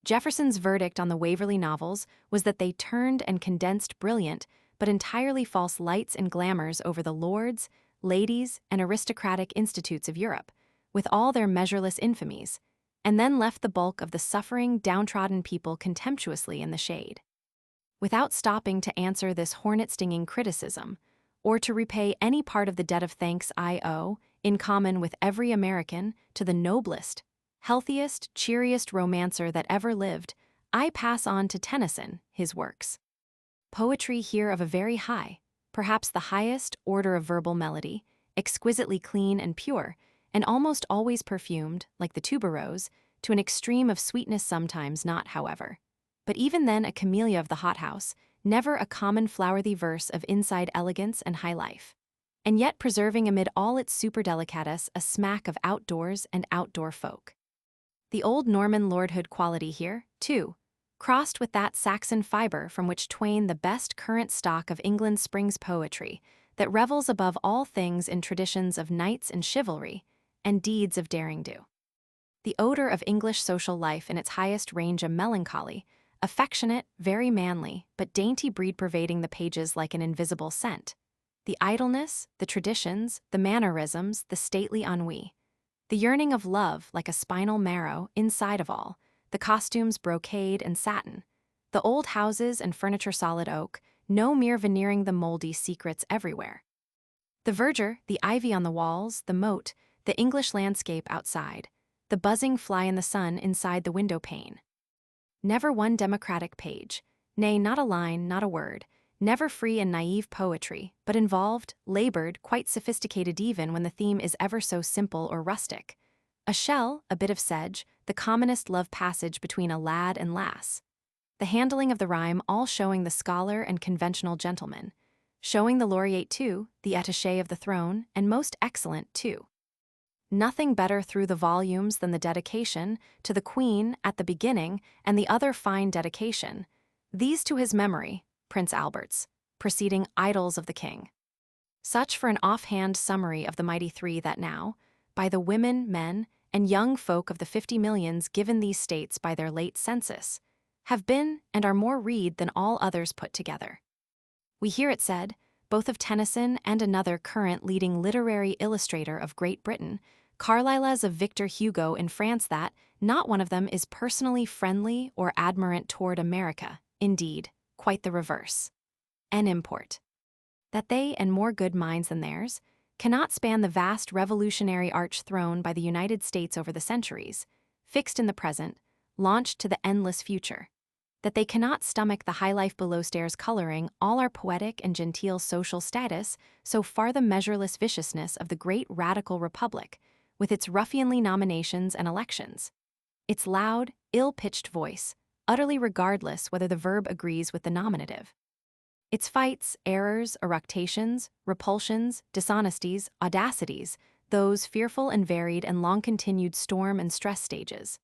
Jefferson's verdict on the Waverley novels was that they turned and condensed brilliant but entirely false lights and glamours over the lords, ladies, and aristocratic institutes of Europe, with all their measureless infamies, and then left the bulk of the suffering, downtrodden people contemptuously in the shade. Without stopping to answer this hornet-stinging criticism, or to repay any part of the debt of thanks I owe, in common with every American, to the noblest, healthiest, cheeriest romancer that ever lived, I pass on to Tennyson his works. Poetry here of a very high, perhaps the highest, order of verbal melody, exquisitely clean and pure, and almost always perfumed, like the tuberose, to an extreme of sweetness sometimes not, however. But even then a camellia of the hothouse, never a common flowery verse of inside elegance and high life, and yet preserving amid all its superdelicatesse a smack of outdoors and outdoor folk. The old Norman lordhood quality here, too, crossed with that Saxon fibre from which twain the best current stock of England springs poetry, that revels above all things in traditions of knights and chivalry, and deeds of daring-do. The odor of English social life in its highest range, a melancholy, affectionate, very manly, but dainty breed pervading the pages like an invisible scent. The idleness, the traditions, the mannerisms, the stately ennui. The yearning of love like a spinal marrow inside of all, the costumes brocade and satin. The old houses and furniture solid oak, no mere veneering the moldy secrets everywhere. The verdure, the ivy on the walls, the moat, the English landscape outside, the buzzing fly in the sun inside the window pane. Never one democratic page, nay, not a line, not a word, never free and naive poetry, but involved, labored, quite sophisticated even when the theme is ever so simple or rustic. A shell, a bit of sedge, the commonest love passage between a lad and lass. The handling of the rhyme all showing the scholar and conventional gentleman, showing the laureate too, the attaché of the throne, and most excellent too. Nothing better through the volumes than the dedication to the Queen at the beginning and the other fine dedication, these to his memory, Prince Albert's, preceding Idylls of the King. Such for an offhand summary of the mighty three that now, by the women, men, and young folk of the 50 millions given these states by their late census, have been and are more read than all others put together. We hear it said, both of Tennyson and another current leading literary illustrator of Great Britain, Carlyle's of Victor Hugo in France, that not one of them is personally friendly or admirant toward America, indeed, quite the reverse. An import. That they, and more good minds than theirs, cannot span the vast revolutionary arch thrown by the United States over the centuries, fixed in the present, launched to the endless future. That they cannot stomach the high life below stairs coloring all our poetic and genteel social status, so far the measureless viciousness of the great radical republic, with its ruffianly nominations and elections. Its loud, ill-pitched voice, utterly regardless whether the verb agrees with the nominative. Its fights, errors, eructations, repulsions, dishonesties, audacities, those fearful and varied and long-continued storm and stress stages.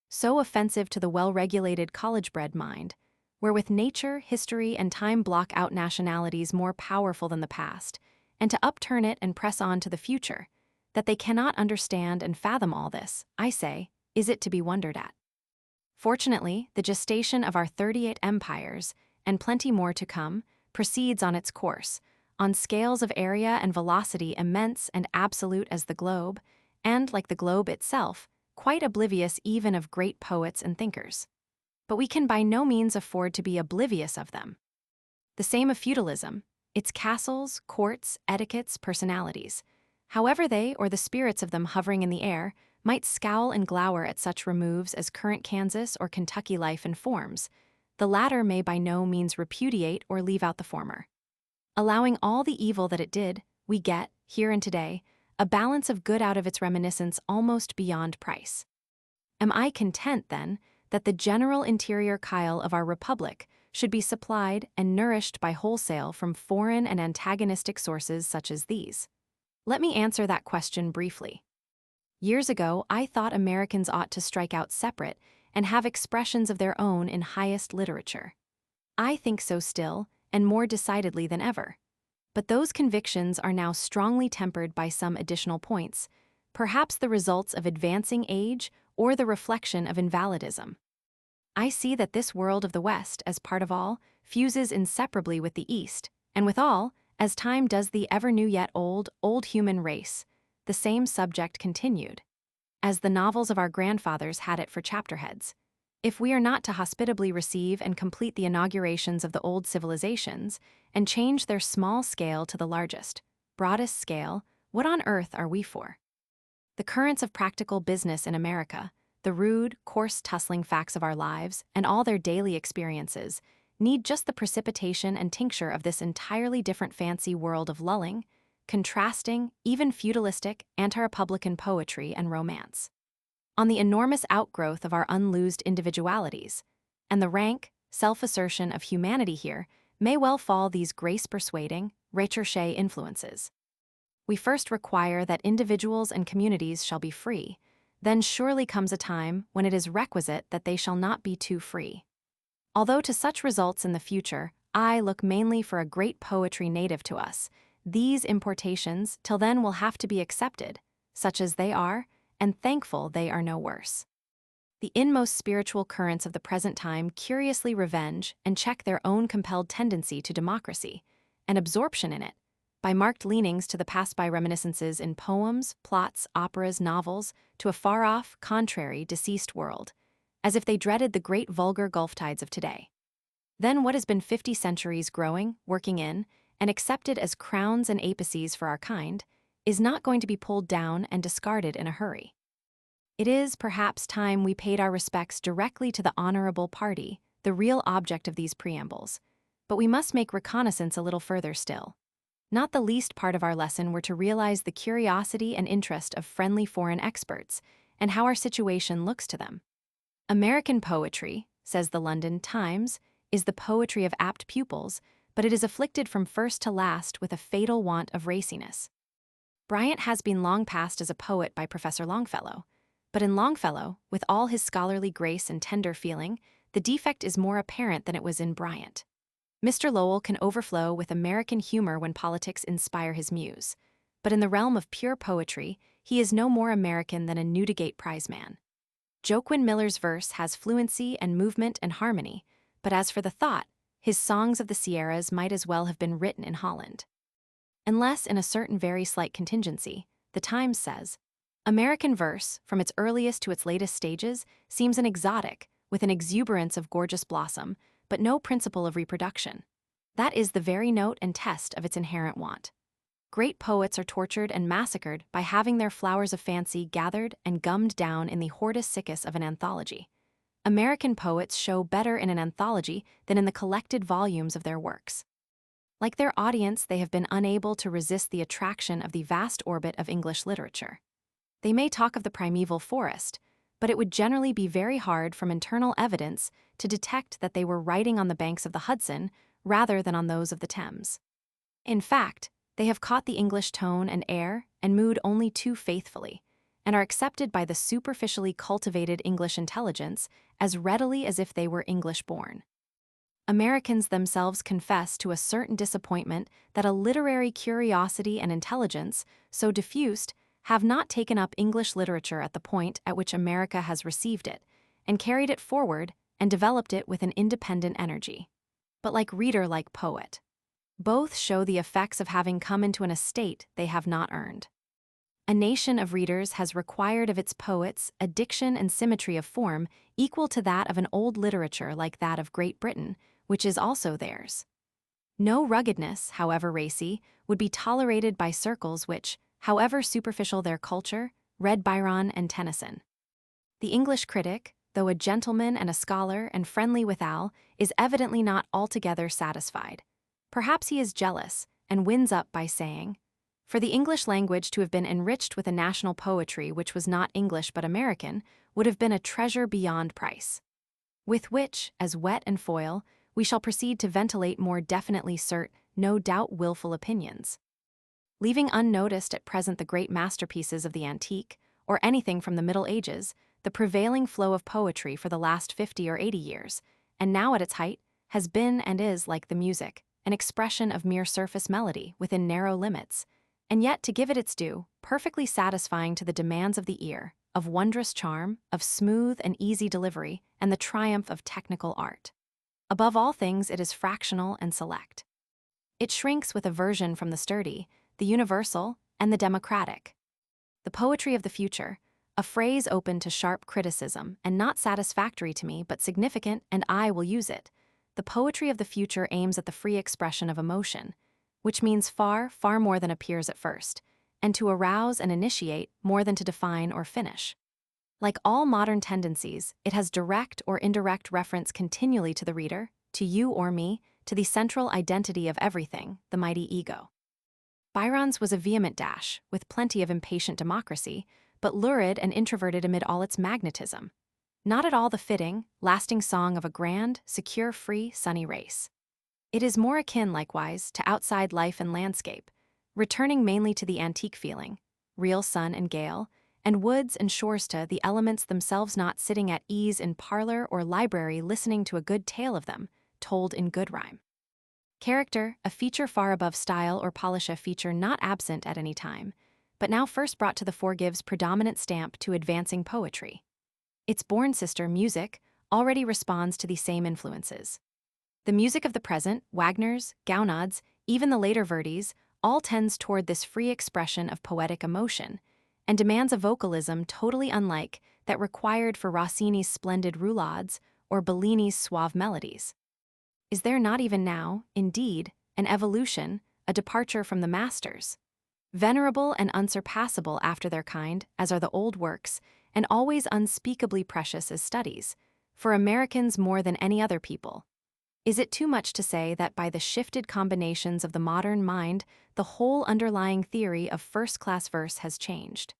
So offensive to the well-regulated college-bred mind, wherewith nature, history, and time block out nationalities more powerful than the past, and to upturn it and press on to the future, that they cannot understand and fathom all this, I say, is it to be wondered at. Fortunately, the gestation of our 38 empires, and plenty more to come, proceeds on its course, on scales of area and velocity immense and absolute as the globe, and, like the globe itself, quite oblivious even of great poets and thinkers. But we can by no means afford to be oblivious of them. The same of feudalism, its castles, courts, etiquettes, personalities, however they or the spirits of them hovering in the air might scowl and glower at such removes as current Kansas or Kentucky life informs, the latter may by no means repudiate or leave out the former. Allowing all the evil that it did, we get, here and today, a balance of good out of its reminiscence almost beyond price. Am I content, then, that the general interior chyle of our republic should be supplied and nourished by wholesale from foreign and antagonistic sources such as these? Let me answer that question briefly. Years ago, I thought Americans ought to strike out separate and have expressions of their own in highest literature. I think so still, and more decidedly than ever. But those convictions are now strongly tempered by some additional points, perhaps the results of advancing age or the reflection of invalidism. I see that this world of the West, as part of all, fuses inseparably with the East, and with all, as time does the ever-new yet old human race, the same subject continued, as the novels of our grandfathers had it for chapter heads. If we are not to hospitably receive and complete the inaugurations of the old civilizations, and change their small scale to the largest, broadest scale, what on earth are we for? The currents of practical business in America, the rude, coarse, tussling facts of our lives, and all their daily experiences, need just the precipitation and tincture of this entirely different fancy world of lulling, contrasting, even feudalistic, anti-republican poetry and romance. On the enormous outgrowth of our unloosed individualities, and the rank, self-assertion of humanity here may well fall these grace-persuading, recherché influences. We first require that individuals and communities shall be free, then surely comes a time when it is requisite that they shall not be too free. Although to such results in the future, I look mainly for a great poetry native to us, these importations till then will have to be accepted, such as they are, and thankful they are no worse. The inmost spiritual currents of the present time curiously revenge and check their own compelled tendency to democracy, and absorption in it, by marked leanings to the past-by reminiscences in poems, plots, operas, novels, to a far-off, contrary, deceased world, as if they dreaded the great vulgar gulf tides of today. Then what has been 50 centuries growing, working in, and accepted as crowns and apices for our kind, is not going to be pulled down and discarded in a hurry. It is, perhaps, time we paid our respects directly to the honorable party, the real object of these preambles, but we must make reconnaissance a little further still. Not the least part of our lesson were to realize the curiosity and interest of friendly foreign experts, and how our situation looks to them. American poetry, says the London Times, is the poetry of apt pupils, but it is afflicted from first to last with a fatal want of raciness. Bryant has been long passed as a poet by Professor Longfellow, but in Longfellow, with all his scholarly grace and tender feeling, the defect is more apparent than it was in Bryant. Mr. Lowell can overflow with American humor when politics inspire his muse, but in the realm of pure poetry, he is no more American than a Newdigate Prize man. Joaquin Miller's verse has fluency and movement and harmony, but as for the thought, his songs of the Sierras might as well have been written in Holland. Unless in a certain very slight contingency, the Times says, American verse, from its earliest to its latest stages, seems an exotic, with an exuberance of gorgeous blossom, but no principle of reproduction. That is the very note and test of its inherent want. Great poets are tortured and massacred by having their flowers of fancy gathered and gummed down in the hortus siccus of an anthology. American poets show better in an anthology than in the collected volumes of their works. Like their audience, they have been unable to resist the attraction of the vast orbit of English literature. They may talk of the primeval forest, but it would generally be very hard from internal evidence to detect that they were writing on the banks of the Hudson rather than on those of the Thames. In fact, they have caught the English tone and air and mood only too faithfully, and are accepted by the superficially cultivated English intelligence as readily as if they were English-born. Americans themselves confess to a certain disappointment that a literary curiosity and intelligence, so diffused, have not taken up English literature at the point at which America has received it, and carried it forward and developed it with an independent energy. But like reader, like poet. Both show the effects of having come into an estate they have not earned. A nation of readers has required of its poets a diction and symmetry of form equal to that of an old literature like that of Great Britain, which is also theirs. No ruggedness, however racy, would be tolerated by circles which, however superficial their culture, read Byron and Tennyson. The English critic, though a gentleman and a scholar and friendly withal, is evidently not altogether satisfied. Perhaps he is jealous, and wins up by saying, for the English language to have been enriched with a national poetry which was not English but American would have been a treasure beyond price, with which, as whet and foil, we shall proceed to ventilate more definitely no doubt willful opinions. Leaving unnoticed at present the great masterpieces of the antique, or anything from the Middle Ages, the prevailing flow of poetry for the last 50 or 80 years, and now at its height, has been and is, like the music, an expression of mere surface melody within narrow limits, and yet, to give it its due, perfectly satisfying to the demands of the ear, of wondrous charm, of smooth and easy delivery, and the triumph of technical art. Above all things, it is fractional and select. It shrinks with aversion from the sturdy, the universal, and the democratic. The poetry of the future, a phrase open to sharp criticism and not satisfactory to me but significant, and I will use it. The poetry of the future aims at the free expression of emotion, which means far, far more than appears at first, and to arouse and initiate more than to define or finish. Like all modern tendencies, it has direct or indirect reference continually to the reader, to you or me, to the central identity of everything, the mighty ego. Byron's was a vehement dash, with plenty of impatient democracy, but lurid and introverted amid all its magnetism. Not at all the fitting, lasting song of a grand, secure, free, sunny race. It is more akin, likewise, to outside life and landscape, returning mainly to the antique feeling, real sun and gale, and woods and shores to the elements themselves, not sitting at ease in parlor or library listening to a good tale of them, told in good rhyme. Character, a feature far above style or polish, a feature not absent at any time, but now first brought to the fore, gives predominant stamp to advancing poetry. Its born sister, music, already responds to the same influences. The music of the present, Wagner's, Gounod's, even the later Verdi's, all tends toward this free expression of poetic emotion, and demands a vocalism totally unlike that required for Rossini's splendid roulades or Bellini's suave melodies. Is there not even now, indeed, an evolution, a departure from the masters? Venerable and unsurpassable after their kind, as are the old works, and always unspeakably precious as studies, for Americans more than any other people. Is it too much to say that by the shifted combinations of the modern mind, the whole underlying theory of first-class verse has changed?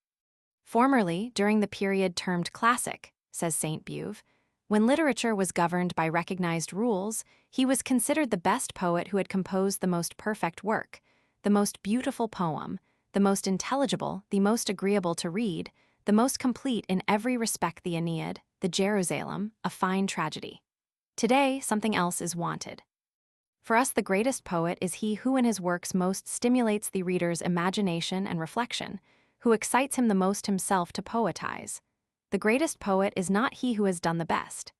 Formerly, during the period termed classic, says Saint Beuve, when literature was governed by recognized rules, he was considered the best poet who had composed the most perfect work, the most beautiful poem, the most intelligible, the most agreeable to read, the most complete in every respect, the Aeneid, the Jerusalem, a fine tragedy. Today, something else is wanted. For us, the greatest poet is he who in his works most stimulates the reader's imagination and reflection, who excites him the most himself to poetize. The greatest poet is not he who has done the best.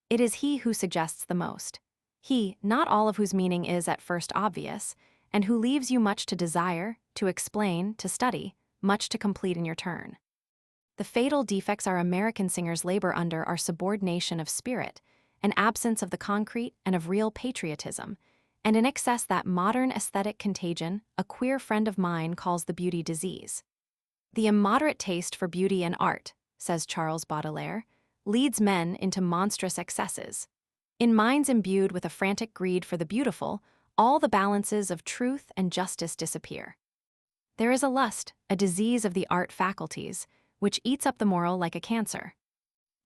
It is he who suggests the most. He, not all of whose meaning is at first obvious, and who leaves you much to desire, to explain, to study, much to complete in your turn. The fatal defects our American singers labor under are subordination of spirit, an absence of the concrete and of real patriotism, and in excess that modern aesthetic contagion a queer friend of mine calls the beauty disease. The immoderate taste for beauty and art, says Charles Baudelaire, leads men into monstrous excesses. In minds imbued with a frantic greed for the beautiful, all the balances of truth and justice disappear. There is a lust, a disease of the art faculties, which eats up the moral like a cancer.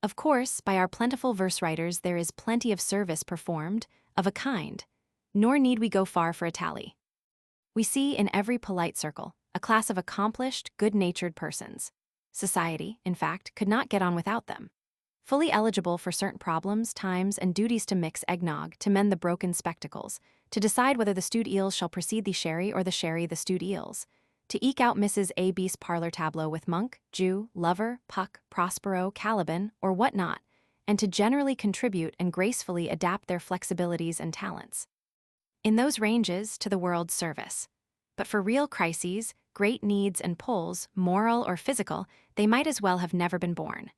Of course, by our plentiful verse writers there is plenty of service performed, of a kind, nor need we go far for a tally. We see in every polite circle a class of accomplished, good-natured persons. Society, in fact, could not get on without them. Fully eligible for certain problems, times, and duties, to mix eggnog, to mend the broken spectacles, to decide whether the stewed eels shall precede the sherry or the sherry the stewed eels, to eke out Mrs. A. B's parlor tableau with monk, Jew, lover, Puck, Prospero, Caliban, or what not, and to generally contribute and gracefully adapt their flexibilities and talents. In those ranges, to the world's service. But for real crises, great needs and pulls, moral or physical, they might as well have never been born.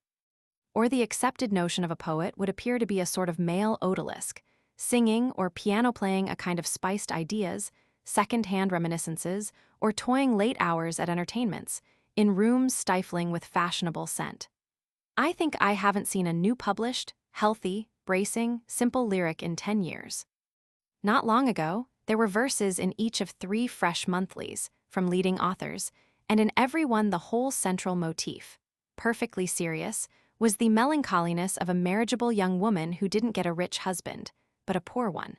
Or the accepted notion of a poet would appear to be a sort of male odalisque, singing or piano playing a kind of spiced ideas, second-hand reminiscences, or toying late hours at entertainments, in rooms stifling with fashionable scent. I think I haven't seen a new published, healthy, bracing, simple lyric in 10 years. Not long ago, there were verses in each of 3 fresh monthlies, from leading authors, and in every one the whole central motif, perfectly serious, was the melancholiness of a marriageable young woman who didn't get a rich husband, but a poor one.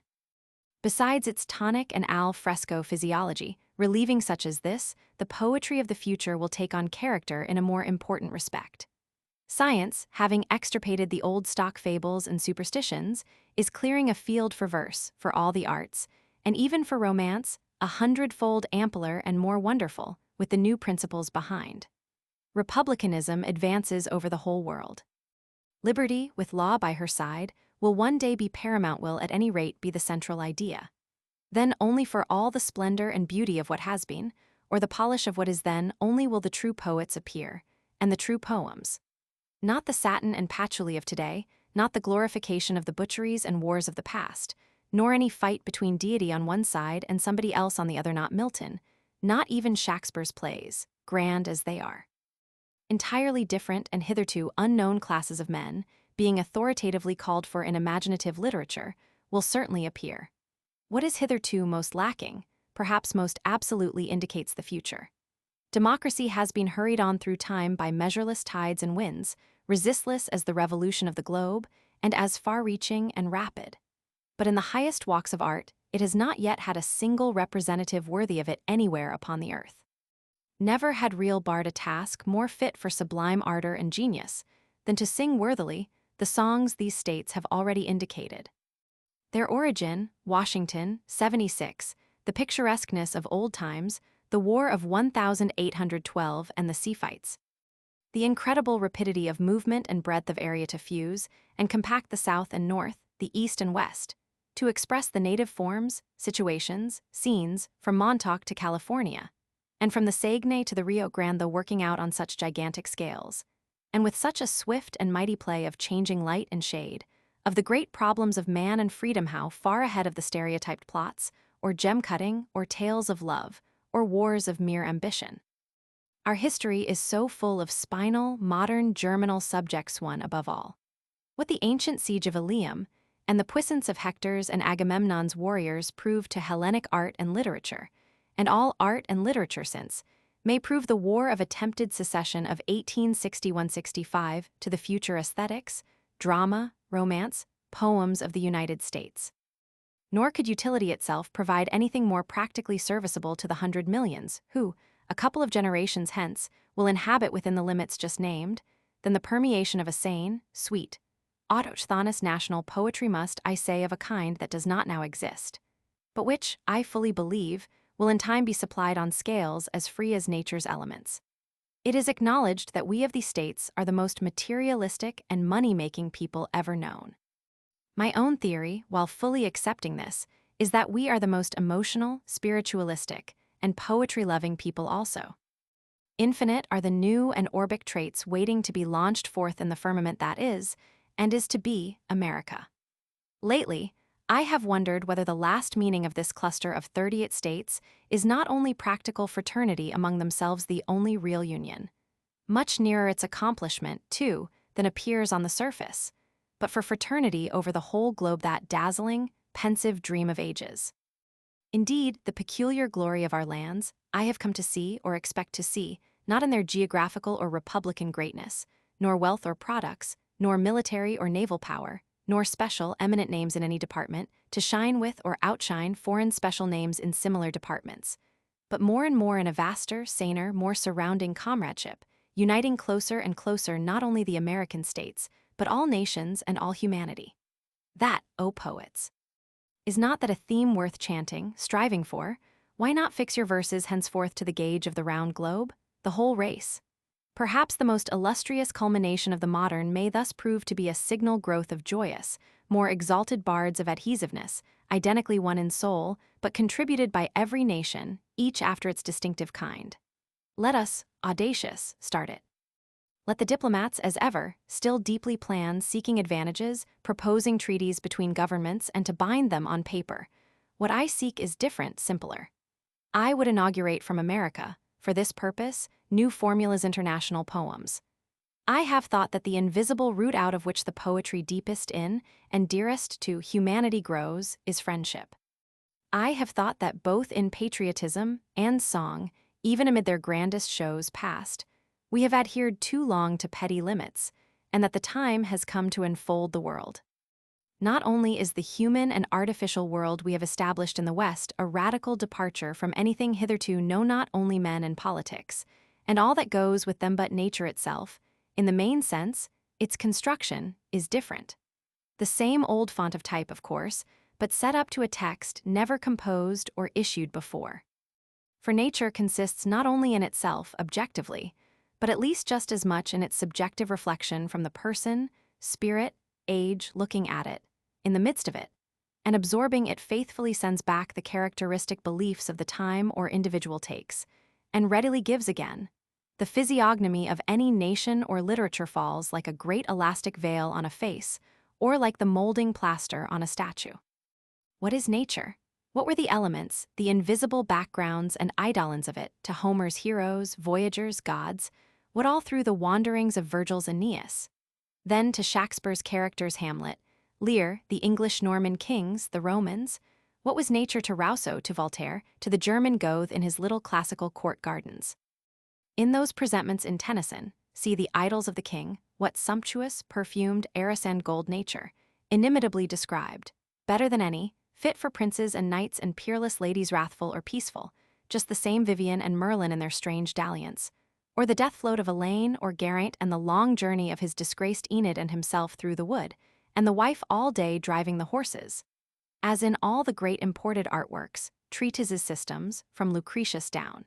Besides its tonic and al fresco physiology, relieving such as this, the poetry of the future will take on character in a more important respect. Science, having extirpated the old stock fables and superstitions, is clearing a field for verse, for all the arts, and even for romance, 100-fold ampler and more wonderful, with the new principles behind. Republicanism advances over the whole world. Liberty, with law by her side, will one day be paramount, will at any rate be the central idea. Then only for all the splendor and beauty of what has been, or the polish of what is then, only will the true poets appear, and the true poems. Not the satin and patchouli of today, not the glorification of the butcheries and wars of the past, nor any fight between deity on one side and somebody else on the other, not Milton, not even Shakespeare's plays. grand as they are. Entirely different and hitherto unknown classes of men, being authoritatively called for in imaginative literature, will certainly appear. What is hitherto most lacking, perhaps most absolutely indicates the future. Democracy has been hurried on through time by measureless tides and winds, resistless as the revolution of the globe, and as far-reaching and rapid. But in the highest walks of art, it has not yet had a single representative worthy of it anywhere upon the earth. Never had real bard a task more fit for sublime ardor and genius than to sing worthily the songs these states have already indicated. Their origin, Washington, 76, the picturesqueness of old times, the War of 1812 and the sea fights. The incredible rapidity of movement and breadth of area to fuse and compact the South and North, the East and West, to express the native forms, situations, scenes, from Montauk to California, and from the Saguenay to the Rio Grande, though working out on such gigantic scales, and with such a swift and mighty play of changing light and shade, of the great problems of man and freedom, how far ahead of the stereotyped plots, or gem-cutting, or tales of love, or wars of mere ambition. Our history is so full of spinal, modern, germinal subjects, one above all. What the ancient siege of Ilium, and the puissance of Hector's and Agamemnon's warriors proved to Hellenic art and literature, and all art and literature since, may prove the war of attempted secession of 1861-65 to the future aesthetics, drama, romance, poems of the United States. Nor could utility itself provide anything more practically serviceable to the 100 millions who, a couple of generations hence, will inhabit within the limits just named, than the permeation of a sane, sweet, autochthonous national poetry must, I say, of a kind that does not now exist, but which, I fully believe, will in time be supplied on scales as free as nature's elements. It is acknowledged that we of the states are the most materialistic and money-making people ever known. My own theory, while fully accepting this, is that we are the most emotional, spiritualistic, and poetry-loving people also. Infinite are the new and orbic traits waiting to be launched forth in the firmament that is, and is to be, America. Lately, I have wondered whether the last meaning of this cluster of 38 states is not only practical fraternity among themselves, the only real union, much nearer its accomplishment, too, than appears on the surface, but for fraternity over the whole globe, that dazzling, pensive dream of ages. Indeed, the peculiar glory of our lands, I have come to see or expect to see, not in their geographical or republican greatness, nor wealth or products, nor military or naval power, nor special, eminent names in any department, to shine with or outshine foreign special names in similar departments, but more and more in a vaster, saner, more surrounding comradeship, uniting closer and closer not only the American states, but all nations and all humanity. That, O poets, is not that a theme worth chanting, striving for? Why not fix your verses henceforth to the gauge of the round globe, the whole race? Perhaps the most illustrious culmination of the modern may thus prove to be a signal growth of joyous, more exalted bards of adhesiveness, identically one in soul, but contributed by every nation, each after its distinctive kind. Let us, audacious, start it. Let the diplomats, as ever, still deeply plan, seeking advantages, proposing treaties between governments, and to bind them on paper. What I seek is different, simpler. I would inaugurate from America, for this purpose, new formulas, international poems. I have thought that the invisible root out of which the poetry deepest in and dearest to humanity grows is friendship. I have thought that both in patriotism and song, even amid their grandest shows past, we have adhered too long to petty limits, and that the time has come to enfold the world. Not only is the human and artificial world we have established in the West a radical departure from anything hitherto known, not only men and politics, and all that goes with them, but nature itself, in the main sense, its construction is different. The same old font of type, of course, but set up to a text never composed or issued before. For nature consists not only in itself, objectively, but at least just as much in its subjective reflection from the person, spirit, age looking at it, in the midst of it, and absorbing it faithfully sends back the characteristic beliefs of the time or individual takes, and readily gives again. The physiognomy of any nation or literature falls like a great elastic veil on a face, or like the molding plaster on a statue. What is nature? What were the elements, the invisible backgrounds and eidolons of it, to Homer's heroes, voyagers, gods? What all through the wanderings of Virgil's Aeneas? Then to Shakespeare's characters Hamlet, Lear, the English-Norman kings, the Romans? What was nature to Rousseau, to Voltaire, to the German Goethe in his little classical court gardens? In those presentments in Tennyson, see the Idols of the King, what sumptuous, perfumed, arras gold nature, inimitably described, better than any, fit for princes and knights and peerless ladies wrathful or peaceful, just the same Vivian and Merlin in their strange dalliance, or the death float of Elaine or Geraint and the long journey of his disgraced Enid and himself through the wood, and the wife all day driving the horses. As in all the great imported artworks, treatises systems, from Lucretius down,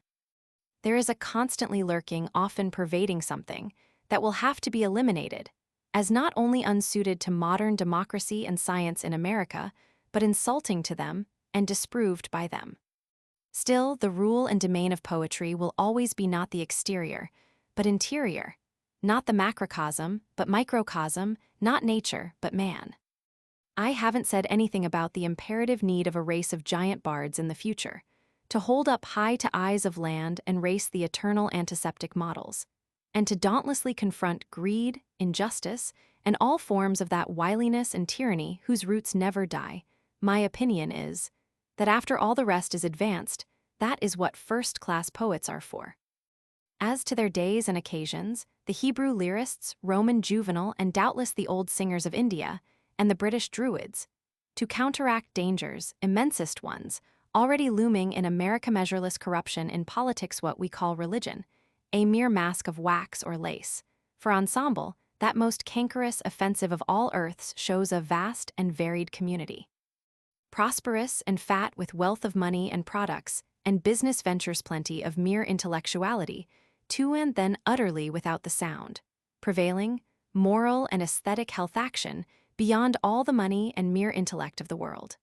there is a constantly lurking, often pervading something that will have to be eliminated, as not only unsuited to modern democracy and science in America, but insulting to them and disproved by them. Still, the rule and domain of poetry will always be not the exterior, but interior, not the macrocosm, but microcosm, not nature, but man. I haven't said anything about the imperative need of a race of giant bards in the future, to hold up high to eyes of land and race the eternal antiseptic models, and to dauntlessly confront greed, injustice, and all forms of that wiliness and tyranny whose roots never die. My opinion is that after all the rest is advanced, that is what first-class poets are for. As to their days and occasions, the Hebrew lyrists, Roman Juvenal, and doubtless the old singers of India, and the British Druids, to counteract dangers, immensest ones, already looming in America, measureless corruption in politics, what we call religion, a mere mask of wax or lace. For ensemble, that most cankerous, offensive of all earths shows a vast and varied community. Prosperous and fat with wealth of money and products, and business ventures plenty of mere intellectuality, to and then utterly without the sound, prevailing, moral and aesthetic health action, beyond all the money and mere intellect of the world.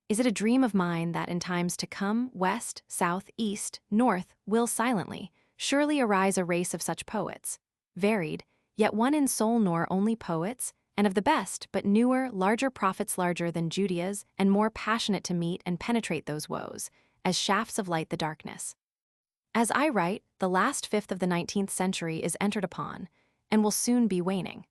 Is it a dream of mine that in times to come, west, south, east, north, will silently, surely arise a race of such poets, varied, yet one in soul nor only poets, and of the best, but newer, larger prophets larger than Judea's, and more passionate to meet and penetrate those woes, as shafts of light the darkness. As I write, the last fifth of the 19th century is entered upon, and will soon be waning.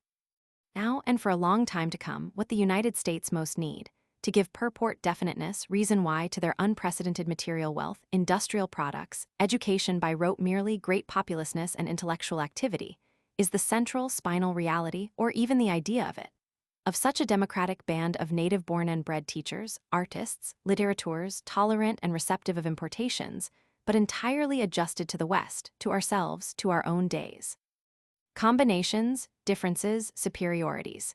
Now and for a long time to come, what the United States most need, to give purport definiteness, reason why to their unprecedented material wealth, industrial products, education by rote merely great populousness and intellectual activity, is the central spinal reality, or even the idea of it, of such a democratic band of native-born and bred teachers, artists, litterateurs, tolerant and receptive of importations, but entirely adjusted to the West, to ourselves, to our own days. Combinations, differences, superiorities.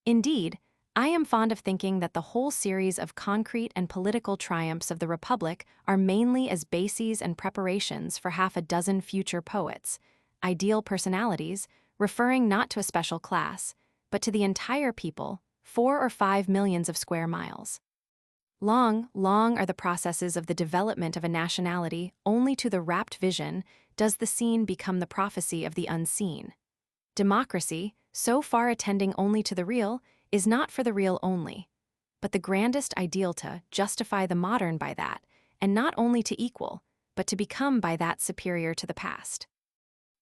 Indeed, I am fond of thinking that the whole series of concrete and political triumphs of the Republic are mainly as bases and preparations for half a dozen future poets, ideal personalities, referring not to a special class, but to the entire people, 4 or 5 millions of square miles. Long, long are the processes of the development of a nationality. Only to the rapt vision does the seen become the prophecy of the unseen. Democracy, so far attending only to the real, is not for the real only, but the grandest ideal to justify the modern by that, and not only to equal, but to become by that superior to the past.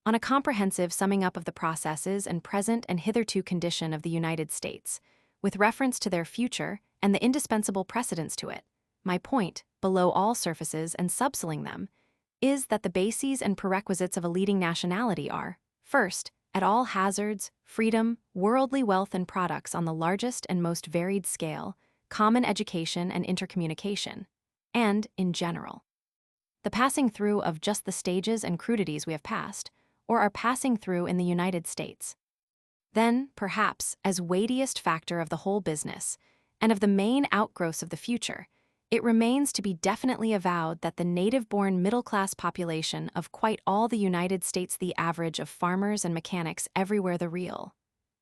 On a comprehensive summing up of the processes and present and hitherto condition of the United States, with reference to their future and the indispensable precedents to it, my point, below all surfaces and subsoling them, is that the bases and prerequisites of a leading nationality are, first, at all hazards, freedom, worldly wealth and products on the largest and most varied scale, common education and intercommunication, and, in general, the passing through of just the stages and crudities we have passed, or are passing through in the United States. Then, perhaps, as weightiest factor of the whole business, and of the main outgrowths of the future, it remains to be definitely avowed that the native-born middle-class population of quite all the United States, the average of farmers and mechanics everywhere, the real,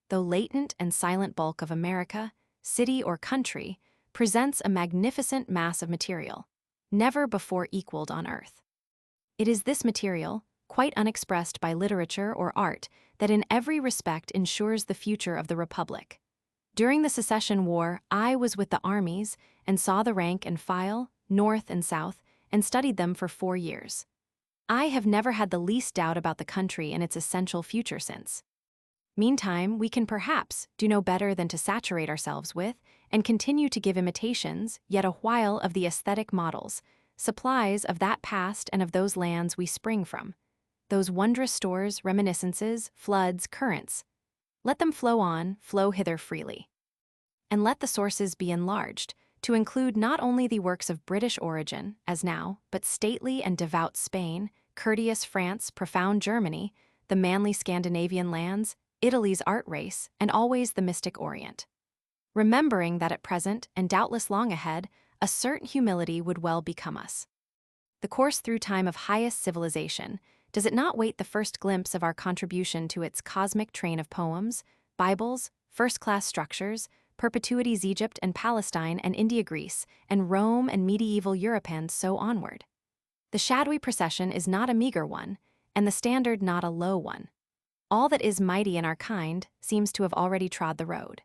though latent and silent bulk of America, city or country, presents a magnificent mass of material, never before equaled on earth. It is this material, quite unexpressed by literature or art, that in every respect ensures the future of the Republic. During the Secession War, I was with the armies and saw the rank and file, north and south, and studied them for 4 years. I have never had the least doubt about the country and its essential future since. Meantime, we can perhaps do no better than to saturate ourselves with, and continue to give imitations, yet a while of the aesthetic models, supplies of that past and of those lands we spring from, those wondrous stores, reminiscences, floods, currents. Let them flow on, flow hither freely. And let the sources be enlarged, to include not only the works of British origin, as now, but stately and devout Spain, courteous France, profound Germany, the manly Scandinavian lands, Italy's art race, and always the mystic Orient. Remembering that at present, and doubtless long ahead, a certain humility would well become us. The course through time of highest civilization, does it not wait the first glimpse of our contribution to its cosmic train of poems, Bibles, first-class structures, perpetuities Egypt and Palestine and India Greece, and Rome and medieval Europe and so onward? The shadowy procession is not a meager one, and the standard not a low one. All that is mighty in our kind seems to have already trod the road.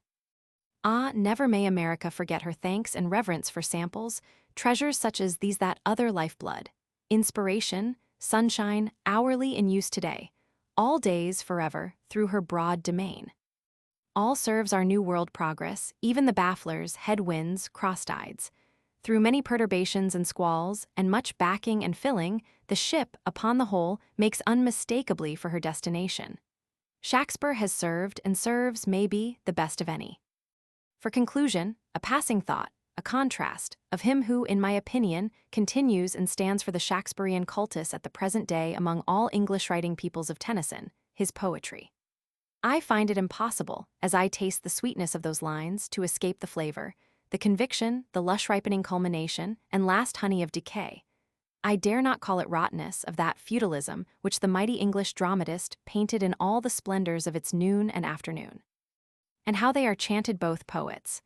Ah, never may America forget her thanks and reverence for samples, treasures such as these, that other lifeblood, inspiration, sunshine, hourly in use today, all days forever through her broad domain. All serves our new world progress, even the bafflers, headwinds, cross-tides. Through many perturbations and squalls, and much backing and filling, the ship, upon the whole, makes unmistakably for her destination. Shakespeare has served and serves, maybe, the best of any. For conclusion, a passing thought, a contrast, of him who, in my opinion, continues and stands for the Shakespearean cultus at the present day among all English-writing peoples of Tennyson, his poetry. I find it impossible, as I taste the sweetness of those lines, to escape the flavor, the conviction, the lush-ripening culmination, and last honey of decay. I dare not call it rottenness, of that feudalism which the mighty English dramatist painted in all the splendors of its noon and afternoon. And how they are chanted both poets.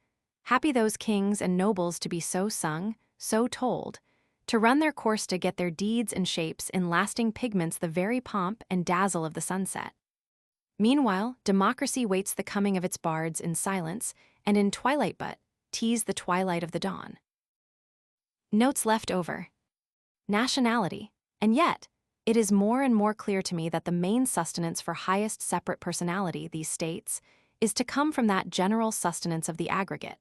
Happy those kings and nobles to be so sung, so told, to run their course to get their deeds and shapes in lasting pigments the very pomp and dazzle of the sunset. Meanwhile, democracy waits the coming of its bards in silence, and in twilight but tease the twilight of the dawn. Notes left over. Nationality. And yet, it is more and more clear to me that the main sustenance for highest separate personality, these states, is to come from that general sustenance of the aggregate,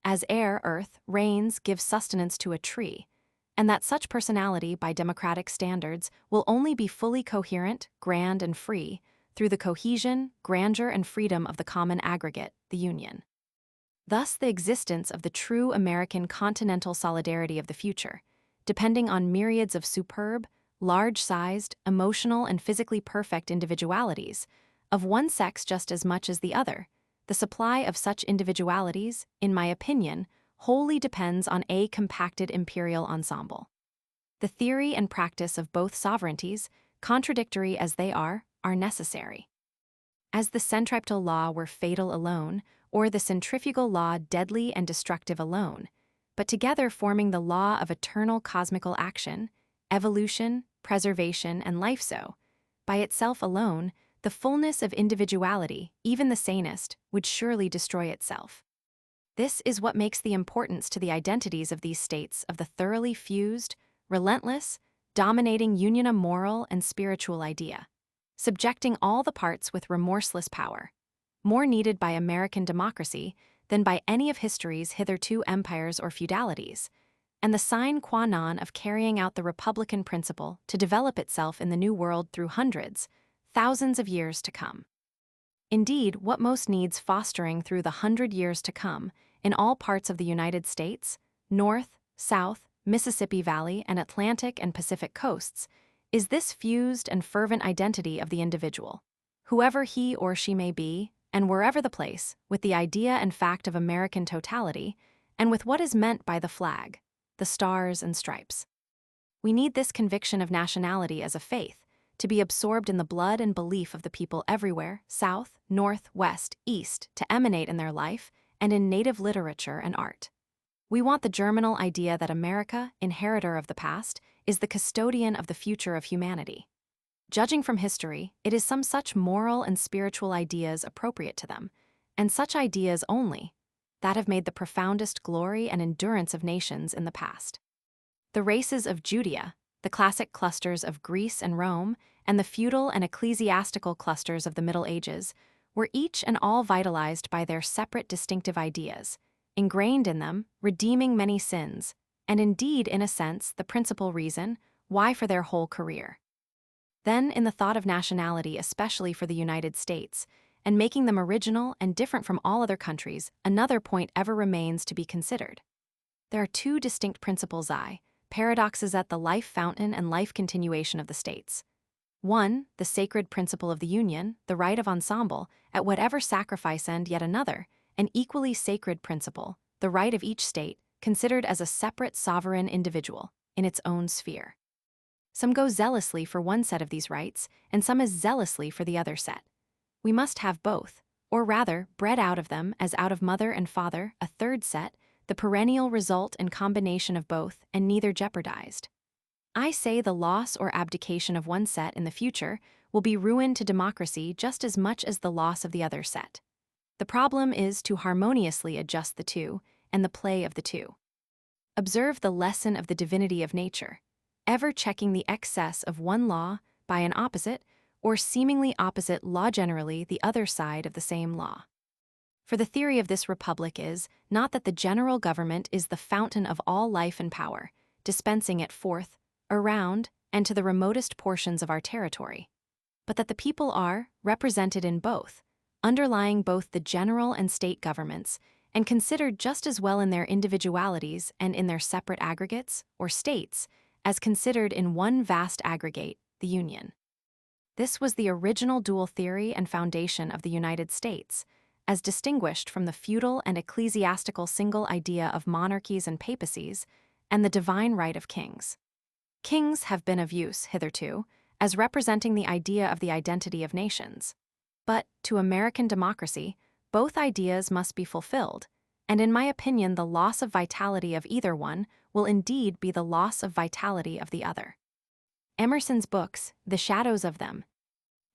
as air, earth, rains give sustenance to a tree, and that such personality, by democratic standards, will only be fully coherent, grand, and free, through the cohesion, grandeur, and freedom of the common aggregate, the Union. Thus, the existence of the true American continental solidarity of the future, depending on myriads of superb, large-sized, emotional, and physically perfect individualities, of one sex just as much as the other, the supply of such individualities, in my opinion, wholly depends on a compacted imperial ensemble. The theory and practice of both sovereignties, contradictory as they are necessary. As the centripetal law were fatal alone, or the centrifugal law deadly and destructive alone, but together forming the law of eternal cosmical action, evolution, preservation, and life, so, by itself alone, the fullness of individuality, even the sanest, would surely destroy itself. This is what makes the importance to the identities of these states of the thoroughly fused, relentless, dominating union a moral and spiritual idea, subjecting all the parts with remorseless power, more needed by American democracy than by any of history's hitherto empires or feudalities, and the sine qua non of carrying out the republican principle to develop itself in the New World through hundreds, thousands of years to come. Indeed, what most needs fostering through the 100 years to come, in all parts of the United States, North, South, Mississippi Valley, and Atlantic and Pacific coasts, is this fused and fervent identity of the individual, whoever he or she may be, and wherever the place, with the idea and fact of American totality, and with what is meant by the flag, the stars and stripes. We need this conviction of nationality as a faith, to be absorbed in the blood and belief of the people everywhere, south, north, west, east, to emanate in their life and in native literature and art. We want the germinal idea that America, inheritor of the past, is the custodian of the future of humanity. Judging from history, it is some such moral and spiritual ideas appropriate to them, and such ideas only, that have made the profoundest glory and endurance of nations in the past. The races of Judea, the classic clusters of Greece and Rome, and the feudal and ecclesiastical clusters of the Middle Ages were each and all vitalized by their separate distinctive ideas, ingrained in them, redeeming many sins, and indeed, in a sense, the principal reason why for their whole career. Then, in the thought of nationality, especially for the United States, and making them original and different from all other countries, another point ever remains to be considered. There are two distinct principles paradoxes at the life fountain and life continuation of the states. One, the sacred principle of the Union, the right of ensemble, at whatever sacrifice, and yet another, an equally sacred principle, the right of each state, considered as a separate sovereign individual, in its own sphere. Some go zealously for one set of these rights, and some as zealously for the other set. We must have both, or rather, bred out of them, as out of mother and father, a third set, the perennial result and combination of both, and neither jeopardized. I say the loss or abdication of one set in the future will be ruin to democracy just as much as the loss of the other set. The problem is to harmoniously adjust the two, and the play of the two. Observe the lesson of the divinity of nature, ever checking the excess of one law by an opposite, or seemingly opposite law, generally the other side of the same law. For the theory of this republic is not that the general government is the fountain of all life and power, dispensing it forth, around, and to the remotest portions of our territory, but that the people are represented in both, underlying both the general and state governments, and considered just as well in their individualities and in their separate aggregates, or states, as considered in one vast aggregate, the Union. This was the original dual theory and foundation of the United States, as distinguished from the feudal and ecclesiastical single idea of monarchies and papacies, and the divine right of kings. Kings have been of use, hitherto, as representing the idea of the identity of nations. But, to American democracy, both ideas must be fulfilled, and in my opinion the loss of vitality of either one will indeed be the loss of vitality of the other. Emerson's books, the shadows of them.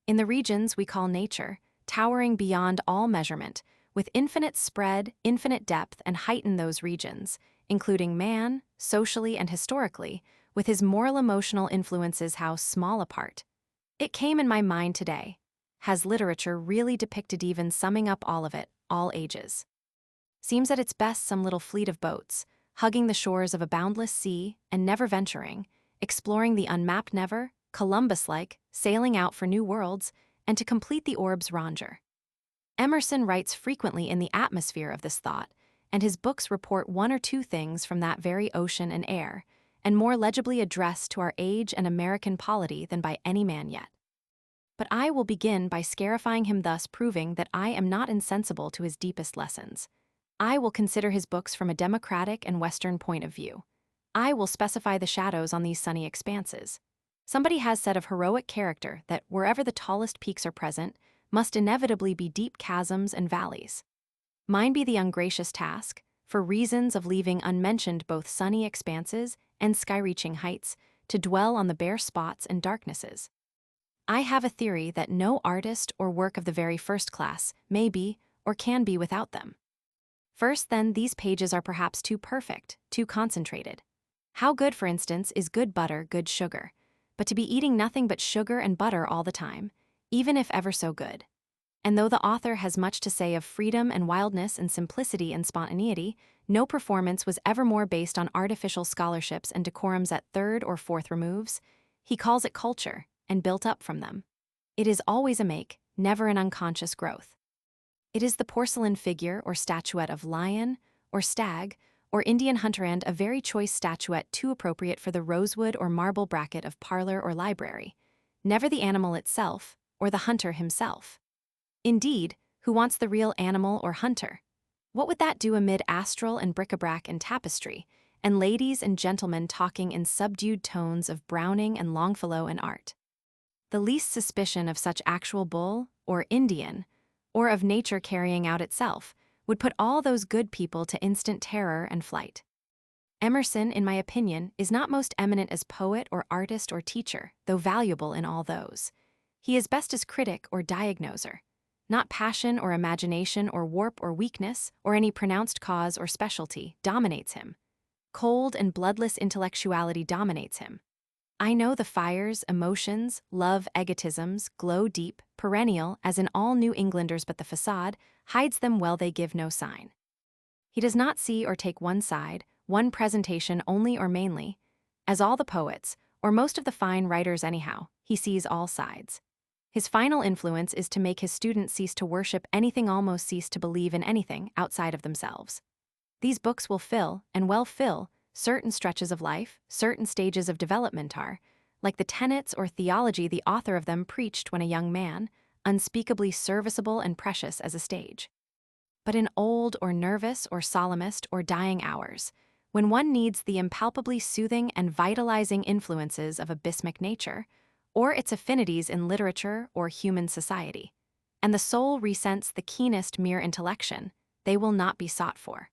In the regions we call nature, towering beyond all measurement, with infinite spread, infinite depth, and heighten those regions, including man, socially and historically, with his moral-emotional influences how small a part. It came in my mind today. Has literature really depicted even summing up all of it, all ages? Seems at its best some little fleet of boats, hugging the shores of a boundless sea and never venturing, exploring the unmapped never, Columbus-like, sailing out for new worlds, and to complete the orb's ronger. Emerson writes frequently in the atmosphere of this thought, and his books report one or two things from that very ocean and air, and more legibly addressed to our age and American polity than by any man yet. But I will begin by scarifying him, thus proving that I am not insensible to his deepest lessons. I will consider his books from a democratic and Western point of view. I will specify the shadows on these sunny expanses. Somebody has said of heroic character that wherever the tallest peaks are present, must inevitably be deep chasms and valleys. Mine be the ungracious task, for reasons of leaving unmentioned both sunny expanses and sky-reaching heights, to dwell on the bare spots and darknesses. I have a theory that no artist or work of the very first class may be or can be without them. First, then, these pages are perhaps too perfect, too concentrated. How good, for instance, is good butter, good sugar? But to be eating nothing but sugar and butter all the time, even if ever so good. And though the author has much to say of freedom and wildness and simplicity and spontaneity, no performance was ever more based on artificial scholarships and decorums at third or fourth removes. He calls it culture, and built up from them. It is always a make, never an unconscious growth. It is the porcelain figure or statuette of lion, or stag, or Indian hunter, and a very choice statuette too appropriate for the rosewood or marble bracket of parlor or library, never the animal itself, or the hunter himself. Indeed, who wants the real animal or hunter? What would that do amid astral and bric-a-brac and tapestry, and ladies and gentlemen talking in subdued tones of Browning and Longfellow and art? The least suspicion of such actual bull, or Indian, or of nature carrying out itself, would put all those good people to instant terror and flight. Emerson, in my opinion, is not most eminent as poet or artist or teacher, though valuable in all those. He is best as critic or diagnoser. Not passion or imagination or warp or weakness, or any pronounced cause or specialty, dominates him. Cold and bloodless intellectuality dominates him. I know the fires, emotions, love, egotisms, glow deep, perennial, as in all New Englanders, but the facade hides them well, they give no sign. He does not see or take one side, one presentation only or mainly. As all the poets, or most of the fine writers anyhow, he sees all sides. His final influence is to make his students cease to worship anything, almost cease to believe in anything outside of themselves. These books will fill, and well fill, certain stretches of life, certain stages of development are, like the tenets or theology the author of them preached when a young man, unspeakably serviceable and precious as a stage. But in old or nervous or solemnist or dying hours, when one needs the impalpably soothing and vitalizing influences of abysmic nature, or its affinities in literature or human society, and the soul resents the keenest mere intellection, they will not be sought for.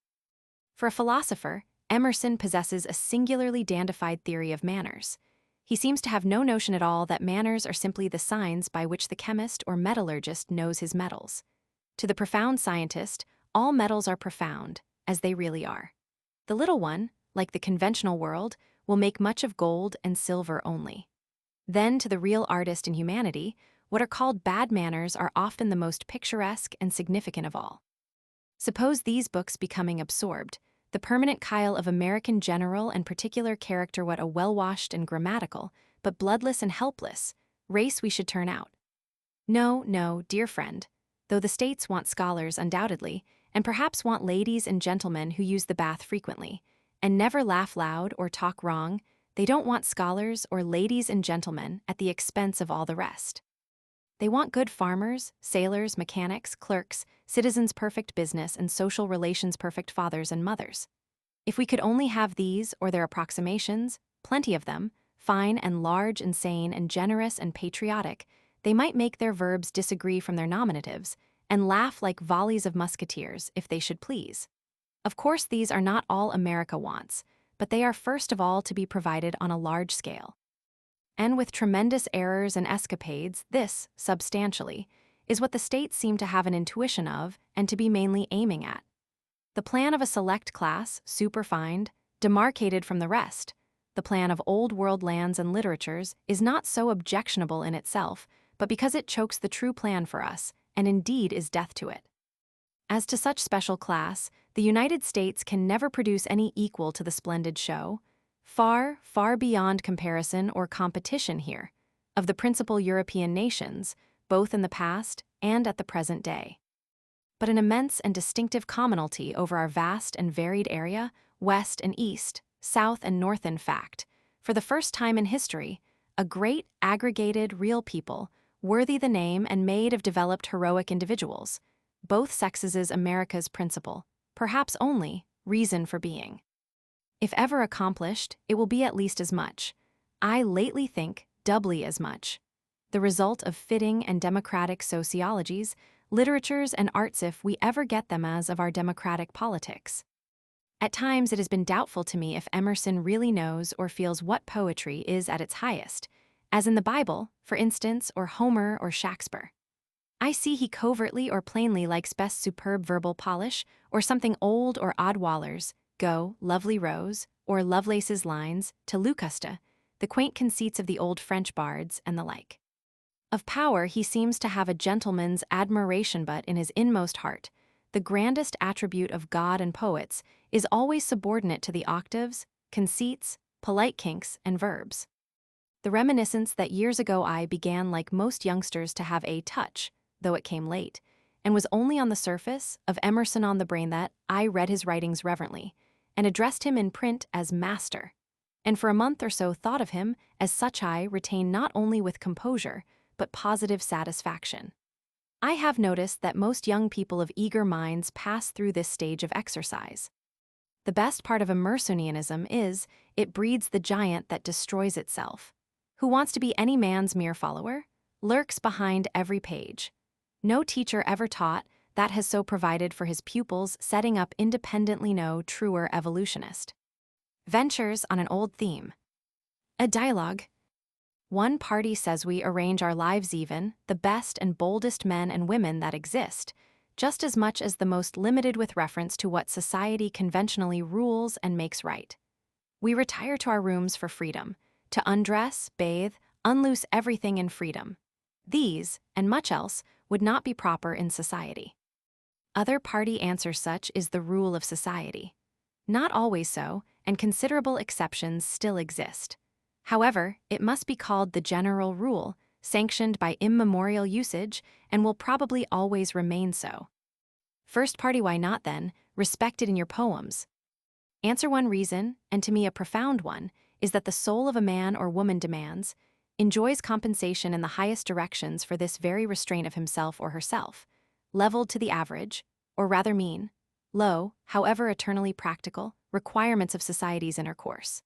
For a philosopher, Emerson possesses a singularly dandified theory of manners. He seems to have no notion at all that manners are simply the signs by which the chemist or metallurgist knows his metals. To the profound scientist, all metals are profound, as they really are. The little one, like the conventional world, will make much of gold and silver only. Then, to the real artist in humanity, what are called bad manners are often the most picturesque and significant of all. Suppose these books becoming absorbed, the permanent chyle of American general and particular character, what a well-washed and grammatical, but bloodless and helpless, race we should turn out. No, no, dear friend, though the states want scholars undoubtedly, and perhaps want ladies and gentlemen who use the bath frequently, and never laugh loud or talk wrong, they don't want scholars or ladies and gentlemen at the expense of all the rest. They want good farmers, sailors, mechanics, clerks, citizens perfect business, and social relations perfect fathers and mothers. If we could only have these or their approximations, plenty of them, fine and large and sane and generous and patriotic, they might make their verbs disagree from their nominatives, and laugh like volleys of musketeers if they should please. Of course, these are not all America wants, but they are first of all to be provided on a large scale. And with tremendous errors and escapades, this, substantially, is what the states seem to have an intuition of and to be mainly aiming at. The plan of a select class, superfined, demarcated from the rest, the plan of old world lands and literatures, is not so objectionable in itself, but because it chokes the true plan for us, and indeed is death to it. As to such special class, the United States can never produce any equal to the splendid show, far, far beyond comparison or competition here, of the principal European nations, both in the past and at the present day. But an immense and distinctive commonalty over our vast and varied area, west and east, south and north, in fact, for the first time in history, a great, aggregated, real people, worthy the name and made of developed heroic individuals, both sexes' America's principal, perhaps only, reason for being. If ever accomplished, it will be at least as much, I lately think doubly as much, the result of fitting and democratic sociologies, literatures, and arts, if we ever get them, as of our democratic politics. At times it has been doubtful to me if Emerson really knows or feels what poetry is at its highest, as in the Bible, for instance, or Homer or Shakespeare. I see he covertly or plainly likes best superb verbal polish, or something old or odd Waller's, Go, lovely Rose, or Lovelace's lines, to Locusta, the quaint conceits of the old French bards, and the like. Of power he seems to have a gentleman's admiration, but in his inmost heart, the grandest attribute of God and poets is always subordinate to the octaves, conceits, polite kinks, and verbs. The reminiscence that years ago I began, like most youngsters, to have a touch, though it came late, and was only on the surface, of Emerson on the brain, that I read his writings reverently, and addressed him in print as master, and for a month or so thought of him as such, I retain not only with composure, but positive satisfaction. I have noticed that most young people of eager minds pass through this stage of exercise. The best part of Emersonianism is, it breeds the giant that destroys itself. Who wants to be any man's mere follower? Lurks behind every page. No teacher ever taught that has so provided for his pupils, setting up independently no truer evolutionist. Ventures on an old theme. A dialogue. One party says we arrange our lives even, the best and boldest men and women that exist, just as much as the most limited with reference to what society conventionally rules and makes right. We retire to our rooms for freedom, to undress, bathe, unloose everything in freedom. These, and much else, would not be proper in society. Other party answer such is the rule of society. Not always so, and considerable exceptions still exist. However, it must be called the general rule, sanctioned by immemorial usage, and will probably always remain so. First party, why not then, respected in your poems? Answer one reason, and to me a profound one, is that the soul of a man or woman demands, enjoys compensation in the highest directions for this very restraint of himself or herself, leveled to the average, or rather mean, low, however eternally practical, requirements of society's intercourse.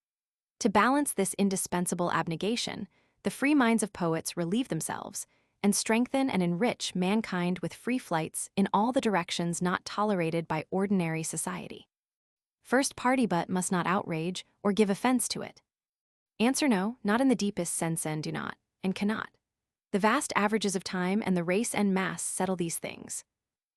To balance this indispensable abnegation, the free minds of poets relieve themselves and strengthen and enrich mankind with free flights in all the directions not tolerated by ordinary society. First party but must not outrage or give offense to it. Answer no, not in the deepest sense, and do not, and cannot. The vast averages of time and the race and mass settle these things.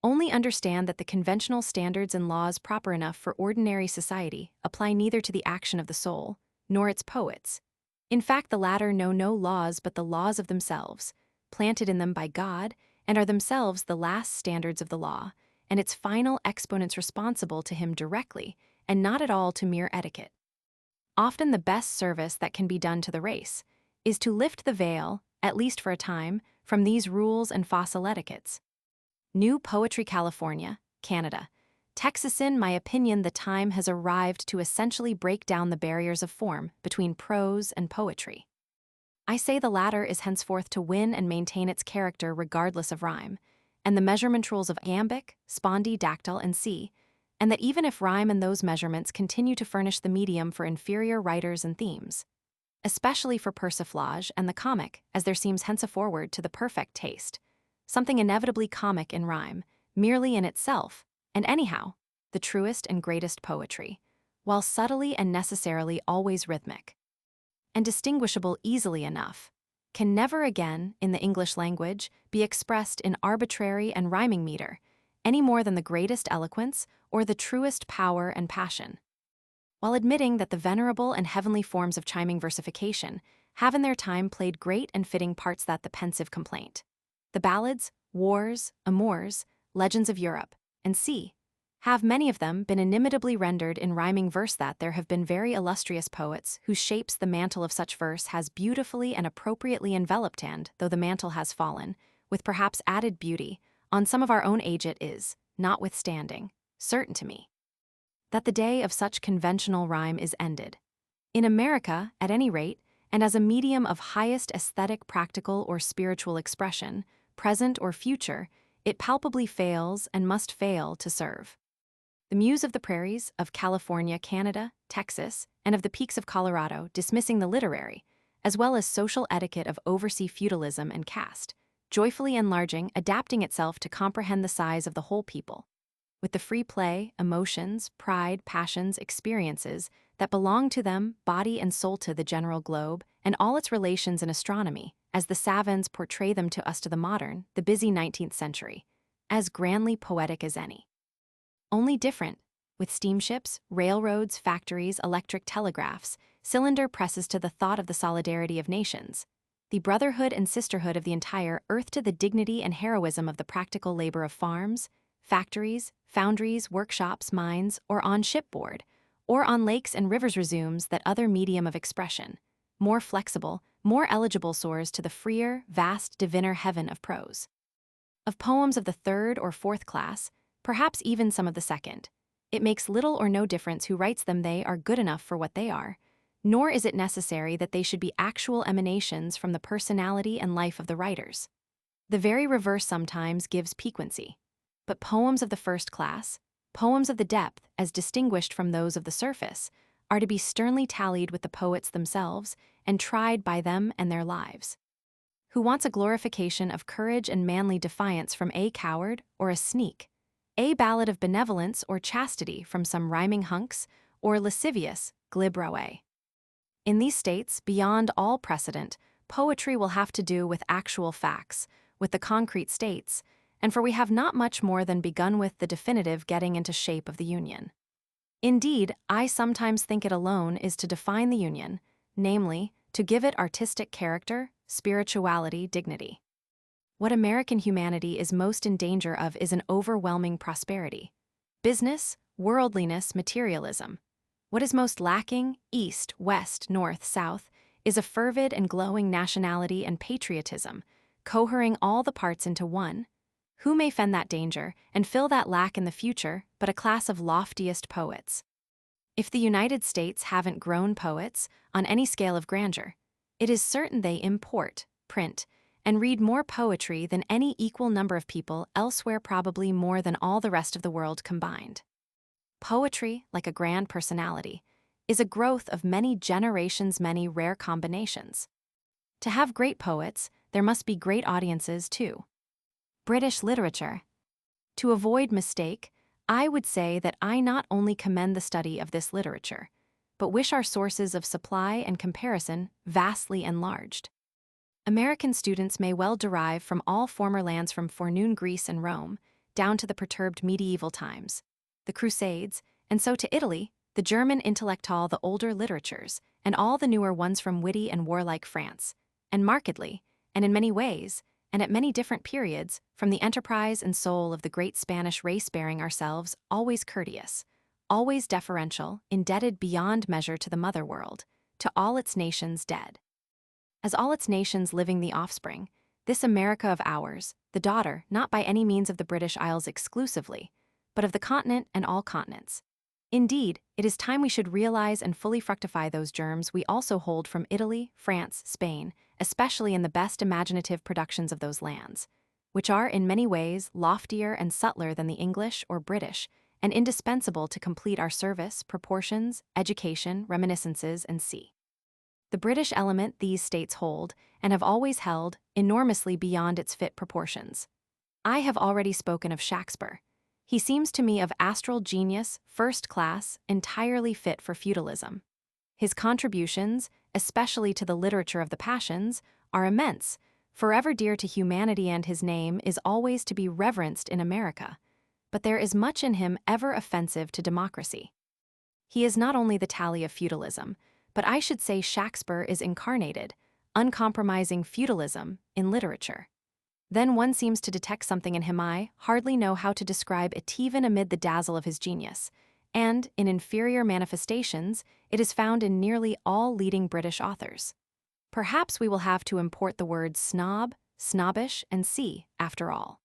Only understand that the conventional standards and laws proper enough for ordinary society apply neither to the action of the soul, nor its poets. In fact, the latter know no laws but the laws of themselves, planted in them by God, and are themselves the last standards of the law, and its final exponents responsible to him directly, and not at all to mere etiquette. Often the best service that can be done to the race is to lift the veil, at least for a time, from these rules and fossil etiquettes. New Poetry, California, Canada. Texas. In my opinion, the time has arrived to essentially break down the barriers of form between prose and poetry. I say the latter is henceforth to win and maintain its character regardless of rhyme, and the measurement rules of iambic, spondy, dactyl, and C, and that even if rhyme and those measurements continue to furnish the medium for inferior writers and themes, especially for persiflage and the comic, as there seems henceforward to the perfect taste, something inevitably comic in rhyme, merely in itself, and anyhow, the truest and greatest poetry, while subtly and necessarily always rhythmic, and distinguishable easily enough, can never again, in the English language, be expressed in arbitrary and rhyming meter, any more than the greatest eloquence or the truest power and passion. While admitting that the venerable and heavenly forms of chiming versification have in their time played great and fitting parts, that the pensive complaint, the ballads, wars, amours, legends of Europe, and C, have many of them been inimitably rendered in rhyming verse, that there have been very illustrious poets whose shapes the mantle of such verse has beautifully and appropriately enveloped, and, though the mantle has fallen, with perhaps added beauty, on some of our own age, it is, notwithstanding, certain to me that the day of such conventional rhyme is ended. In America, at any rate, and as a medium of highest aesthetic, practical, or spiritual expression, present or future, it palpably fails and must fail to serve. The muse of the prairies, of California, Canada, Texas, and of the peaks of Colorado, dismissing the literary, as well as social etiquette of oversea feudalism and caste, joyfully enlarging, adapting itself to comprehend the size of the whole people, with the free play, emotions, pride, passions, experiences that belong to them, body and soul, to the general globe, and all its relations in astronomy, as the savants portray them to us, to the modern, the busy 19th century, as grandly poetic as any. Only different, with steamships, railroads, factories, electric telegraphs, cylinder presses, to the thought of the solidarity of nations, the brotherhood and sisterhood of the entire earth, to the dignity and heroism of the practical labor of farms, factories, foundries, workshops, mines, or on shipboard, or on lakes and rivers, resumes that other medium of expression, more flexible, more eligible, soars to the freer, vast, diviner heaven of prose. Of poems of the third or fourth class, perhaps even some of the second, it makes little or no difference who writes them, they are good enough for what they are, nor is it necessary that they should be actual emanations from the personality and life of the writers. The very reverse sometimes gives piquancy. But poems of the first class, poems of the depth as distinguished from those of the surface, are to be sternly tallied with the poets themselves and tried by them and their lives. Who wants a glorification of courage and manly defiance from a coward or a sneak, a ballad of benevolence or chastity from some rhyming hunks, or lascivious, glib roué? In these states, beyond all precedent, poetry will have to do with actual facts, with the concrete states, and for we have not much more than begun with the definitive getting into shape of the union. Indeed, I sometimes think it alone is to define the union, namely, to give it artistic character, spirituality, dignity. What American humanity is most in danger of is an overwhelming prosperity. Business, worldliness, materialism. What is most lacking, east, west, north, south, is a fervid and glowing nationality and patriotism, cohering all the parts into one. Who may fend that danger and fill that lack in the future but a class of loftiest poets? If the United States haven't grown poets on any scale of grandeur, it is certain they import, print, and read more poetry than any equal number of people elsewhere, probably more than all the rest of the world combined. Poetry, like a grand personality, is a growth of many generations, many rare combinations. To have great poets, there must be great audiences too. British literature. To avoid mistake, I would say that I not only commend the study of this literature, but wish our sources of supply and comparison vastly enlarged. American students may well derive from all former lands, from forenoon Greece and Rome, down to the perturbed medieval times, the Crusades, and so to Italy, the German intellectual, the older literatures, and all the newer ones from witty and warlike France, and markedly, and in many ways, and at many different periods, from the enterprise and soul of the great Spanish race, bearing ourselves always courteous, always deferential, indebted beyond measure to the mother world, to all its nations dead. As all its nations living the offspring, this America of ours, the daughter not by any means of the British Isles exclusively, but of the continent and all continents. Indeed, it is time we should realize and fully fructify those germs we also hold from Italy, France, Spain, especially in the best imaginative productions of those lands, which are in many ways loftier and subtler than the English or British, and indispensable to complete our service, proportions, education, reminiscences, and see. The British element these states hold, and have always held, enormously beyond its fit proportions. I have already spoken of Shakespeare. He seems to me of astral genius, first class, entirely fit for feudalism. His contributions, especially to the literature of the passions, are immense, forever dear to humanity, and his name is always to be reverenced in America. But there is much in him ever offensive to democracy. He is not only the tally of feudalism, but I should say Shakespeare is incarnated, uncompromising feudalism in literature. Then one seems to detect something in him I hardly know how to describe it even amid the dazzle of his genius, and, in inferior manifestations, it is found in nearly all leading British authors. Perhaps we will have to import the words snob, snobbish, and sea, after all.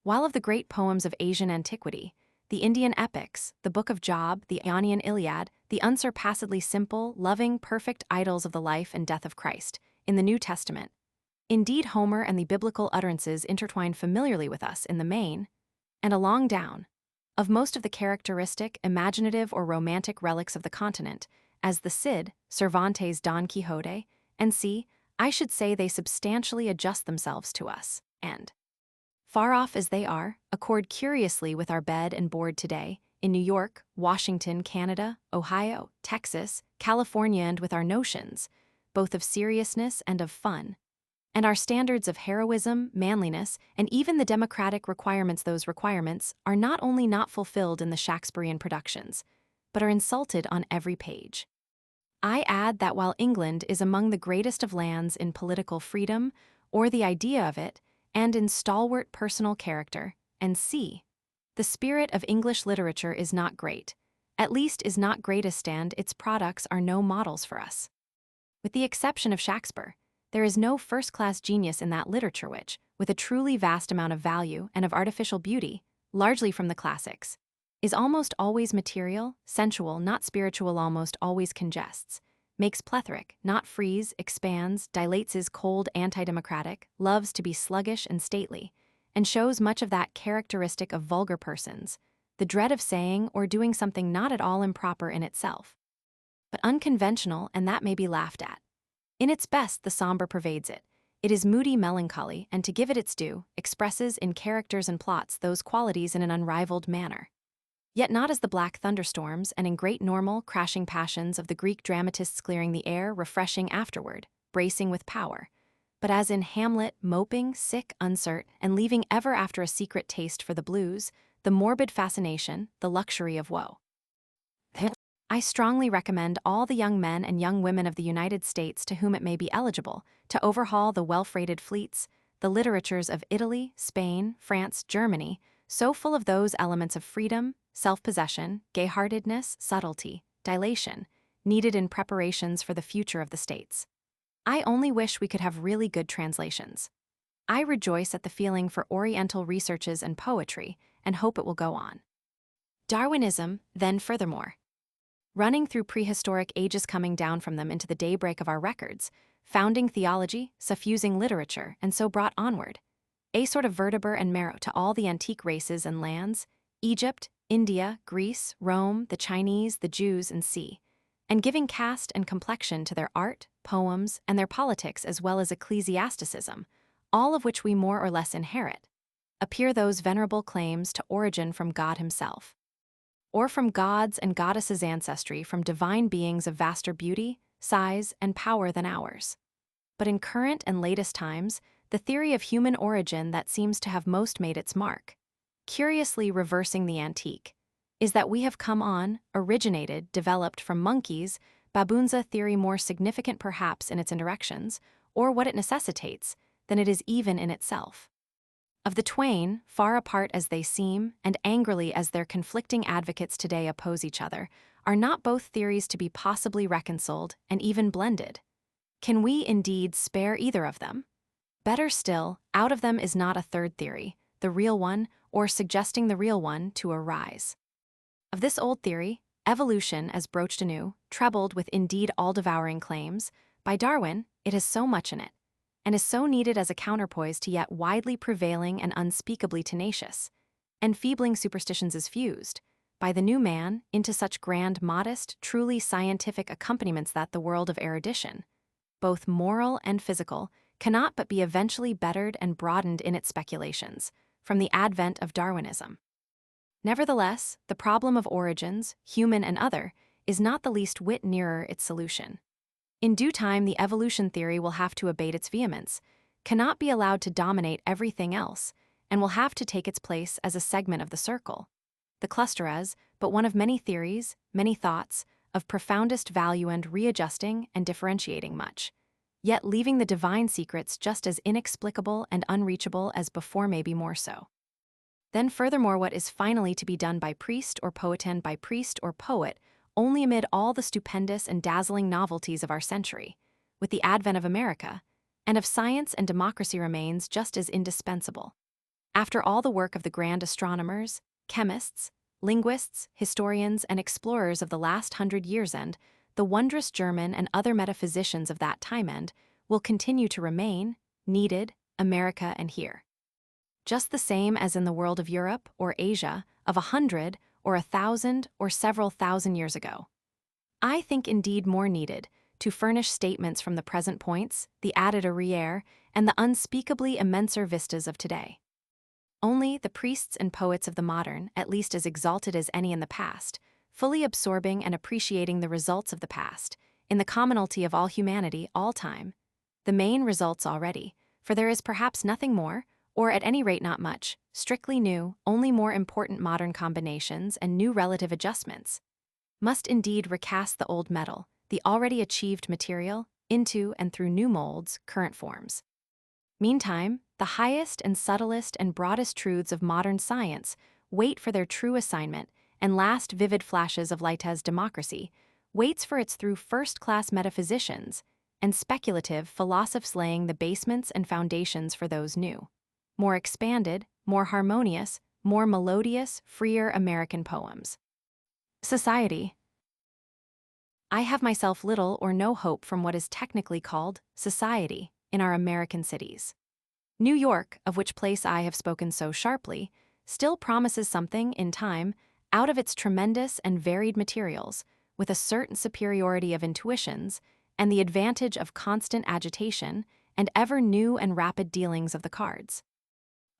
While of the great poems of Asian antiquity, the Indian epics, the Book of Job, the Ionian Iliad, the unsurpassedly simple, loving, perfect idols of the life and death of Christ, in the New Testament. Indeed, Homer and the biblical utterances intertwine familiarly with us in the main, and along down, of most of the characteristic, imaginative, or romantic relics of the continent, as the Cid, Cervantes' Don Quixote, and see, I should say they substantially adjust themselves to us, and, far off as they are, accord curiously with our bed and board today, in New York, Washington, Canada, Ohio, Texas, California, and with our notions, both of seriousness and of fun, and our standards of heroism, manliness, and even the democratic requirements. Those requirements are not only not fulfilled in the Shakespearean productions, but are insulted on every page. I add that while England is among the greatest of lands in political freedom, or the idea of it, and in stalwart personal character, and c. the spirit of English literature is not great, at least is not greatest, and its products are no models for us. With the exception of Shakespeare, there is no first-class genius in that literature which, with a truly vast amount of value and of artificial beauty, largely from the classics, is almost always material, sensual, not spiritual, almost always congests, makes plethoric, not frees, expands, dilates, is cold, anti-democratic, loves to be sluggish and stately, and shows much of that characteristic of vulgar persons, the dread of saying or doing something not at all improper in itself, but unconventional, and that may be laughed at. In its best, the somber pervades it. It is moody melancholy, and to give it its due, expresses in characters and plots those qualities in an unrivaled manner. Yet not as the black thunderstorms and in great normal, crashing passions of the Greek dramatists, clearing the air, refreshing afterward, bracing with power, but as in Hamlet, moping, sick, uncertain, and leaving ever after a secret taste for the blues, the morbid fascination, the luxury of woe. I strongly recommend all the young men and young women of the United States to whom it may be eligible to overhaul the well-freighted fleets, the literatures of Italy, Spain, France, Germany, so full of those elements of freedom, self-possession, gay-heartedness, subtlety, dilation, needed in preparations for the future of the states. I only wish we could have really good translations. I rejoice at the feeling for Oriental researches and poetry, and hope it will go on. Darwinism, then furthermore. Running through prehistoric ages coming down from them into the daybreak of our records, founding theology, suffusing literature, and so brought onward. A sort of vertebra and marrow to all the antique races and lands, Egypt, India, Greece, Rome, the Chinese, the Jews, and sea, and giving caste and complexion to their art, poems, and their politics as well as ecclesiasticism, all of which we more or less inherit, appear those venerable claims to origin from God himself, or from gods and goddesses' ancestry from divine beings of vaster beauty, size, and power than ours. But in current and latest times, the theory of human origin that seems to have most made its mark, curiously reversing the antique, is that we have come on, originated, developed from monkeys, baboons, a theory more significant perhaps in its indirections, or what it necessitates, than it is even in itself. Of the twain, far apart as they seem, and angrily as their conflicting advocates today oppose each other, are not both theories to be possibly reconciled and even blended? Can we indeed spare either of them? Better still, out of them is not a third theory, the real one, or suggesting the real one, to arise. Of this old theory, evolution as broached anew, trebled with indeed all-devouring claims, by Darwin, it has so much in it, and is so needed as a counterpoise to yet widely prevailing and unspeakably tenacious, enfeebling superstitions is fused, by the new man, into such grand, modest, truly scientific accompaniments that the world of erudition, both moral and physical, cannot but be eventually bettered and broadened in its speculations, from the advent of Darwinism. Nevertheless, the problem of origins, human and other, is not the least whit nearer its solution. In due time, the evolution theory will have to abate its vehemence, cannot be allowed to dominate everything else, and will have to take its place as a segment of the circle. The cluster as, but one of many theories, many thoughts, of profoundest value and readjusting and differentiating much, yet leaving the divine secrets just as inexplicable and unreachable as before, maybe more so. Then furthermore, what is finally to be done by priest or poetan, by priest or poet, only amid all the stupendous and dazzling novelties of our century, with the advent of America, and of science and democracy remains just as indispensable. After all the work of the grand astronomers, chemists, linguists, historians, and explorers of the last 100 years, and the wondrous German and other metaphysicians of that time end, will continue to remain, needed, America and here. Just the same as in the world of Europe or Asia of 100 or 1,000 or several thousand years ago. I think indeed more needed to furnish statements from the present points, the added arriere, and the unspeakably immenser vistas of today. Only the priests and poets of the modern, at least as exalted as any in the past, fully absorbing and appreciating the results of the past, in the commonalty of all humanity, all time, the main results already, for there is perhaps nothing more, or at any rate not much, strictly new, only more important modern combinations and new relative adjustments, must indeed recast the old metal, the already achieved material, into and through new molds, current forms. Meantime, the highest and subtlest and broadest truths of modern science wait for their true assignment, and last vivid flashes of light as democracy waits for its through first-class metaphysicians and speculative philosophs laying the basements and foundations for those new, more expanded, more harmonious, more melodious, freer American poems. Society. I have myself little or no hope from what is technically called society in our American cities. New York, of which place I have spoken so sharply, still promises something, in time, out of its tremendous and varied materials, with a certain superiority of intuitions, and the advantage of constant agitation, and ever new and rapid dealings of the cards.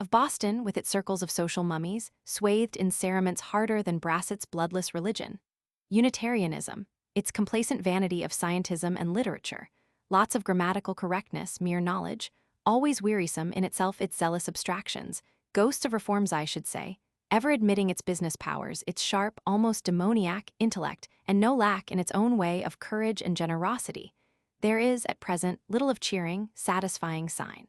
Of Boston, with its circles of social mummies, swathed in cerements harder than Brassett's bloodless religion, Unitarianism, its complacent vanity of scientism and literature, lots of grammatical correctness, mere knowledge, always wearisome in itself its zealous abstractions, ghosts of reforms I should say, ever admitting its business powers, its sharp, almost demoniac intellect, and no lack in its own way of courage and generosity, there is, at present, little of cheering, satisfying sign.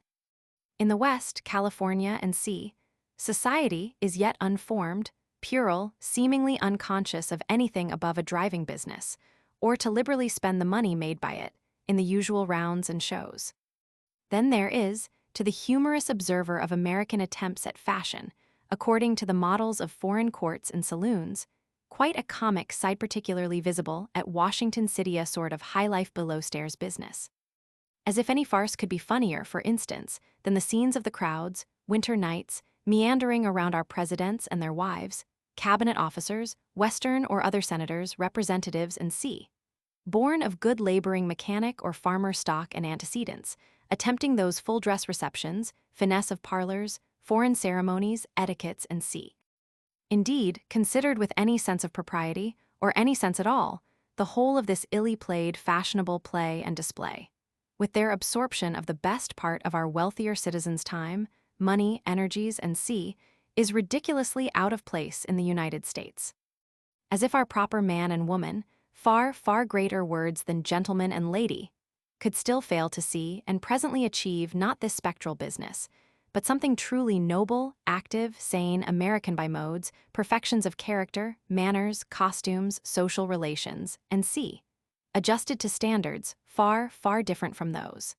In the West, California, and C, society is yet unformed, puerile, seemingly unconscious of anything above a driving business, or to liberally spend the money made by it in the usual rounds and shows. Then there is, to the humorous observer of American attempts at fashion, according to the models of foreign courts and saloons, quite a comic side particularly visible at Washington City, a sort of high-life below-stairs business. As if any farce could be funnier, for instance, than the scenes of the crowds, winter nights, meandering around our presidents and their wives, cabinet officers, Western or other senators, representatives, and C, born of good laboring mechanic or farmer stock and antecedents, attempting those full-dress receptions, finesse of parlors, foreign ceremonies, etiquettes, and C. Indeed, considered with any sense of propriety, or any sense at all, the whole of this illy played, fashionable play and display, with their absorption of the best part of our wealthier citizens' time, money, energies, and C, is ridiculously out of place in the United States. As if our proper man and woman, far, far greater words than gentleman and lady, could still fail to see and presently achieve not this spectral business, but something truly noble, active, sane, American by modes, perfections of character, manners, costumes, social relations, and C, adjusted to standards far, far different from those.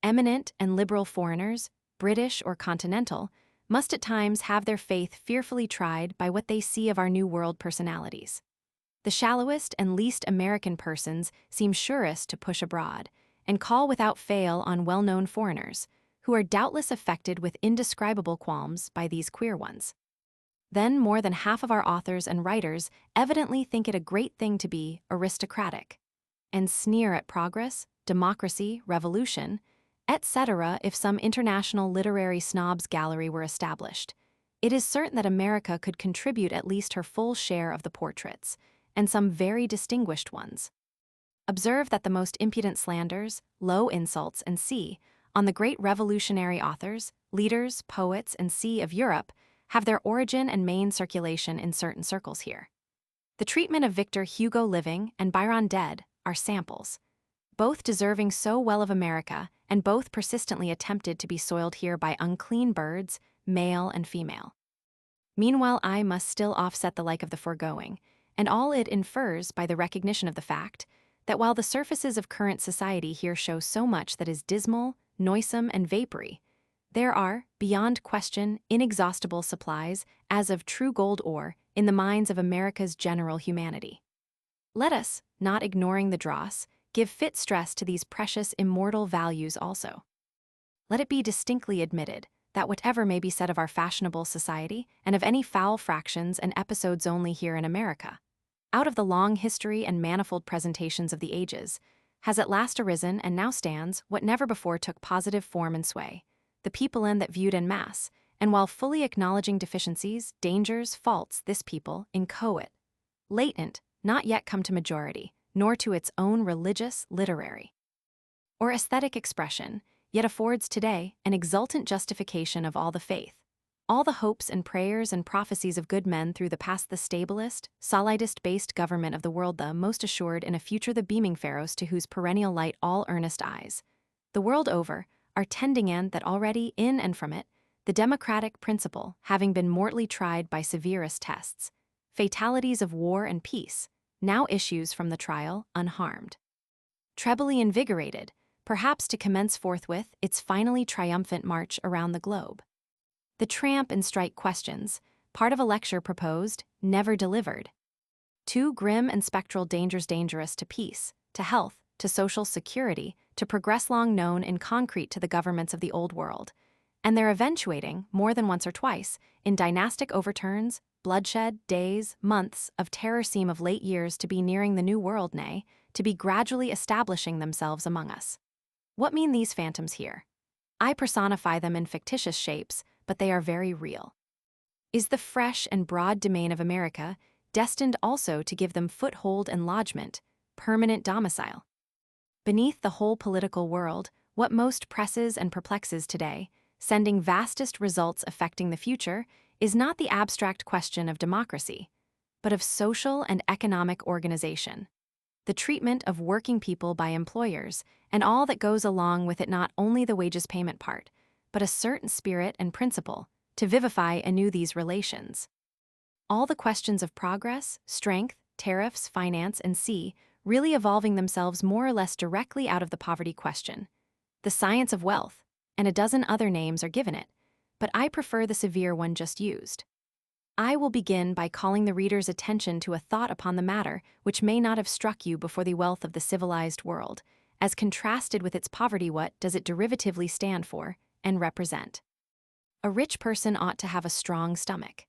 Eminent and liberal foreigners, British or continental, must at times have their faith fearfully tried by what they see of our New World personalities. The shallowest and least American persons seem surest to push abroad, and call without fail on well-known foreigners, who are doubtless affected with indescribable qualms by these queer ones. Then more than half of our authors and writers evidently think it a great thing to be aristocratic, and sneer at progress, democracy, revolution, etc. If some international literary snobs gallery were established, it is certain that America could contribute at least her full share of the portraits, and some very distinguished ones. Observe that the most impudent slanders, low insults, and C, on the great revolutionary authors, leaders, poets, and C of Europe, have their origin and main circulation in certain circles here. The treatment of Victor Hugo living and Byron dead are samples, both deserving so well of America, and both persistently attempted to be soiled here by unclean birds, male and female. Meanwhile, I must still offset the like of the foregoing, and all it infers by the recognition of the fact that while the surfaces of current society here show so much that is dismal, noisome, and vapory, there are, beyond question, inexhaustible supplies, as of true gold ore, in the mines of America's general humanity. Let us, not ignoring the dross, give fit stress to these precious immortal values also. Let it be distinctly admitted that whatever may be said of our fashionable society, and of any foul fractions and episodes only here in America, out of the long history and manifold presentations of the ages, has at last arisen and now stands what never before took positive form and sway, the people in that viewed en masse, and while fully acknowledging deficiencies, dangers, faults, this people, inchoate, latent, not yet come to majority, nor to its own religious, literary, or aesthetic expression, yet affords today an exultant justification of all the faith, all the hopes and prayers and prophecies of good men through the past, the stablest, solidest-based government of the world, the most assured in a future, the beaming pharos to whose perennial light all earnest eyes, the world over, are tending, and that already, in and from it, the democratic principle, having been mortally tried by severest tests, fatalities of war and peace, now issues from the trial unharmed. Trebly invigorated, perhaps to commence forthwith its finally triumphant march around the globe. The tramp and strike questions, part of a lecture proposed, never delivered. Two grim and spectral dangers dangerous to peace, to health, to social security, to progress long known in concrete to the governments of the Old World, and their eventuating, more than once or twice, in dynastic overturns, bloodshed, days, months of terror seem of late years to be nearing the New World, nay, to be gradually establishing themselves among us. What mean these phantoms here? I personify them in fictitious shapes, but they are very real. Is the fresh and broad domain of America destined also to give them foothold and lodgment, permanent domicile? Beneath the whole political world, what most presses and perplexes today, sending vastest results affecting the future, is not the abstract question of democracy, but of social and economic organization. The treatment of working people by employers, and all that goes along with it, not only the wages payment part, but a certain spirit and principle to vivify anew these relations. All the questions of progress, strength, tariffs, finance, and really evolving themselves more or less directly out of the poverty question. The science of wealth, and a dozen other names are given it, but I prefer the severe one just used. I will begin by calling the reader's attention to a thought upon the matter which may not have struck you before. The wealth of the civilized world, as contrasted with its poverty, what does it derivatively stand for and represent? A rich person ought to have a strong stomach.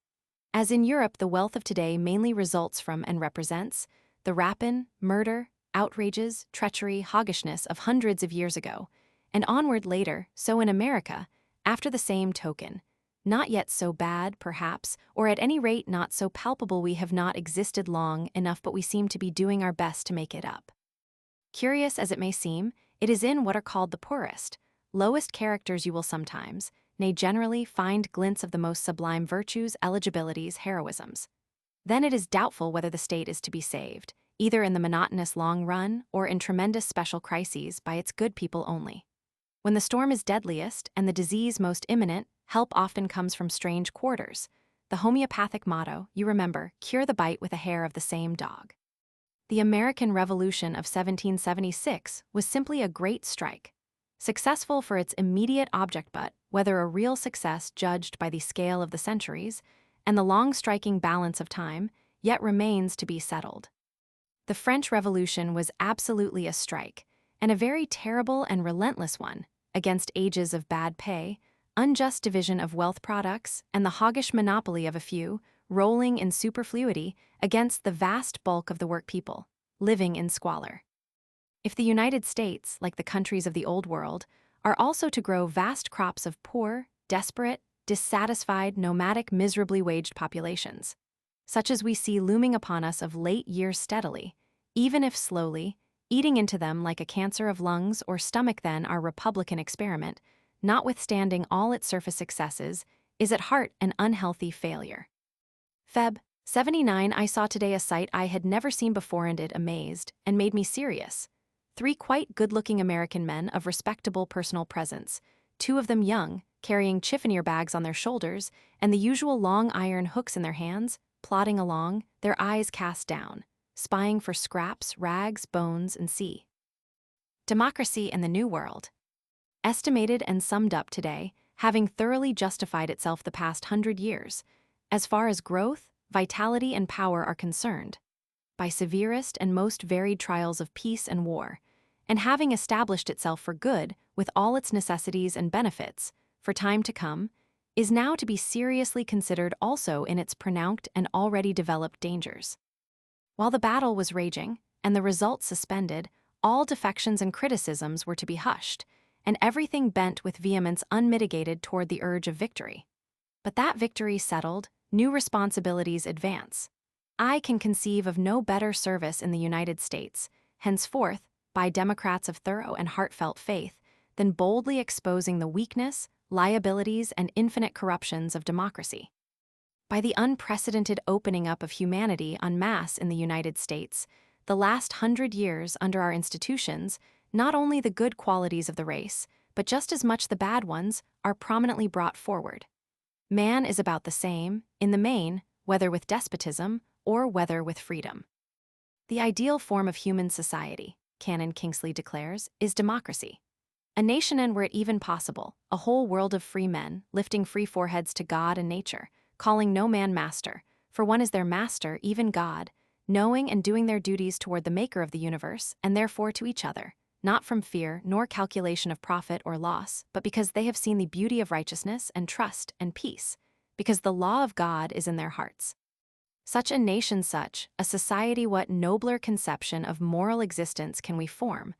As in Europe, the wealth of today mainly results from and represents the rapine, murder, outrages, treachery, hoggishness of hundreds of years ago, and onward later, so in America, after the same token. Not yet so bad, perhaps, or at any rate not so palpable. We have not existed long enough, but we seem to be doing our best to make it up. Curious as it may seem, it is in what are called the poorest, lowest characters you will sometimes, nay generally, find glints of the most sublime virtues, eligibilities, heroisms. Then it is doubtful whether the state is to be saved, either in the monotonous long run or in tremendous special crises, by its good people only. When the storm is deadliest and the disease most imminent, help often comes from strange quarters. The homeopathic motto, you remember, cure the bite with a hair of the same dog. The American Revolution of 1776 was simply a great strike, successful for its immediate object, but whether a real success judged by the scale of the centuries and the long striking balance of time, yet remains to be settled. The French Revolution was absolutely a strike, and a very terrible and relentless one, against ages of bad pay, unjust division of wealth products, and the hoggish monopoly of a few, rolling in superfluity against the vast bulk of the work people, living in squalor. If the United States, like the countries of the Old World, are also to grow vast crops of poor, desperate, dissatisfied, nomadic, miserably waged populations, such as we see looming upon us of late years steadily, even if slowly, eating into them like a cancer of lungs or stomach, then our Republican experiment, notwithstanding all its surface successes, is at heart an unhealthy failure. Feb. 79. I saw today a sight I had never seen before, and it amazed and made me serious. 3 quite good-looking American men of respectable personal presence, 2 of them young, carrying chiffonier bags on their shoulders and the usual long iron hooks in their hands, plodding along, their eyes cast down, spying for scraps, rags, bones, and democracy and the New World. Estimated and summed up today, having thoroughly justified itself the past 100 years, as far as growth, vitality, and power are concerned, by severest and most varied trials of peace and war, and having established itself for good with all its necessities and benefits, for time to come, is now to be seriously considered also in its pronounced and already developed dangers. While the battle was raging, and the result suspended, all defections and criticisms were to be hushed, and everything bent with vehemence unmitigated toward the urge of victory. But that victory settled, new responsibilities advance. I can conceive of no better service in the United States, henceforth, by Democrats of thorough and heartfelt faith, than boldly exposing the weakness, liabilities, and infinite corruptions of democracy. By the unprecedented opening up of humanity en masse in the United States, the last 100 years under our institutions, not only the good qualities of the race, but just as much the bad ones, are prominently brought forward. Man is about the same, in the main, whether with despotism or whether with freedom. The ideal form of human society, Canon Kingsley declares, is democracy. A nation, and were it even possible, a whole world of free men, lifting free foreheads to God and nature, calling no man master, for one is their master, even God, knowing and doing their duties toward the Maker of the universe, and therefore to each other, not from fear nor calculation of profit or loss, but because they have seen the beauty of righteousness and trust and peace, because the law of God is in their hearts. Such a nation, such a society, what nobler conception of moral existence can we form?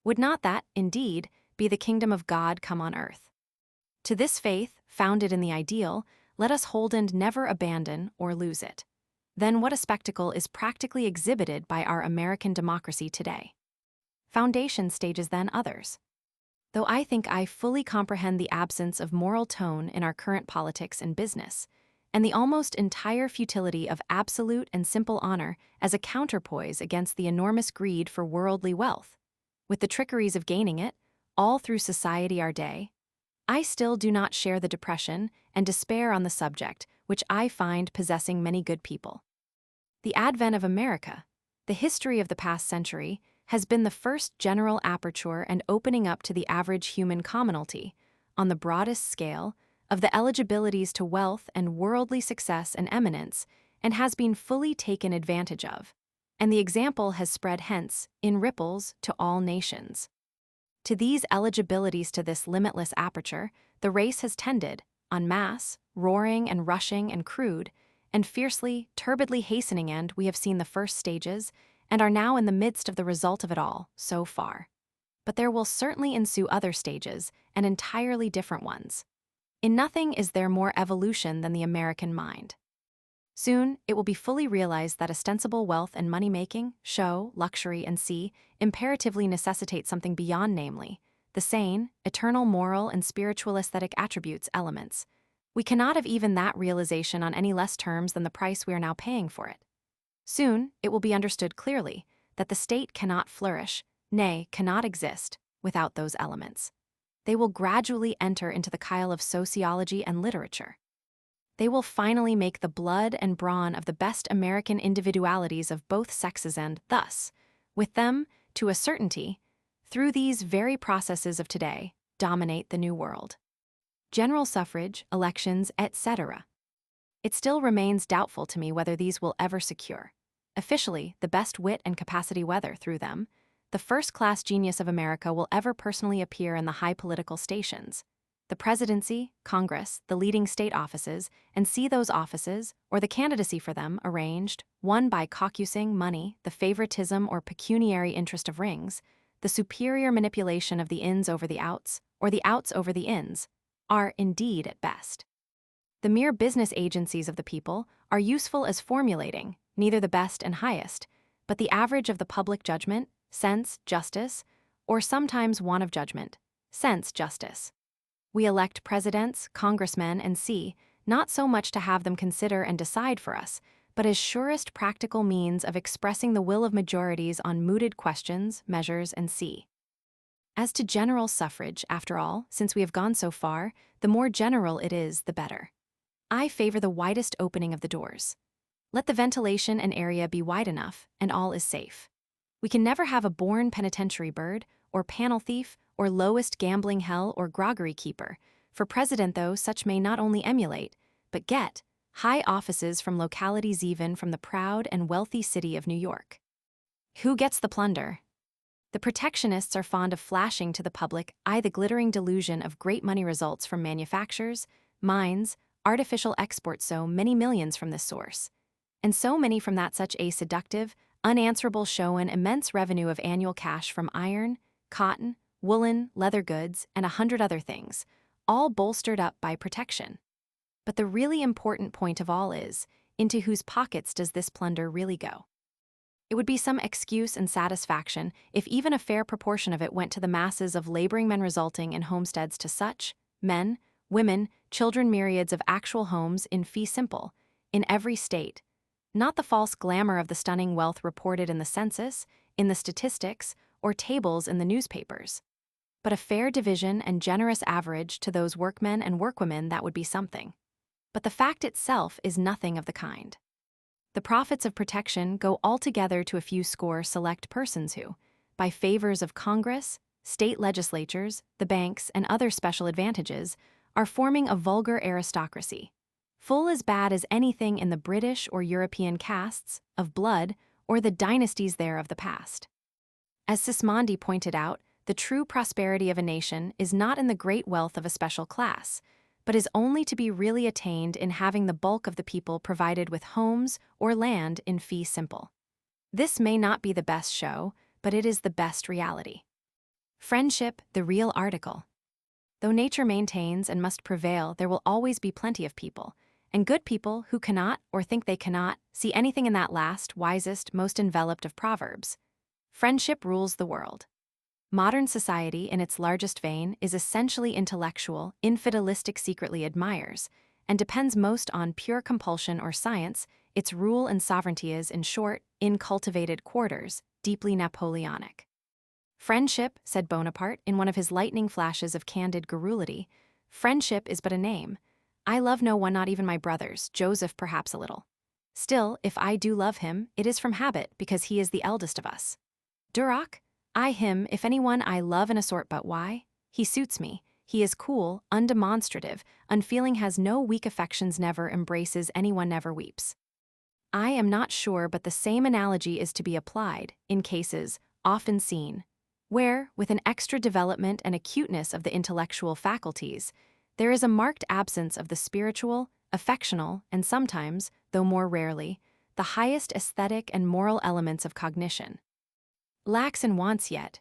Would not that, indeed, be the kingdom of God come on earth? To this faith, founded in the ideal, let us hold and never abandon or lose it. Then what a spectacle is practically exhibited by our American democracy today. Foundation stages, then others. Though I think I fully comprehend the absence of moral tone in our current politics and business, and the almost entire futility of absolute and simple honor as a counterpoise against the enormous greed for worldly wealth, with the trickeries of gaining it, all through society our day. I still do not share the depression and despair on the subject which I find possessing many good people. The advent of America, the history of the past century, has been the first general aperture and opening up to the average human commonalty, on the broadest scale, of the eligibilities to wealth and worldly success and eminence, and has been fully taken advantage of, and the example has spread hence, in ripples, to all nations. To these eligibilities to this limitless aperture, the race has tended, en masse, roaring and rushing and crude, and fiercely, turbidly hastening, and we have seen the first stages, and are now in the midst of the result of it all, so far. But there will certainly ensue other stages, and entirely different ones. In nothing is there more evolution than the American mind. Soon, it will be fully realized that ostensible wealth and money-making, show, luxury, and imperatively necessitate something beyond, namely, the sane, eternal moral and spiritual aesthetic attributes elements. We cannot have even that realization on any less terms than the price we are now paying for it. Soon, it will be understood clearly that the state cannot flourish, nay, cannot exist, without those elements. They will gradually enter into the chyle of sociology and literature. They will finally make the blood and brawn of the best American individualities of both sexes and, thus, with them, to a certainty, through these very processes of today, dominate the new world. General suffrage, elections, etc. It still remains doubtful to me whether these will ever secure, officially, the best wit and capacity, whether, through them, the first-class genius of America will ever personally appear in the high political stations, the presidency, Congress, the leading state offices, and see those offices, or the candidacy for them, arranged, one by caucusing, money, the favoritism or pecuniary interest of rings, the superior manipulation of the ins over the outs, or the outs over the ins, are, indeed, at best. The mere business agencies of the people are useful as formulating, neither the best and highest, but the average of the public judgment, sense, justice, or sometimes want of judgment, sense, justice. We elect presidents, congressmen, and not so much to have them consider and decide for us, but as surest practical means of expressing the will of majorities on mooted questions, measures, and As to general suffrage, after all, since we have gone so far, the more general it is, the better. I favor the widest opening of the doors. Let the ventilation and area be wide enough, and all is safe. We can never have a born penitentiary bird, or panel thief, or lowest gambling hell or groggery keeper, for president though such may not only emulate, but get, high offices from localities even from the proud and wealthy city of New York. Who gets the plunder? The protectionists are fond of flashing to the public the glittering delusion of great money results from manufactures, mines, artificial exports, so many millions from this source, and so many from that, such a seductive, unanswerable show, an immense revenue of annual cash from iron, cotton, woolen, leather goods, and 100 other things, all bolstered up by protection. But the really important point of all is, into whose pockets does this plunder really go? It would be some excuse and satisfaction if even a fair proportion of it went to the masses of laboring men, resulting in homesteads to such men, women, children, myriads of actual homes in fee simple, in every state, not the false glamour of the stunning wealth reported in the census, in the statistics, or tables in the newspapers, but a fair division and generous average to those workmen and workwomen. That would be something. But the fact itself is nothing of the kind. The profits of protection go altogether to a few score select persons who, by favors of Congress, state legislatures, the banks, and other special advantages, are forming a vulgar aristocracy, full as bad as anything in the British or European castes, of blood, or the dynasties there of the past. As Sismondi pointed out, the true prosperity of a nation is not in the great wealth of a special class, but is only to be really attained in having the bulk of the people provided with homes or land in fee simple. This may not be the best show, but it is the best reality. Friendship, the real article. Though nature maintains and must prevail, there will always be plenty of people, and good people who cannot, or think they cannot, see anything in that last, wisest, most enveloped of proverbs. Friendship rules the world. Modern society, in its largest vein, is essentially intellectual, infidelistic, secretly admires, and depends most on pure compulsion or science. Its rule and sovereignty is, in short, in cultivated quarters, deeply Napoleonic. Friendship, said Bonaparte in one of his lightning flashes of candid garrulity, friendship is but a name. I love no one, not even my brothers, Joseph perhaps a little. Still, if I do love him, it is from habit, because he is the eldest of us. Duroc? I him, if anyone I love in a sort, but why? He suits me. He is cool, undemonstrative, unfeeling, has no weak affections, never embraces anyone, never weeps. I am not sure, but the same analogy is to be applied, in cases, often seen, where, with an extra development and acuteness of the intellectual faculties, there is a marked absence of the spiritual, affectional, and sometimes, though more rarely, the highest aesthetic and moral elements of cognition. Lacks and wants yet.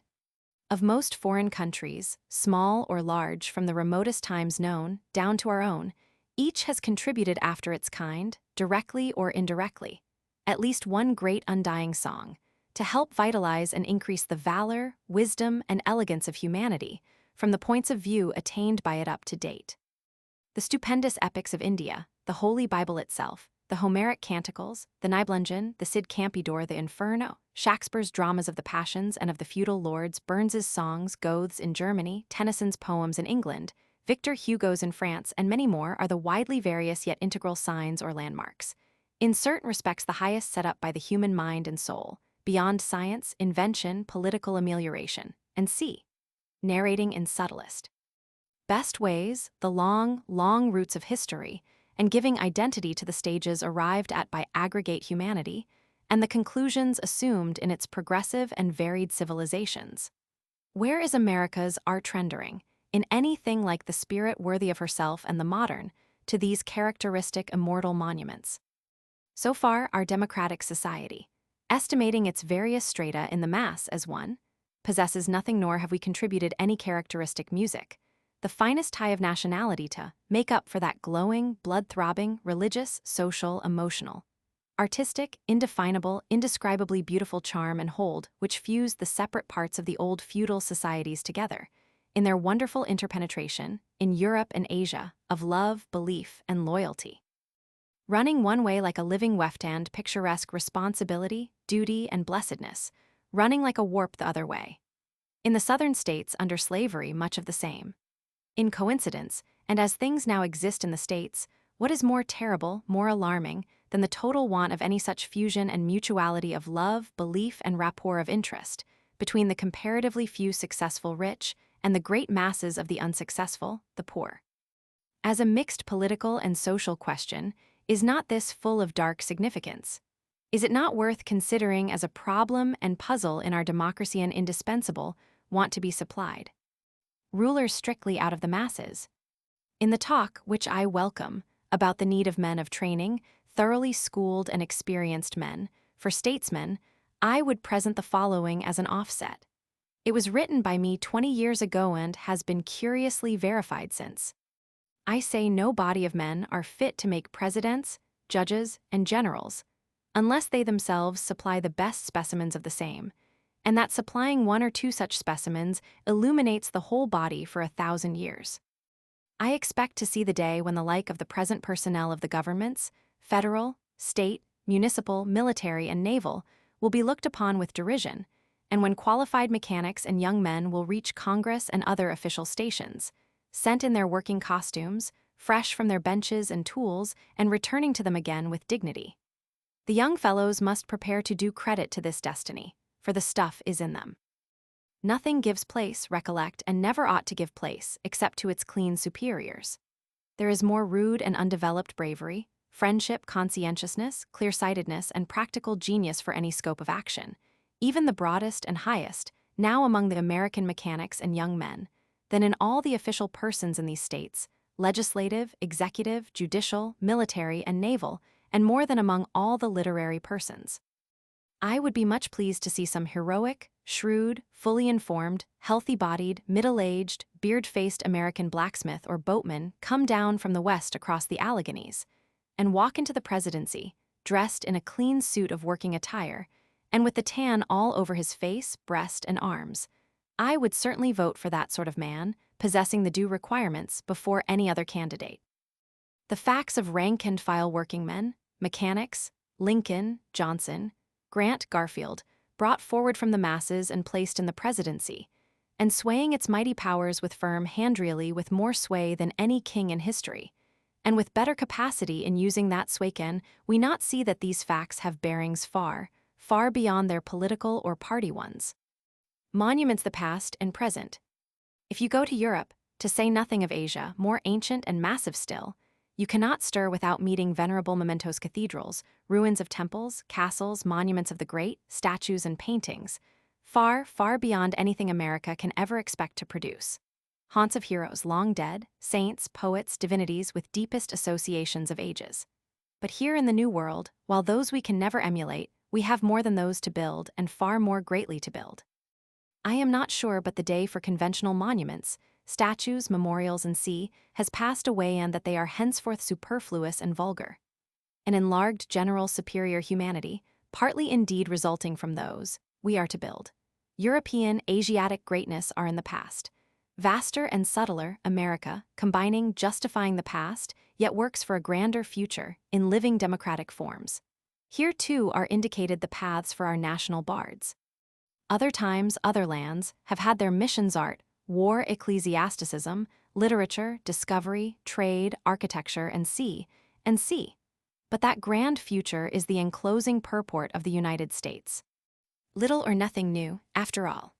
Of most foreign countries, small or large, from the remotest times known, down to our own, each has contributed after its kind, directly or indirectly, at least one great undying song, to help vitalize and increase the valor, wisdom, and elegance of humanity, from the points of view attained by it up to date. The stupendous epics of India, the Holy Bible itself, the Homeric canticles, the Nibelungen, the Cid Campeador, the Inferno, Shakespeare's dramas of the passions and of the feudal lords, Burns's songs, Goethe's in Germany, Tennyson's poems in England, Victor Hugo's in France, and many more are the widely various yet integral signs or landmarks, in certain respects the highest set up by the human mind and soul, beyond science, invention, political amelioration, and c. narrating in subtlest best ways the long, long roots of history, and giving identity to the stages arrived at by aggregate humanity, and the conclusions assumed in its progressive and varied civilizations. Where is America's art rendering, in anything like the spirit worthy of herself and the modern, to these characteristic immortal monuments? So far, our democratic society, estimating its various strata in the mass as one, possesses nothing, nor have we contributed any characteristic music, the finest tie of nationality to make up for that glowing, blood-throbbing, religious, social, emotional, artistic, indefinable, indescribably beautiful charm and hold which fused the separate parts of the old feudal societies together, in their wonderful interpenetration, in Europe and Asia, of love, belief, and loyalty. Running one way like a living weft-hand, picturesque responsibility, duty, and blessedness, running like a warp the other way. In the southern states under slavery, much of the same. In coincidence, and as things now exist in the States, what is more terrible, more alarming, than the total want of any such fusion and mutuality of love, belief, and rapport of interest between the comparatively few successful rich and the great masses of the unsuccessful, the poor? As a mixed political and social question, is not this full of dark significance? Is it not worth considering as a problem and puzzle in our democracy, and indispensable, want to be supplied? Rulers strictly out of the masses. In the talk, which I welcome, about the need of men of training, thoroughly schooled and experienced men, for statesmen, I would present the following as an offset. It was written by me 20 years ago and has been curiously verified since. I say no body of men are fit to make presidents, judges, and generals, unless they themselves supply the best specimens of the same, and that supplying one or two such specimens illuminates the whole body for 1,000 years. I expect to see the day when the like of the present personnel of the governments, federal, state, municipal, military, and naval, will be looked upon with derision, and when qualified mechanics and young men will reach Congress and other official stations, sent in their working costumes, fresh from their benches and tools, and returning to them again with dignity. The young fellows must prepare to do credit to this destiny, for the stuff is in them. Nothing gives place, recollect, and never ought to give place, except to its clean superiors. There is more rude and undeveloped bravery, friendship, conscientiousness, clear-sightedness, and practical genius for any scope of action, even the broadest and highest, now among the American mechanics and young men, than in all the official persons in these states, legislative, executive, judicial, military, and naval, and more than among all the literary persons. I would be much pleased to see some heroic, shrewd, fully informed, healthy-bodied, middle-aged, beard-faced American blacksmith or boatman come down from the West across the Alleghenies, and walk into the presidency, dressed in a clean suit of working attire, and with the tan all over his face, breast, and arms. I would certainly vote for that sort of man, possessing the due requirements, before any other candidate. The facts of rank-and-file workingmen, mechanics, Lincoln, Johnson, Grant, Garfield, brought forward from the masses and placed in the presidency, and swaying its mighty powers with firm handreally with more sway than any king in history. And with better capacity in using that sway can we not see that these facts have bearings far, far beyond their political or party ones. Monuments the past and present. If you go to Europe, to say nothing of Asia, more ancient and massive still, you cannot stir without meeting venerable mementos cathedrals, ruins of temples, castles, monuments of the great, statues and paintings, far, far beyond anything America can ever expect to produce. Haunts of heroes long dead, saints, poets, divinities with deepest associations of ages. But here in the New World, while those we can never emulate, we have more than those to build and far more greatly to build. I am not sure but the day for conventional monuments, statues, memorials, and has passed away and that they are henceforth superfluous and vulgar. An enlarged general superior humanity, partly indeed resulting from those, we are to build. European, Asiatic greatness are in the past. Vaster and subtler, America, combining, justifying the past, yet works for a grander future, in living democratic forms. Here too are indicated the paths for our national bards. Other times, other lands, have had their missions art, war, ecclesiasticism, literature, discovery, trade, architecture, and sea. But that grand future is the enclosing purport of the United States. Little or nothing new, after all.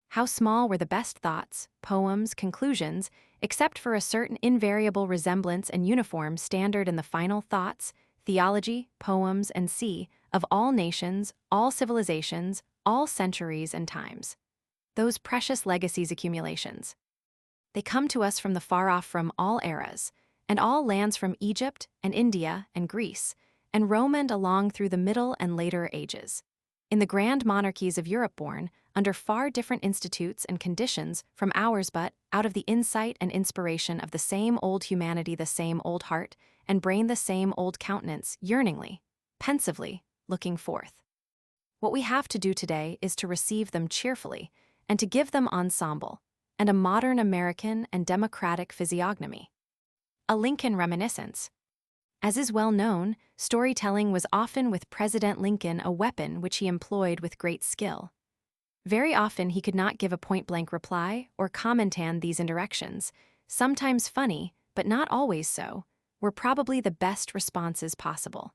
How small were the best thoughts, poems, conclusions, except for a certain invariable resemblance and uniform standard in the final thoughts, theology, poems, and of all nations, all civilizations, all centuries and times. Those precious legacies accumulations. They come to us from the far off from all eras, and all lands from Egypt and India and Greece, and Rome and along through the Middle and later ages. In the grand monarchies of Europe born, under far different institutes and conditions from ours but, out of the insight and inspiration of the same old humanity the same old heart, and brain the same old countenance, yearningly, pensively, looking forth. What we have to do today is to receive them cheerfully, and to give them ensemble, and a modern American and democratic physiognomy. A Lincoln reminiscence. As is well known, storytelling was often with President Lincoln a weapon which he employed with great skill. Very often he could not give a point-blank reply or comment on these indirections, sometimes funny, but not always so, were probably the best responses possible.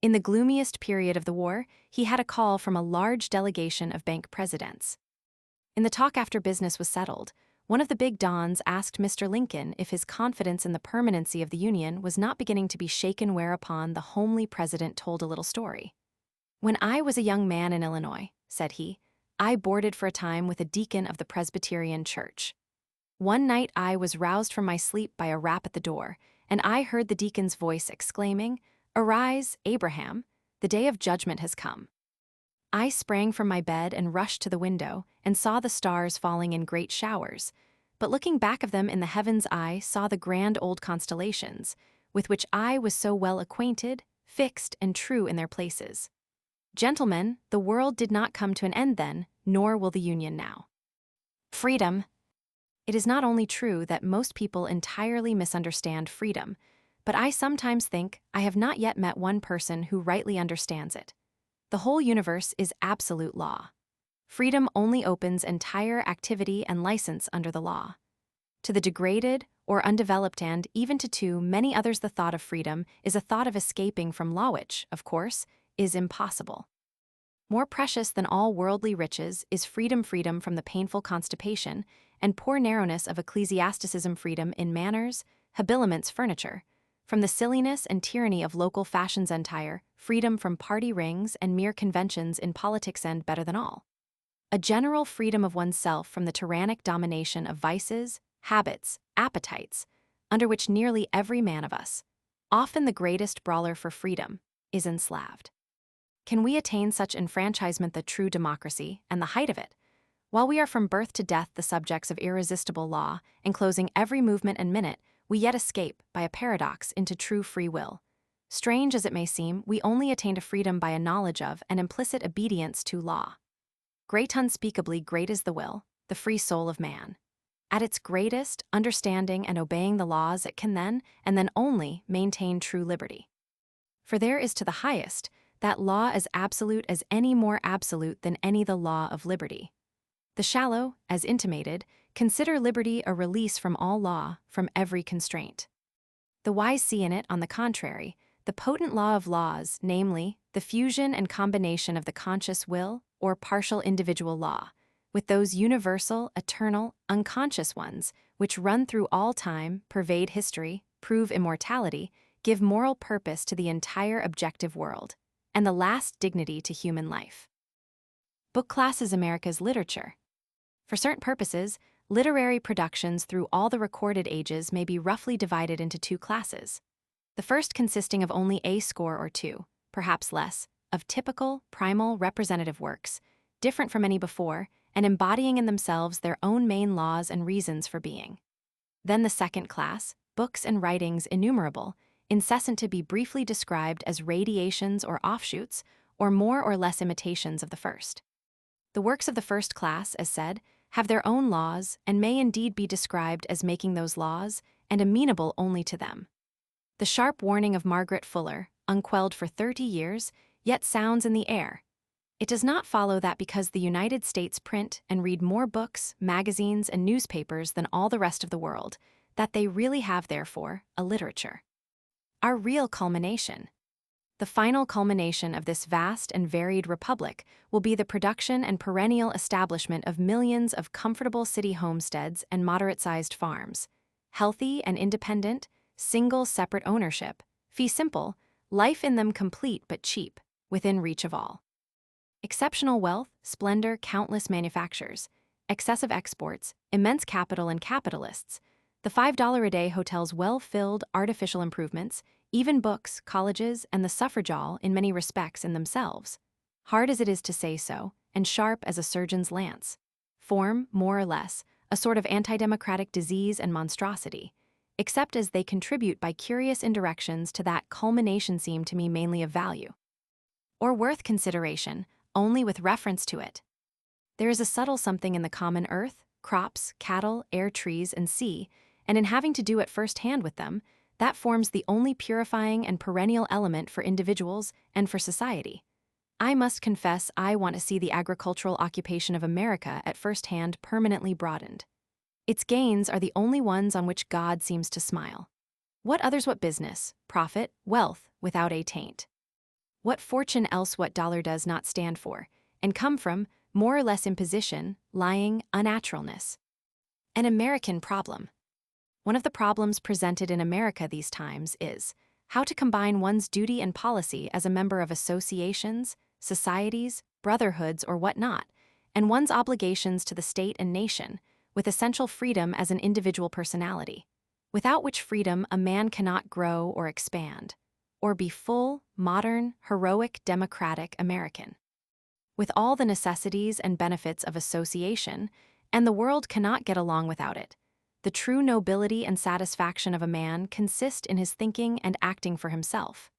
In the gloomiest period of the war, he had a call from a large delegation of bank presidents. In the talk after business was settled, one of the big dons asked Mr. Lincoln if his confidence in the permanency of the Union was not beginning to be shaken, whereupon the homely president told a little story. "When I was a young man in Illinois," said he, "I boarded for a time with a deacon of the Presbyterian Church. One night I was roused from my sleep by a rap at the door, and I heard the deacon's voice exclaiming, 'Arise, Abraham, the day of judgment has come.' I sprang from my bed and rushed to the window and saw the stars falling in great showers, but looking back of them in the heavens I saw the grand old constellations, with which I was so well acquainted, fixed and true in their places. Gentlemen, the world did not come to an end then, nor will the Union now. Freedom. It is not only true that most people entirely misunderstand freedom, but I sometimes think I have not yet met one person who rightly understands it. The whole universe is absolute law. Freedom only opens entire activity and license under the law. To the degraded or undeveloped and, even to too many others, the thought of freedom is a thought of escaping from law which, of course, is impossible. More precious than all worldly riches is freedom from the painful constipation and poor narrowness of ecclesiasticism, freedom in manners, habiliments, furniture, from the silliness and tyranny of local fashions, entire freedom from party rings and mere conventions in politics, and better than all, a general freedom of oneself from the tyrannic domination of vices, habits, appetites, under which nearly every man of us, often the greatest brawler for freedom, is enslaved. Can we attain such enfranchisement, the true democracy, and the height of it, while we are from birth to death the subjects of irresistible law, enclosing every movement and minute, we yet escape, by a paradox, into true free will. Strange as it may seem, we only attain to freedom by a knowledge of and implicit obedience to law. Great, unspeakably great is the will, the free soul of man. At its greatest, understanding and obeying the laws, it can then, and then only, maintain true liberty. For there is to the highest, that law as absolute as any more absolute than any the law of liberty. The shallow, as intimated, consider liberty a release from all law, from every constraint. The wise see in it, on the contrary, the potent law of laws, namely, the fusion and combination of the conscious will, or partial individual law, with those universal, eternal, unconscious ones, which run through all time, pervade history, prove immortality, give moral purpose to the entire objective world, and the last dignity to human life. Book class is America's literature. For certain purposes, literary productions through all the recorded ages may be roughly divided into two classes. The first consisting of only a score or two, perhaps less, of typical, primal, representative works, different from any before, and embodying in themselves their own main laws and reasons for being. Then the second class, books and writings innumerable, incessant to be briefly described as radiations or offshoots, or more or less imitations of the first. The works of the first class, as said, have their own laws and may indeed be described as making those laws and amenable only to them. The sharp warning of Margaret Fuller, unquelled for 30 years, yet sounds in the air. It does not follow that because the United States print and read more books, magazines, and newspapers than all the rest of the world, that they really have, therefore, a literature. Our real culmination. The final culmination of this vast and varied republic will be the production and perennial establishment of millions of comfortable city homesteads and moderate-sized farms, healthy and independent, single separate ownership, fee simple, life in them complete but cheap, within reach of all. Exceptional wealth, splendor, countless manufactures, excessive exports, immense capital and capitalists, the $5-a-day hotels well-filled, artificial improvements, even books, colleges, and the suffrage all in many respects in themselves, hard as it is to say so, and sharp as a surgeon's lance, form, more or less, a sort of anti-democratic disease and monstrosity, except as they contribute by curious indirections to that culmination seem to me mainly of value, or worth consideration, only with reference to it. There is a subtle something in the common earth, crops, cattle, air, trees, and sea, and in having to do it first-hand with them, that forms the only purifying and perennial element for individuals and for society. I must confess I want to see the agricultural occupation of America at first hand permanently broadened. Its gains are the only ones on which God seems to smile. What others what business, profit, wealth, without a taint? What fortune else what dollar does not stand for, and come from, more or less imposition, lying, unnaturalness? An American problem. One of the problems presented in America these times is how to combine one's duty and policy as a member of associations, societies, brotherhoods, or whatnot, and one's obligations to the state and nation, with essential freedom as an individual personality, without which freedom a man cannot grow or expand, or be full, modern, heroic, democratic American. With all the necessities and benefits of association, and the world cannot get along without it. The true nobility and satisfaction of a man consist in his thinking and acting for himself.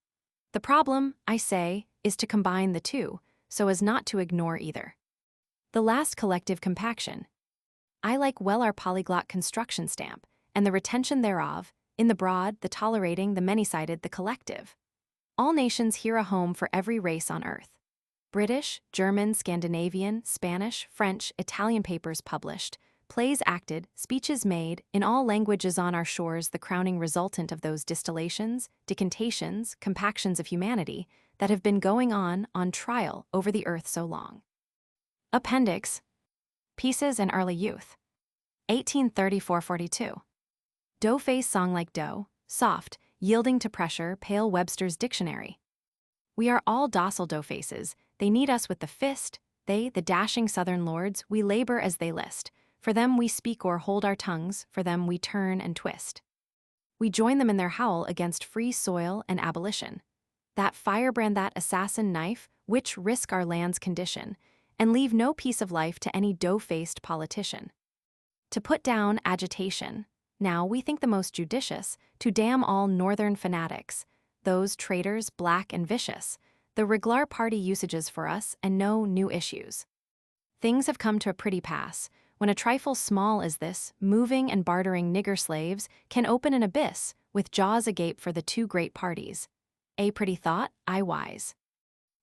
The problem, I say, is to combine the two, so as not to ignore either. The last collective compaction. I like well our polyglot construction stamp, and the retention thereof, in the broad, the tolerating, the many-sided, the collective. All nations here a home for every race on earth. British, German, Scandinavian, Spanish, French, Italian papers published, plays acted, speeches made, in all languages on our shores the crowning resultant of those distillations, decantations, compactions of humanity that have been going on trial over the earth so long. Appendix. Pieces in Early Youth. 1834-42. Doe-face song like doe, soft, yielding to pressure, pale Webster's Dictionary. We are all docile doe-faces, they need us with the fist, they, the dashing southern lords, we labor as they list. For them we speak or hold our tongues, for them we turn and twist. We join them in their howl against free soil and abolition. That firebrand, that assassin knife, which risk our land's condition, and leave no piece of life to any doe-faced politician. To put down agitation, now we think the most judicious, to damn all northern fanatics, those traitors black and vicious, the regular party usages for us and no new issues. Things have come to a pretty pass, when a trifle small as this, moving and bartering nigger slaves, can open an abyss, with jaws agape for the two great parties. A pretty thought, I wise.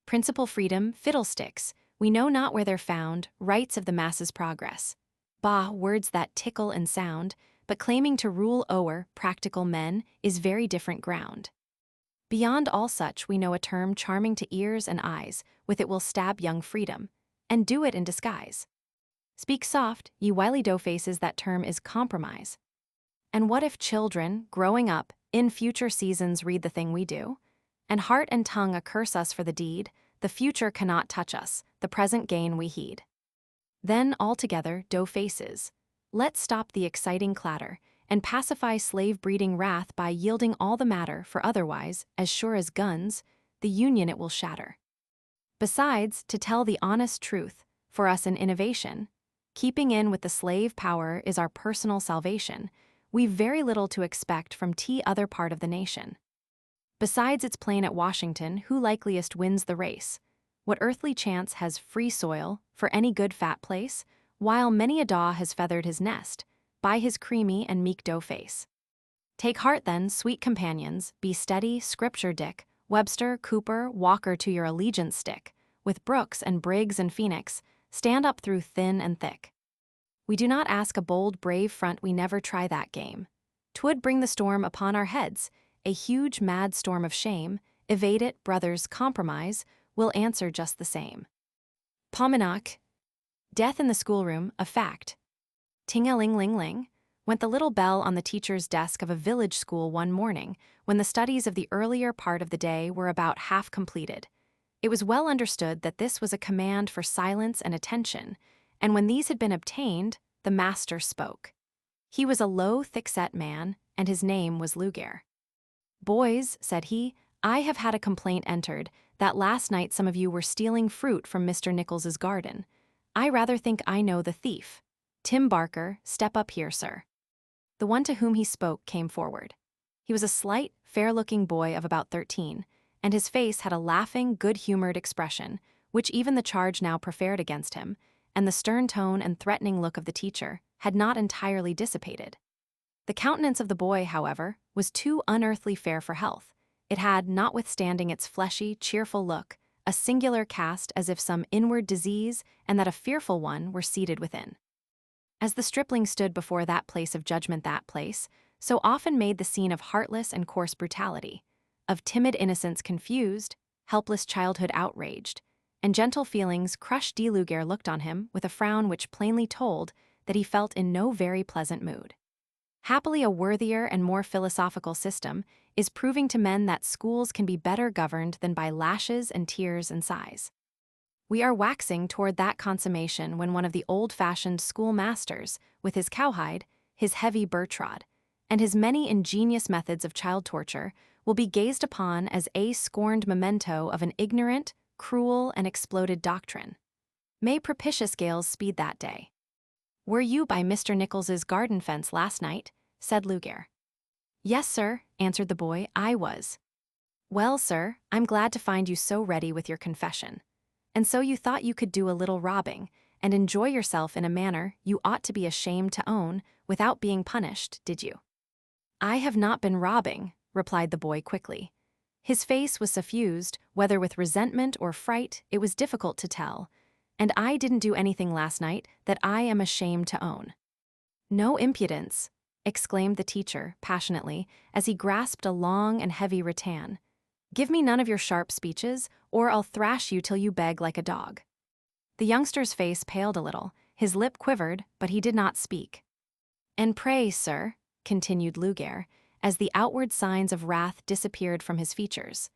Principal freedom, fiddlesticks, we know not where they're found, rights of the masses' progress. Bah, words that tickle and sound, but claiming to rule o'er practical men is very different ground. Beyond all such we know a term charming to ears and eyes, with it will stab young freedom, and do it in disguise. Speak soft, ye wily dough-faces, that term is compromise. And what if children, growing up, in future seasons read the thing we do? And heart and tongue accurse us for the deed, the future cannot touch us, the present gain we heed. Then, altogether, dough-faces, let's stop the exciting clatter, and pacify slave-breeding wrath by yielding all the matter, for otherwise, as sure as guns, the union it will shatter. Besides, to tell the honest truth, for us an innovation, keeping in with the slave power is our personal salvation, we've very little to expect from other part of the nation. Besides, it's plain at Washington who likeliest wins the race. What earthly chance has free soil for any good fat place, while many a daw has feathered his nest by his creamy and meek dough face. Take heart then, sweet companions, be steady, Scripture Dick, Webster, Cooper, Walker to your allegiance stick, with Brooks and Briggs and Phoenix, stand up through thin and thick. We do not ask a bold, brave front, we never try that game. 'Twould bring the storm upon our heads, a huge, mad storm of shame. Evade it, brothers, compromise, we'll answer just the same. Pomenak. Death in the schoolroom, a fact. Ting-a-ling-ling-ling, went the little bell on the teacher's desk of a village school one morning, when the studies of the earlier part of the day were about half completed. It was well understood that this was a command for silence and attention, and when these had been obtained, the master spoke. He was a low, thick-set man, and his name was Lugair. "Boys," said he, "I have had a complaint entered that last night some of you were stealing fruit from Mr. Nichols's garden. I rather think I know the thief. Tim Barker, step up here, sir." The one to whom he spoke came forward. He was a slight, fair-looking boy of about 13, and his face had a laughing, good-humored expression, which even the charge now preferred against him, and the stern tone and threatening look of the teacher had not entirely dissipated. The countenance of the boy, however, was too unearthly fair for health. It had, notwithstanding its fleshy, cheerful look, a singular cast as if some inward disease, and that a fearful one, were seated within. As the stripling stood before that place of judgment, that place, so often made the scene of heartless and coarse brutality, of timid innocence confused, helpless childhood outraged, and gentle feelings crushed, de Lugair looked on him with a frown which plainly told that he felt in no very pleasant mood. Happily, a worthier and more philosophical system is proving to men that schools can be better governed than by lashes and tears and sighs. We are waxing toward that consummation when one of the old-fashioned schoolmasters, with his cowhide, his heavy birch-rod, and his many ingenious methods of child torture, will be gazed upon as a scorned memento of an ignorant, cruel, and exploded doctrine. May propitious gales speed that day. "Were you by Mr. Nichols's garden fence last night?" said Lugair. "Yes, sir," answered the boy, "I was." "Well, sir, I'm glad to find you so ready with your confession. And so you thought you could do a little robbing, and enjoy yourself in a manner you ought to be ashamed to own, without being punished, did you?" "I have not been robbing," replied the boy quickly. His face was suffused, whether with resentment or fright, it was difficult to tell, "and I didn't do anything last night that I am ashamed to own." "No impudence," exclaimed the teacher, passionately, as he grasped a long and heavy rattan. "Give me none of your sharp speeches, or I'll thrash you till you beg like a dog." The youngster's face paled a little, his lip quivered, but he did not speak. "And pray, sir," continued Lugair, as the outward signs of wrath disappeared from his features,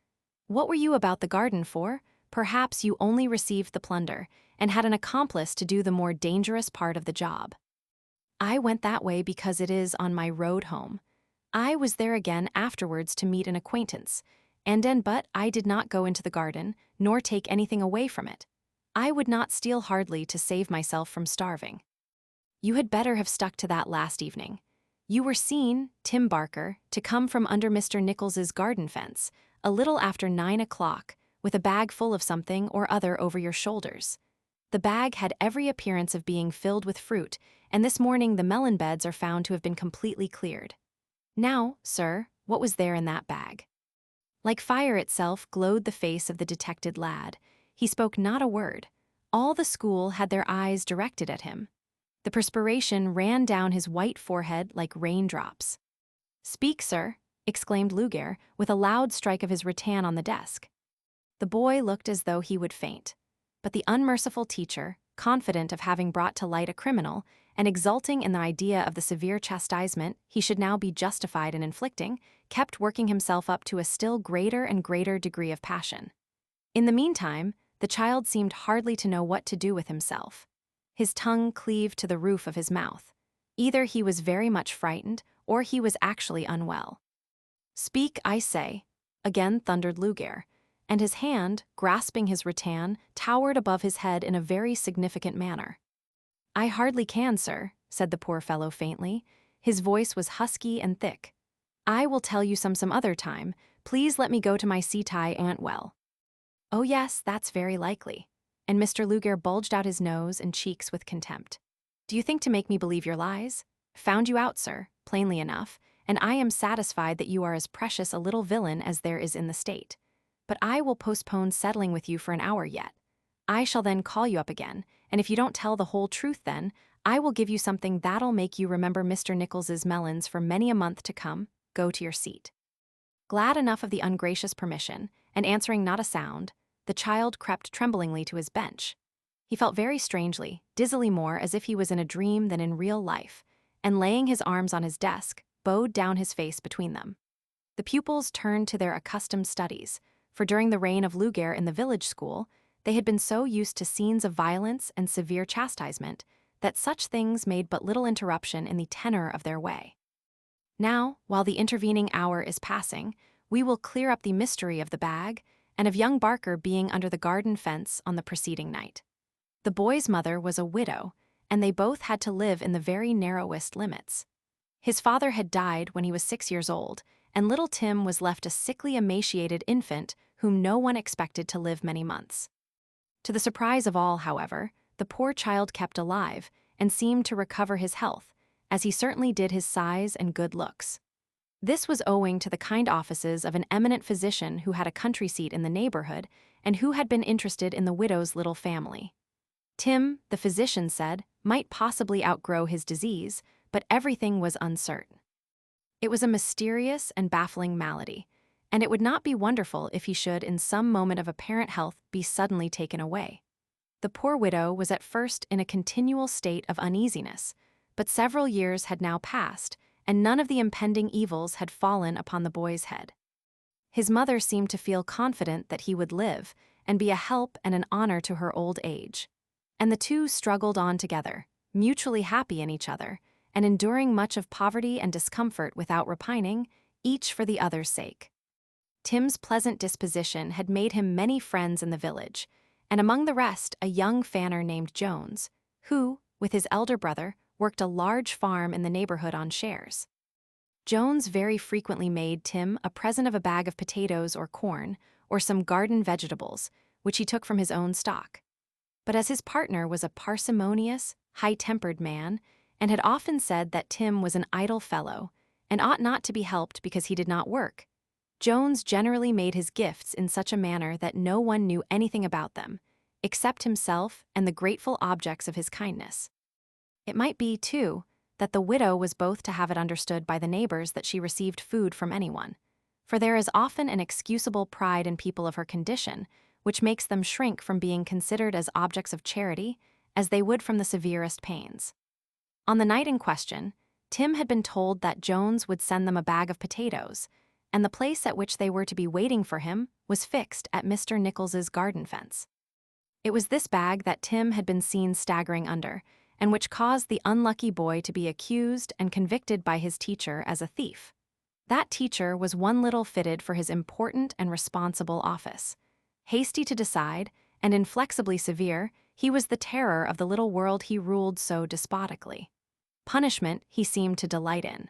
"what were you about the garden for? Perhaps you only received the plunder, and had an accomplice to do the more dangerous part of the job." "I went that way because it is on my road home. I was there again afterwards to meet an acquaintance, but I did not go into the garden, nor take anything away from it. I would not steal hardly to save myself from starving." "You had better have stuck to that last evening. You were seen, Tim Barker, to come from under Mr. Nichols's garden fence, a little after 9 o'clock, with a bag full of something or other over your shoulders. The bag had every appearance of being filled with fruit, and this morning the melon beds are found to have been completely cleared. Now, sir, what was there in that bag? Like fire itself glowed the face of the detected lad. He spoke not a word. All the school had their eyes directed at him. The perspiration ran down his white forehead like raindrops. "Speak, sir," exclaimed Luger, with a loud strike of his rattan on the desk. The boy looked as though he would faint. But the unmerciful teacher, confident of having brought to light a criminal, and exulting in the idea of the severe chastisement he should now be justified in inflicting, kept working himself up to a still greater and greater degree of passion. In the meantime, the child seemed hardly to know what to do with himself. His tongue cleaved to the roof of his mouth. Either he was very much frightened, or he was actually unwell. "Speak, I say," again thundered Luger, and his hand, grasping his rattan, towered above his head in a very significant manner. "I hardly can, sir," said the poor fellow faintly. His voice was husky and thick. "I will tell you some other time. Please let me go to my sea-tie Aunt Well." "Oh yes, that's very likely." And Mr. Luger bulged out his nose and cheeks with contempt. "Do you think to make me believe your lies? Found you out, sir, plainly enough, and I am satisfied that you are as precious a little villain as there is in the state. But I will postpone settling with you for an hour yet. I shall then call you up again, and if you don't tell the whole truth then, I will give you something that'll make you remember Mr. Nichols's melons for many a month to come. Go to your seat." Glad enough of the ungracious permission, and answering not a sound, the child crept tremblingly to his bench. He felt very strangely, dizzily more as if he was in a dream than in real life, and laying his arms on his desk, bowed down his face between them. The pupils turned to their accustomed studies, for during the reign of Luger in the village school, they had been so used to scenes of violence and severe chastisement that such things made but little interruption in the tenor of their way. Now, while the intervening hour is passing, we will clear up the mystery of the bag and of young Barker being under the garden fence on the preceding night. The boy's mother was a widow, and they both had to live in the very narrowest limits. His father had died when he was 6 years old, and little Tim was left a sickly, emaciated infant whom no one expected to live many months. To the surprise of all, however, the poor child kept alive and seemed to recover his health, as he certainly did his size and good looks. This was owing to the kind offices of an eminent physician who had a country seat in the neighborhood and who had been interested in the widow's little family. Tim, the physician said, might possibly outgrow his disease, but everything was uncertain. It was a mysterious and baffling malady, and it would not be wonderful if he should, in some moment of apparent health, be suddenly taken away. The poor widow was at first in a continual state of uneasiness, but several years had now passed, and none of the impending evils had fallen upon the boy's head. His mother seemed to feel confident that he would live and be a help and an honor to her old age. And the two struggled on together, mutually happy in each other, and enduring much of poverty and discomfort without repining, each for the other's sake. Tim's pleasant disposition had made him many friends in the village, and among the rest a young fanner named Jones, who, with his elder brother, worked a large farm in the neighborhood on shares. Jones very frequently made Tim a present of a bag of potatoes or corn, or some garden vegetables, which he took from his own stock. But as his partner was a parsimonious, high-tempered man, and had often said that Tim was an idle fellow, and ought not to be helped because he did not work, Jones generally made his gifts in such a manner that no one knew anything about them, except himself and the grateful objects of his kindness. It might be, too, that the widow was both to have it understood by the neighbors that she received food from anyone, for there is often an excusable pride in people of her condition, which makes them shrink from being considered as objects of charity, as they would from the severest pains. On the night in question, Tim had been told that Jones would send them a bag of potatoes, and the place at which they were to be waiting for him was fixed at Mr. Nichols's garden fence. It was this bag that Tim had been seen staggering under, and which caused the unlucky boy to be accused and convicted by his teacher as a thief. That teacher was one little fitted for his important and responsible office. Hasty to decide, and inflexibly severe, he was the terror of the little world he ruled so despotically. Punishment he seemed to delight in.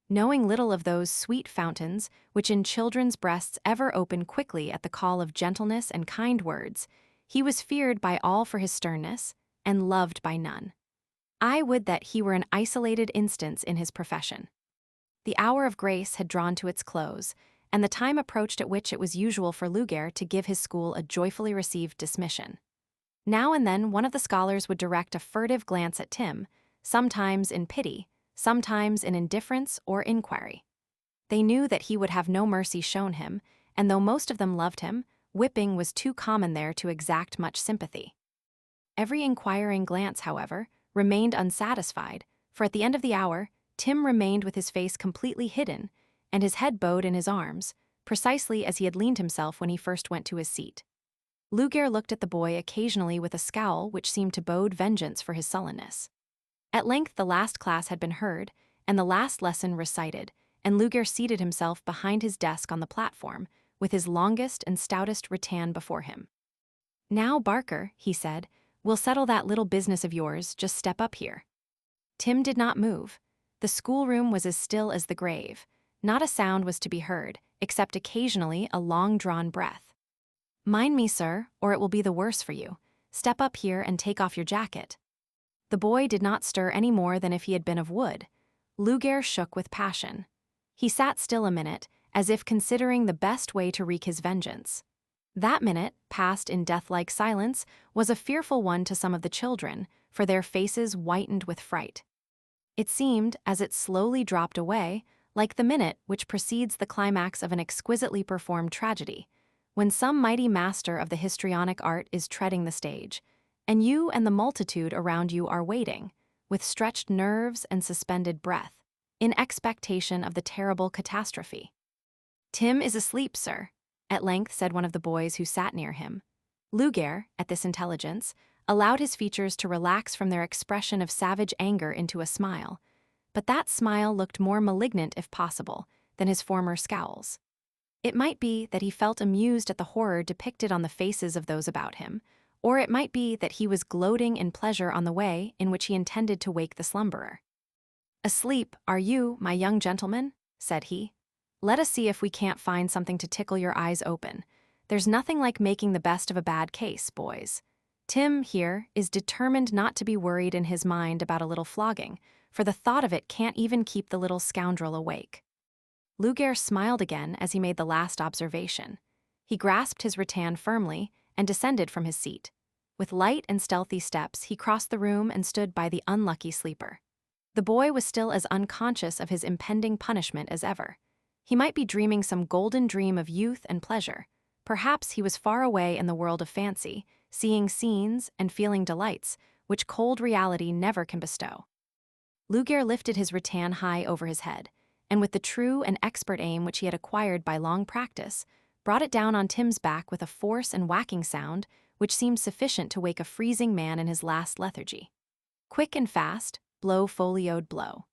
Knowing little of those sweet fountains which in children's breasts ever open quickly at the call of gentleness and kind words, He was feared by all for his sternness, and loved by none. I would that he were an isolated instance in his profession. The hour of grace had drawn to its close, and the time approached at which it was usual for Luger to give his school a joyfully received dismission. Now and then one of the scholars would direct a furtive glance at Tim, sometimes in pity, sometimes in indifference or inquiry. They knew that he would have no mercy shown him, and though most of them loved him, whipping was too common there to exact much sympathy. Every inquiring glance, however, remained unsatisfied, for at the end of the hour, Tim remained with his face completely hidden, and his head bowed in his arms, precisely as he had leaned himself when he first went to his seat. Luger looked at the boy occasionally with a scowl which seemed to bode vengeance for his sullenness. At length the last class had been heard, and the last lesson recited, and Luger seated himself behind his desk on the platform, with his longest and stoutest rattan before him. "Now, Barker," he said, "we'll settle that little business of yours, just step up here." Tim did not move. The schoolroom was as still as the grave. Not a sound was to be heard, except occasionally a long-drawn breath. "Mind me, sir, or it will be the worse for you. Step up here and take off your jacket." The boy did not stir any more than if he had been of wood. Luger shook with passion. He sat still a minute, as if considering the best way to wreak his vengeance. That minute, passed in death-like silence, was a fearful one to some of the children, for their faces whitened with fright. It seemed, as it slowly dropped away, like the minute which precedes the climax of an exquisitely performed tragedy, when some mighty master of the histrionic art is treading the stage, and you and the multitude around you are waiting, with stretched nerves and suspended breath, in expectation of the terrible catastrophe. "Tim is asleep, sir," at length said one of the boys who sat near him. Luger, at this intelligence, allowed his features to relax from their expression of savage anger into a smile, but that smile looked more malignant, if possible, than his former scowls. It might be that he felt amused at the horror depicted on the faces of those about him, or it might be that he was gloating in pleasure on the way in which he intended to wake the slumberer. "Asleep, are you, my young gentleman?" said he. "Let us see if we can't find something to tickle your eyes open. There's nothing like making the best of a bad case, boys. Tim, here, is determined not to be worried in his mind about a little flogging, for the thought of it can't even keep the little scoundrel awake." Luger smiled again as he made the last observation. He grasped his rattan firmly and descended from his seat. With light and stealthy steps, he crossed the room and stood by the unlucky sleeper. The boy was still as unconscious of his impending punishment as ever. He might be dreaming some golden dream of youth and pleasure. Perhaps he was far away in the world of fancy, seeing scenes and feeling delights which cold reality never can bestow. Luger lifted his rattan high over his head, and with the true and expert aim which he had acquired by long practice, brought it down on Tim's back with a force and whacking sound which seemed sufficient to wake a freezing man in his last lethargy. Quick and fast, blow folioed blow.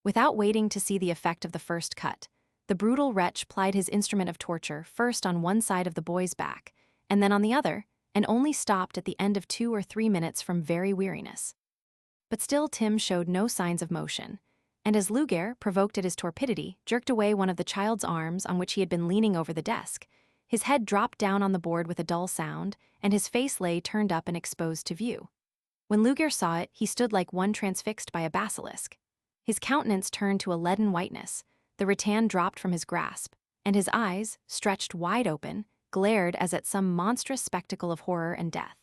Without waiting to see the effect of the first cut, the brutal wretch plied his instrument of torture first on one side of the boy's back, and then on the other, and only stopped at the end of 2 or 3 minutes from very weariness. But still Tim showed no signs of motion, and as Luger, provoked at his torpidity, jerked away one of the child's arms on which he had been leaning over the desk, his head dropped down on the board with a dull sound, and his face lay turned up and exposed to view. When Luger saw it, he stood like one transfixed by a basilisk. His countenance turned to a leaden whiteness, the rattan dropped from his grasp, and his eyes, stretched wide open, glared as at some monstrous spectacle of horror and death.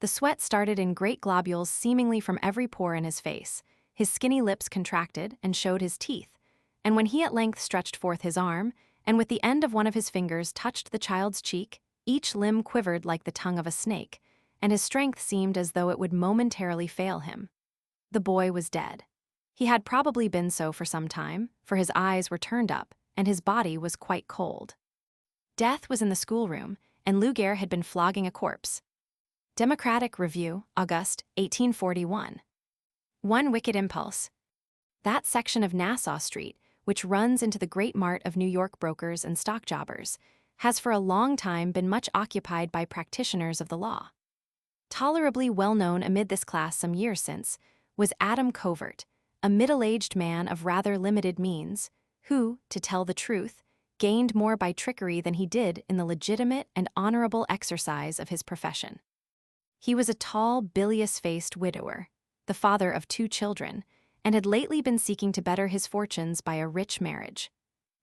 The sweat started in great globules seemingly from every pore in his face, his skinny lips contracted and showed his teeth, and when he at length stretched forth his arm, and with the end of one of his fingers touched the child's cheek, each limb quivered like the tongue of a snake, and his strength seemed as though it would momentarily fail him. The boy was dead. He had probably been so for some time, for his eyes were turned up, and his body was quite cold. Death was in the schoolroom, and Luger had been flogging a corpse. Democratic Review, August, 1841. One wicked impulse. That section of Nassau Street, which runs into the great mart of New York brokers and stock jobbers, has for a long time been much occupied by practitioners of the law. Tolerably well known amid this class some years since was Adam Covert, a middle-aged man of rather limited means, who, to tell the truth, gained more by trickery than he did in the legitimate and honorable exercise of his profession. He was a tall, bilious-faced widower, the father of 2 children, and had lately been seeking to better his fortunes by a rich marriage.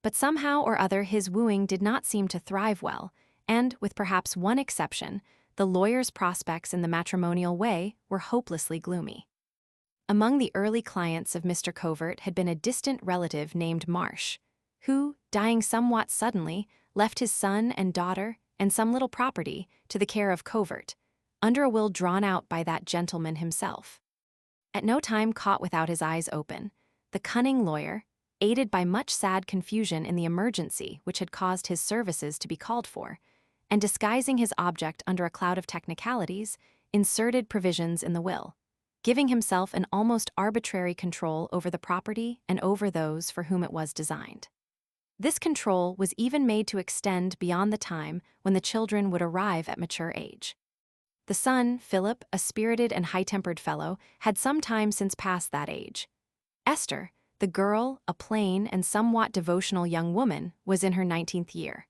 But somehow or other his wooing did not seem to thrive well, and, with perhaps one exception, the lawyer's prospects in the matrimonial way were hopelessly gloomy. Among the early clients of Mr. Covert had been a distant relative named Marsh, who, dying somewhat suddenly, left his son and daughter and some little property to the care of Covert, under a will drawn out by that gentleman himself. At no time caught without his eyes open, the cunning lawyer, aided by much sad confusion in the emergency which had caused his services to be called for, and disguising his object under a cloud of technicalities, inserted provisions in the will, giving himself an almost arbitrary control over the property and over those for whom it was designed. This control was even made to extend beyond the time when the children would arrive at mature age. The son, Philip, a spirited and high-tempered fellow, had some time since passed that age. Esther, the girl, a plain and somewhat devotional young woman, was in her 19th year.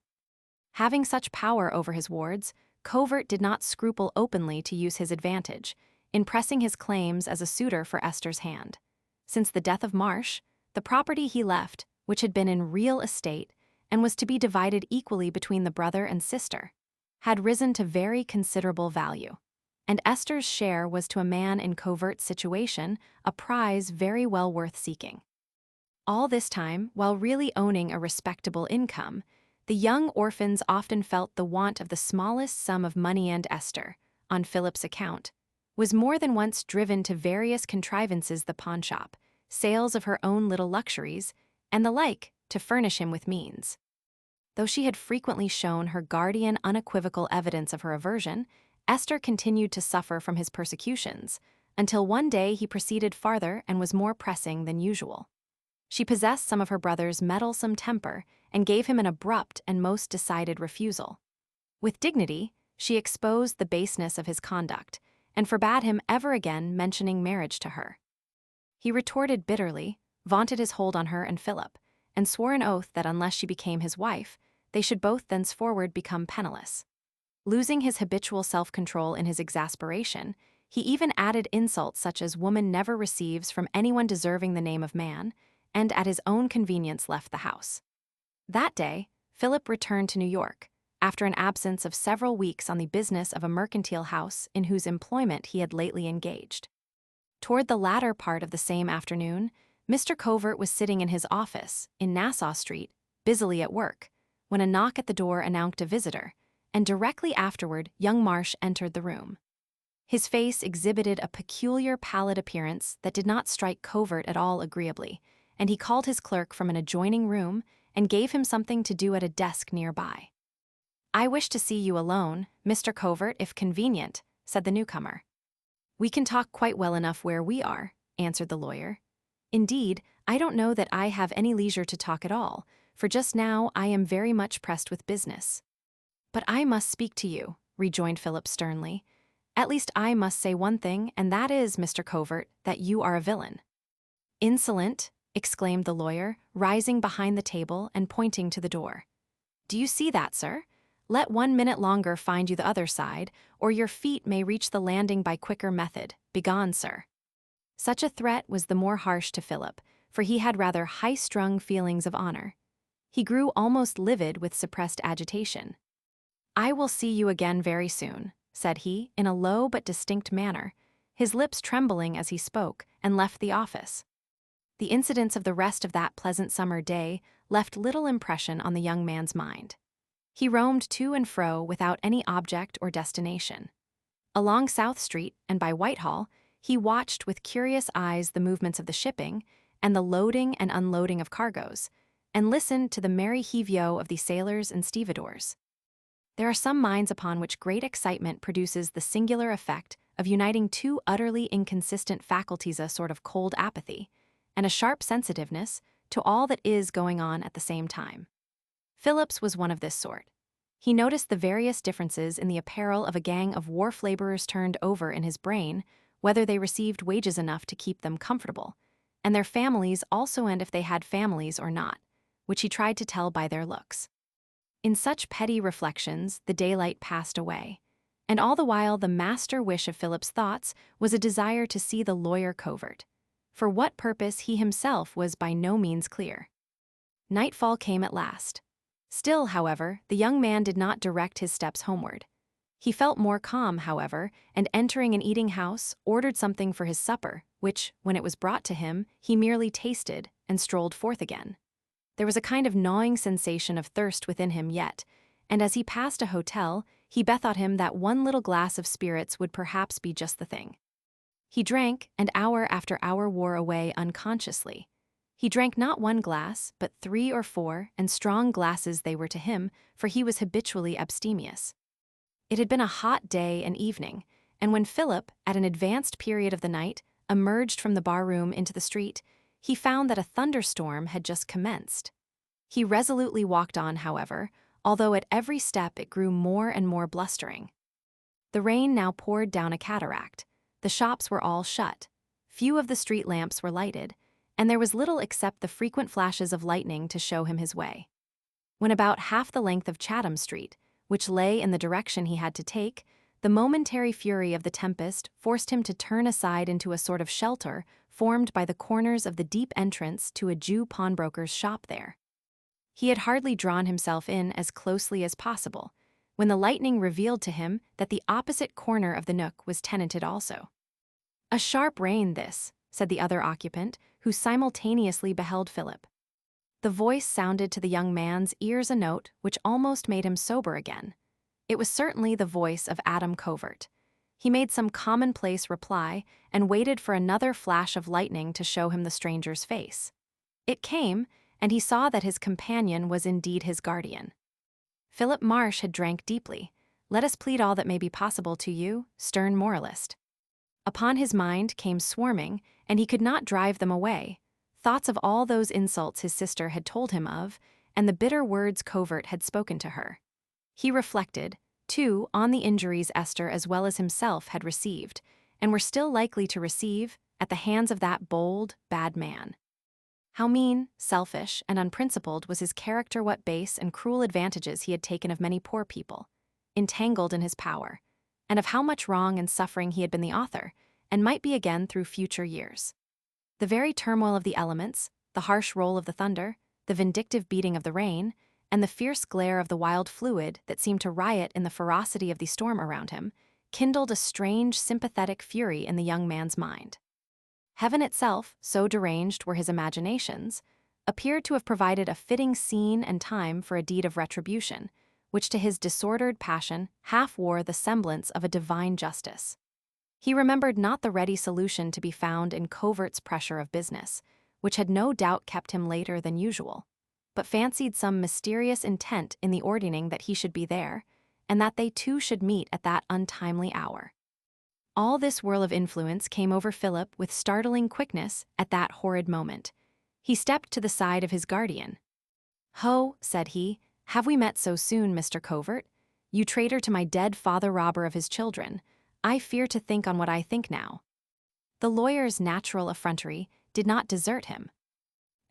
Having such power over his wards, Covert did not scruple openly to use his advantage, in pressing his claims as a suitor for Esther's hand. Since the death of Marsh, the property he left, which had been in real estate and was to be divided equally between the brother and sister, had risen to very considerable value, and Esther's share was to a man in Covert's situation a prize very well worth seeking. All this time, while really owning a respectable income, the young orphans often felt the want of the smallest sum of money, and Esther, on Philip's account, was more than once driven to various contrivances, the pawnshop, sales of her own little luxuries, and the like, to furnish him with means. Though she had frequently shown her guardian unequivocal evidence of her aversion, Esther continued to suffer from his persecutions, until one day he proceeded farther and was more pressing than usual. She possessed some of her brother's meddlesome temper and gave him an abrupt and most decided refusal. With dignity, she exposed the baseness of his conduct and forbade him ever again mentioning marriage to her. He retorted bitterly, vaunted his hold on her and Philip, and swore an oath that unless she became his wife, they should both thenceforward become penniless. Losing his habitual self-control in his exasperation, he even added insults such as woman never receives from anyone deserving the name of man, and at his own convenience left the house. That day, Philip returned to New York, after an absence of several weeks on the business of a mercantile house in whose employment he had lately engaged. Toward the latter part of the same afternoon, Mr. Covert was sitting in his office, in Nassau Street, busily at work, when a knock at the door announced a visitor, and directly afterward young Marsh entered the room. His face exhibited a peculiar pallid appearance that did not strike Covert at all agreeably, and he called his clerk from an adjoining room and gave him something to do at a desk nearby. "I wish to see you alone, Mr. Covert, if convenient," said the newcomer. "We can talk quite well enough where we are," answered the lawyer. "Indeed, I don't know that I have any leisure to talk at all, for just now I am very much pressed with business." "But I must speak to you," rejoined Philip sternly. "At least I must say one thing, and that is, Mr. Covert, that you are a villain." "Insolent!" exclaimed the lawyer, rising behind the table and pointing to the door. "Do you see that, sir? Let 1 minute longer find you the other side, or your feet may reach the landing by quicker method. Begone, sir." Such a threat was the more harsh to Philip, for he had rather high-strung feelings of honor. He grew almost livid with suppressed agitation. "I will see you again very soon," said he, in a low but distinct manner, his lips trembling as he spoke, and left the office. The incidents of the rest of that pleasant summer day left little impression on the young man's mind. He roamed to and fro without any object or destination. Along South Street and by Whitehall, he watched with curious eyes the movements of the shipping and the loading and unloading of cargoes, and listened to the merry heave-yo of the sailors and stevedores. There are some minds upon which great excitement produces the singular effect of uniting 2 utterly inconsistent faculties, a sort of cold apathy, and a sharp sensitiveness to all that is going on at the same time. Philip's was one of this sort. He noticed the various differences in the apparel of a gang of wharf laborers turned over in his brain, whether they received wages enough to keep them comfortable, and their families also, and if they had families or not, which he tried to tell by their looks. In such petty reflections, the daylight passed away, and all the while the master wish of Philip's thoughts was a desire to see the lawyer covert. For what purpose he himself was by no means clear. Nightfall came at last. Still, however, the young man did not direct his steps homeward. He felt more calm, however, and entering an eating house, ordered something for his supper, which, when it was brought to him, he merely tasted and strolled forth again. There was a kind of gnawing sensation of thirst within him yet, and as he passed a hotel, he bethought him that one little glass of spirits would perhaps be just the thing. He drank, and hour after hour wore away unconsciously. He drank not one glass, but 3 or 4, and strong glasses they were to him, for he was habitually abstemious. It had been a hot day and evening, and when Philip, at an advanced period of the night, emerged from the bar-room into the street, he found that a thunderstorm had just commenced. He resolutely walked on, however, although at every step it grew more and more blustering. The rain now poured down a cataract. The shops were all shut. Few of the street lamps were lighted, and there was little except the frequent flashes of lightning to show him his way. When about half the length of Chatham Street, which lay in the direction he had to take, the momentary fury of the tempest forced him to turn aside into a sort of shelter formed by the corners of the deep entrance to a Jew pawnbroker's shop there. He had hardly drawn himself in as closely as possible, when the lightning revealed to him that the opposite corner of the nook was tenanted also. "A sharp rain, this," said the other occupant, who simultaneously beheld Philip. The voice sounded to the young man's ears a note which almost made him sober again. It was certainly the voice of Adam Covert. He made some commonplace reply and waited for another flash of lightning to show him the stranger's face. It came, and he saw that his companion was indeed his guardian. Philip Marsh had drank deeply. Let us plead all that may be possible to you, stern moralist. Upon his mind came swarming, and he could not drive them away, thoughts of all those insults his sister had told him of, and the bitter words Covert had spoken to her. He reflected, too, on the injuries Esther as well as himself had received, and were still likely to receive, at the hands of that bold, bad man. How mean, selfish, and unprincipled was his character, what base and cruel advantages he had taken of many poor people, entangled in his power, and of how much wrong and suffering he had been the author, and might be again through future years. The very turmoil of the elements, the harsh roll of the thunder, the vindictive beating of the rain, and the fierce glare of the wild fluid that seemed to riot in the ferocity of the storm around him, kindled a strange, sympathetic fury in the young man's mind. Heaven itself, so deranged were his imaginations, appeared to have provided a fitting scene and time for a deed of retribution, which to his disordered passion half wore the semblance of a divine justice. He remembered not the ready solution to be found in Covert's pressure of business, which had no doubt kept him later than usual, but fancied some mysterious intent in the ordaining that he should be there, and that they two should meet at that untimely hour. All this whirl of influence came over Philip with startling quickness at that horrid moment. He stepped to the side of his guardian. "Ho," said he, "have we met so soon, Mr. Covert? You traitor to my dead father-robber of his children. I fear to think on what I think now." The lawyer's natural effrontery did not desert him.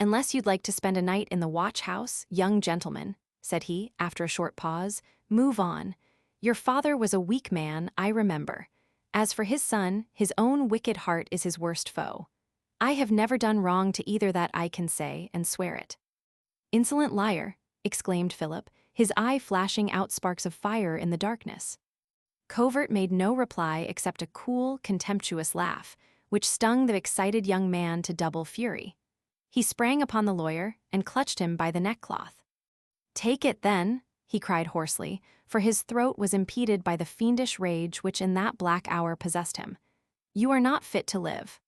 "Unless you'd like to spend a night in the watch-house, young gentleman," said he, after a short pause, "move on. Your father was a weak man, I remember. As for his son, his own wicked heart is his worst foe. I have never done wrong to either, that I can say, and swear it." "Insolent liar," exclaimed Philip, his eye flashing out sparks of fire in the darkness. Covert made no reply except a cool, contemptuous laugh, which stung the excited young man to double fury. He sprang upon the lawyer and clutched him by the neckcloth. "Take it, then," he cried hoarsely, for his throat was impeded by the fiendish rage which in that black hour possessed him. "You are not fit to live."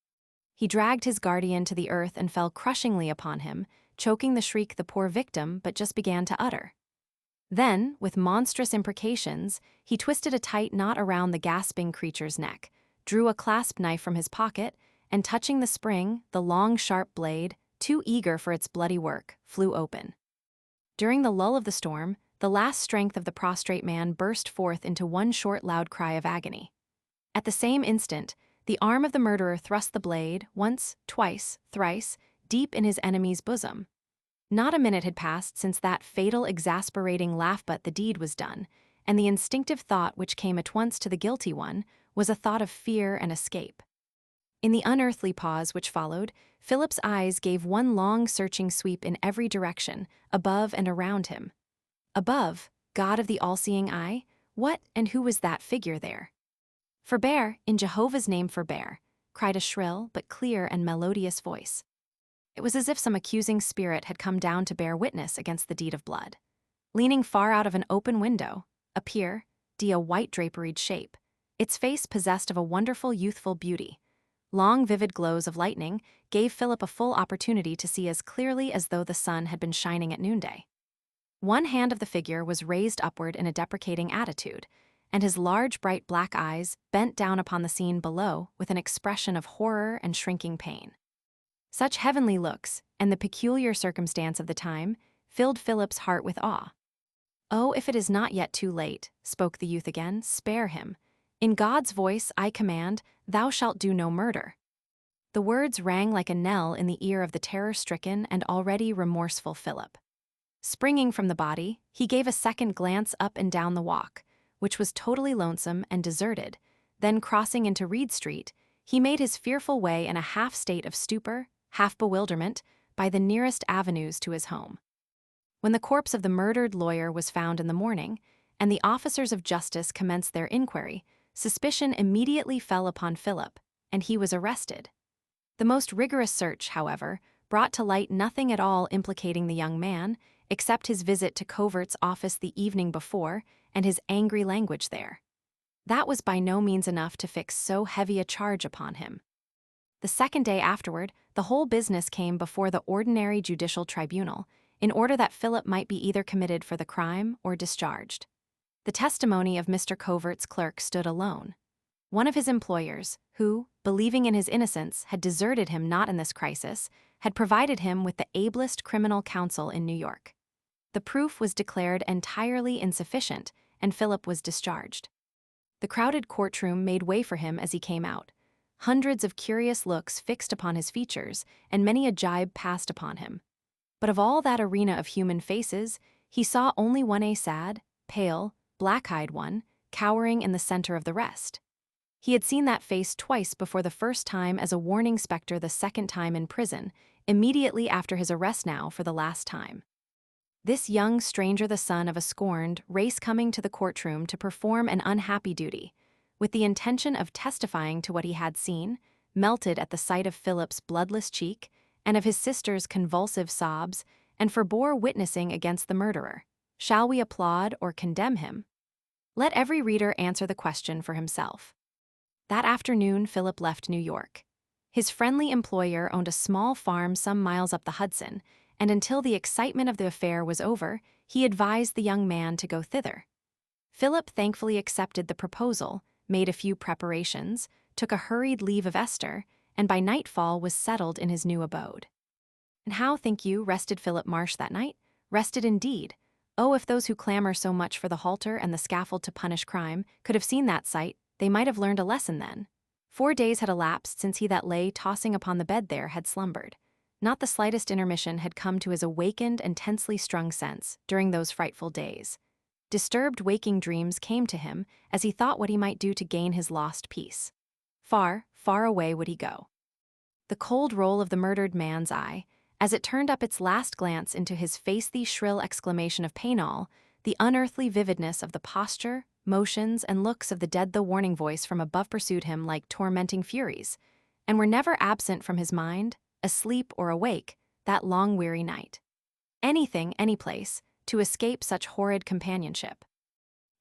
He dragged his guardian to the earth and fell crushingly upon him, choking the shriek the poor victim but just began to utter. Then, with monstrous imprecations, he twisted a tight knot around the gasping creature's neck, drew a clasp knife from his pocket, and touching the spring, the long sharp blade, too eager for its bloody work, flew open. During the lull of the storm, the last strength of the prostrate man burst forth into one short loud cry of agony. At the same instant, the arm of the murderer thrust the blade, once, twice, thrice, deep in his enemy's bosom. Not a minute had passed since that fatal, exasperating laugh, but the deed was done, and the instinctive thought which came at once to the guilty one was a thought of fear and escape. In the unearthly pause which followed, Philip's eyes gave one long searching sweep in every direction, above and around him. Above, God of the all-seeing eye, what and who was that figure there? "Forbear, in Jehovah's name forbear," cried a shrill but clear and melodious voice. It was as if some accusing spirit had come down to bear witness against the deed of blood. Leaning far out of an open window, appeared a white draperied shape, its face possessed of a wonderful youthful beauty. Long vivid glows of lightning gave Philip a full opportunity to see as clearly as though the sun had been shining at noonday. One hand of the figure was raised upward in a deprecating attitude, and his large bright black eyes bent down upon the scene below with an expression of horror and shrinking pain. Such heavenly looks, and the peculiar circumstance of the time, filled Philip's heart with awe. "Oh, if it is not yet too late," spoke the youth again, "spare him. In God's voice I command, thou shalt do no murder." The words rang like a knell in the ear of the terror-stricken and already remorseful Philip. Springing from the body, he gave a second glance up and down the walk, which was totally lonesome and deserted. Then, crossing into Reed Street, he made his fearful way in a half-state of stupor, half-bewilderment, by the nearest avenues to his home. When the corpse of the murdered lawyer was found in the morning, and the officers of justice commenced their inquiry, suspicion immediately fell upon Philip, and he was arrested. The most rigorous search, however, brought to light nothing at all implicating the young man, except his visit to Covert's office the evening before and his angry language there. That was by no means enough to fix so heavy a charge upon him. The second day afterward, the whole business came before the ordinary judicial tribunal, in order that Philip might be either committed for the crime or discharged. The testimony of Mr. Covert's clerk stood alone. One of his employers, who, believing in his innocence, had deserted him not in this crisis, had provided him with the ablest criminal counsel in New York. The proof was declared entirely insufficient, and Philip was discharged. The crowded courtroom made way for him as he came out. Hundreds of curious looks fixed upon his features, and many a jibe passed upon him. But of all that arena of human faces, he saw only one, a sad, pale, black-eyed one, cowering in the center of the rest. He had seen that face twice before, the first time as a warning specter, the second time in prison, immediately after his arrest, now for the last time. This young stranger, the son of a scorned race, coming to the courtroom to perform an unhappy duty, with the intention of testifying to what he had seen, melted at the sight of Philip's bloodless cheek and of his sister's convulsive sobs, and forbore witnessing against the murderer. Shall we applaud or condemn him? Let every reader answer the question for himself. That afternoon, Philip left New York. His friendly employer owned a small farm some miles up the Hudson, and until the excitement of the affair was over, he advised the young man to go thither. Philip thankfully accepted the proposal, made a few preparations, took a hurried leave of Esther, and by nightfall was settled in his new abode. And how, think you, rested Philip Marsh that night? Rested indeed. Oh, if those who clamor so much for the halter and the scaffold to punish crime could have seen that sight, they might have learned a lesson then. 4 days had elapsed since he that lay tossing upon the bed there had slumbered. Not the slightest intermission had come to his awakened and tensely strung sense during those frightful days. Disturbed waking dreams came to him as he thought what he might do to gain his lost peace. Far, far away would he go. The cold roll of the murdered man's eye, as it turned up its last glance into his face, the shrill exclamation of pain, all, the unearthly vividness of the posture, motions, and looks of the dead, the warning voice from above pursued him like tormenting furies, and were never absent from his mind, asleep or awake, that long weary night. Anything, any place, to escape such horrid companionship.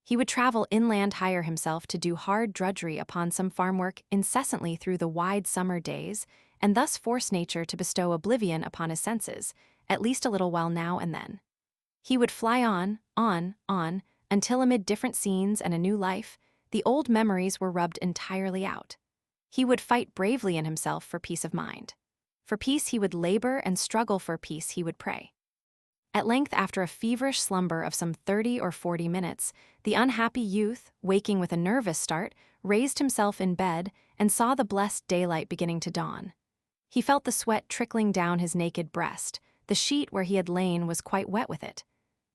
He would travel inland, hire himself to do hard drudgery upon some farm work incessantly through the wide summer days, and thus force nature to bestow oblivion upon his senses, at least a little while now and then. He would fly on, until amid different scenes and a new life, the old memories were rubbed entirely out. He would fight bravely in himself for peace of mind. For peace he would labor, and struggle for peace he would pray. At length, after a feverish slumber of some 30 or 40 minutes, the unhappy youth, waking with a nervous start, raised himself in bed and saw the blessed daylight beginning to dawn. He felt the sweat trickling down his naked breast, The sheet where he had lain was quite wet with it.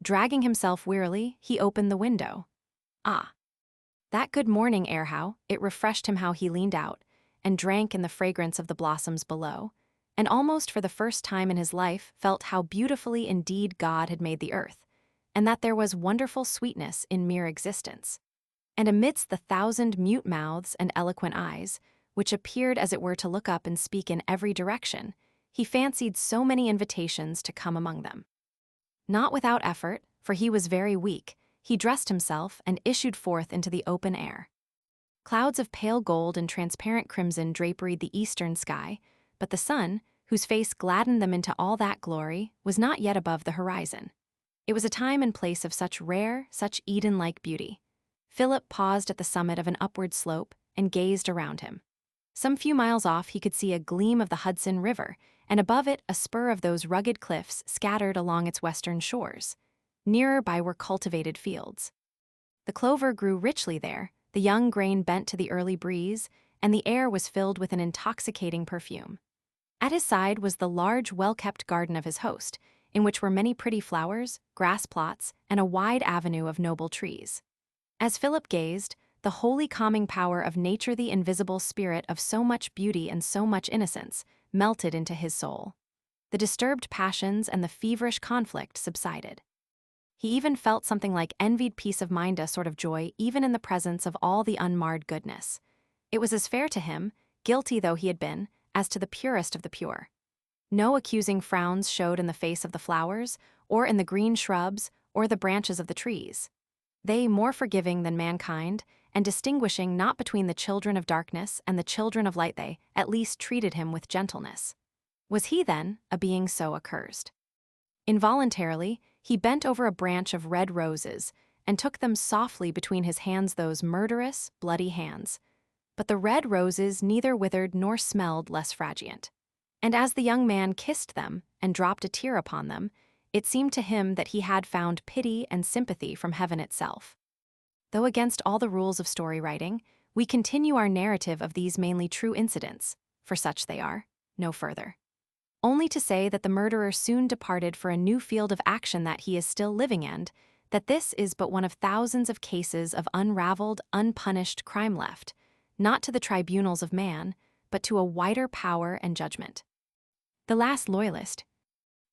Dragging himself wearily, he opened the window. Ah! That good morning air, how it refreshed him, how he leaned out and drank in the fragrance of the blossoms below, and almost for the first time in his life felt how beautifully indeed God had made the earth, and that there was wonderful sweetness in mere existence. And amidst the thousand mute mouths and eloquent eyes, which appeared as it were to look up and speak in every direction, he fancied so many invitations to come among them. Not without effort, for he was very weak, he dressed himself and issued forth into the open air. Clouds of pale gold and transparent crimson draperied the eastern sky, but the sun, whose face gladdened them into all that glory, was not yet above the horizon. It was a time and place of such rare, such Eden-like beauty. Philip paused at the summit of an upward slope and gazed around him. Some few miles off he could see a gleam of the Hudson River, and above it a spur of those rugged cliffs scattered along its western shores. Nearer by were cultivated fields. The clover grew richly there, the young grain bent to the early breeze, and the air was filled with an intoxicating perfume. At his side was the large, well-kept garden of his host, in which were many pretty flowers, grass plots, and a wide avenue of noble trees. As Philip gazed, the holy calming power of nature, the invisible spirit of so much beauty and so much innocence, melted into his soul. The disturbed passions and the feverish conflict subsided. He even felt something like envied peace of mind, a sort of joy even in the presence of all the unmarred goodness. It was as fair to him, guilty though he had been, as to the purest of the pure. No accusing frowns showed in the face of the flowers, or in the green shrubs, or the branches of the trees. They, more forgiving than mankind, and distinguishing not between the children of darkness and the children of light, they, at least, treated him with gentleness. Was he, then, a being so accursed? Involuntarily, he bent over a branch of red roses and took them softly between his hands, those murderous, bloody hands. But the red roses neither withered nor smelled less fragrant. And as the young man kissed them and dropped a tear upon them, it seemed to him that he had found pity and sympathy from heaven itself. Though against all the rules of story writing, we continue our narrative of these mainly true incidents, for such they are, no further. Only to say that the murderer soon departed for a new field of action, that he is still living, and that this is but one of thousands of cases of unraveled, unpunished crime left, not to the tribunals of man, but to a wider power and judgment. The Last Loyalist.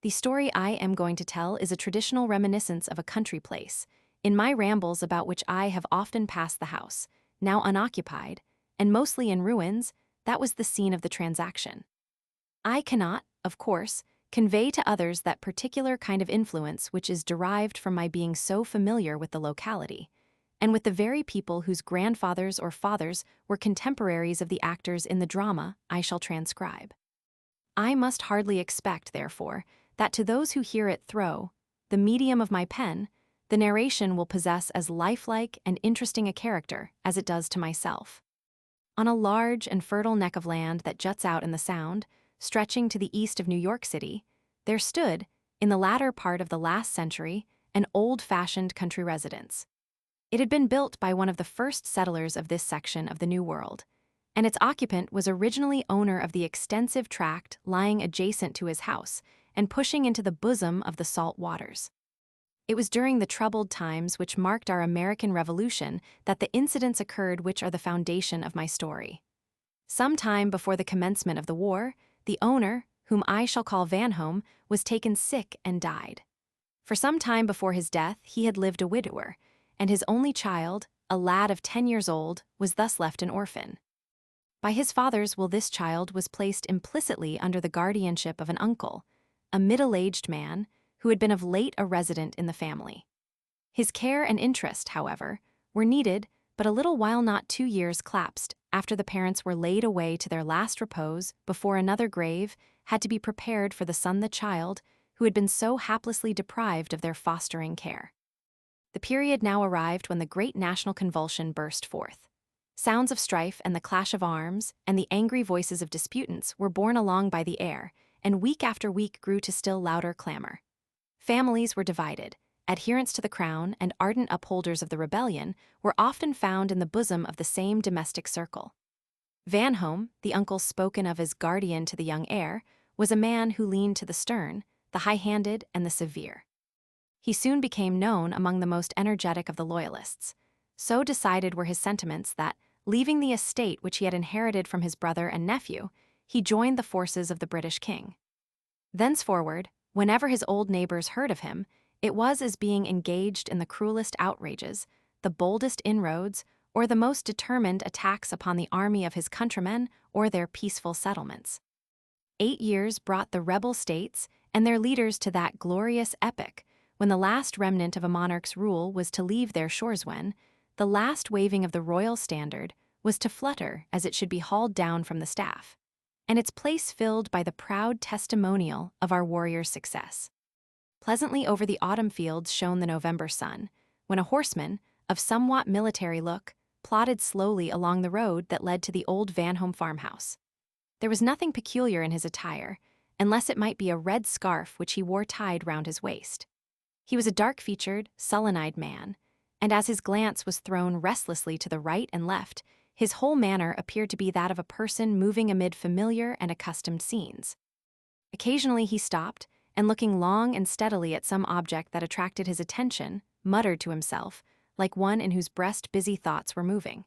The story I am going to tell is a traditional reminiscence of a country place, in my rambles about which I have often passed the house, now unoccupied, and mostly in ruins. That was the scene of the transaction. I cannot, of course, convey to others that particular kind of influence which is derived from my being so familiar with the locality, and with the very people whose grandfathers or fathers were contemporaries of the actors in the drama I shall transcribe. I must hardly expect, therefore, that to those who hear it through the medium of my pen, the narration will possess as lifelike and interesting a character as it does to myself. On a large and fertile neck of land that juts out in the Sound, stretching to the east of New York City, there stood, in the latter part of the last century, an old-fashioned country residence. It had been built by one of the first settlers of this section of the New World, and its occupant was originally owner of the extensive tract lying adjacent to his house and pushing into the bosom of the salt waters. It was during the troubled times which marked our American Revolution that the incidents occurred which are the foundation of my story. Some time before the commencement of the war, the owner, whom I shall call Vanhome, was taken sick and died. For some time before his death he had lived a widower, and his only child, a lad of 10 years old, was thus left an orphan. By his father's will this child was placed implicitly under the guardianship of an uncle, a middle-aged man, who had been of late a resident in the family. His care and interest, however, were needed but a little while, not 2 years elapsed after the parents were laid away to their last repose before another grave had to be prepared for the son, the child, who had been so haplessly deprived of their fostering care. The period now arrived when the great national convulsion burst forth. Sounds of strife and the clash of arms and the angry voices of disputants were borne along by the air, and week after week grew to still louder clamor. Families were divided. Adherents to the crown and ardent upholders of the rebellion were often found in the bosom of the same domestic circle. Vanhome, the uncle spoken of as guardian to the young heir, was a man who leaned to the stern, the high-handed, and the severe. He soon became known among the most energetic of the loyalists. So decided were his sentiments that, leaving the estate which he had inherited from his brother and nephew, he joined the forces of the British king. Thenceforward, whenever his old neighbors heard of him, it was as being engaged in the cruelest outrages, the boldest inroads, or the most determined attacks upon the army of his countrymen or their peaceful settlements. 8 years brought the rebel states and their leaders to that glorious epoch when the last remnant of a monarch's rule was to leave their shores, when the last waving of the royal standard was to flutter as it should be hauled down from the staff, and its place filled by the proud testimonial of our warrior's success. Pleasantly over the autumn fields shone the November sun, when a horseman, of somewhat military look, plodded slowly along the road that led to the old Vanhome farmhouse. There was nothing peculiar in his attire, unless it might be a red scarf which he wore tied round his waist. He was a dark-featured, sullen-eyed man, and as his glance was thrown restlessly to the right and left, his whole manner appeared to be that of a person moving amid familiar and accustomed scenes. Occasionally he stopped, and looking long and steadily at some object that attracted his attention, muttered to himself, like one in whose breast busy thoughts were moving.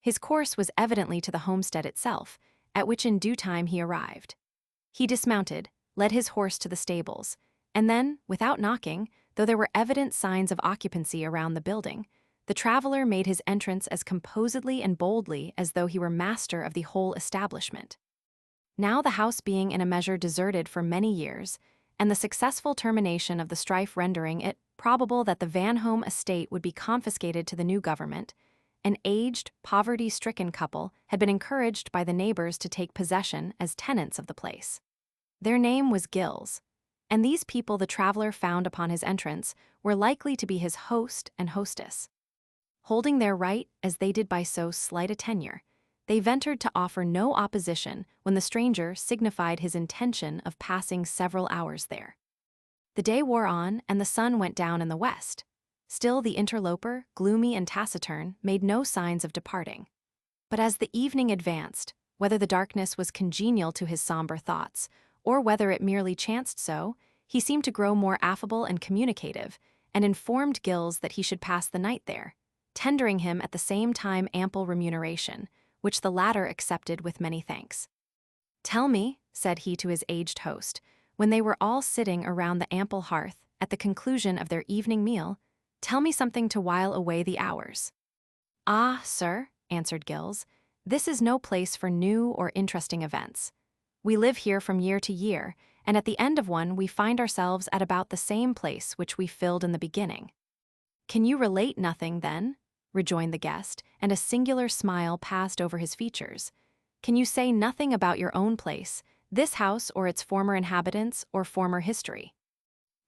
His course was evidently to the homestead itself, at which in due time he arrived. He dismounted, led his horse to the stables, and then, without knocking, though there were evident signs of occupancy around the building, the traveler made his entrance as composedly and boldly as though he were master of the whole establishment. Now the house being in a measure deserted for many years, and the successful termination of the strife rendering it probable that the Vanhome estate would be confiscated to the new government, an aged, poverty-stricken couple had been encouraged by the neighbors to take possession as tenants of the place. Their name was Gills, and these people the traveler found upon his entrance were likely to be his host and hostess. Holding their right, as they did by so slight a tenure, they ventured to offer no opposition when the stranger signified his intention of passing several hours there. The day wore on, and the sun went down in the west. Still the interloper, gloomy and taciturn, made no signs of departing. But as the evening advanced, whether the darkness was congenial to his somber thoughts, or whether it merely chanced so, he seemed to grow more affable and communicative, and informed Gills that he should pass the night there, tendering him at the same time ample remuneration, which the latter accepted with many thanks. "Tell me," said he to his aged host, when they were all sitting around the ample hearth at the conclusion of their evening meal, "tell me something to while away the hours." "Ah, sir," answered Gills, "this is no place for new or interesting events. We live here from year to year, and at the end of one we find ourselves at about the same place which we filled in the beginning." "Can you relate nothing, then?" rejoined the guest, and a singular smile passed over his features. "Can you say nothing about your own place, this house or its former inhabitants or former history?"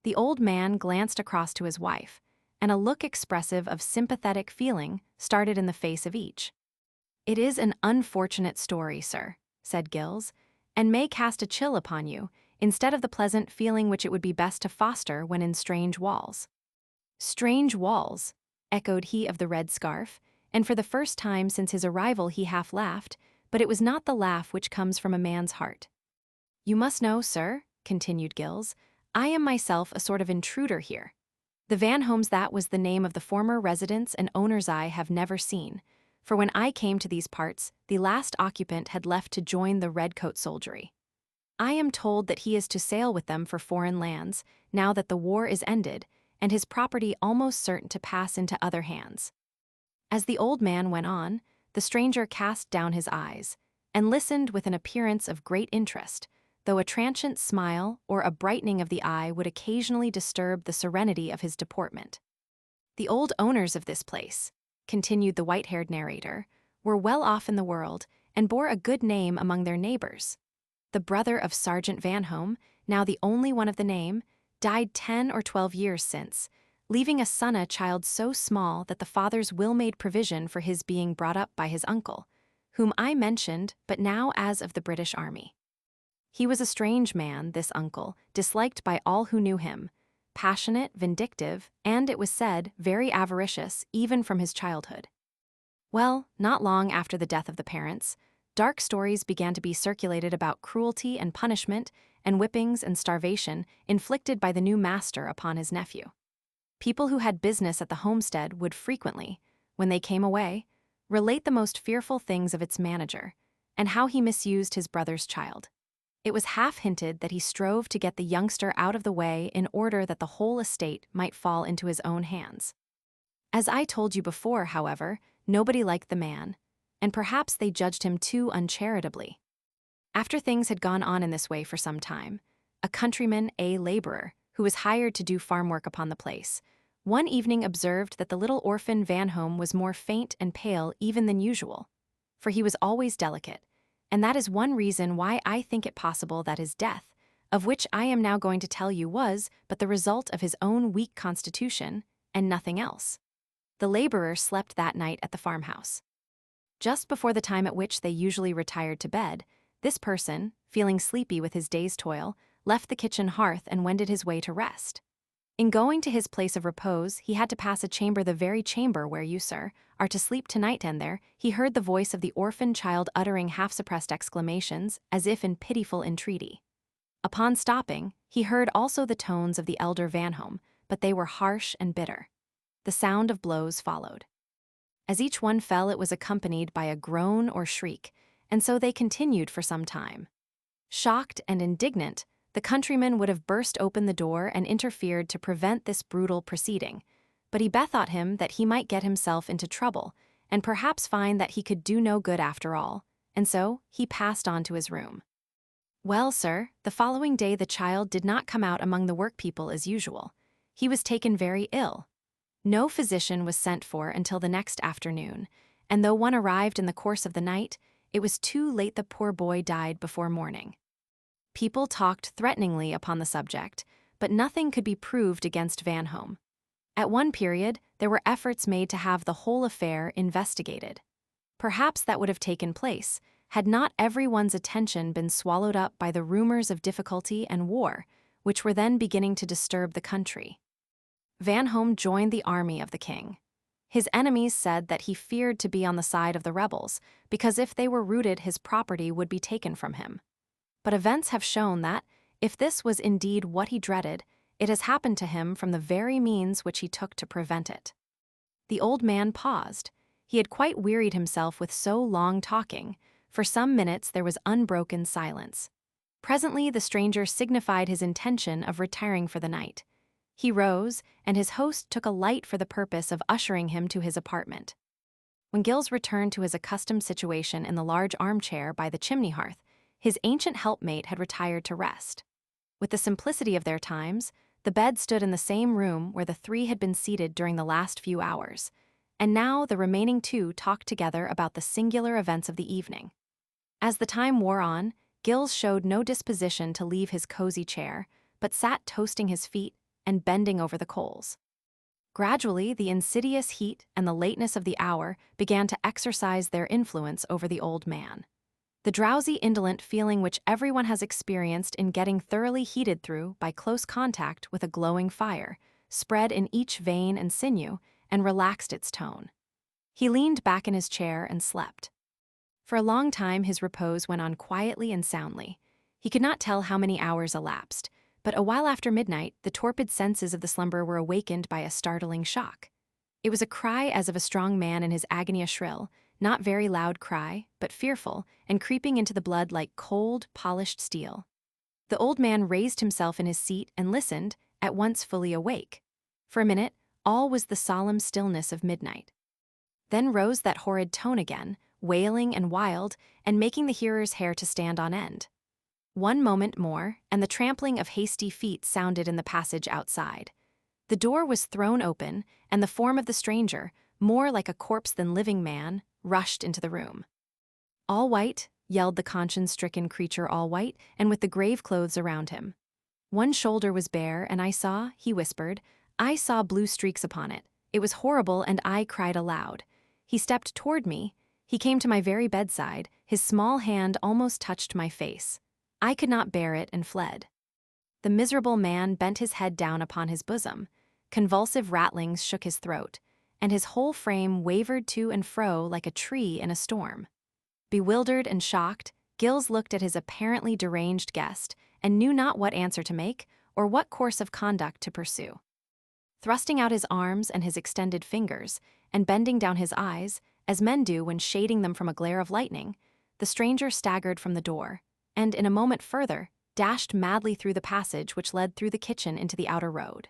The old man glanced across to his wife, and a look expressive of sympathetic feeling started in the face of each. "It is an unfortunate story, sir," said Gills, "and may cast a chill upon you, instead of the pleasant feeling which it would be best to foster when in strange walls." "Strange walls," echoed he of the red scarf, and for the first time since his arrival he half laughed, but it was not the laugh which comes from a man's heart. "You must know, sir," continued Gills, "I am myself a sort of intruder here. The Vanhomes, that was the name of the former residence and owners, I have never seen, for when I came to these parts, the last occupant had left to join the redcoat soldiery. I am told that he is to sail with them for foreign lands, now that the war is ended, and his property almost certain to pass into other hands." As the old man went on, the stranger cast down his eyes, and listened with an appearance of great interest, though a transient smile or a brightening of the eye would occasionally disturb the serenity of his deportment. "The old owners of this place," continued the white-haired narrator, "were well off in the world, and bore a good name among their neighbors. The brother of Sergeant Vanhome, now the only one of the name, died 10 or 12 years since, leaving a child so small that the father's will made provision for his being brought up by his uncle, whom I mentioned but now as of the British Army. He was a strange man, this uncle, disliked by all who knew him, passionate, vindictive, and, it was said, very avaricious even from his childhood. Well, not long after the death of the parents, dark stories began to be circulated about cruelty and punishment and whippings and starvation inflicted by the new master upon his nephew. People who had business at the homestead would frequently, when they came away, relate the most fearful things of its manager and how he misused his brother's child. It was half hinted that he strove to get the youngster out of the way in order that the whole estate might fall into his own hands. As I told you before, however, nobody liked the man, and perhaps they judged him too uncharitably. After things had gone on in this way for some time, a countryman, a laborer, who was hired to do farm work upon the place, one evening observed that the little orphan Vanhome was more faint and pale even than usual, for he was always delicate, and that is one reason why I think it possible that his death, of which I am now going to tell you, was but the result of his own weak constitution and nothing else. The laborer slept that night at the farmhouse. Just before the time at which they usually retired to bed, this person, feeling sleepy with his day's toil, left the kitchen hearth and wended his way to rest. In going to his place of repose, he had to pass a chamber, the very chamber where you, sir, are to sleep tonight, and there he heard the voice of the orphan child uttering half-suppressed exclamations, as if in pitiful entreaty. Upon stopping, he heard also the tones of the elder Vanhome, but they were harsh and bitter. The sound of blows followed. As each one fell, it was accompanied by a groan or shriek, and so they continued for some time. Shocked and indignant, the countryman would have burst open the door and interfered to prevent this brutal proceeding, but he bethought him that he might get himself into trouble, and perhaps find that he could do no good after all, and so he passed on to his room. Well, sir, the following day the child did not come out among the workpeople as usual. He was taken very ill. No physician was sent for until the next afternoon, and though one arrived in the course of the night, it was too late. The poor boy died before morning. People talked threateningly upon the subject, but nothing could be proved against Vanhome. At one period, there were efforts made to have the whole affair investigated. Perhaps that would have taken place, had not everyone's attention been swallowed up by the rumors of difficulty and war, which were then beginning to disturb the country. Vanhome joined the army of the king. His enemies said that he feared to be on the side of the rebels, because if they were routed, his property would be taken from him. But events have shown that, if this was indeed what he dreaded, it has happened to him from the very means which he took to prevent it. The old man paused. He had quite wearied himself with so long talking. For some minutes there was unbroken silence. Presently the stranger signified his intention of retiring for the night. He rose, and his host took a light for the purpose of ushering him to his apartment. When Gills returned to his accustomed situation in the large armchair by the chimney hearth, his ancient helpmate had retired to rest. With the simplicity of their times, the bed stood in the same room where the three had been seated during the last few hours, and now the remaining two talked together about the singular events of the evening. As the time wore on, Gills showed no disposition to leave his cozy chair, but sat toasting his feet and bending over the coals. Gradually, the insidious heat and the lateness of the hour began to exercise their influence over the old man. The drowsy, indolent feeling which everyone has experienced in getting thoroughly heated through by close contact with a glowing fire spread in each vein and sinew and relaxed its tone. He leaned back in his chair and slept. For a long time his repose went on quietly and soundly. He could not tell how many hours elapsed, but a while after midnight the torpid senses of the slumberer were awakened by a startling shock. It was a cry as of a strong man in his agony, a shrill, not very loud cry, but fearful, and creeping into the blood like cold, polished steel. The old man raised himself in his seat and listened, at once fully awake. For a minute, all was the solemn stillness of midnight. Then rose that horrid tone again, wailing and wild, and making the hearer's hair to stand on end. One moment more, and the trampling of hasty feet sounded in the passage outside. The door was thrown open, and the form of the stranger, more like a corpse than living man, rushed into the room. "All white," yelled the conscience-stricken creature, "all white, and with the grave clothes around him. One shoulder was bare, and he whispered, I saw blue streaks upon it. It was horrible, and I cried aloud. He stepped toward me. He came to my very bedside. His small hand almost touched my face. I could not bear it and fled." The miserable man bent his head down upon his bosom. Convulsive rattlings shook his throat, and his whole frame wavered to and fro like a tree in a storm. Bewildered and shocked, Gills looked at his apparently deranged guest and knew not what answer to make or what course of conduct to pursue. Thrusting out his arms and his extended fingers, and bending down his eyes, as men do when shading them from a glare of lightning, the stranger staggered from the door, and in a moment further, dashed madly through the passage which led through the kitchen into the outer road.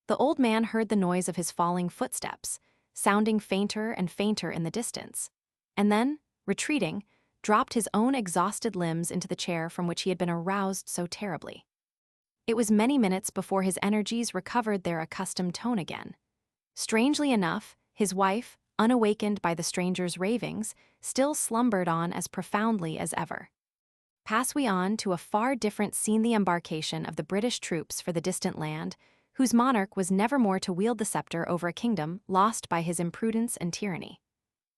The old man heard the noise of his falling footsteps, sounding fainter and fainter in the distance, and then, retreating, dropped his own exhausted limbs into the chair from which he had been aroused so terribly. It was many minutes before his energies recovered their accustomed tone again. Strangely enough, his wife, unawakened by the stranger's ravings, still slumbered on as profoundly as ever. Pass we on to a far different scene: the embarkation of the British troops for the distant land, whose monarch was never more to wield the scepter over a kingdom lost by his imprudence and tyranny.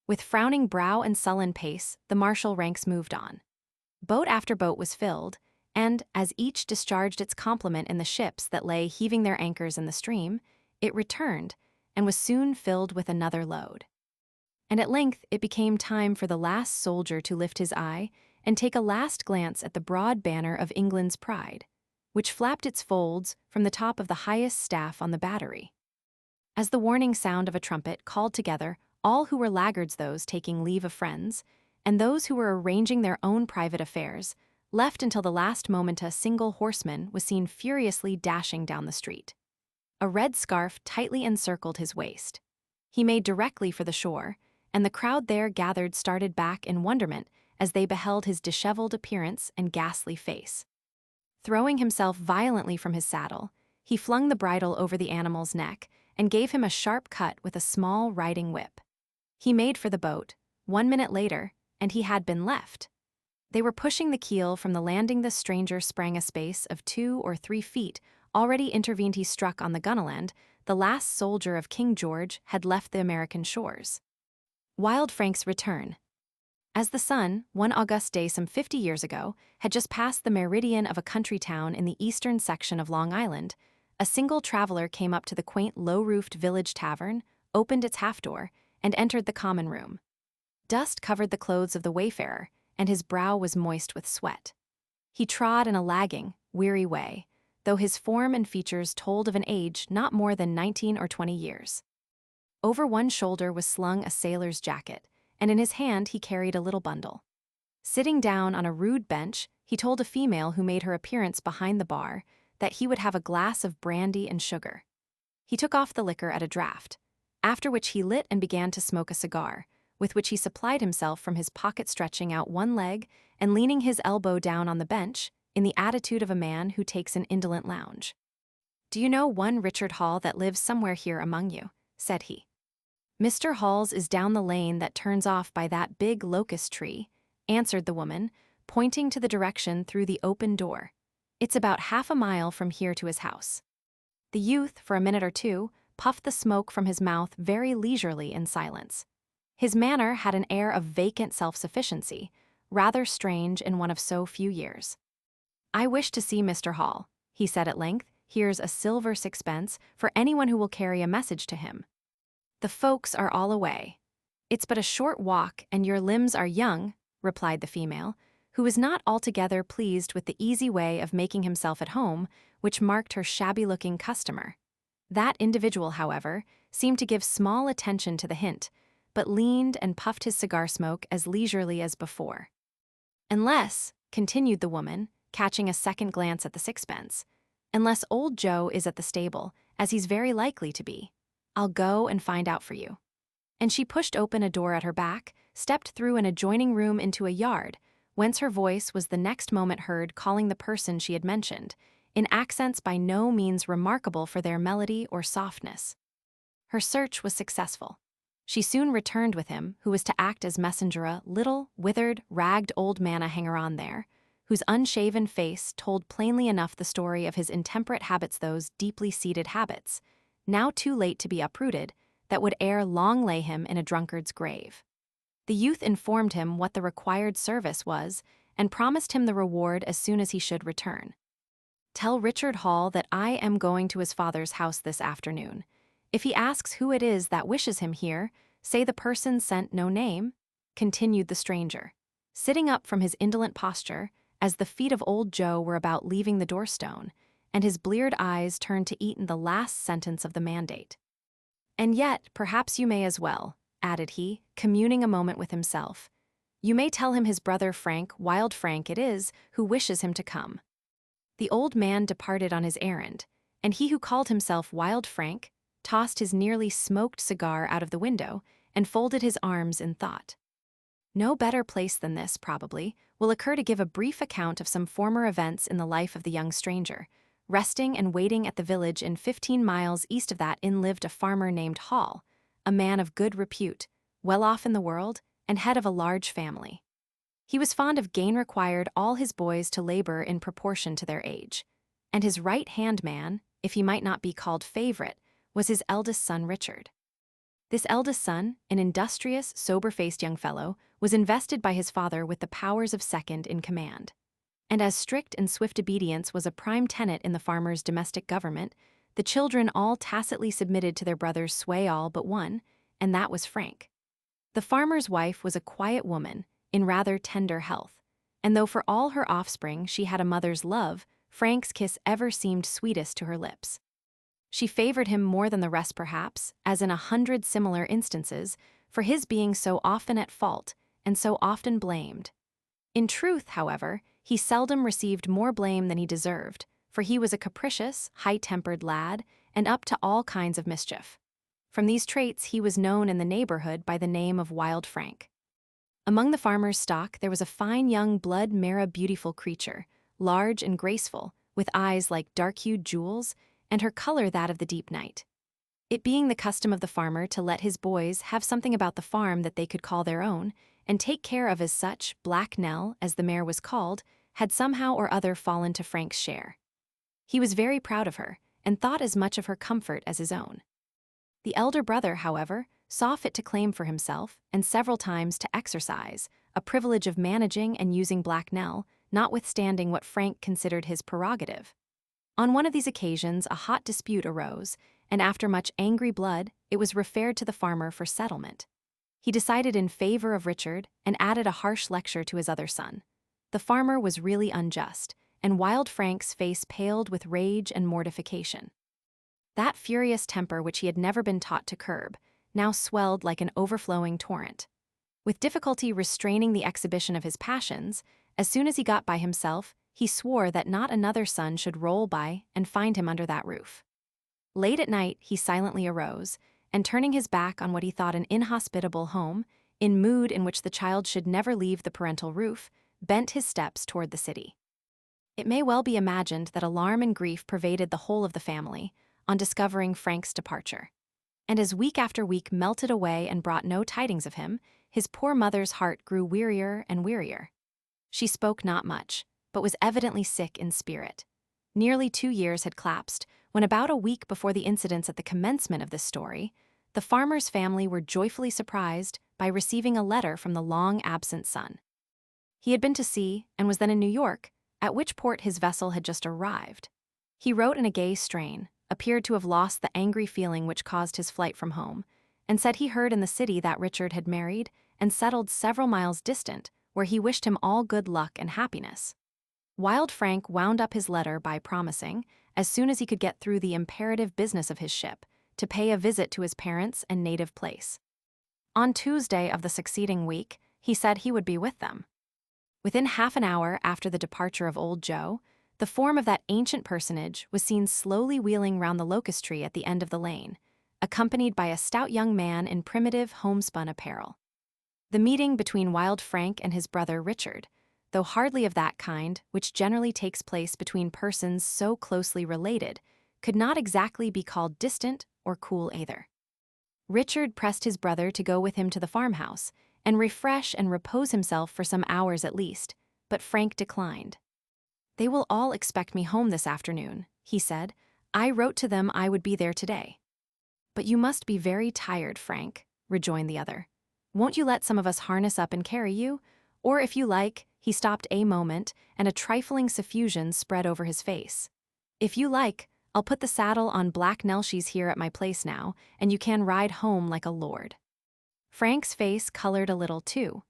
With frowning brow and sullen pace, the martial ranks moved on. Boat after boat was filled, and, as each discharged its complement in the ships that lay heaving their anchors in the stream, it returned, and was soon filled with another load. And at length it became time for the last soldier to lift his eye and take a last glance at the broad banner of England's pride, which flapped its folds from the top of the highest staff on the battery. As the warning sound of a trumpet called together all who were laggards, those taking leave of friends, and those who were arranging their own private affairs, left until the last moment, a single horseman was seen furiously dashing down the street. A red scarf tightly encircled his waist. He made directly for the shore, and the crowd there gathered started back in wonderment as they beheld his disheveled appearance and ghastly face. Throwing himself violently from his saddle, he flung the bridle over the animal's neck and gave him a sharp cut with a small riding whip. He made for the boat. 1 minute later, and he had been left. They were pushing the keel from the landing. The stranger sprang a space of 2 or 3 feet. Already intervened, he struck on the gunwale end. The last soldier of King George had left the American shores. Wild Frank's return. As the sun, one August day some 50 years ago, had just passed the meridian of a country town in the eastern section of Long Island, a single traveler came up to the quaint low-roofed village tavern, opened its half-door, and entered the common room. Dust covered the clothes of the wayfarer, and his brow was moist with sweat. He trod in a lagging, weary way, though his form and features told of an age not more than 19 or 20 years. Over one shoulder was slung a sailor's jacket, and in his hand he carried a little bundle. Sitting down on a rude bench, he told a female who made her appearance behind the bar that he would have a glass of brandy and sugar. He took off the liquor at a draught, after which he lit and began to smoke a cigar, with which he supplied himself from his pocket, stretching out one leg and leaning his elbow down on the bench in the attitude of a man who takes an indolent lounge. "Do you know one Richard Hall that lives somewhere here among you?" said he. "Mr. Hall's is down the lane that turns off by that big locust tree," answered the woman, pointing to the direction through the open door. "It's about half a mile from here to his house." The youth, for a minute or two, puffed the smoke from his mouth very leisurely in silence. His manner had an air of vacant self-sufficiency, rather strange in one of so few years. "I wish to see Mr. Hall," he said at length. "Here's a silver 6pence for anyone who will carry a message to him." "The folks are all away. It's but a short walk, and your limbs are young," replied the female, who was not altogether pleased with the easy way of making himself at home which marked her shabby-looking customer. That individual, however, seemed to give small attention to the hint, but leaned and puffed his cigar smoke as leisurely as before. "Unless," continued the woman, catching a second glance at the 6pence, "unless old Joe is at the stable, as he's very likely to be, I'll go and find out for you." And she pushed open a door at her back, stepped through an adjoining room into a yard, whence her voice was the next moment heard calling the person she had mentioned, in accents by no means remarkable for their melody or softness. Her search was successful. She soon returned with him, who was to act as messenger, a little, withered, ragged old man, a hanger-on there, whose unshaven face told plainly enough the story of his intemperate habits, those deeply seated habits, now too late to be uprooted, that would ere long lay him in a drunkard's grave. The youth informed him what the required service was, and promised him the reward as soon as he should return. "Tell Richard Hall that I am going to his father's house this afternoon. If he asks who it is that wishes him here, say the person sent no name," continued the stranger. sitting up from his indolent posture as the feet of old Joe were about leaving the doorstone, and his bleared eyes turned to Eaton the last sentence of the mandate. "And yet, perhaps you may as well," added he, communing a moment with himself. "You may tell him his brother Frank, Wild Frank it is, who wishes him to come." The old man departed on his errand, and he who called himself Wild Frank tossed his nearly smoked cigar out of the window and folded his arms in thought. No better place than this, probably, will occur to give a brief account of some former events in the life of the young stranger. Resting and waiting at the village 15 miles east of that inn lived a farmer named Hall, a man of good repute, well off in the world, and head of a large family. He was fond of gain, required all his boys to labor in proportion to their age, and his right-hand man, if he might not be called favorite, was his eldest son Richard. This eldest son, an industrious, sober-faced young fellow, was invested by his father with the powers of second in command. And as strict and swift obedience was a prime tenet in the farmer's domestic government, the children all tacitly submitted to their brother's sway all but one, and that was Frank. The farmer's wife was a quiet woman, in rather tender health, and though for all her offspring she had a mother's love, Frank's kiss ever seemed sweetest to her lips. She favored him more than the rest perhaps, as in 100 similar instances, for his being so often at fault, and so often blamed. In truth, however, he seldom received more blame than he deserved, for he was a capricious, high-tempered lad, and up to all kinds of mischief. From these traits he was known in the neighborhood by the name of Wild Frank. Among the farmer's stock there was a fine young blood-mara beautiful creature, large and graceful, with eyes like dark-hued jewels, and her color that of the deep night. It being the custom of the farmer to let his boys have something about the farm that they could call their own, and take care of as such, Black Nell, as the mare was called, had somehow or other fallen to Frank's share. He was very proud of her, and thought as much of her comfort as his own. The elder brother, however, saw fit to claim for himself, and several times to exercise, a privilege of managing and using Black Nell, notwithstanding what Frank considered his prerogative. On one of these occasions a hot dispute arose, and after much angry blood, it was referred to the farmer for settlement. He decided in favor of Richard, and added a harsh lecture to his other son. The farmer was really unjust, and Wild Frank's face paled with rage and mortification. That furious temper which he had never been taught to curb, now swelled like an overflowing torrent. With difficulty restraining the exhibition of his passions, as soon as he got by himself, he swore that not another son should roll by and find him under that roof. Late at night he silently arose, and turning his back on what he thought an inhospitable home, in mood in which the child should never leave the parental roof, bent his steps toward the city. It may well be imagined that alarm and grief pervaded the whole of the family on discovering Frank's departure. And as week after week melted away and brought no tidings of him, his poor mother's heart grew wearier and wearier. She spoke not much, but was evidently sick in spirit. Nearly 2 years had elapsed, when about a week before the incidents at the commencement of this story, the farmer's family were joyfully surprised by receiving a letter from the long-absent son. He had been to sea, and was then in New York, at which port his vessel had just arrived. He wrote in a gay strain, appeared to have lost the angry feeling which caused his flight from home, and said he heard in the city that Richard had married and settled several miles distant, where he wished him all good luck and happiness. Wild Frank wound up his letter by promising, as soon as he could get through the imperative business of his ship, to pay a visit to his parents and native place. On Tuesday of the succeeding week, he said he would be with them. Within half an hour after the departure of old Joe, the form of that ancient personage was seen slowly wheeling round the locust tree at the end of the lane, accompanied by a stout young man in primitive homespun apparel. The meeting between Wild Frank and his brother Richard, though hardly of that kind which generally takes place between persons so closely related, could not exactly be called distant or cool either. Richard pressed his brother to go with him to the farmhouse, and refresh and repose himself for some hours at least, but Frank declined. "They will all expect me home this afternoon," he said. "I wrote to them I would be there today." "But you must be very tired, Frank," rejoined the other. "Won't you let some of us harness up and carry you? Or if you like," he stopped a moment, and a trifling suffusion spread over his face. "If you like, I'll put the saddle on Black Nelshies here at my place now, and you can ride home like a lord." Frank's face colored a little too.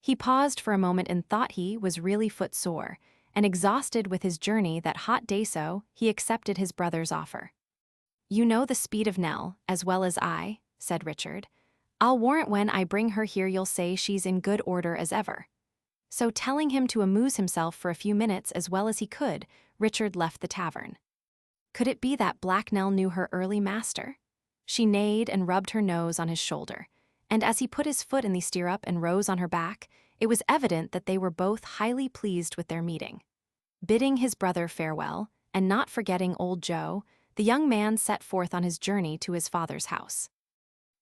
He paused for a moment and thought he was really footsore, and exhausted with his journey that hot day, so he accepted his brother's offer. "You know the speed of Nell, as well as I," said Richard. "I'll warrant when I bring her here you'll say she's in good order as ever." So telling him to amuse himself for a few minutes as well as he could, Richard left the tavern. Could it be that Black Nell knew her early master? She neighed and rubbed her nose on his shoulder, and as he put his foot in the stirrup and rose on her back, it was evident that they were both highly pleased with their meeting. Bidding his brother farewell, and not forgetting old Joe, the young man set forth on his journey to his father's house.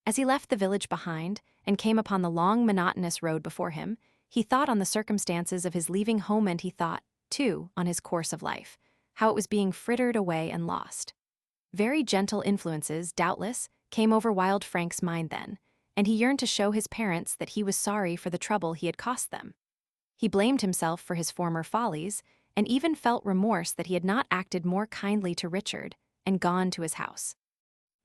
As he left the village behind and came upon the long, monotonous road before him, he thought on the circumstances of his leaving home, and he thought, too, on his course of life, how it was being frittered away and lost. Very gentle influences, doubtless, came over Wild Frank's mind then, and he yearned to show his parents that he was sorry for the trouble he had cost them. He blamed himself for his former follies, and even felt remorse that he had not acted more kindly to Richard and gone to his house.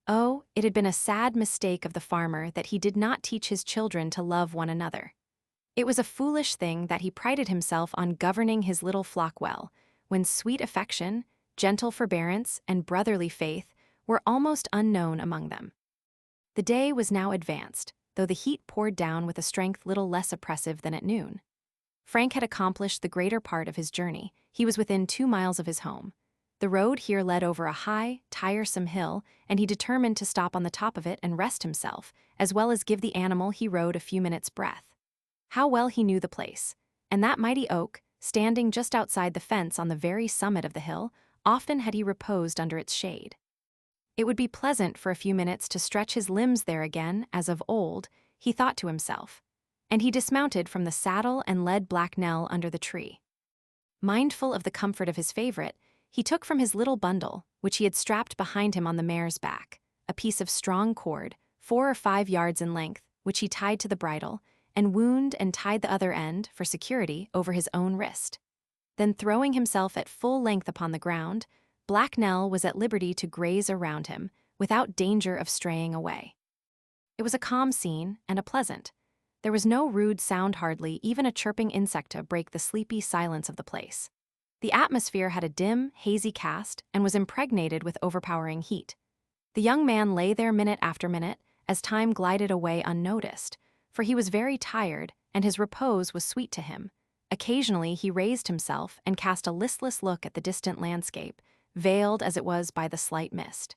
Oh, it had been a sad mistake of the farmer that he did not teach his children to love one another. It was a foolish thing that he prided himself on governing his little flock well, when sweet affection, gentle forbearance, and brotherly faith were almost unknown among them. The day was now advanced, though the heat poured down with a strength little less oppressive than at noon. Frank had accomplished the greater part of his journey. He was within 2 miles of his home. The road here led over a high, tiresome hill, and he determined to stop on the top of it and rest himself, as well as give the animal he rode a few minutes' breath. How well he knew the place, and that mighty oak, standing just outside the fence on the very summit of the hill, often had he reposed under its shade. It would be pleasant for a few minutes to stretch his limbs there again, as of old, he thought to himself, and he dismounted from the saddle and led Black Nell under the tree. Mindful of the comfort of his favorite, he took from his little bundle, which he had strapped behind him on the mare's back, a piece of strong cord, 4 or 5 yards in length, which he tied to the bridle, and wound and tied the other end, for security, over his own wrist. Then throwing himself at full length upon the ground, Black Nell was at liberty to graze around him, without danger of straying away. It was a calm scene, and a pleasant. There was no rude sound, hardly even a chirping insect to break the sleepy silence of the place. The atmosphere had a dim, hazy cast, and was impregnated with overpowering heat. The young man lay there minute after minute, as time glided away unnoticed, for he was very tired, and his repose was sweet to him. Occasionally he raised himself and cast a listless look at the distant landscape, veiled as it was by the slight mist.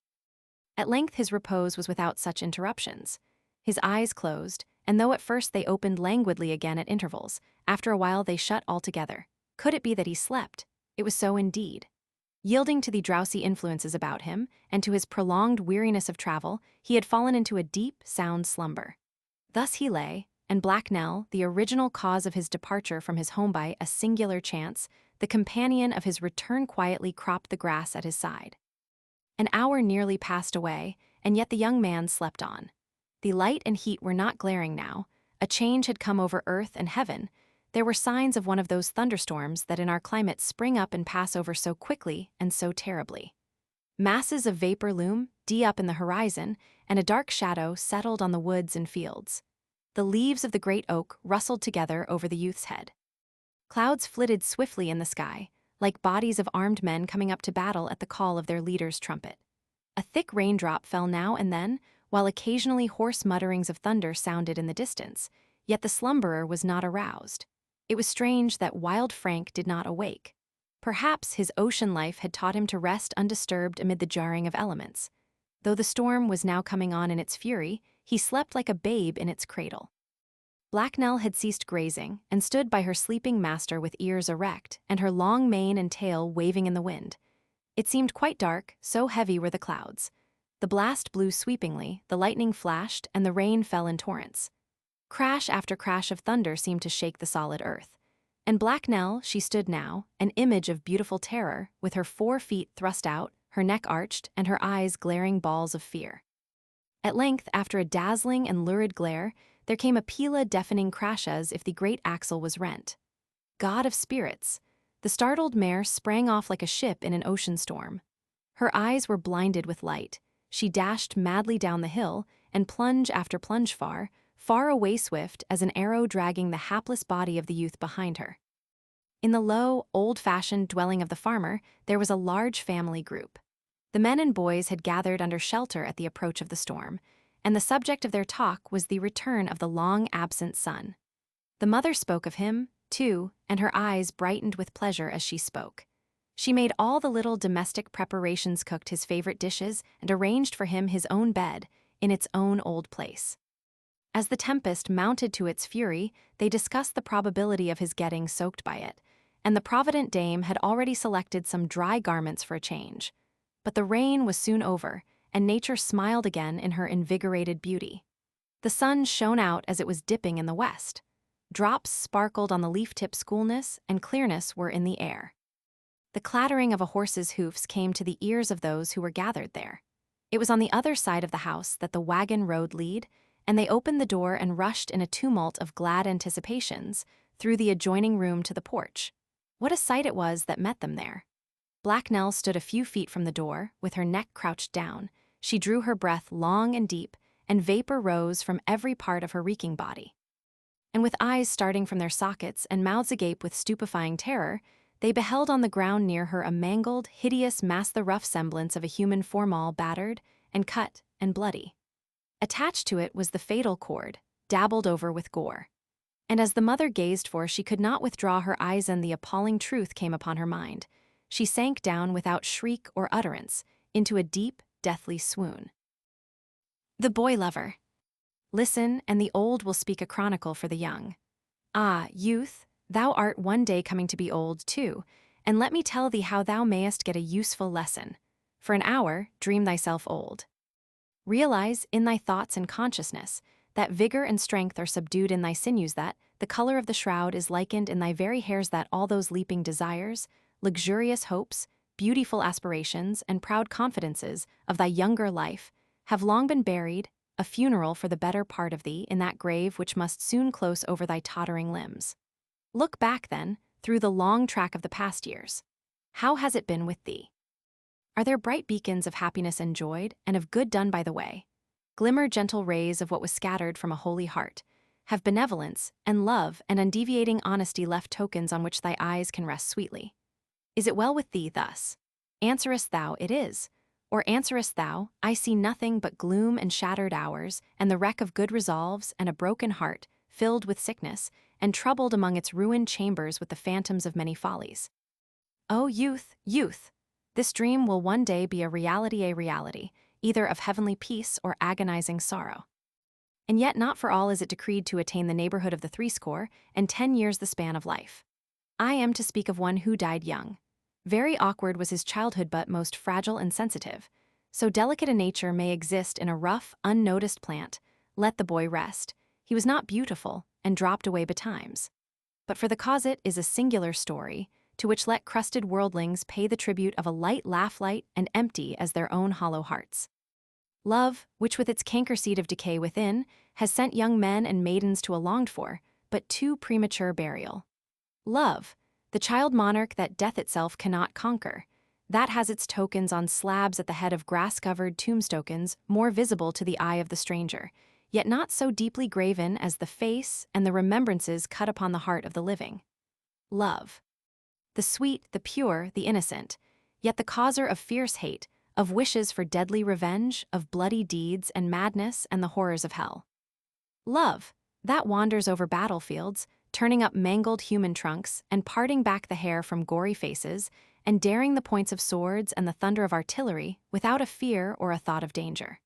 At length his repose was without such interruptions. His eyes closed, and though at first they opened languidly again at intervals, after a while they shut altogether. Could it be that he slept? It was so indeed. Yielding to the drowsy influences about him, and to his prolonged weariness of travel, he had fallen into a deep, sound slumber. Thus he lay, and Black Nell, the original cause of his departure from his home by a singular chance, the companion of his return, quietly cropped the grass at his side. An hour nearly passed away, and yet the young man slept on. The light and heat were not glaring now. A change had come over earth and heaven. There were signs of one of those thunderstorms that in our climate spring up and pass over so quickly and so terribly. Masses of vapor loom, up in the horizon, and a dark shadow settled on the woods and fields. The leaves of the great oak rustled together over the youth's head. Clouds flitted swiftly in the sky, like bodies of armed men coming up to battle at the call of their leader's trumpet. A thick raindrop fell now and then, while occasionally hoarse mutterings of thunder sounded in the distance, yet the slumberer was not aroused. It was strange that Wild Frank did not awake. Perhaps his ocean life had taught him to rest undisturbed amid the jarring of elements. Though the storm was now coming on in its fury, he slept like a babe in its cradle. Black Nell had ceased grazing and stood by her sleeping master with ears erect and her long mane and tail waving in the wind. It seemed quite dark, so heavy were the clouds. The blast blew sweepingly, the lightning flashed, and the rain fell in torrents. Crash after crash of thunder seemed to shake the solid earth. And Black Nell, she stood now, an image of beautiful terror, with her 4 feet thrust out, her neck arched, and her eyes glaring balls of fear. At length, after a dazzling and lurid glare, there came a peal deafening crash as if the great axle was rent. God of spirits! The startled mare sprang off like a ship in an ocean storm. Her eyes were blinded with light. She dashed madly down the hill, and plunge after plunge far far away swift as an arrow dragging the hapless body of the youth behind her. In the low, old-fashioned dwelling of the farmer, there was a large family group. The men and boys had gathered under shelter at the approach of the storm, and the subject of their talk was the return of the long-absent son. The mother spoke of him, too, and her eyes brightened with pleasure as she spoke. She made all the little domestic preparations, cooked his favorite dishes, and arranged for him his own bed, in its own old place. As the tempest mounted to its fury, they discussed the probability of his getting soaked by it, and the provident dame had already selected some dry garments for a change. But the rain was soon over, and nature smiled again in her invigorated beauty. The sun shone out as it was dipping in the west. Drops sparkled on the leaf-tips, coolness and clearness were in the air. The clattering of a horse's hoofs came to the ears of those who were gathered there. It was on the other side of the house that the wagon road led, and they opened the door and rushed in a tumult of glad anticipations through the adjoining room to the porch. What a sight it was that met them there! Black Nell stood a few feet from the door, with her neck crouched down. She drew her breath long and deep, and vapor rose from every part of her reeking body. And with eyes starting from their sockets and mouths agape with stupefying terror, they beheld on the ground near her a mangled, hideous mass, the rough semblance of a human form, all battered and cut and bloody. Attached to it was the fatal cord, dabbled over with gore. And as the mother gazed for, she could not withdraw her eyes, and the appalling truth came upon her mind. She sank down without shriek or utterance, into a deep, deathly swoon. The boy lover. Listen, and the old will speak a chronicle for the young. Ah, youth, thou art one day coming to be old too, and let me tell thee how thou mayest get a useful lesson. For an hour, dream thyself old. Realize, in thy thoughts and consciousness, that vigor and strength are subdued in thy sinews, that the color of the shroud is likened in thy very hairs, that all those leaping desires, luxurious hopes, beautiful aspirations, and proud confidences of thy younger life have long been buried, a funeral for the better part of thee, in that grave which must soon close over thy tottering limbs. Look back, then, through the long track of the past years. How has it been with thee? Are there bright beacons of happiness enjoyed, and of good done by the way? Glimmer gentle rays of what was scattered from a holy heart? Have benevolence, and love, and undeviating honesty left tokens on which thy eyes can rest sweetly? Is it well with thee thus? Answerest thou, it is? Or answerest thou, I see nothing but gloom and shattered hours, and the wreck of good resolves, and a broken heart, filled with sickness, and troubled among its ruined chambers with the phantoms of many follies? O youth, youth! This dream will one day be a reality, either of heavenly peace or agonizing sorrow. And yet not for all is it decreed to attain the neighborhood of the 60 years the span of life. I am to speak of one who died young. Very awkward was his childhood, but most fragile and sensitive. So delicate a nature may exist in a rough, unnoticed plant. Let the boy rest. He was not beautiful, and dropped away betimes. But for the cause it is a singular story, to which let crusted worldlings pay the tribute of a light laugh, light and empty as their own hollow hearts. Love, which with its canker seed of decay within, has sent young men and maidens to a longed-for, but too premature burial. Love, the child monarch that death itself cannot conquer, that has its tokens on slabs at the head of grass-covered tombstones, more visible to the eye of the stranger, yet not so deeply graven as the face and the remembrances cut upon the heart of the living. Love, the sweet, the pure, the innocent, yet the causer of fierce hate, of wishes for deadly revenge, of bloody deeds and madness and the horrors of hell. Love, that wanders over battlefields, turning up mangled human trunks and parting back the hair from gory faces, and daring the points of swords and the thunder of artillery without a fear or a thought of danger.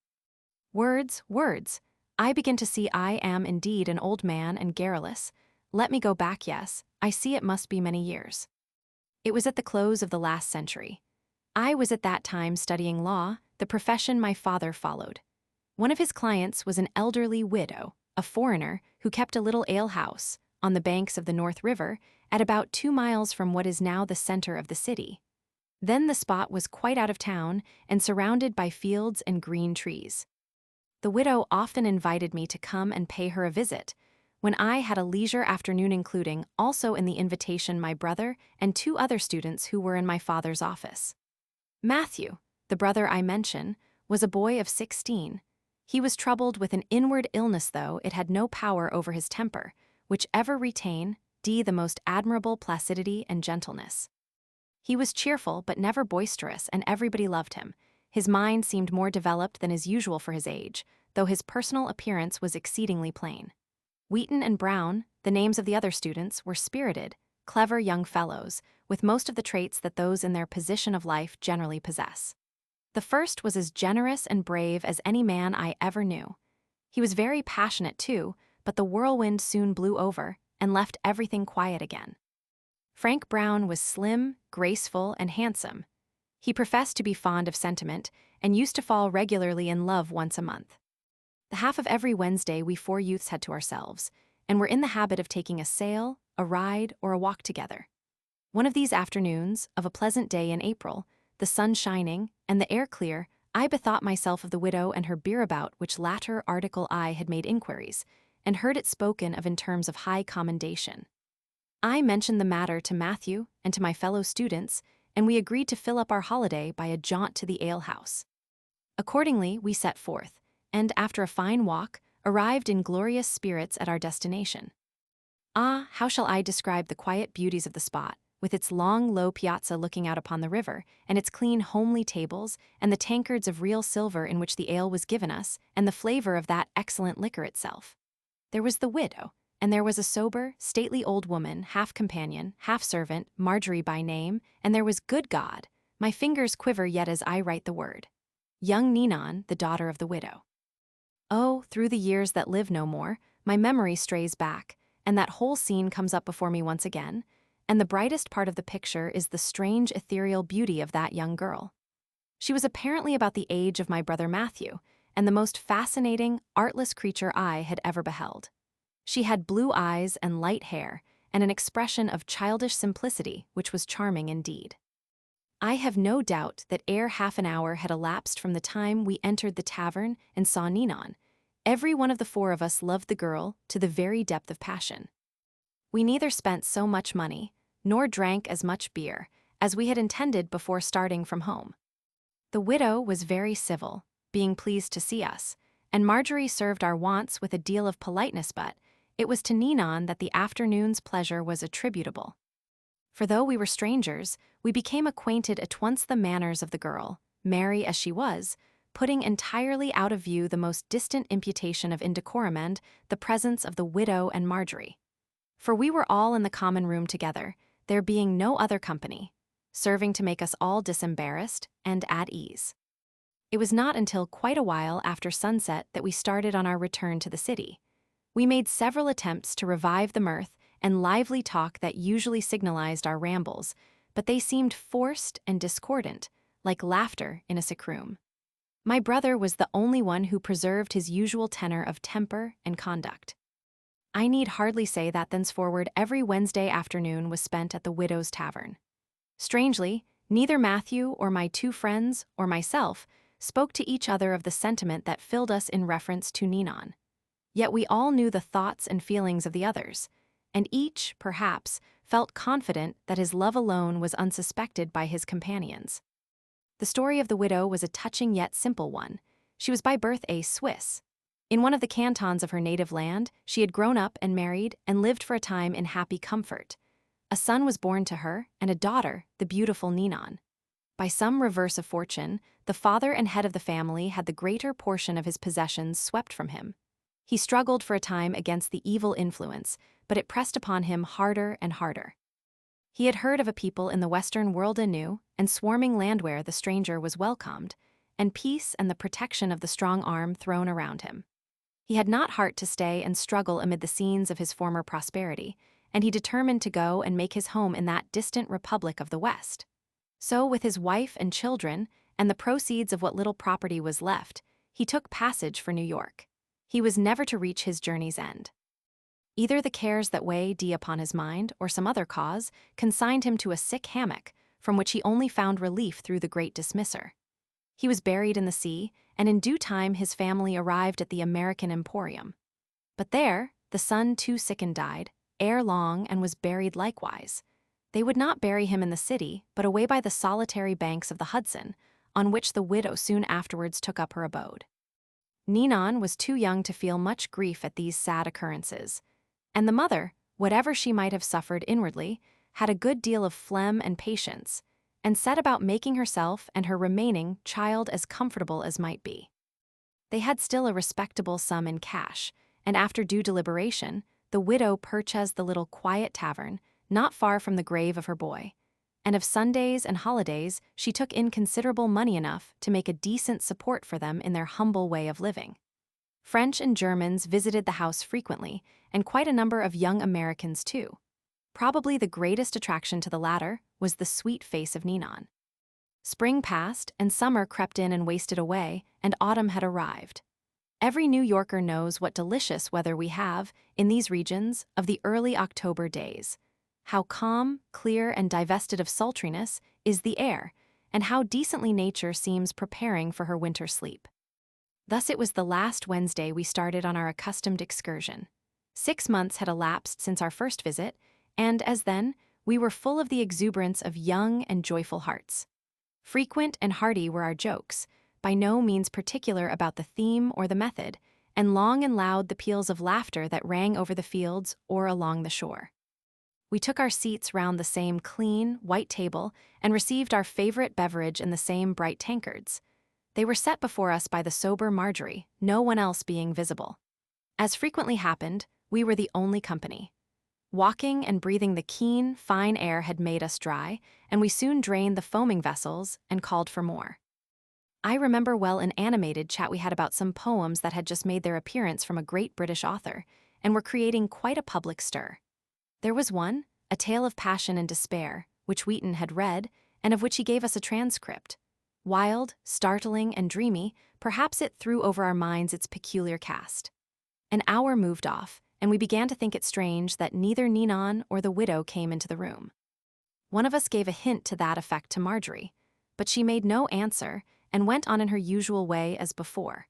Words, words! I begin to see I am indeed an old man and garrulous. Let me go back, yes, I see it must be many years. It was at the close of the last century. I was at that time studying law, the profession my father followed. One of his clients was an elderly widow, a foreigner who kept a little alehouse on the banks of the North River at about 2 miles from what is now the center of the city. Then the spot was quite out of town and surrounded by fields and green trees. The widow often invited me to come and pay her a visit, when I had a leisure afternoon, including also in the invitation my brother and 2 other students who were in my father's office. Matthew, the brother I mention, was a boy of 16. He was troubled with an inward illness, though it had no power over his temper, which ever retain the most admirable placidity and gentleness. He was cheerful but never boisterous, and everybody loved him. His mind seemed more developed than is usual for his age, though his personal appearance was exceedingly plain. Wheaton and Brown, the names of the other students, were spirited, clever young fellows, with most of the traits that those in their position of life generally possess. The first was as generous and brave as any man I ever knew. He was very passionate, too, but the whirlwind soon blew over and left everything quiet again. Frank Brown was slim, graceful, and handsome. He professed to be fond of sentiment and used to fall regularly in love once a month. The half of every Wednesday we four youths had to ourselves, and were in the habit of taking a sail, a ride, or a walk together. One of these afternoons, of a pleasant day in April, the sun shining, and the air clear, I bethought myself of the widow and her beer, about which latter article I had made inquiries, and heard it spoken of in terms of high commendation. I mentioned the matter to Matthew and to my fellow students, and we agreed to fill up our holiday by a jaunt to the alehouse. Accordingly, we set forth, and after a fine walk, arrived in glorious spirits at our destination. Ah, how shall I describe the quiet beauties of the spot, with its long, low piazza looking out upon the river, and its clean, homely tables, and the tankards of real silver in which the ale was given us, and the flavor of that excellent liquor itself. There was the widow, and there was a sober, stately old woman, half companion, half servant, Marjorie by name, and there was, good God, my fingers quiver yet as I write the word, young Ninon, the daughter of the widow. Oh, through the years that live no more, my memory strays back, and that whole scene comes up before me once again, and the brightest part of the picture is the strange ethereal beauty of that young girl. She was apparently about the age of my brother Matthew, and the most fascinating, artless creature I had ever beheld. She had blue eyes and light hair, and an expression of childish simplicity which was charming indeed. I have no doubt that ere half an hour had elapsed from the time we entered the tavern and saw Ninon, every one of the four of us loved the girl to the very depth of passion. We neither spent so much money, nor drank as much beer, as we had intended before starting from home. The widow was very civil, being pleased to see us, and Marjorie served our wants with a deal of politeness, but it was to Ninon that the afternoon's pleasure was attributable. For though we were strangers, we became acquainted at once the manners of the girl, merry as she was, putting entirely out of view the most distant imputation of indecorum and the presence of the widow and Marjorie. For we were all in the common room together, there being no other company, serving to make us all disembarrassed and at ease. It was not until quite a while after sunset that we started on our return to the city. We made several attempts to revive the mirth and lively talk that usually signalized our rambles, but they seemed forced and discordant, like laughter in a sick room. My brother was the only one who preserved his usual tenor of temper and conduct. I need hardly say that thenceforward every Wednesday afternoon was spent at the widow's tavern. Strangely, neither Matthew or my two friends or myself spoke to each other of the sentiment that filled us in reference to Ninon. Yet we all knew the thoughts and feelings of the others, and each, perhaps, felt confident that his love alone was unsuspected by his companions. The story of the widow was a touching yet simple one. She was by birth a Swiss. In one of the cantons of her native land, she had grown up and married and lived for a time in happy comfort. A son was born to her, and a daughter, the beautiful Ninon. By some reverse of fortune, the father and head of the family had the greater portion of his possessions swept from him. He struggled for a time against the evil influence, but it pressed upon him harder and harder. He had heard of a people in the western world anew, and swarming land where the stranger was welcomed, and peace and the protection of the strong arm thrown around him. He had not heart to stay and struggle amid the scenes of his former prosperity, and he determined to go and make his home in that distant republic of the West. So, with his wife and children, and the proceeds of what little property was left, he took passage for New York. He was never to reach his journey's end. Either the cares that weighed upon his mind, or some other cause, consigned him to a sick hammock, from which he only found relief through the great dismisser. He was buried in the sea, and in due time his family arrived at the American Emporium. But there, the son too sick and died, ere long, and was buried likewise. They would not bury him in the city, but away by the solitary banks of the Hudson, on which the widow soon afterwards took up her abode. Ninon was too young to feel much grief at these sad occurrences, and the mother, whatever she might have suffered inwardly, had a good deal of phlegm and patience, and set about making herself and her remaining child as comfortable as might be. They had still a respectable sum in cash, and after due deliberation, the widow purchased the little quiet tavern, not far from the grave of her boy, and of Sundays and holidays she took in considerable money enough to make a decent support for them in their humble way of living. French and Germans visited the house frequently, and quite a number of young Americans too. Probably the greatest attraction to the latter was the sweet face of Ninon. Spring passed, and summer crept in and wasted away, and autumn had arrived. Every New Yorker knows what delicious weather we have, in these regions, of the early October days. How calm, clear, and divested of sultriness is the air, and how decently nature seems preparing for her winter sleep. Thus it was the last Wednesday we started on our accustomed excursion. 6 months had elapsed since our first visit, and, as then, we were full of the exuberance of young and joyful hearts. Frequent and hearty were our jokes, by no means particular about the theme or the method, and long and loud the peals of laughter that rang over the fields or along the shore. We took our seats round the same clean, white table and received our favorite beverage in the same bright tankards. They were set before us by the sober Marjorie, no one else being visible. As frequently happened, we were the only company. Walking and breathing the keen, fine air had made us dry, and we soon drained the foaming vessels and called for more. I remember well an animated chat we had about some poems that had just made their appearance from a great British author, and were creating quite a public stir. There was one, A Tale of Passion and Despair, which Wheaton had read, and of which he gave us a transcript. Wild, startling, and dreamy, perhaps it threw over our minds its peculiar cast. An hour moved off, and we began to think it strange that neither Ninon or the widow came into the room. One of us gave a hint to that effect to Marjorie, but she made no answer and went on in her usual way as before.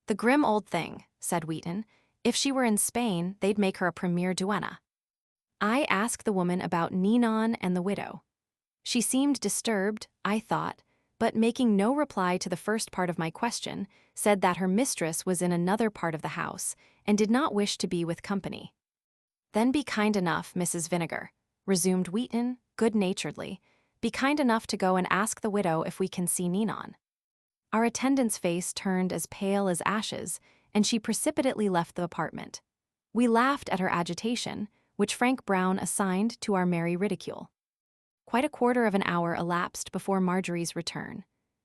"The grim old thing," said Wheaton. "If she were in Spain, they'd make her a premier duenna." I asked the woman about Ninon and the widow. She seemed disturbed, I thought, but making no reply to the first part of my question, said that her mistress was in another part of the house and did not wish to be with company. "Then be kind enough, Mrs. Vinegar," resumed Wheaton, good-naturedly, "be kind enough to go and ask the widow if we can see Ninon." Our attendant's face turned as pale as ashes, and she precipitately left the apartment. We laughed at her agitation, which Frank Brown assigned to our merry ridicule. Quite a quarter of an hour elapsed before Marjorie's return.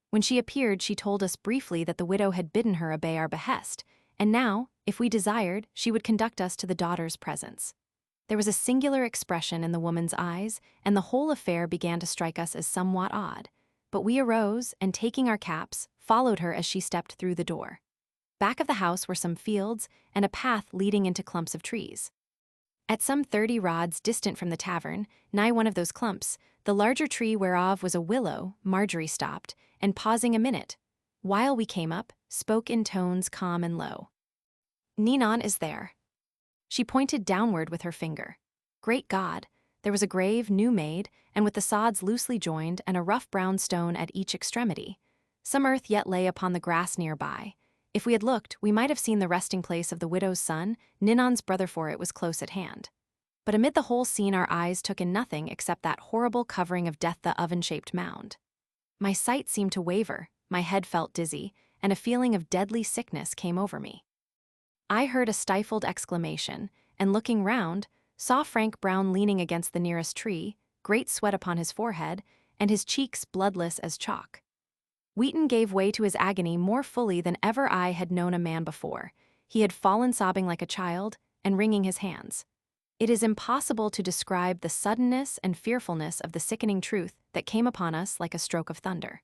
When she appeared, she told us briefly that the widow had bidden her obey our behest, and now, if we desired, she would conduct us to the daughter's presence. There was a singular expression in the woman's eyes, and the whole affair began to strike us as somewhat odd, but we arose and, taking our caps, followed her as she stepped through the door. Back of the house were some fields and a path leading into clumps of trees. At some 30 rods distant from the tavern, nigh one of those clumps, the larger tree whereof was a willow, Marjorie stopped, and pausing a minute, while we came up, spoke in tones calm and low. "Ninon is there." She pointed downward with her finger. Great God! There was a grave new made, and with the sods loosely joined and a rough brown stone at each extremity. Some earth yet lay upon the grass near by. If we had looked, we might have seen the resting place of the widow's son. Ninon's brother for it was close at hand. But amid the whole scene our eyes took in nothing except that horrible covering of death, the oven-shaped mound. My sight seemed to waver, my head felt dizzy, and a feeling of deadly sickness came over me. I heard a stifled exclamation, and looking round, saw Frank Brown leaning against the nearest tree, great sweat upon his forehead, and his cheeks bloodless as chalk. Wheaton gave way to his agony more fully than ever I had known a man before. He had fallen sobbing like a child, and wringing his hands. It is impossible to describe the suddenness and fearfulness of the sickening truth that came upon us like a stroke of thunder.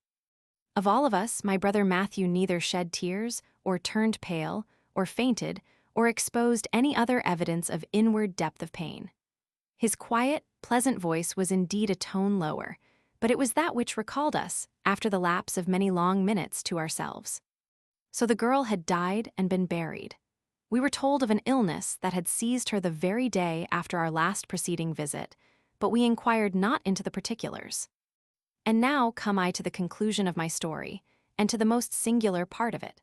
Of all of us, my brother Matthew neither shed tears, or turned pale, or fainted, or exposed any other evidence of inward depth of pain. His quiet, pleasant voice was indeed a tone lower, but it was that which recalled us, after the lapse of many long minutes, to ourselves. So the girl had died and been buried. We were told of an illness that had seized her the very day after our last preceding visit, but we inquired not into the particulars. And now come I to the conclusion of my story, and to the most singular part of it.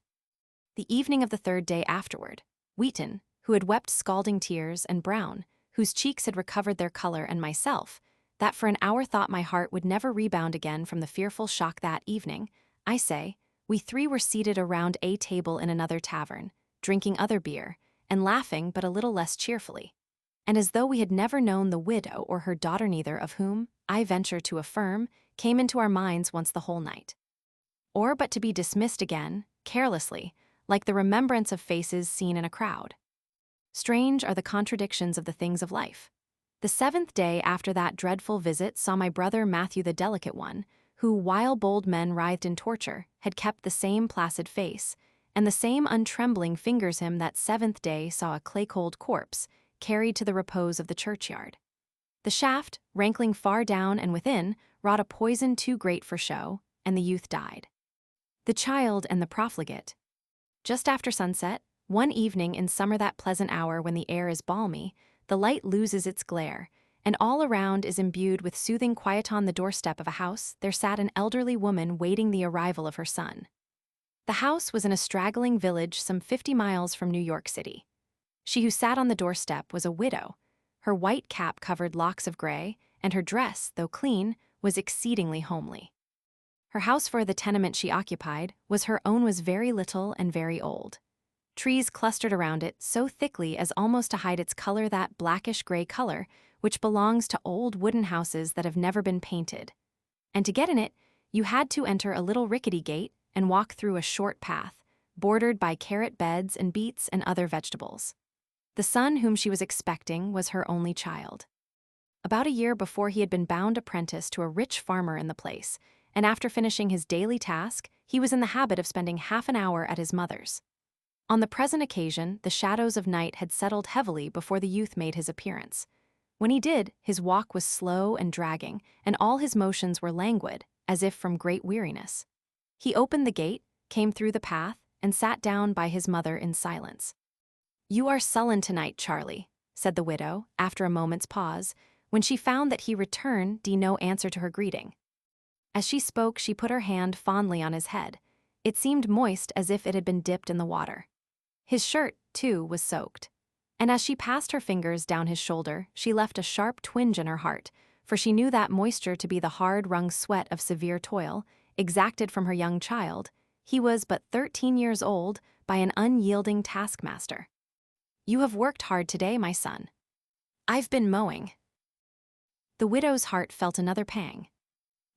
The evening of the third day afterward, Wheaton, who had wept scalding tears, and Brown, whose cheeks had recovered their color, and myself, that for an hour thought my heart would never rebound again from the fearful shock that evening, I say, we three were seated around a table in another tavern, drinking other beer, and laughing but a little less cheerfully, and as though we had never known the widow or her daughter, neither of whom, I venture to affirm, came into our minds once the whole night. Or but to be dismissed again, carelessly, like the remembrance of faces seen in a crowd. Strange are the contradictions of the things of life. The 7th day after that dreadful visit saw my brother Matthew the delicate one, who, while bold men writhed in torture, had kept the same placid face, and the same untrembling fingers him that 7th day saw a clay-cold corpse, carried to the repose of the churchyard. The shaft, rankling far down and within, wrought a poison too great for show, and the youth died. The child and the profligate. Just after sunset, one evening in summer, that pleasant hour when the air is balmy, the light loses its glare, and all around is imbued with soothing quiet. On the doorstep of a house there sat an elderly woman waiting the arrival of her son. The house was in a straggling village some 50 miles from New York City. She who sat on the doorstep was a widow. Her white cap covered locks of gray, and her dress, though clean, was exceedingly homely. Her house, for the tenement she occupied, her own, was very little and very old. Trees clustered around it so thickly as almost to hide its color, that blackish-gray color which belongs to old wooden houses that have never been painted. And to get in it, you had to enter a little rickety gate and walk through a short path, bordered by carrot beds and beets and other vegetables. The son whom she was expecting was her only child. About a year before, he had been bound apprentice to a rich farmer in the place, and after finishing his daily task, he was in the habit of spending half an hour at his mother's. On the present occasion, the shadows of night had settled heavily before the youth made his appearance. When he did, his walk was slow and dragging, and all his motions were languid, as if from great weariness. He opened the gate, came through the path, and sat down by his mother in silence. "You are sullen tonight, Charlie," said the widow, after a moment's pause, when she found that he returned no answer to her greeting. As she spoke, she put her hand fondly on his head. It seemed moist, as if it had been dipped in the water. His shirt, too, was soaked. And as she passed her fingers down his shoulder, she left a sharp twinge in her heart, for she knew that moisture to be the hard-wrung sweat of severe toil, exacted from her young child. He was but 13 years old, by an unyielding taskmaster. "You have worked hard today, my son." "I've been mowing." The widow's heart felt another pang.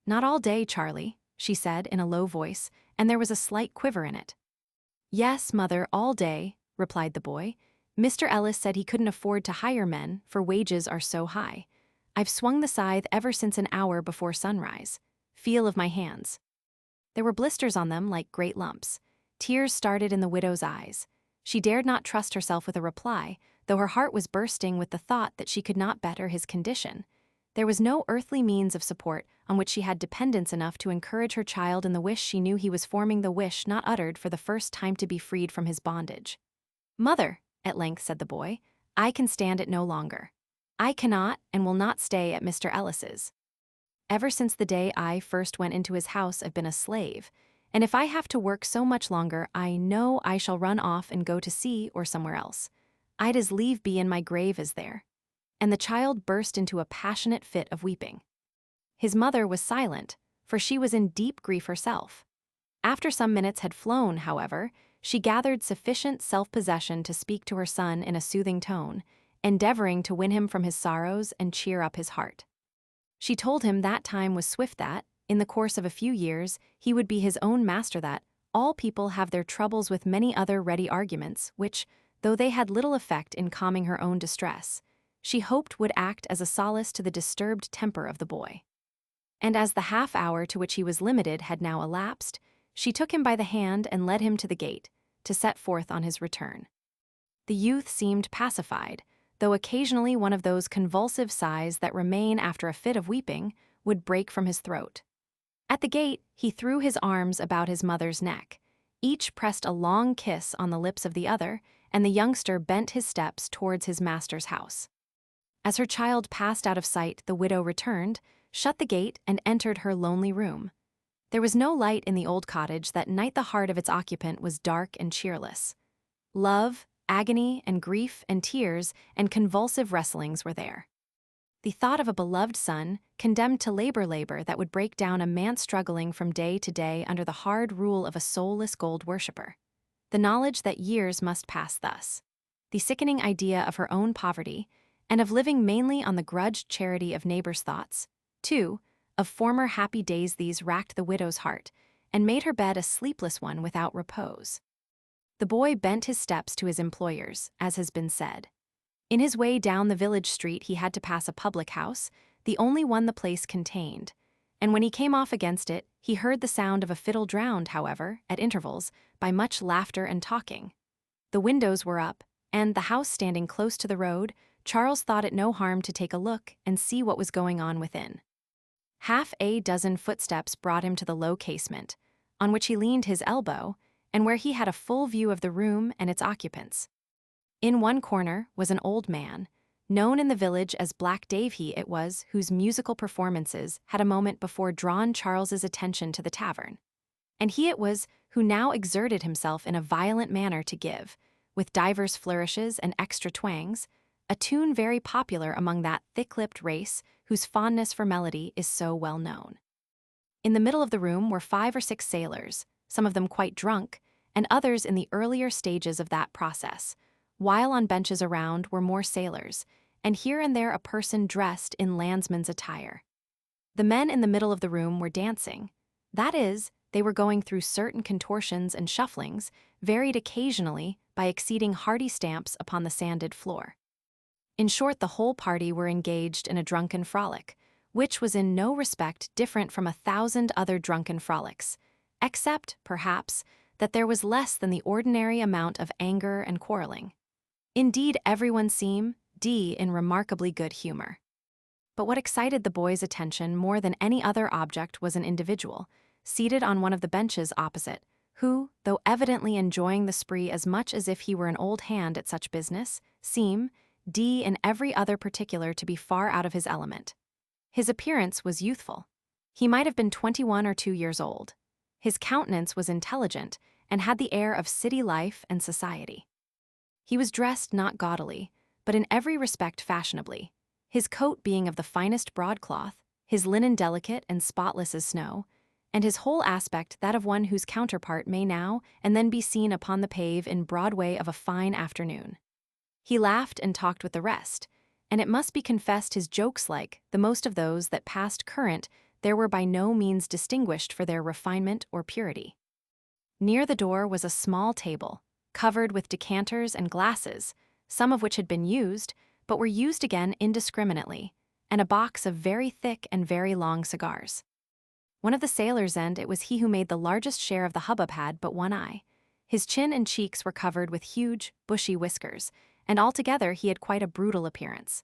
"Not all day, Charlie," she said in a low voice, and there was a slight quiver in it. "Yes, mother, all day," replied the boy. "Mr. Ellis said he couldn't afford to hire men, for wages are so high. I've swung the scythe ever since an hour before sunrise. Feel of my hands." There were blisters on them like great lumps. Tears started in the widow's eyes. She dared not trust herself with a reply, though her heart was bursting with the thought that she could not better his condition. There was no earthly means of support on which she had dependence enough to encourage her child in the wish she knew he was forming, the wish not uttered for the first time, to be freed from his bondage. "Mother," at length said the boy, "I can stand it no longer. I cannot and will not stay at Mr. Ellis's. Ever since the day I first went into his house I've been a slave, and if I have to work so much longer, I know I shall run off and go to sea or somewhere else. I'd as lieve be in my grave as there." And the child burst into a passionate fit of weeping. His mother was silent, for she was in deep grief herself. After some minutes had flown, however, she gathered sufficient self-possession to speak to her son in a soothing tone, endeavoring to win him from his sorrows and cheer up his heart. She told him that time was swift, that, in the course of a few years, he would be his own master, that all people have their troubles, with many other ready arguments, which, though they had little effect in calming her own distress, she hoped would act as a solace to the disturbed temper of the boy. And as the half-hour to which he was limited had now elapsed, she took him by the hand and led him to the gate, to set forth on his return. The youth seemed pacified, though occasionally one of those convulsive sighs that remain after a fit of weeping would break from his throat. At the gate, he threw his arms about his mother's neck. Each pressed a long kiss on the lips of the other, and the youngster bent his steps towards his master's house. As her child passed out of sight, the widow returned, shut the gate, and entered her lonely room. There was no light in the old cottage that night. The heart of its occupant was dark and cheerless. Love, agony and grief and tears and convulsive wrestlings were there. The thought of a beloved son, condemned to labor that would break down a man struggling from day to day under the hard rule of a soulless gold worshipper. The knowledge that years must pass thus. The sickening idea of her own poverty, and of living mainly on the grudged charity of neighbors' thoughts, too, of former happy days. These racked the widow's heart, and made her bed a sleepless one without repose. The boy bent his steps to his employers, as has been said. In his way down the village street he had to pass a public house, the only one the place contained, and when he came off against it, he heard the sound of a fiddle, drowned, however, at intervals, by much laughter and talking. The windows were up, and, the house standing close to the road, Charles thought it no harm to take a look and see what was going on within. Half a dozen footsteps brought him to the low casement, on which he leaned his elbow, and where he had a full view of the room and its occupants. In one corner was an old man, known in the village as Black Dave. He it was whose musical performances had a moment before drawn Charles's attention to the tavern. And he it was who now exerted himself in a violent manner to give, with divers flourishes and extra twangs, a tune very popular among that thick-lipped race whose fondness for melody is so well known. In the middle of the room were 5 or 6 sailors, some of them quite drunk, and others in the earlier stages of that process, while on benches around were more sailors, and here and there a person dressed in landsman's attire. The men in the middle of the room were dancing. That is, they were going through certain contortions and shufflings, varied occasionally by exceeding hearty stamps upon the sanded floor. In short, the whole party were engaged in a drunken frolic, which was in no respect different from 1,000 other drunken frolics, except, perhaps, that there was less than the ordinary amount of anger and quarreling. Indeed, everyone seemed in remarkably good humor. But what excited the boy's attention more than any other object was an individual, seated on one of the benches opposite, who, though evidently enjoying the spree as much as if he were an old hand at such business, seemed, in every other particular, to be far out of his element. His appearance was youthful. He might have been 21 or 2 years old. His countenance was intelligent, and had the air of city life and society. He was dressed not gaudily, but in every respect fashionably, his coat being of the finest broadcloth, his linen delicate and spotless as snow, and his whole aspect that of one whose counterpart may now and then be seen upon the pave in Broadway of a fine afternoon. He laughed and talked with the rest, and it must be confessed his jokes, like the most of those that passed current, there were by no means distinguished for their refinement or purity. Near the door was a small table, covered with decanters and glasses, some of which had been used, but were used again indiscriminately, and a box of very thick and very long cigars. One of the sailors, and it was he who made the largest share of the hubbub, had but one eye. His chin and cheeks were covered with huge, bushy whiskers, and altogether he had quite a brutal appearance.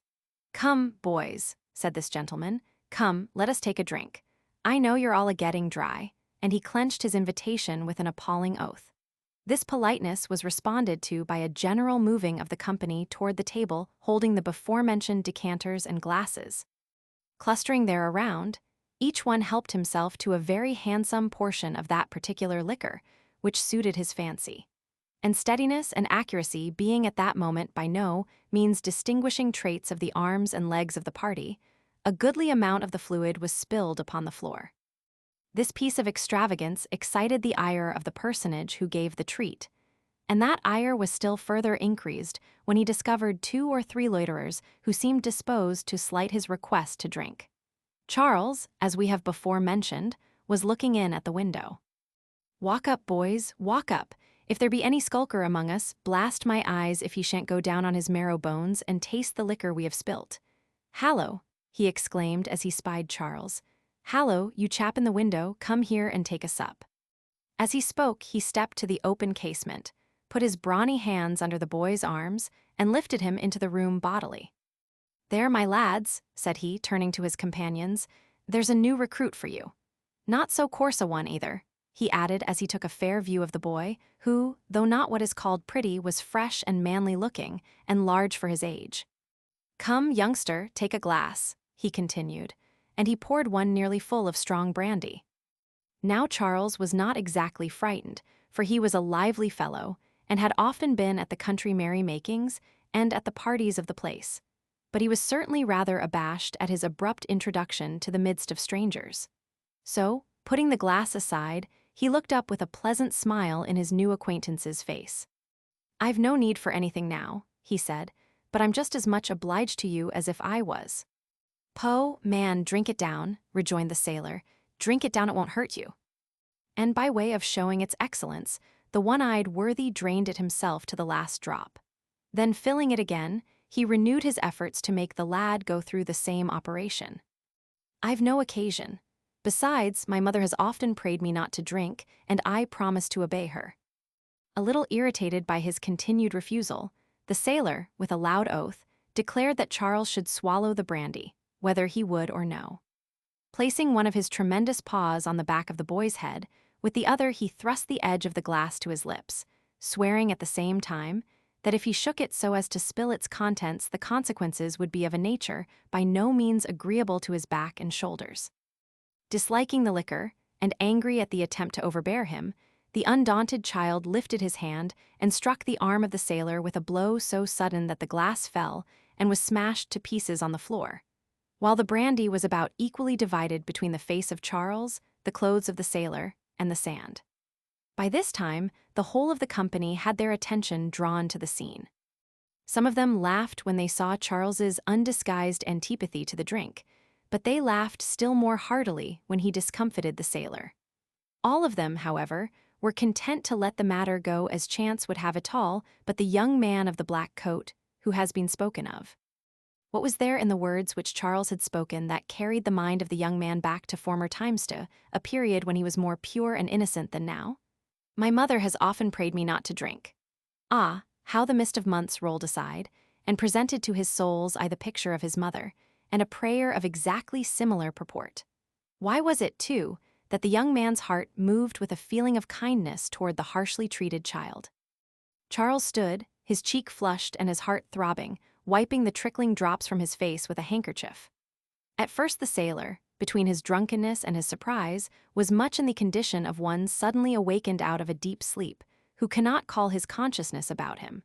"Come, boys," said this gentleman, "come, let us take a drink. I know you're all a-getting dry," and he clenched his invitation with an appalling oath. This politeness was responded to by a general moving of the company toward the table holding the before-mentioned decanters and glasses. Clustering there around, each one helped himself to a very handsome portion of that particular liquor, which suited his fancy. And steadiness and accuracy being at that moment by no means distinguishing traits of the arms and legs of the party, a goodly amount of the fluid was spilled upon the floor. This piece of extravagance excited the ire of the personage who gave the treat, and that ire was still further increased when he discovered 2 or 3 loiterers who seemed disposed to slight his request to drink. Charles, as we have before mentioned, was looking in at the window. "Walk up, boys, walk up. If there be any skulker among us, blast my eyes if he shan't go down on his marrow bones and taste the liquor we have spilt. Hallo," he exclaimed as he spied Charles. "Hallo, you chap in the window, come here and take a sup." As he spoke, he stepped to the open casement, put his brawny hands under the boy's arms, and lifted him into the room bodily. "There, my lads," said he, turning to his companions, "there's a new recruit for you. Not so coarse a one, either," he added as he took a fair view of the boy, who, though not what is called pretty, was fresh and manly-looking, and large for his age. "Come, youngster, take a glass," he continued, and he poured one nearly full of strong brandy. Now Charles was not exactly frightened, for he was a lively fellow, and had often been at the country merry-makings and at the parties of the place. But he was certainly rather abashed at his abrupt introduction to the midst of strangers. So, putting the glass aside, he looked up with a pleasant smile in his new acquaintance's face. "I've no need for anything now," he said, "but I'm just as much obliged to you as if I was." "Poe, man, drink it down," rejoined the sailor. "Drink it down, it won't hurt you." And by way of showing its excellence, the one-eyed worthy drained it himself to the last drop. Then, filling it again, he renewed his efforts to make the lad go through the same operation. "I've no occasion. Besides, my mother has often prayed me not to drink, and I promise to obey her." A little irritated by his continued refusal, the sailor, with a loud oath, declared that Charles should swallow the brandy, whether he would or no. Placing one of his tremendous paws on the back of the boy's head, with the other he thrust the edge of the glass to his lips, swearing at the same time that if he shook it so as to spill its contents, the consequences would be of a nature by no means agreeable to his back and shoulders. Disliking the liquor, and angry at the attempt to overbear him, the undaunted child lifted his hand and struck the arm of the sailor with a blow so sudden that the glass fell and was smashed to pieces on the floor, while the brandy was about equally divided between the face of Charles, the clothes of the sailor, and the sand. By this time, the whole of the company had their attention drawn to the scene. Some of them laughed when they saw Charles's undisguised antipathy to the drink, but they laughed still more heartily when he discomfited the sailor. All of them, however, were content to let the matter go as chance would have it all, but the young man of the black coat, who has been spoken of. What was there in the words which Charles had spoken that carried the mind of the young man back to former times, to a period when he was more pure and innocent than now? "My mother has often prayed me not to drink." Ah, how the mist of months rolled aside, and presented to his soul's eye the picture of his mother, and a prayer of exactly similar purport. Why was it, too, that the young man's heart moved with a feeling of kindness toward the harshly treated child? Charles stood, his cheek flushed and his heart throbbing, wiping the trickling drops from his face with a handkerchief. At first the sailor, between his drunkenness and his surprise, was much in the condition of one suddenly awakened out of a deep sleep, who cannot call his consciousness about him.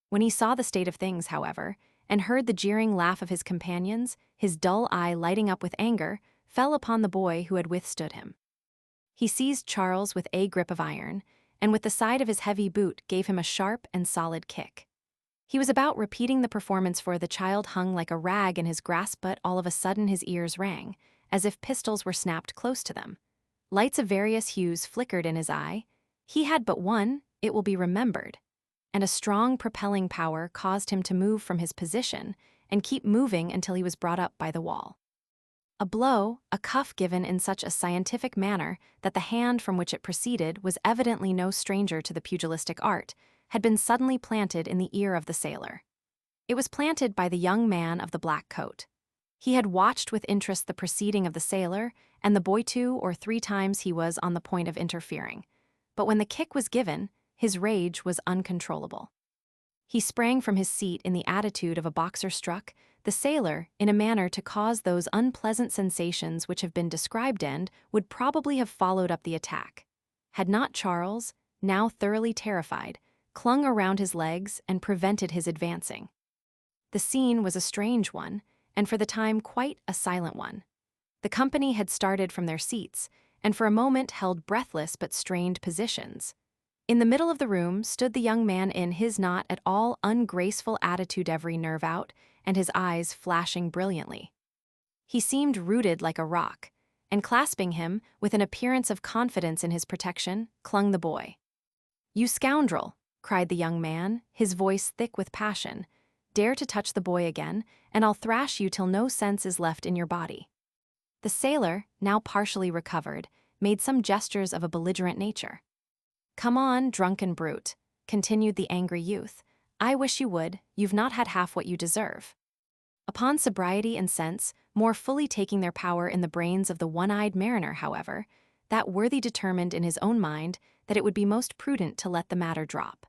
When he saw the state of things, however, and heard the jeering laugh of his companions, his dull eye lighting up with anger, fell upon the boy who had withstood him. He seized Charles with a grip of iron, and with the side of his heavy boot gave him a sharp and solid kick. He was about repeating the performance, for the child hung like a rag in his grasp, but all of a sudden his ears rang, as if pistols were snapped close to them. Lights of various hues flickered in his eye. He had but one, it will be remembered, and a strong propelling power caused him to move from his position and keep moving until he was brought up by the wall. A blow, a cuff given in such a scientific manner that the hand from which it proceeded was evidently no stranger to the pugilistic art, had been suddenly planted in the ear of the sailor. It was planted by the young man of the black coat. He had watched with interest the proceeding of the sailor, and the boy 2 or 3 times he was on the point of interfering. But when the kick was given, his rage was uncontrollable. He sprang from his seat in the attitude of a boxer struck, the sailor, in a manner to cause those unpleasant sensations which have been described, and would probably have followed up the attack, had not Charles, now thoroughly terrified, clung around his legs and prevented his advancing. The scene was a strange one, and for the time quite a silent one. The company had started from their seats, and for a moment held breathless but strained positions. In the middle of the room stood the young man in his not at all ungraceful attitude, every nerve out, and his eyes flashing brilliantly. He seemed rooted like a rock, and clasping him, with an appearance of confidence in his protection, clung the boy. "You scoundrel!" cried the young man, his voice thick with passion. "Dare to touch the boy again, and I'll thrash you till no sense is left in your body." The sailor, now partially recovered, made some gestures of a belligerent nature. "Come on, drunken brute," continued the angry youth. "I wish you would, you've not had half what you deserve." Upon sobriety and sense, more fully taking their power in the brains of the one-eyed mariner, however, that worthy determined in his own mind that it would be most prudent to let the matter drop.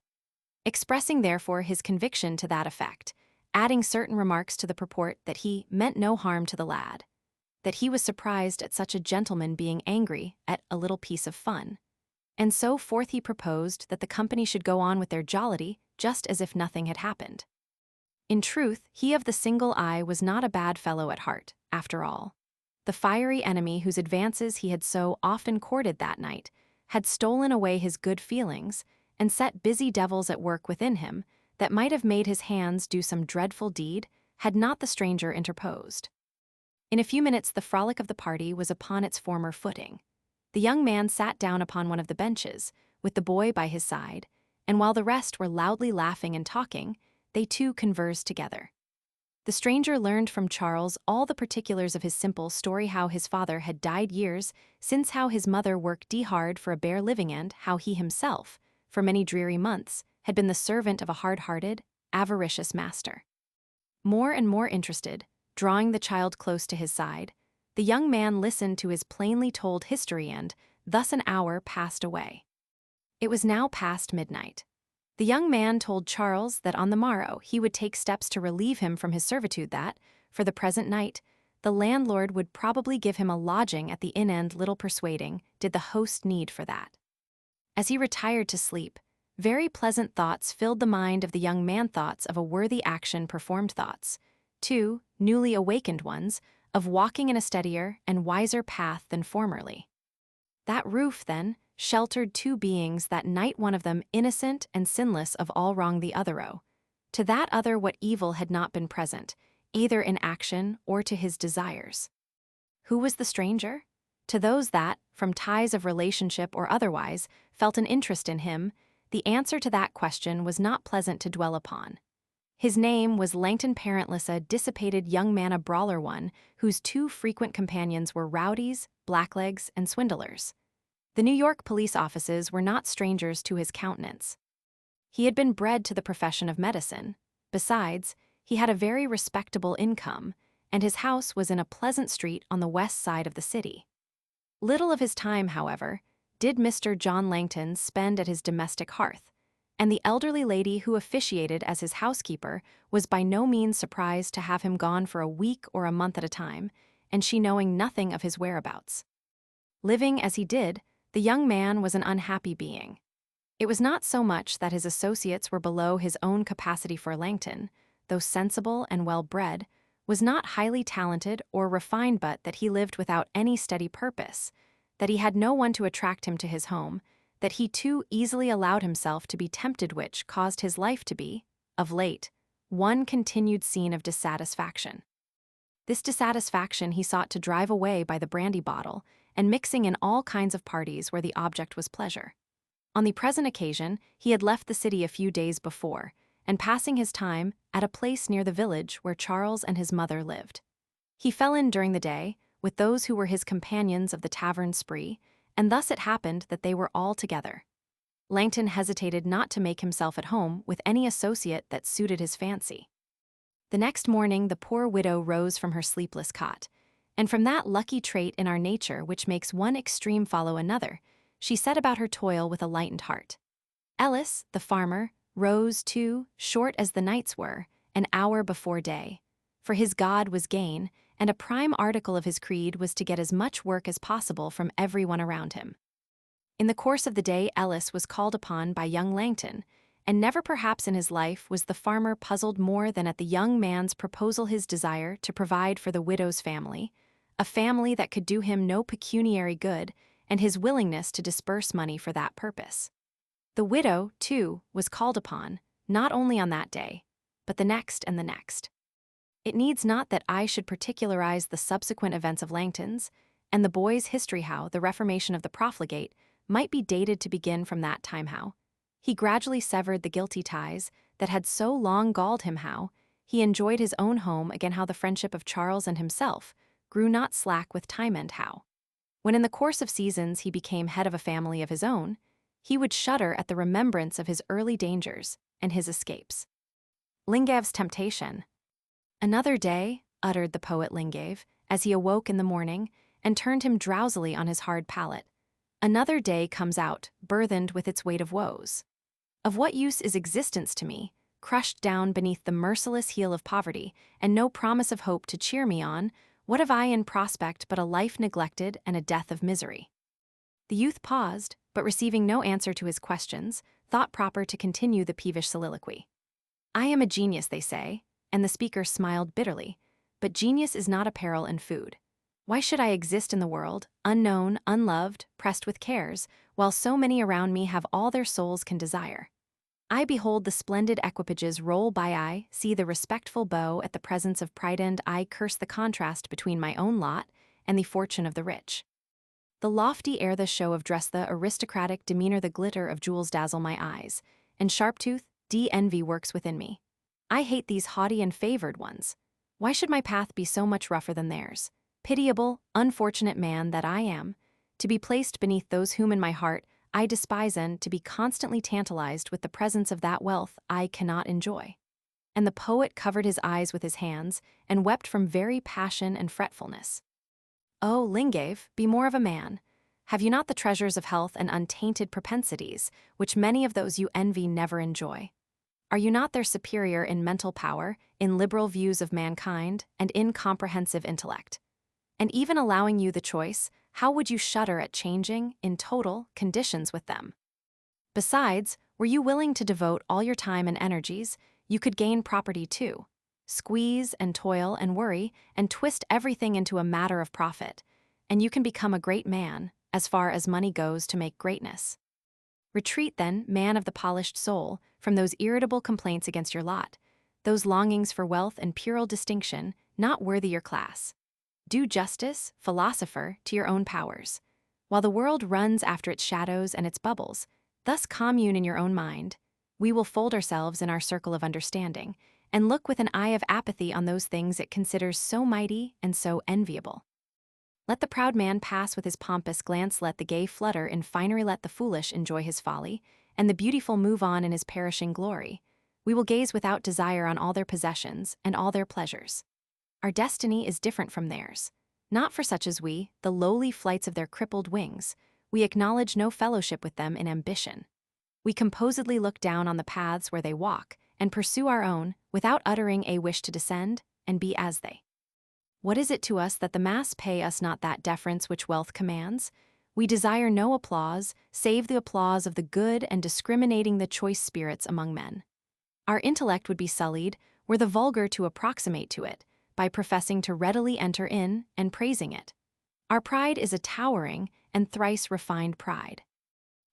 Expressing therefore his conviction to that effect, adding certain remarks to the purport that he meant no harm to the lad. that he was surprised at such a gentleman being angry at a little piece of fun. And so forth he proposed that the company should go on with their jollity just as if nothing had happened. In truth, he of the single eye was not a bad fellow at heart, after all. The fiery enemy whose advances he had so often courted that night had stolen away his good feelings and set busy devils at work within him that might have made his hands do some dreadful deed had not the stranger interposed. In a few minutes the frolic of the party was upon its former footing. The young man sat down upon one of the benches, with the boy by his side, and while the rest were loudly laughing and talking, they too conversed together. The stranger learned from Charles all the particulars of his simple story, how his father had died years since, how his mother worked hard for a bare living, and how he himself, for many dreary months, had been the servant of a hard-hearted, avaricious master. More and more interested, drawing the child close to his side, the young man listened to his plainly told history, and thus an hour passed away. It was now past midnight. The young man told Charles that on the morrow he would take steps to relieve him from his servitude, that, for the present night, the landlord would probably give him a lodging at the inn, and little persuading did the host need for that. As he retired to sleep, very pleasant thoughts filled the mind of the young man, thoughts of a worthy action performed, thoughts, too, newly awakened ones, of walking in a steadier and wiser path than formerly. That roof, then, sheltered two beings that night, one of them innocent and sinless of all wrong, the other to that other what evil had not been present, either in action or to his desires. Who was the stranger? To those that, from ties of relationship or otherwise, felt an interest in him, the answer to that question was not pleasant to dwell upon. His name was Langton, parentless, a dissipated young man, a brawler, one whose two frequent companions were rowdies, blacklegs, and swindlers. The New York police offices were not strangers to his countenance. He had been bred to the profession of medicine. Besides, he had a very respectable income, and his house was in a pleasant street on the west side of the city. Little of his time, however, did Mr. John Langton spend at his domestic hearth, and the elderly lady who officiated as his housekeeper was by no means surprised to have him gone for a week or a month at a time, and she knowing nothing of his whereabouts. Living as he did, the young man was an unhappy being. It was not so much that his associates were below his own capacity, for Langton, though sensible and well-bred, was not highly talented or refined, but that he lived without any steady purpose, that he had no one to attract him to his home, that he too easily allowed himself to be tempted, which caused his life to be, of late, one continued scene of dissatisfaction. This dissatisfaction he sought to drive away by the brandy bottle and mixing in all kinds of parties where the object was pleasure. On the present occasion, he had left the city a few days before, and passing his time at a place near the village where Charles and his mother lived. He fell in during the day with those who were his companions of the tavern spree, and thus it happened that they were all together. Langton hesitated not to make himself at home with any associate that suited his fancy. The next morning the poor widow rose from her sleepless cot, and from that lucky trait in our nature which makes one extreme follow another, she set about her toil with a lightened heart. Ellis, the farmer, rose too, short as the nights were, an hour before day, for his God was gain, and a prime article of his creed was to get as much work as possible from everyone around him. In the course of the day Ellis was called upon by young Langton, and never perhaps in his life was the farmer puzzled more than at the young man's proposal, his desire to provide for the widow's family, a family that could do him no pecuniary good, and his willingness to disburse money for that purpose. The widow, too, was called upon, not only on that day, but the next and the next. It needs not that I should particularize the subsequent events of Langton's and the boy's history, how the reformation of the profligate might be dated to begin from that time, how he gradually severed the guilty ties that had so long galled him, how he enjoyed his own home again, how the friendship of Charles and himself grew not slack with time, and how, when in the course of seasons he became head of a family of his own, he would shudder at the remembrance of his early dangers and his escapes. Lingave's temptation. Another day, uttered the poet Lingave, as he awoke in the morning and turned him drowsily on his hard pallet. Another day comes out, burthened with its weight of woes. Of what use is existence to me, crushed down beneath the merciless heel of poverty, and no promise of hope to cheer me on, What have I in prospect but a life neglected and a death of misery?" The youth paused, but receiving no answer to his questions, thought proper to continue the peevish soliloquy. "I am a genius, they say," and the speaker smiled bitterly, "but genius is not apparel and food. Why should I exist in the world, unknown, unloved, pressed with cares, while so many around me have all their souls can desire? I behold the splendid equipages roll by, I see the respectful bow at the presence of pride, and I curse the contrast between my own lot and the fortune of the rich. The lofty air, the show of dress, the aristocratic demeanor, the glitter of jewels dazzle my eyes, and sharp-tooth, envy works within me. I hate these haughty and favored ones. Why should my path be so much rougher than theirs? Pitiable, unfortunate man that I am, to be placed beneath those whom in my heart I despise, and to be constantly tantalized with the presence of that wealth I cannot enjoy." And the poet covered his eyes with his hands and wept from very passion and fretfulness. "Oh, Lingave, be more of a man. Have you not the treasures of health and untainted propensities, which many of those you envy never enjoy? Are you not their superior in mental power, in liberal views of mankind, and in comprehensive intellect? And even allowing you the choice, how would you shudder at changing, in total, conditions with them? Besides, were you willing to devote all your time and energies, you could gain property too. Squeeze and toil and worry and twist everything into a matter of profit, and you can become a great man, as far as money goes to make greatness. Retreat then, man of the polished soul, from those irritable complaints against your lot, those longings for wealth and puerile distinction, not worthy your class. Do justice, philosopher, to your own powers. While the world runs after its shadows and its bubbles, thus commune in your own mind, we will fold ourselves in our circle of understanding, and look with an eye of apathy on those things it considers so mighty and so enviable. Let the proud man pass with his pompous glance, let the gay flutter in finery, let the foolish enjoy his folly, and the beautiful move on in his perishing glory. We will gaze without desire on all their possessions and all their pleasures. Our destiny is different from theirs. Not for such as we, the lowly flights of their crippled wings, we acknowledge no fellowship with them in ambition. We composedly look down on the paths where they walk, and pursue our own, without uttering a wish to descend and be as they. What is it to us that the mass pay us not that deference which wealth commands? We desire no applause, save the applause of the good and discriminating the choice spirits among men. Our intellect would be sullied were the vulgar to approximate to it, by professing to readily enter in and praising it. Our pride is a towering and thrice refined pride.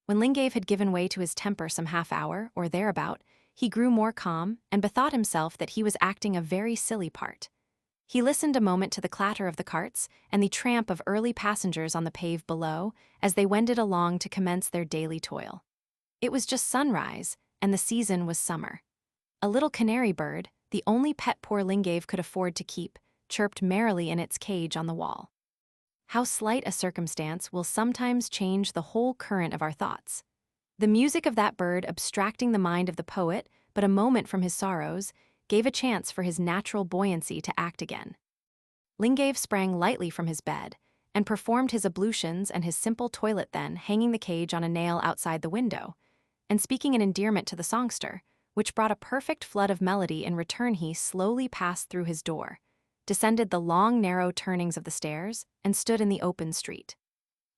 When Lingave had given way to his temper some half-hour or thereabout, he grew more calm and bethought himself that he was acting a very silly part. He listened a moment to the clatter of the carts and the tramp of early passengers on the pave below as they wended along to commence their daily toil. It was just sunrise, and the season was summer. A little canary bird, the only pet poor Lingave could afford to keep, chirped merrily in its cage on the wall. How slight a circumstance will sometimes change the whole current of our thoughts. The music of that bird, abstracting the mind of the poet but a moment from his sorrows, gave a chance for his natural buoyancy to act again. Lingave sprang lightly from his bed, and performed his ablutions and his simple toilet, then hanging the cage on a nail outside the window, and speaking an endearment to the songster, which brought a perfect flood of melody in return, he slowly passed through his door, descended the long narrow turnings of the stairs, and stood in the open street.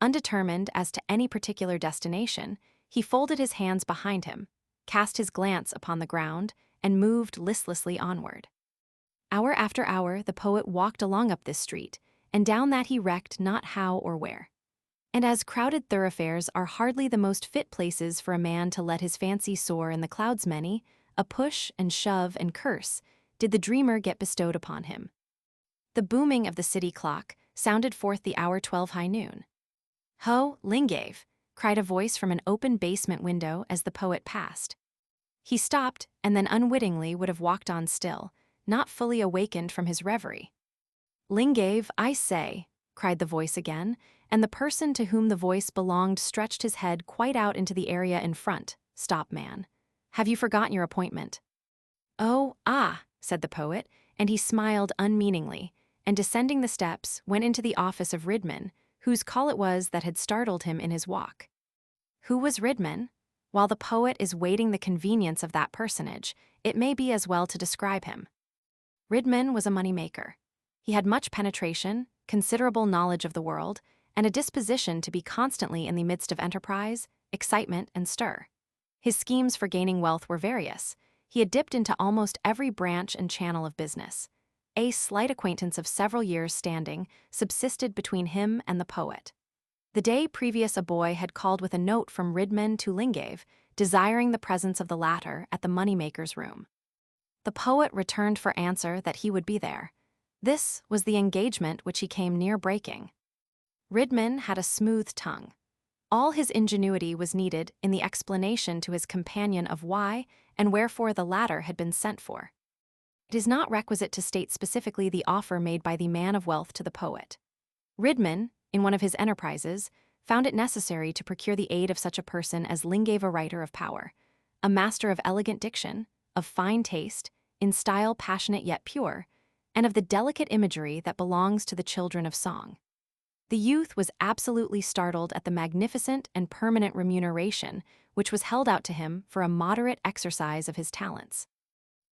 Undetermined as to any particular destination, he folded his hands behind him, cast his glance upon the ground, and moved listlessly onward. Hour after hour the poet walked along up this street, and down that he recked not how or where. And as crowded thoroughfares are hardly the most fit places for a man to let his fancy soar in the clouds, many a push and shove and curse did the dreamer get bestowed upon him. The booming of the city clock sounded forth the hour 12 high noon. "Ho, Lingave!" cried a voice from an open basement window as the poet passed. He stopped, and then unwittingly would have walked on still, not fully awakened from his reverie. "Lingave, I say!" cried the voice again, and the person to whom the voice belonged stretched his head quite out into the area in front. "Stop, man. Have you forgotten your appointment?" "Oh, ah," said the poet, and he smiled unmeaningly, and descending the steps, went into the office of Ridman, whose call it was that had startled him in his walk. Who was Ridman? While the poet is waiting the convenience of that personage, it may be as well to describe him. Ridman was a money-maker. He had much penetration, considerable knowledge of the world, and a disposition to be constantly in the midst of enterprise, excitement, and stir. His schemes for gaining wealth were various. He had dipped into almost every branch and channel of business. A slight acquaintance of several years' standing subsisted between him and the poet. The day previous a boy had called with a note from Whitman to Lingave, desiring the presence of the latter at the moneymaker's room. The poet returned for answer that he would be there. This was the engagement which he came near breaking. Whitman had a smooth tongue. All his ingenuity was needed in the explanation to his companion of why and wherefore the latter had been sent for. It is not requisite to state specifically the offer made by the man of wealth to the poet. Whitman, in one of his enterprises, found it necessary to procure the aid of such a person as Lingave, a writer of power, a master of elegant diction, of fine taste, in style passionate yet pure, and of the delicate imagery that belongs to the children of song. The youth was absolutely startled at the magnificent and permanent remuneration which was held out to him for a moderate exercise of his talents.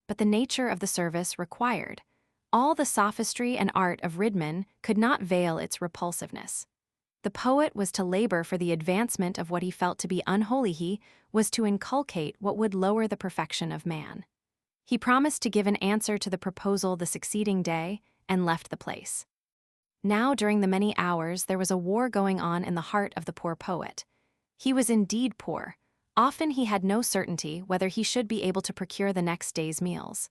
But the nature of the service required. All the sophistry and art of Whitman could not veil its repulsiveness. The poet was to labor for the advancement of what he felt to be unholy. He was to inculcate what would lower the perfection of man. He promised to give an answer to the proposal the succeeding day and left the place. Now, during the many hours, there was a war going on in the heart of the poor poet. He was indeed poor. Often he had no certainty whether he should be able to procure the next day's meals.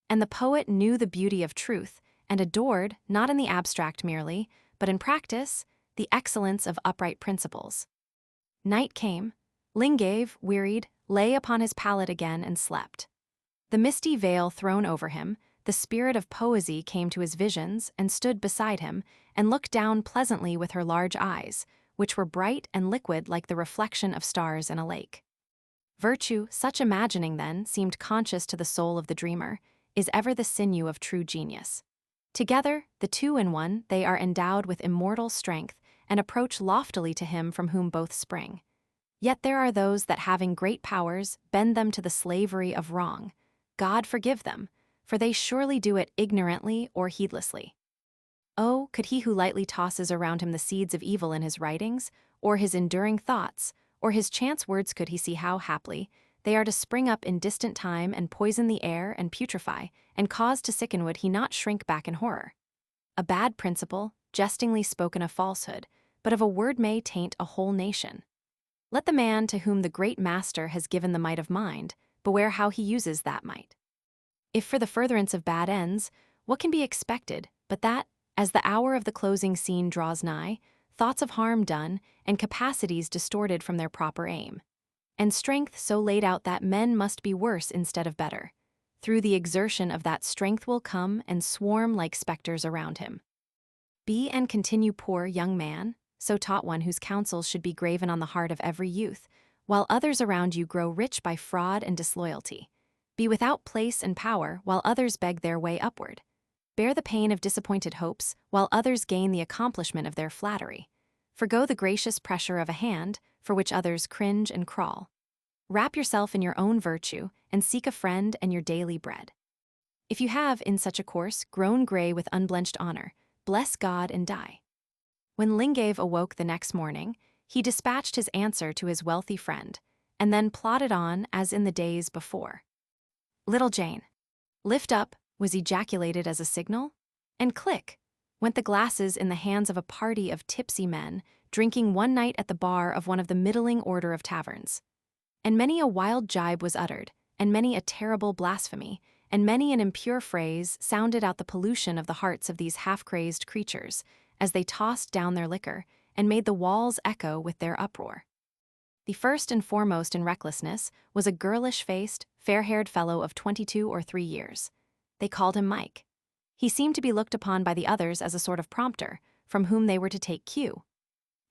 And the poet knew the beauty of truth and adored, not in the abstract merely, but in practice, the excellence of upright principles. Night came. Lingave, wearied, lay upon his pallet again and slept. The misty veil thrown over him, the spirit of poesy came to his visions and stood beside him and looked down pleasantly with her large eyes, which were bright and liquid like the reflection of stars in a lake. Virtue, such imagining then, seemed conscious to the soul of the dreamer, is ever the sinew of true genius. Together, the two in one, they are endowed with immortal strength and approach loftily to him from whom both spring. Yet there are those that having great powers bend them to the slavery of wrong. God forgive them, for they surely do it ignorantly or heedlessly. Oh, could he who lightly tosses around him the seeds of evil in his writings, or his enduring thoughts, or his chance words, could he see how haply they are to spring up in distant time and poison the air and putrefy, and cause to sicken, would he not shrink back in horror? A bad principle, jestingly spoken a falsehood, but of a word may taint a whole nation. Let the man to whom the great master has given the might of mind beware how he uses that might. If for the furtherance of bad ends, what can be expected but that, as the hour of the closing scene draws nigh, thoughts of harm done and capacities distorted from their proper aim, and strength so laid out that men must be worse instead of better, through the exertion of that strength will come and swarm like specters around him. Be and continue poor, young man, so taught one whose counsels should be graven on the heart of every youth, while others around you grow rich by fraud and disloyalty. Be without place and power, while others beg their way upward. Bear the pain of disappointed hopes, while others gain the accomplishment of their flattery. Forgo the gracious pressure of a hand, for which others cringe and crawl. Wrap yourself in your own virtue, and seek a friend and your daily bread. If you have, in such a course, grown gray with unblenched honor, bless God and die. When Lingave awoke the next morning, he dispatched his answer to his wealthy friend, and then plodded on as in the days before. Little Jane. Lift up, was ejaculated as a signal, and click went the glasses in the hands of a party of tipsy men, drinking one night at the bar of one of the middling order of taverns. And many a wild jibe was uttered, and many a terrible blasphemy, and many an impure phrase sounded out the pollution of the hearts of these half-crazed creatures, as they tossed down their liquor, and made the walls echo with their uproar. The first and foremost in recklessness was a girlish-faced, fair-haired fellow of 22 or 3 years. They called him Mike. He seemed to be looked upon by the others as a sort of prompter, from whom they were to take cue.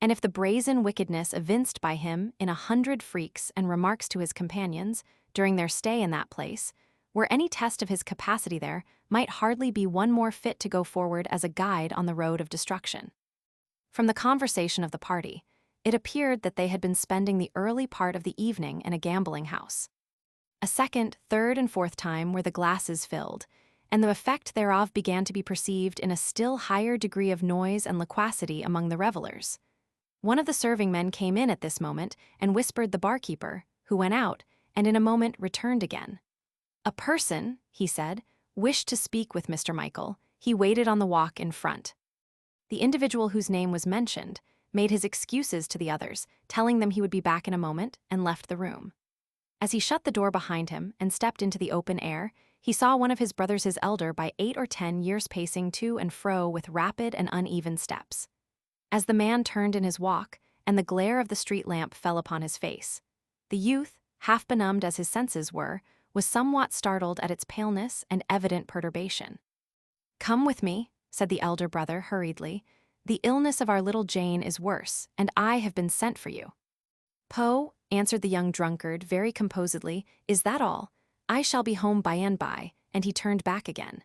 And if the brazen wickedness evinced by him in 100 freaks and remarks to his companions, during their stay in that place, were any test of his capacity there, might hardly be one more fit to go forward as a guide on the road of destruction. From the conversation of the party, it appeared that they had been spending the early part of the evening in a gambling house. A second, third, and fourth time were the glasses filled, and the effect thereof began to be perceived in a still higher degree of noise and loquacity among the revelers. One of the serving men came in at this moment and whispered the barkeeper, who went out, and in a moment returned again. "A person," he said, "wished to speak with Mr. Michael. He waited on the walk in front." The individual whose name was mentioned made his excuses to the others, telling them he would be back in a moment, and left the room. As he shut the door behind him and stepped into the open air, he saw one of his brothers, his elder by 8 or 10 years, pacing to and fro with rapid and uneven steps. As the man turned in his walk, and the glare of the street lamp fell upon his face, the youth, half benumbed as his senses were, was somewhat startled at its paleness and evident perturbation. "Come with me," said the elder brother hurriedly. "The illness of our little Jane is worse, and I have been sent for you." "Poe," answered the young drunkard very composedly, "is that all? I shall be home by and by," and he turned back again.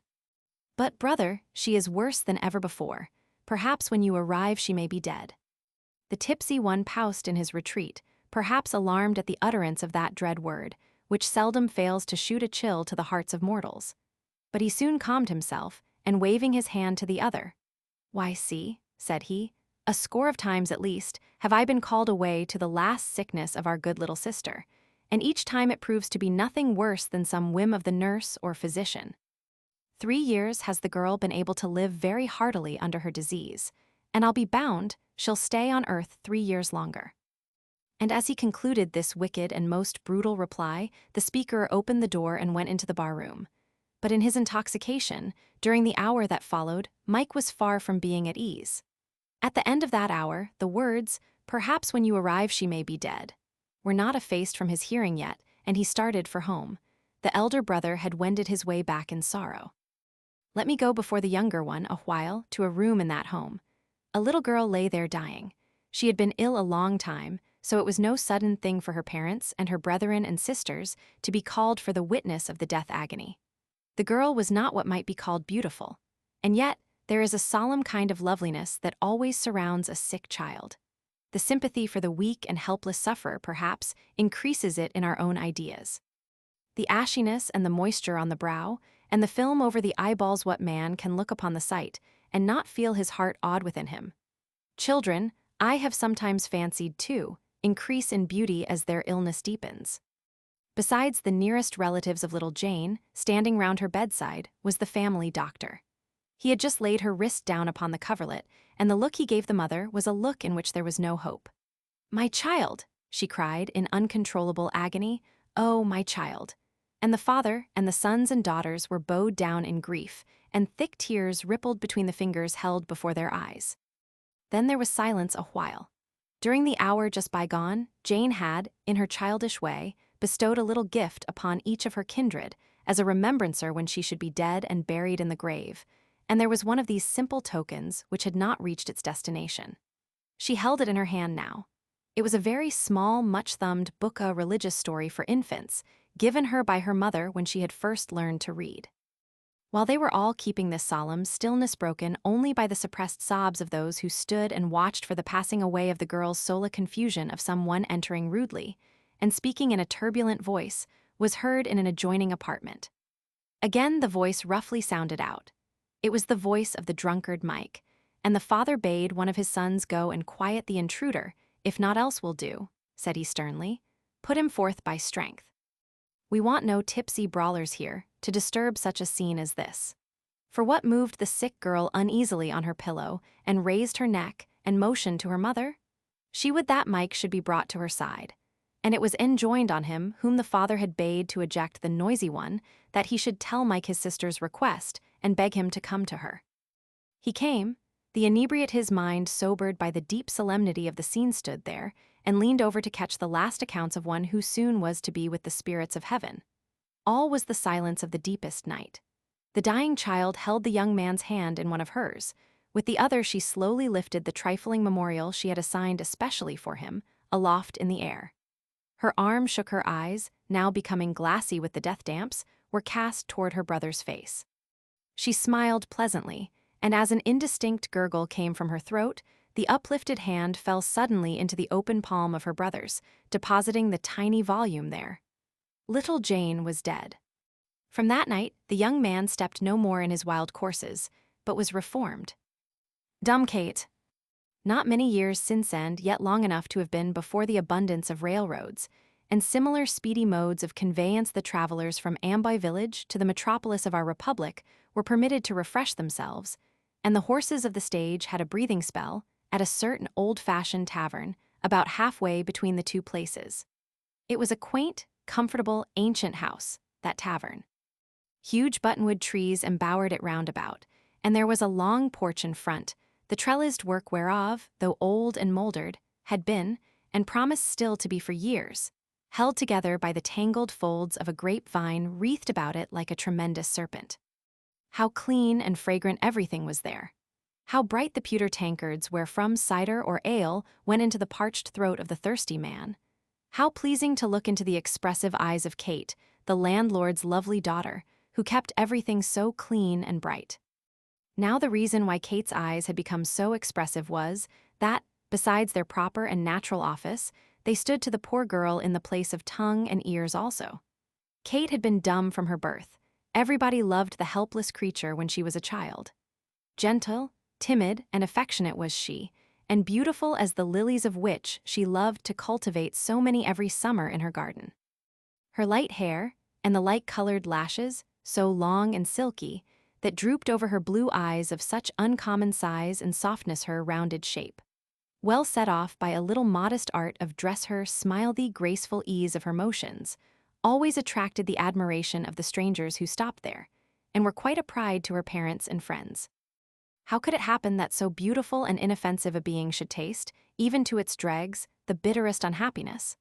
"But, brother, she is worse than ever before. Perhaps when you arrive she may be dead." The tipsy one paused in his retreat, perhaps alarmed at the utterance of that dread word, which seldom fails to shoot a chill to the hearts of mortals. But he soon calmed himself, and waving his hand to the other, "Why, see," said he, "a score of times at least have I been called away to the last sickness of our good little sister, and each time it proves to be nothing worse than some whim of the nurse or physician. 3 years has the girl been able to live very heartily under her disease, and I'll be bound she'll stay on earth 3 years longer." And as he concluded this wicked and most brutal reply, the speaker opened the door and went into the bar-room. But in his intoxication, during the hour that followed, Mike was far from being at ease. At the end of that hour, the words, "Perhaps when you arrive she may be dead," were not effaced from his hearing yet, and he started for home. The elder brother had wended his way back in sorrow. Let me go before the younger one a while to a room in that home. A little girl lay there dying. She had been ill a long time, so it was no sudden thing for her parents and her brethren and sisters to be called for the witness of the death agony. The girl was not what might be called beautiful, and yet there is a solemn kind of loveliness that always surrounds a sick child. The sympathy for the weak and helpless sufferer, perhaps, increases it in our own ideas. The ashiness and the moisture on the brow, and the film over the eyeballs, what man can look upon the sight, and not feel his heart awed within him? Children, I have sometimes fancied, too, increase in beauty as their illness deepens. Besides the nearest relatives of little Jane, standing round her bedside, was the family doctor. He had just laid her wrist down upon the coverlet, and the look he gave the mother was a look in which there was no hope. "My child!" she cried in uncontrollable agony. "Oh, my child!" And the father and the sons and daughters were bowed down in grief, and thick tears rippled between the fingers held before their eyes. Then there was silence a while. During the hour just bygone, Jane had, in her childish way, bestowed a little gift upon each of her kindred, as a remembrancer when she should be dead and buried in the grave, and there was one of these simple tokens which had not reached its destination. She held it in her hand now. It was a very small, much-thumbed book, a religious story for infants, given her by her mother when she had first learned to read. While they were all keeping this solemn stillness broken only by the suppressed sobs of those who stood and watched for the passing away of the girl's sola confusion of some one entering rudely, and speaking in a turbulent voice, was heard in an adjoining apartment. Again the voice roughly sounded out. It was the voice of the drunkard Mike, and the father bade one of his sons go and quiet the intruder. "If naught else will do," said he sternly, "put him forth by strength. We want no tipsy brawlers here to disturb such a scene as this." For what moved the sick girl uneasily on her pillow, and raised her neck, and motioned to her mother? She would that Mike should be brought to her side, and it was enjoined on him, whom the father had bade to eject the noisy one, that he should tell Mike his sister's request, and beg him to come to her. He came. The inebriate, his mind sobered by the deep solemnity of the scene, stood there, and leaned over to catch the last accounts of one who soon was to be with the spirits of heaven. All was the silence of the deepest night. The dying child held the young man's hand in one of hers. With the other she slowly lifted the trifling memorial she had assigned especially for him, aloft in the air. Her arm shook, her eyes, now becoming glassy with the death damps, were cast toward her brother's face. She smiled pleasantly, and as an indistinct gurgle came from her throat, the uplifted hand fell suddenly into the open palm of her brother's, depositing the tiny volume there. Little Jane was dead. From that night, the young man stepped no more in his wild courses, but was reformed. Dumb Kate. Not many years since and yet long enough to have been before the abundance of railroads, and similar speedy modes of conveyance the travelers from Amboy village to the metropolis of our republic were permitted to refresh themselves, and the horses of the stage had a breathing spell at a certain old-fashioned tavern about halfway between the two places. It was a quaint, comfortable, ancient house, that tavern. Huge buttonwood trees embowered it round about, and there was a long porch in front, the trellised work whereof, though old and mouldered, had been, and promised still to be for years, held together by the tangled folds of a grapevine wreathed about it like a tremendous serpent. How clean and fragrant everything was there! How bright the pewter tankards wherefrom cider or ale went into the parched throat of the thirsty man! How pleasing to look into the expressive eyes of Kate, the landlord's lovely daughter, who kept everything so clean and bright. Now the reason why Kate's eyes had become so expressive was that, besides their proper and natural office, they stood to the poor girl in the place of tongue and ears also. Kate had been dumb from her birth. Everybody loved the helpless creature when she was a child. Gentle, timid, and affectionate was she, and beautiful as the lilies of which she loved to cultivate so many every summer in her garden. Her light hair, and the light-colored lashes, so long and silky, that drooped over her blue eyes of such uncommon size and softness her rounded shape, well set off by a little modest art of dress her smilthy, graceful ease of her motions, always attracted the admiration of the strangers who stopped there, and were quite a pride to her parents and friends. How could it happen that so beautiful and inoffensive a being should taste, even to its dregs, the bitterest unhappiness?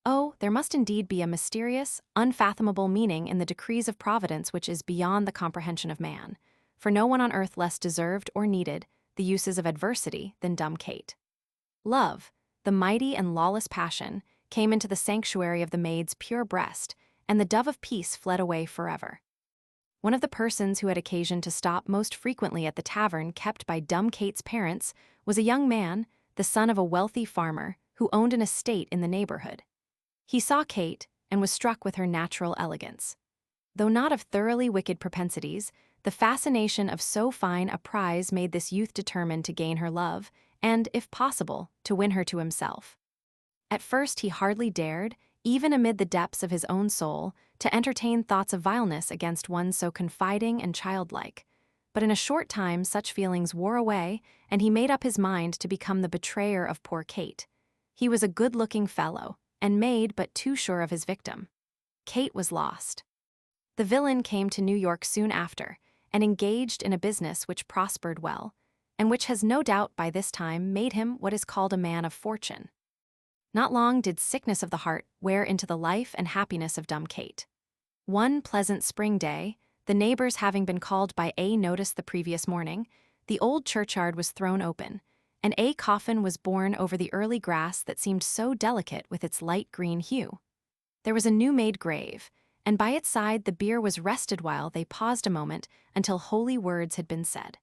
Oh, there must indeed be a mysterious, unfathomable meaning in the decrees of Providence which is beyond the comprehension of man, for no one on earth less deserved or needed the uses of adversity than dumb Kate. Love, the mighty and lawless passion, came into the sanctuary of the maid's pure breast, and the dove of peace fled away forever. One of the persons who had occasion to stop most frequently at the tavern kept by dumb Kate's parents was a young man, the son of a wealthy farmer, who owned an estate in the neighborhood. He saw Kate, and was struck with her natural elegance. Though not of thoroughly wicked propensities, the fascination of so fine a prize made this youth determined to gain her love, and, if possible, to win her to himself. At first he hardly dared, even amid the depths of his own soul, to entertain thoughts of vileness against one so confiding and childlike, but in a short time such feelings wore away, and he made up his mind to become the betrayer of poor Kate. He was a good-looking fellow, and made but too sure of his victim. Kate was lost. The villain came to New York soon after, and engaged in a business which prospered well, and which has no doubt by this time made him what is called a man of fortune. Not long did sickness of the heart wear into the life and happiness of dumb Kate. One pleasant spring day, the neighbors having been called by a notice the previous morning, the old churchyard was thrown open, and a coffin was borne over the early grass that seemed so delicate with its light green hue. There was a new-made grave, and by its side the bier was rested while they paused a moment until holy words had been said.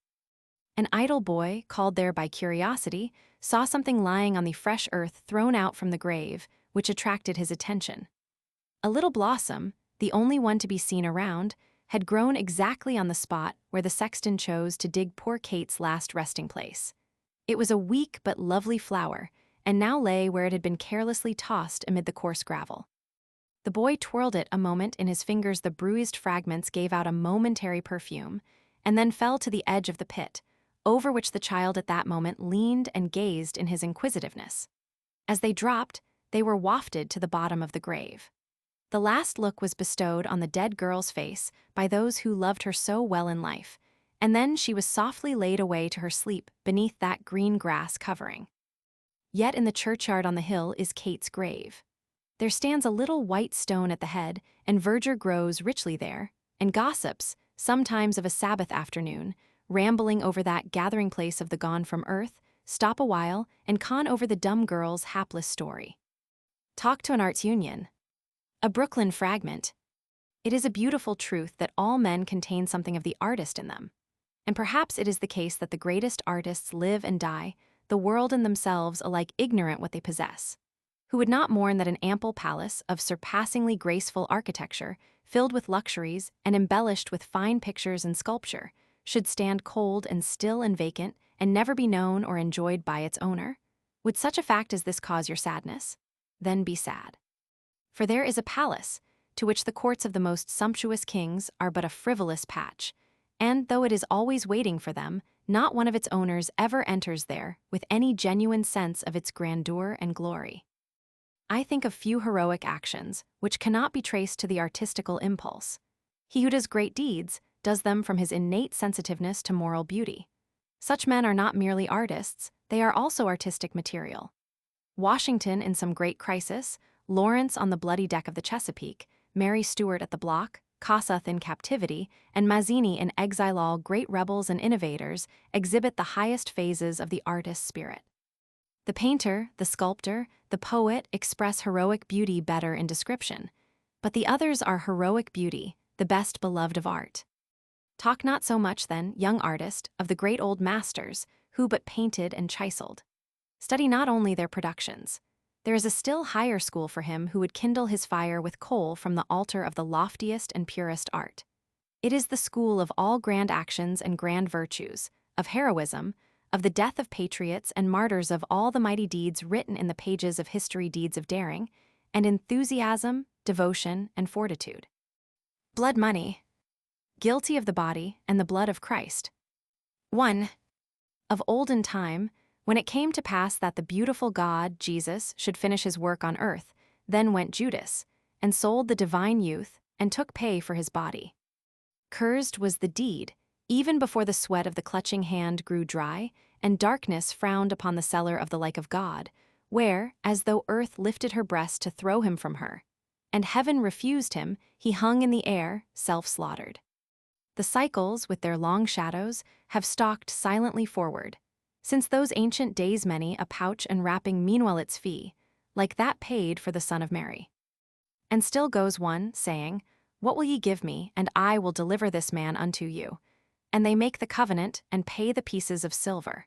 An idle boy, called there by curiosity, saw something lying on the fresh earth thrown out from the grave, which attracted his attention. A little blossom, the only one to be seen around, had grown exactly on the spot where the sexton chose to dig poor Kate's last resting place. It was a weak but lovely flower, and now lay where it had been carelessly tossed amid the coarse gravel. The boy twirled it a moment in his fingers. The bruised fragments gave out a momentary perfume, and then fell to the edge of the pit, over which the child at that moment leaned and gazed in his inquisitiveness. As they dropped, they were wafted to the bottom of the grave. The last look was bestowed on the dead girl's face by those who loved her so well in life, and then she was softly laid away to her sleep beneath that green grass covering. Yet in the churchyard on the hill is Kate's grave. There stands a little white stone at the head, and verdure grows richly there, and gossips, sometimes of a Sabbath afternoon, rambling over that gathering place of the gone from earth, stop a while and con over the dumb girl's hapless story. Talk to an arts union. A Brooklyn fragment. It is a beautiful truth that all men contain something of the artist in them. And perhaps it is the case that the greatest artists live and die, the world and themselves alike ignorant what they possess. Who would not mourn that an ample palace of surpassingly graceful architecture, filled with luxuries and embellished with fine pictures and sculpture, should stand cold and still and vacant and never be known or enjoyed by its owner? Would such a fact as this cause your sadness? Then be sad. For there is a palace, to which the courts of the most sumptuous kings are but a frivolous patch, and though it is always waiting for them, not one of its owners ever enters there with any genuine sense of its grandeur and glory. I think of few heroic actions which cannot be traced to the artistical impulse. He who does great deeds does them from his innate sensitiveness to moral beauty. Such men are not merely artists, they are also artistic material. Washington in some great crisis, Lawrence on the bloody deck of the Chesapeake, Mary Stuart at the block, Kossuth in captivity, and Mazzini in exile, all great rebels and innovators, exhibit the highest phases of the artist's spirit. The painter, the sculptor, the poet express heroic beauty better in description, but the others are heroic beauty, the best beloved of art. Talk not so much, then, young artist, of the great old masters, who but painted and chiseled. Study not only their productions. There is a still higher school for him who would kindle his fire with coal from the altar of the loftiest and purest art. It is the school of all grand actions and grand virtues, of heroism, of the death of patriots and martyrs, of all the mighty deeds written in the pages of history, deeds of daring, and enthusiasm, devotion, and fortitude. Blood money. Guilty of the body and the blood of Christ. 1. Of olden time, when it came to pass that the beautiful God, Jesus, should finish his work on earth, then went Judas, and sold the divine youth, and took pay for his body. Cursed was the deed, even before the sweat of the clutching hand grew dry, and darkness frowned upon the cellar of the like of God, where, as though earth lifted her breast to throw him from her, and heaven refused him, he hung in the air, self-slaughtered. The cycles, with their long shadows, have stalked silently forward, since those ancient days many a pouch and wrapping meanwhile its fee, like that paid for the Son of Mary. And still goes one, saying, What will ye give me, and I will deliver this man unto you? And they make the covenant, and pay the pieces of silver.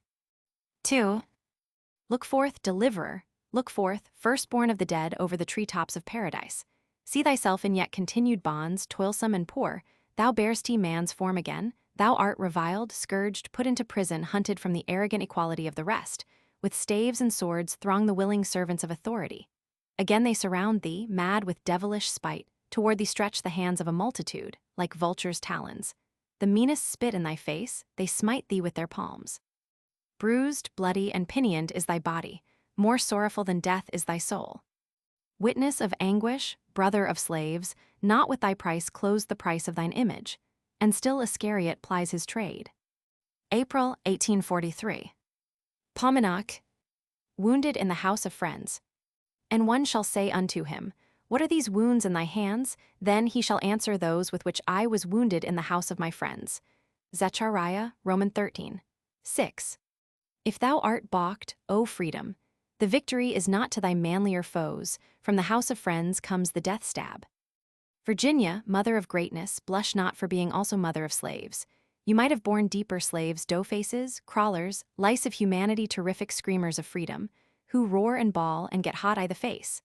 2. Look forth, deliverer, look forth, firstborn of the dead over the treetops of paradise. See thyself in yet continued bonds, toilsome and poor, thou bear'st man's form again, thou art reviled, scourged, put into prison, hunted from the arrogant equality of the rest. With staves and swords throng the willing servants of authority. Again they surround thee, mad with devilish spite, toward thee stretch the hands of a multitude, like vultures' talons. The meanest spit in thy face, they smite thee with their palms. Bruised, bloody, and pinioned is thy body, more sorrowful than death is thy soul. Witness of anguish, brother of slaves, not with thy price closed the price of thine image, and still Iscariot plies his trade. April 1843. Poignant, wounded in the house of friends. And one shall say unto him, What are these wounds in thy hands? Then he shall answer, Those with which I was wounded in the house of my friends. Zechariah, Roman 13. 6. If thou art balked, O freedom, the victory is not to thy manlier foes, from the house of friends comes the death stab. Virginia, mother of greatness, blush not for being also mother of slaves. You might have borne deeper slaves, doughfaces, crawlers, lice of humanity, terrific screamers of freedom, who roar and bawl and get hot i' the face.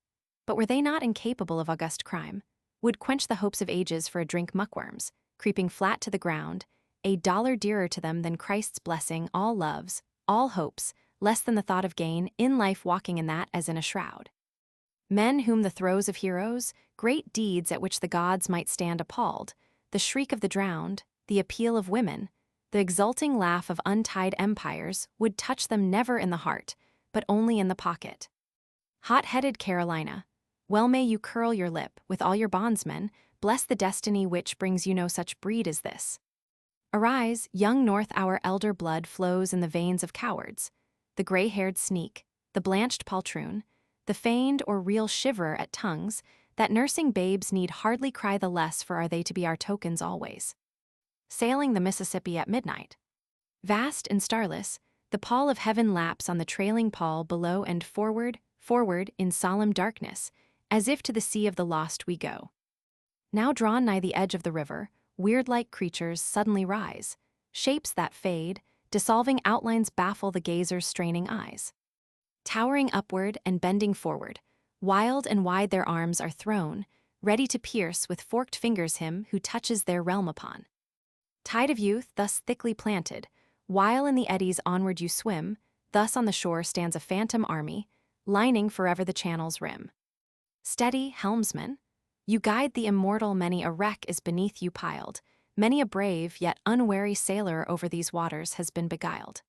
But were they not incapable of august crime? Would quench the hopes of ages for a drink muckworms, creeping flat to the ground, $1 dearer to them than Christ's blessing, all loves, all hopes, less than the thought of gain, in life walking in that as in a shroud. Men whom the throes of heroes, great deeds at which the gods might stand appalled, the shriek of the drowned, the appeal of women, the exulting laugh of untied empires would touch them never in the heart, but only in the pocket. Hot-headed Carolina, well may you curl your lip with all your bondsmen, bless the destiny which brings you no such breed as this. Arise, young North, our elder blood flows in the veins of cowards, the gray-haired sneak, the blanched poltroon, the feigned or real shiverer at tongues, that nursing babes need hardly cry the less for are they to be our tokens always. Sailing the Mississippi at midnight. Vast and starless, the pall of heaven laps on the trailing pall below and forward, forward in solemn darkness, as if to the sea of the lost we go. Now drawn nigh the edge of the river, weird-like creatures suddenly rise, shapes that fade, dissolving outlines baffle the gazer's straining eyes. Towering upward and bending forward, Wild and wide their arms are thrown, ready to pierce with forked fingers him who touches their realm upon. Tide of youth thus thickly planted, while in the eddies onward you swim, thus on the shore stands a phantom army, lining forever the channel's rim. Steady, helmsman, you guide the immortal, many a wreck is beneath you piled, many a brave yet unwary sailor over these waters has been beguiled.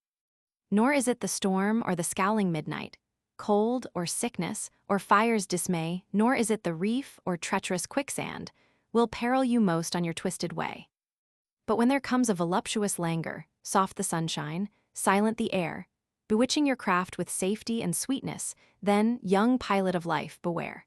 Nor is it the storm or the scowling midnight, cold or sickness or fire's dismay, nor is it the reef or treacherous quicksand, will peril you most on your twisted way. But when there comes a voluptuous languor, soft the sunshine, silent the air, bewitching your craft with safety and sweetness, then, young pilot of life, beware.